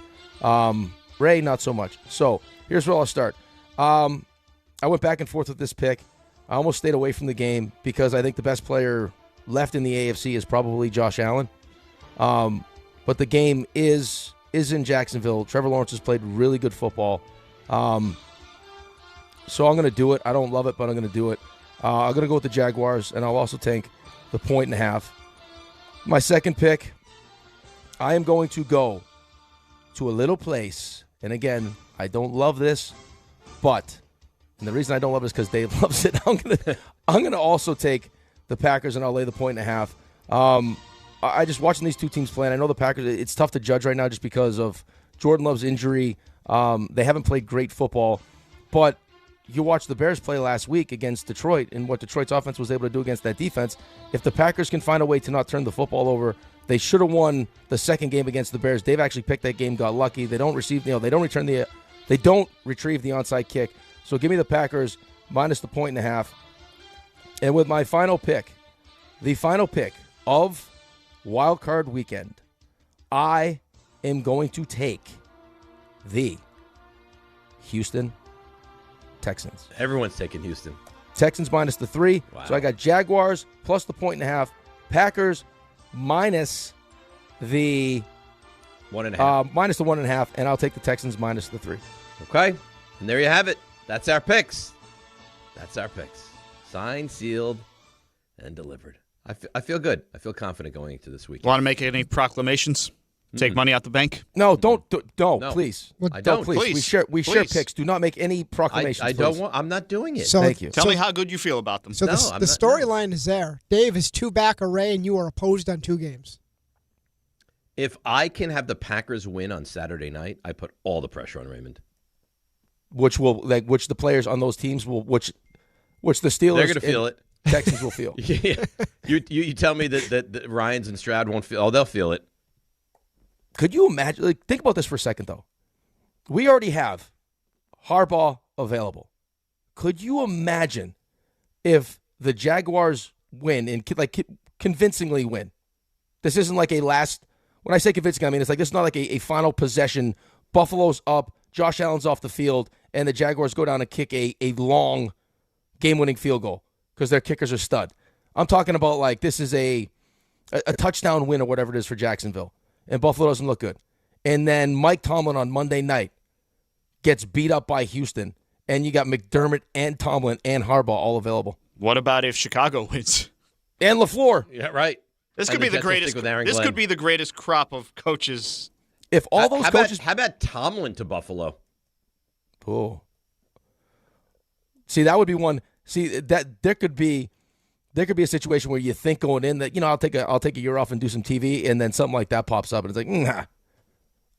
Ray, not so much. So here's where I'll start. I went back and forth with this pick. I almost stayed away from the game because I think the best player left in the AFC is probably Josh Allen. But the game is in Jacksonville. Trevor Lawrence has played really good football. So I'm going to do it. I don't love it, but I'm going to do it. I'm going to go with the Jaguars, and I'll also take the 1.5. My second pick, I am going to go to a little place. And again, I don't love this, and the reason I don't love it is because Dave loves it. I'm gonna also take the Packers, and I'll lay the 1.5. I just watching these two teams play, and I know the Packers, it's tough to judge right now just because of Jordan Love's injury. They haven't played great football, but you watched the Bears play last week against Detroit and what Detroit's offense was able to do against that defense. If the Packers can find a way to not turn the football over, they should have won the second game against the Bears. They've actually picked that game, got lucky. They don't retrieve the onside kick. So give me the Packers minus the 1.5. And with my final pick, the final pick of Wild Card Weekend, I am going to take the Houston Texans. Everyone's taking Houston. Texans minus the 3. Wow. So I got Jaguars plus the 1.5. Packers minus the 1.5. Minus the 1.5, and I'll take the Texans minus the 3. Okay. And there you have it. That's our picks. Signed, sealed, and delivered. I feel good. I feel confident going into this week. Want to make any proclamations? Take money out the bank? No, don't, please. I don't. Please. We share picks. Do not make any proclamations. I don't want. I'm not doing it. So, Thank you. Tell me how good you feel about them. So the storyline is there. Dave is 2 back of Ray, and you are opposed on 2 games. If I can have the Packers win on Saturday night, I put all the pressure on Raymond. Which the players on those teams will, which the Steelers, they're going to feel it. Texans will feel. Yeah. You tell me that Ryans and Stroud won't feel. Oh, they'll feel it. Could you imagine? Think about this for a second, though. We already have Harbaugh available. Could you imagine if the Jaguars win and convincingly win? This isn't like a last. When I say convincing, I mean it's like this is not like a final possession. Buffalo's up, Josh Allen's off the field, and the Jaguars go down and kick a long game-winning field goal because their kickers are stud. I'm talking about like this is a touchdown win or whatever it is for Jacksonville, and Buffalo doesn't look good. And then Mike Tomlin on Monday night gets beat up by Houston, and you got McDermott and Tomlin and Harbaugh all available. What about if Chicago wins? And LaFleur. Yeah, right. This could be the greatest. This could be the greatest crop of coaches. If all those coaches, how about Tomlin to Buffalo? Oh, see, that would be one. See that there could be a situation where you think going in that I'll take a year off and do some TV, and then something like that pops up, and it's like, nah.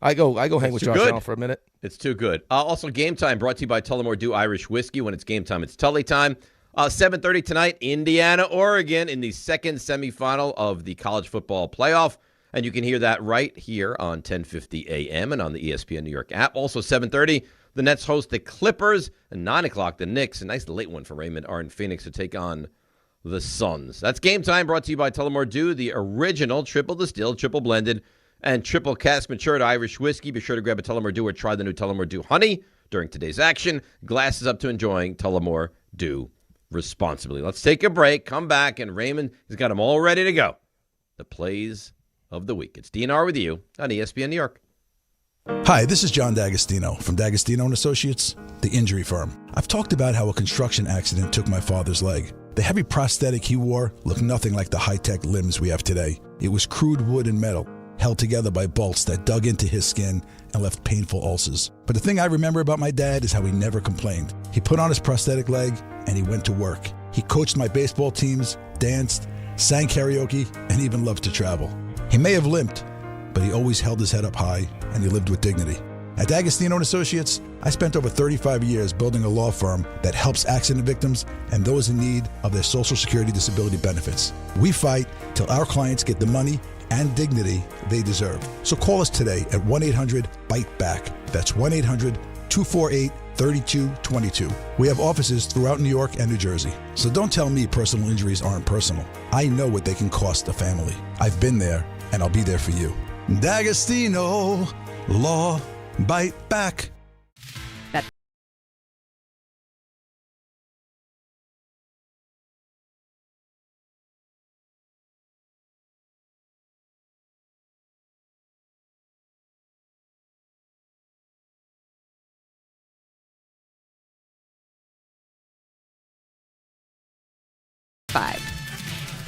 I go hang with Josh Allen for a minute. It's too good. Also, Game Time brought to you by Tullamore Dew Irish Whiskey. When it's game time, it's Tully time. 7:30 tonight, Indiana, Oregon, in the second semifinal of the college football playoff. And you can hear that right here on 1050 a.m. and on the ESPN New York app. Also, 7:30, the Nets host the Clippers. And 9 o'clock, the Knicks, a nice late one for Raymond, are in Phoenix to take on the Suns. That's Game Time, brought to you by Tullamore Dew, the original triple distilled, triple blended, and triple cask matured Irish whiskey. Be sure to grab a Tullamore Dew or try the new Tullamore Dew Honey during today's action. Glasses up to enjoying Tullamore Dew responsibly. Let's take a break, come back, and Raymond has got them all ready to go. The plays of the week. It's DNR with you on ESPN New York. Hi, this is John D'Agostino from D'Agostino & Associates, the injury firm. I've talked about how a construction accident took my father's leg. The heavy prosthetic he wore looked nothing like the high-tech limbs we have today. It was crude wood and metal, held together by bolts that dug into his skin and left painful ulcers. But the thing I remember about my dad is how he never complained. He put on his prosthetic leg and he went to work. He coached my baseball teams, danced, sang karaoke, and even loved to travel. He may have limped, but he always held his head up high and he lived with dignity. At D'Agostino & Associates, I spent over 35 years building a law firm that helps accident victims and those in need of their Social Security disability benefits. We fight till our clients get the money and dignity they deserve. So call us today at 1-800-BITE-BACK. That's 1-800-248-3222. We have offices throughout New York and New Jersey. So don't tell me personal injuries aren't personal. I know what they can cost a family. I've been there, and I'll be there for you. D'Agostino Law. Bite back.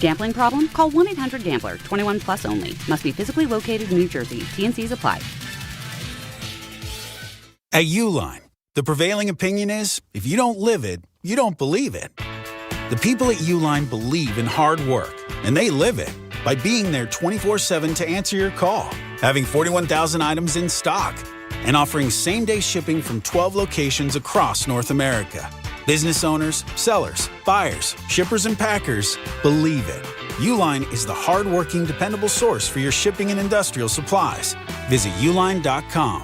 Gambling problem? Call 1-800-GAMBLER. 21 plus only. Must be physically located in New Jersey. T&Cs apply. At Uline, the prevailing opinion is, if you don't live it, you don't believe it. The people at Uline believe in hard work, and they live it by being there 24/7 to answer your call, having 41,000 items in stock, and offering same-day shipping from 12 locations across North America. Business owners, sellers, buyers, shippers, and packers believe it. Uline is the hard-working, dependable source for your shipping and industrial supplies. Visit uline.com.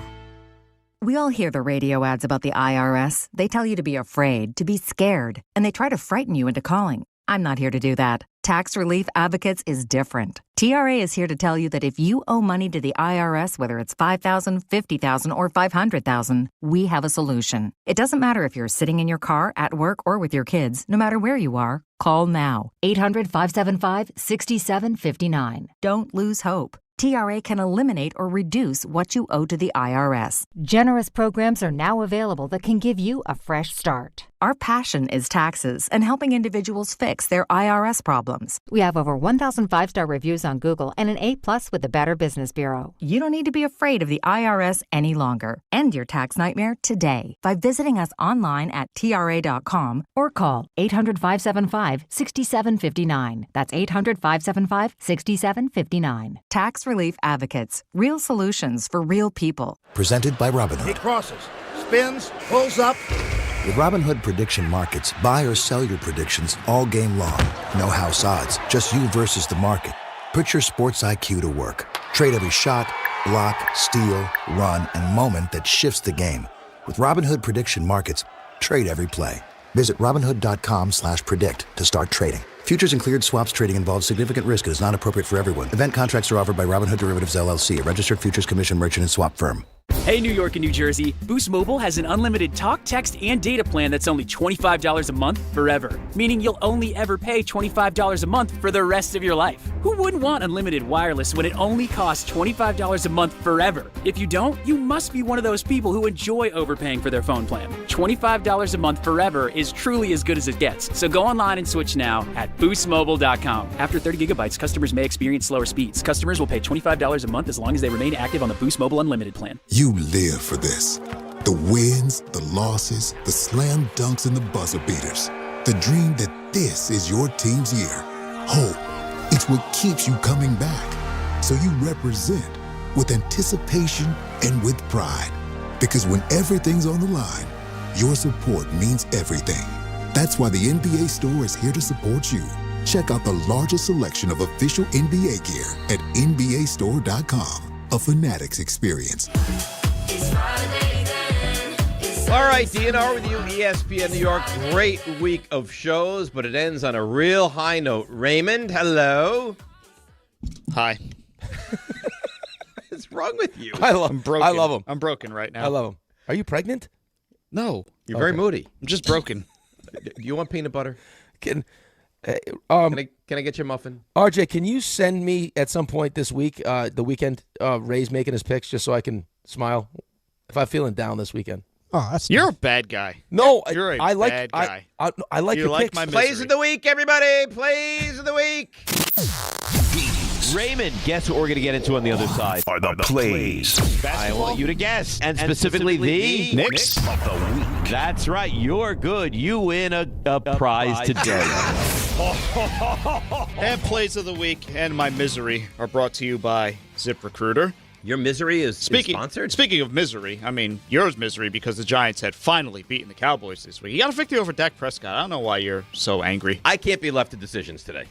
We all hear the radio ads about the IRS. They tell you to be afraid, to be scared, and they try to frighten you into calling. I'm not here to do that. Tax Relief Advocates is different. TRA is here to tell you that if you owe money to the IRS, whether it's $5,000, $50,000, or $500,000, we have a solution. It doesn't matter if you're sitting in your car, at work, or with your kids. No matter where you are, call now. 800-575-6759. Don't lose hope. TRA can eliminate or reduce what you owe to the IRS. Generous programs are now available that can give you a fresh start. Our passion is taxes and helping individuals fix their IRS problems. We have over 1,000 5-star reviews on Google and an A+ with the Better Business Bureau. You don't need to be afraid of the IRS any longer. End your tax nightmare today by visiting us online at TRA.com or call 800-575-6759. That's 800-575-6759. Tax Relief Advocates. Real solutions for real people. Presented by Robinhood. He crosses, spins, pulls up. With Robinhood Prediction Markets, buy or sell your predictions all game long. No house odds, just you versus the market. Put your sports IQ to work. Trade every shot, block, steal, run, and moment that shifts the game. With Robinhood Prediction Markets, trade every play. Visit Robinhood.com/predict to start trading. Futures and cleared swaps trading involves significant risk and is not appropriate for everyone. Event contracts are offered by Robinhood Derivatives LLC, a registered futures commission merchant and swap firm. Hey, New York and New Jersey, Boost Mobile has an unlimited talk, text, and data plan that's only $25 a month forever, meaning you'll only ever pay $25 a month for the rest of your life. Who wouldn't want unlimited wireless when it only costs $25 a month forever? If you don't, you must be one of those people who enjoy overpaying for their phone plan. $25 a month forever is truly as good as it gets, so go online and switch now at boostmobile.com. After 30 gigabytes, customers may experience slower speeds. Customers will pay $25 a month as long as they remain active on the Boost Mobile Unlimited plan. You live for this. The wins, the losses, the slam dunks, and the buzzer beaters. The dream that this is your team's year. Hope. It's what keeps you coming back. So you represent with anticipation and with pride. Because when everything's on the line, your support means everything. That's why the NBA Store is here to support you. Check out the largest selection of official NBA gear at NBAstore.com. A Fanatics experience. It's Friday then. It's All right, DNR with you, ESPN New York. Great week of shows, but it ends on a real high note. Raymond, hello. Hi. What's wrong with you? I'm broken. I love him. I'm broken right now. I love him. Are you pregnant? No. You're very moody. I'm just broken. Do you want peanut butter? Can I get your muffin? RJ, can you send me at some point this week, the weekend, Ray's making his picks just so I can smile if I'm feeling down this weekend? Oh, You're a bad guy. No, You're a I like bad guy. I like You your like picks. my Plays of the week, everybody. Plays of the week. Raymond, guess what we're going to get into on the other side? Are the plays I want you to guess. And specifically the Knicks of the week. That's right. You're good. You win a prize today. And plays of the week and my misery are brought to you by ZipRecruiter. Your misery is sponsored? Speaking of misery, I mean, yours misery because the Giants had finally beaten the Cowboys this week. You got a victory over Dak Prescott. I don't know why you're so angry. I can't be left to decisions today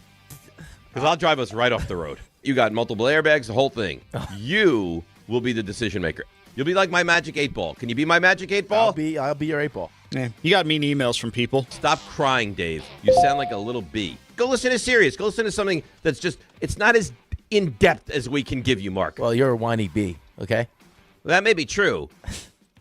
because I'll drive us right off the road. You got multiple airbags, the whole thing. You will be the decision maker. You'll be like my Magic 8 Ball. Can you be my Magic 8 Ball? I'll be your 8 Ball. Yeah. You got mean emails from people. Stop crying, Dave. You sound like a little bee. Go listen to Sirius. Go listen to something that's just, it's not as in-depth as we can give you, Mark. Well, you're a whiny bee, okay? Well, that may be true.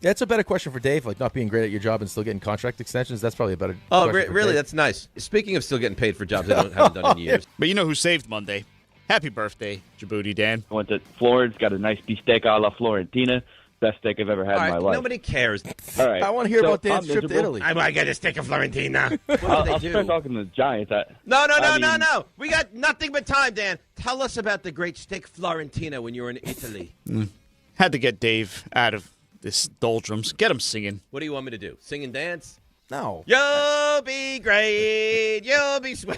That's a better question for Dave, like not being great at your job and still getting contract extensions. That's probably a better Oh, question for really? Dave. That's nice. Speaking of still getting paid for jobs I haven't done in years. But you know who saved Monday? Happy birthday, Djibouti Dan. I went to Florence, got a nice beefsteak a la Florentina. Best steak I've ever had in my life. Nobody cares. All right. I want to hear So, about Dan's I'm trip to miserable. Italy. I might get a steak of Florentina. I'll start talking to the Giants. No. We got nothing but time, Dan. Tell us about the great steak Florentina when you were in Italy. Had to get Dave out of this doldrums. Get him singing. What do you want me to do? Sing and dance? No. You'll be great. You'll be swell.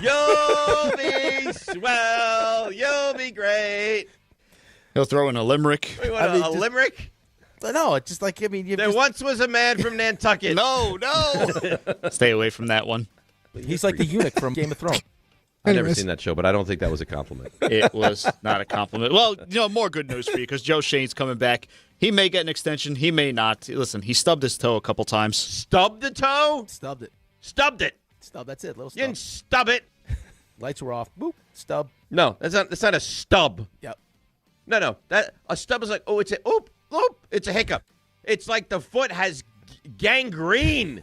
You'll be swell. You'll be great. He'll throw in a limerick. Wait, what, a limerick? No, it's just like, I mean, There once was a man from Nantucket. No. Stay away from that one. He's like the eunuch from Game of Thrones. I've never seen that show, but I don't think that was a compliment. It was not a compliment. Well, more good news for you because Joe Shane's coming back. He may get an extension. He may not. Listen, he stubbed his toe a couple times. Stubbed the toe? Stubbed it. Stubbed it. Stub, that's it. Little You stub. didn't stub it. Lights were off. Boop. Stub. No, that's not a stub. Yep. No. That a stub is like, oh, it's a oop. It's a hiccup. It's like the foot has gangrene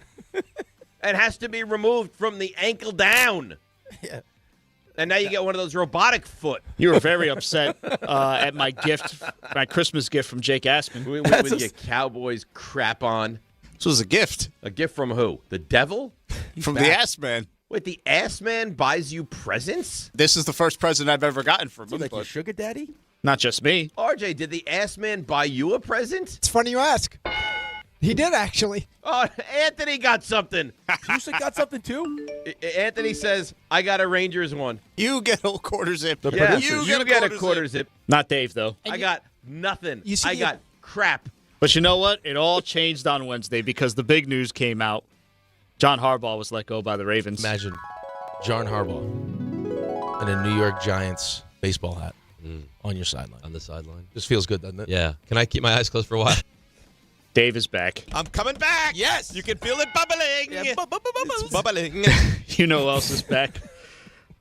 and has to be removed from the ankle down. Yeah. And now you get one of those robotic foot. You were very upset at my gift, my Christmas gift from Jake Aspen. With your Cowboys crap on. This was a gift. A gift from who? The devil? From the Ass Man. Wait, the Ass Man buys you presents? This is the first present I've ever gotten from him. Like your sugar daddy? Not just me. RJ, did the Ass Man buy you a present? It's funny you ask. He did, actually. Oh, Anthony got something. You got something too? Anthony says, I got a Rangers one. You get a quarter zip. Yeah, You you get a quarter zip. Not Dave, though. I got nothing. You see I got crap. But you know what? It all changed on Wednesday because the big news came out. John Harbaugh was let go by the Ravens. Imagine John Harbaugh in a New York Giants baseball hat on your sideline. On the sideline. Just feels good, doesn't it? Yeah. Can I keep my eyes closed for a while? Dave is back. I'm coming back. Yes. You can feel it bubbling. Yeah, It's bubbling. You know who else is back?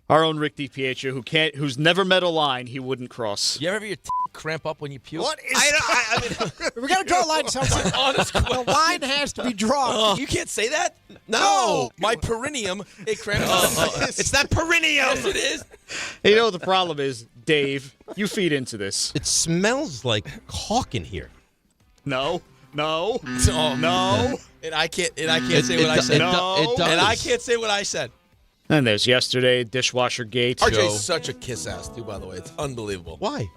Our own Rick DiPietro, who's never met a line he wouldn't cross. You ever have your cramp up when you puke? What is I mean, We got to draw a line somewhere. The line has to be drawn. You can't say that? No. My perineum, it cramps up. It's not perineum. Yes, it is. You know what the problem is, Dave? You feed into this. It smells like caulk in here. No. No. And I can't say what I said. No. And I can't say what I said. And there's yesterday, dishwasher gate. RJ's such a kiss ass, too, by the way. It's unbelievable. Why?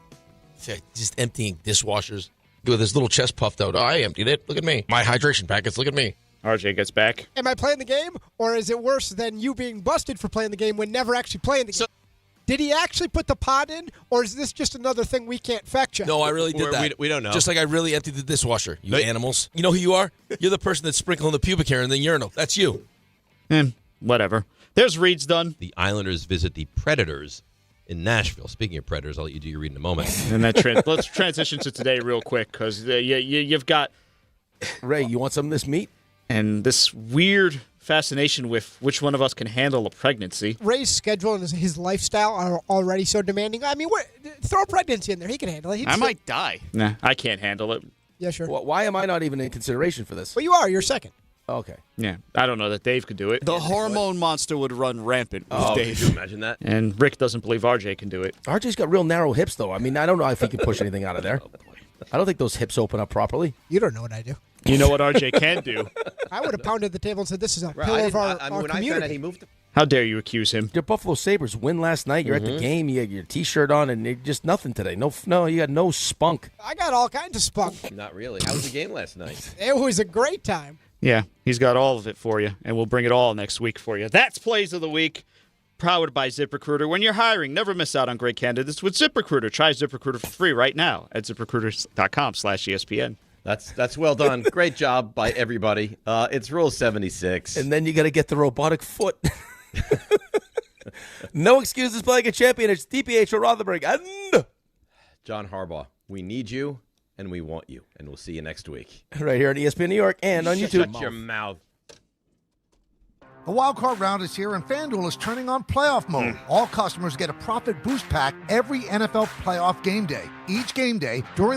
Just emptying dishwashers with his little chest puffed out. I emptied it. Look at me. My hydration packets. Look at me. RJ gets back. Am I playing the game, or is it worse than you being busted for playing the game when never actually playing the game? Did he actually put the pot in, or is this just another thing we can't fact check? No, I really did that. We don't know. Just like I really emptied the dishwasher, you animals. You know who you are? You're the person that's sprinkling the pubic hair in the urinal. That's you. Whatever. There's Reed's done. The Islanders visit the Predators in Nashville. Speaking of Predators, I'll let you do your read in a moment. And let's transition to today real quick because you've got Ray, you want some of this meat? And this weird fascination with which one of us can handle a pregnancy. Ray's schedule and his lifestyle are already so demanding. I mean, throw pregnancy in there. He can handle it. I might die. Nah, I can't handle it. Yeah, sure. Well, why am I not even in consideration for this? Well, you are. You're second. Okay. Yeah, I don't know that Dave could do it. The hormone monster would run rampant with Dave. Could you imagine that? And Rick doesn't believe RJ can do it. RJ's got real narrow hips, though. I mean, I don't know if he can push anything out of there. I don't think those hips open up properly. You don't know what I do. You know what RJ can do. I would have pounded the table and said, this is a pillar of our when community. I found out he moved. How dare you accuse him? Your Buffalo Sabres win last night. You're at the game. You had your T-shirt on, and you're just nothing today. No, you got no spunk. I got all kinds of spunk. Not really. How was the game last night? It was a great time. Yeah, he's got all of it for you, and we'll bring it all next week for you. That's Plays of the Week, powered by ZipRecruiter. When you're hiring, never miss out on great candidates with ZipRecruiter. Try ZipRecruiter for free right now at ZipRecruiter.com/ESPN. That's well done. Great job by everybody. It's Rule 76. And then you got to get the robotic foot. No excuses playing a champion. It's DiPietro Rothenberg and John Harbaugh. We need you, and we want you. And we'll see you next week. Right here on ESPN New York and on YouTube. Shut your mouth. The wild card round is here, and FanDuel is turning on playoff mode. All customers get a profit boost pack every NFL playoff game day. Each game day during the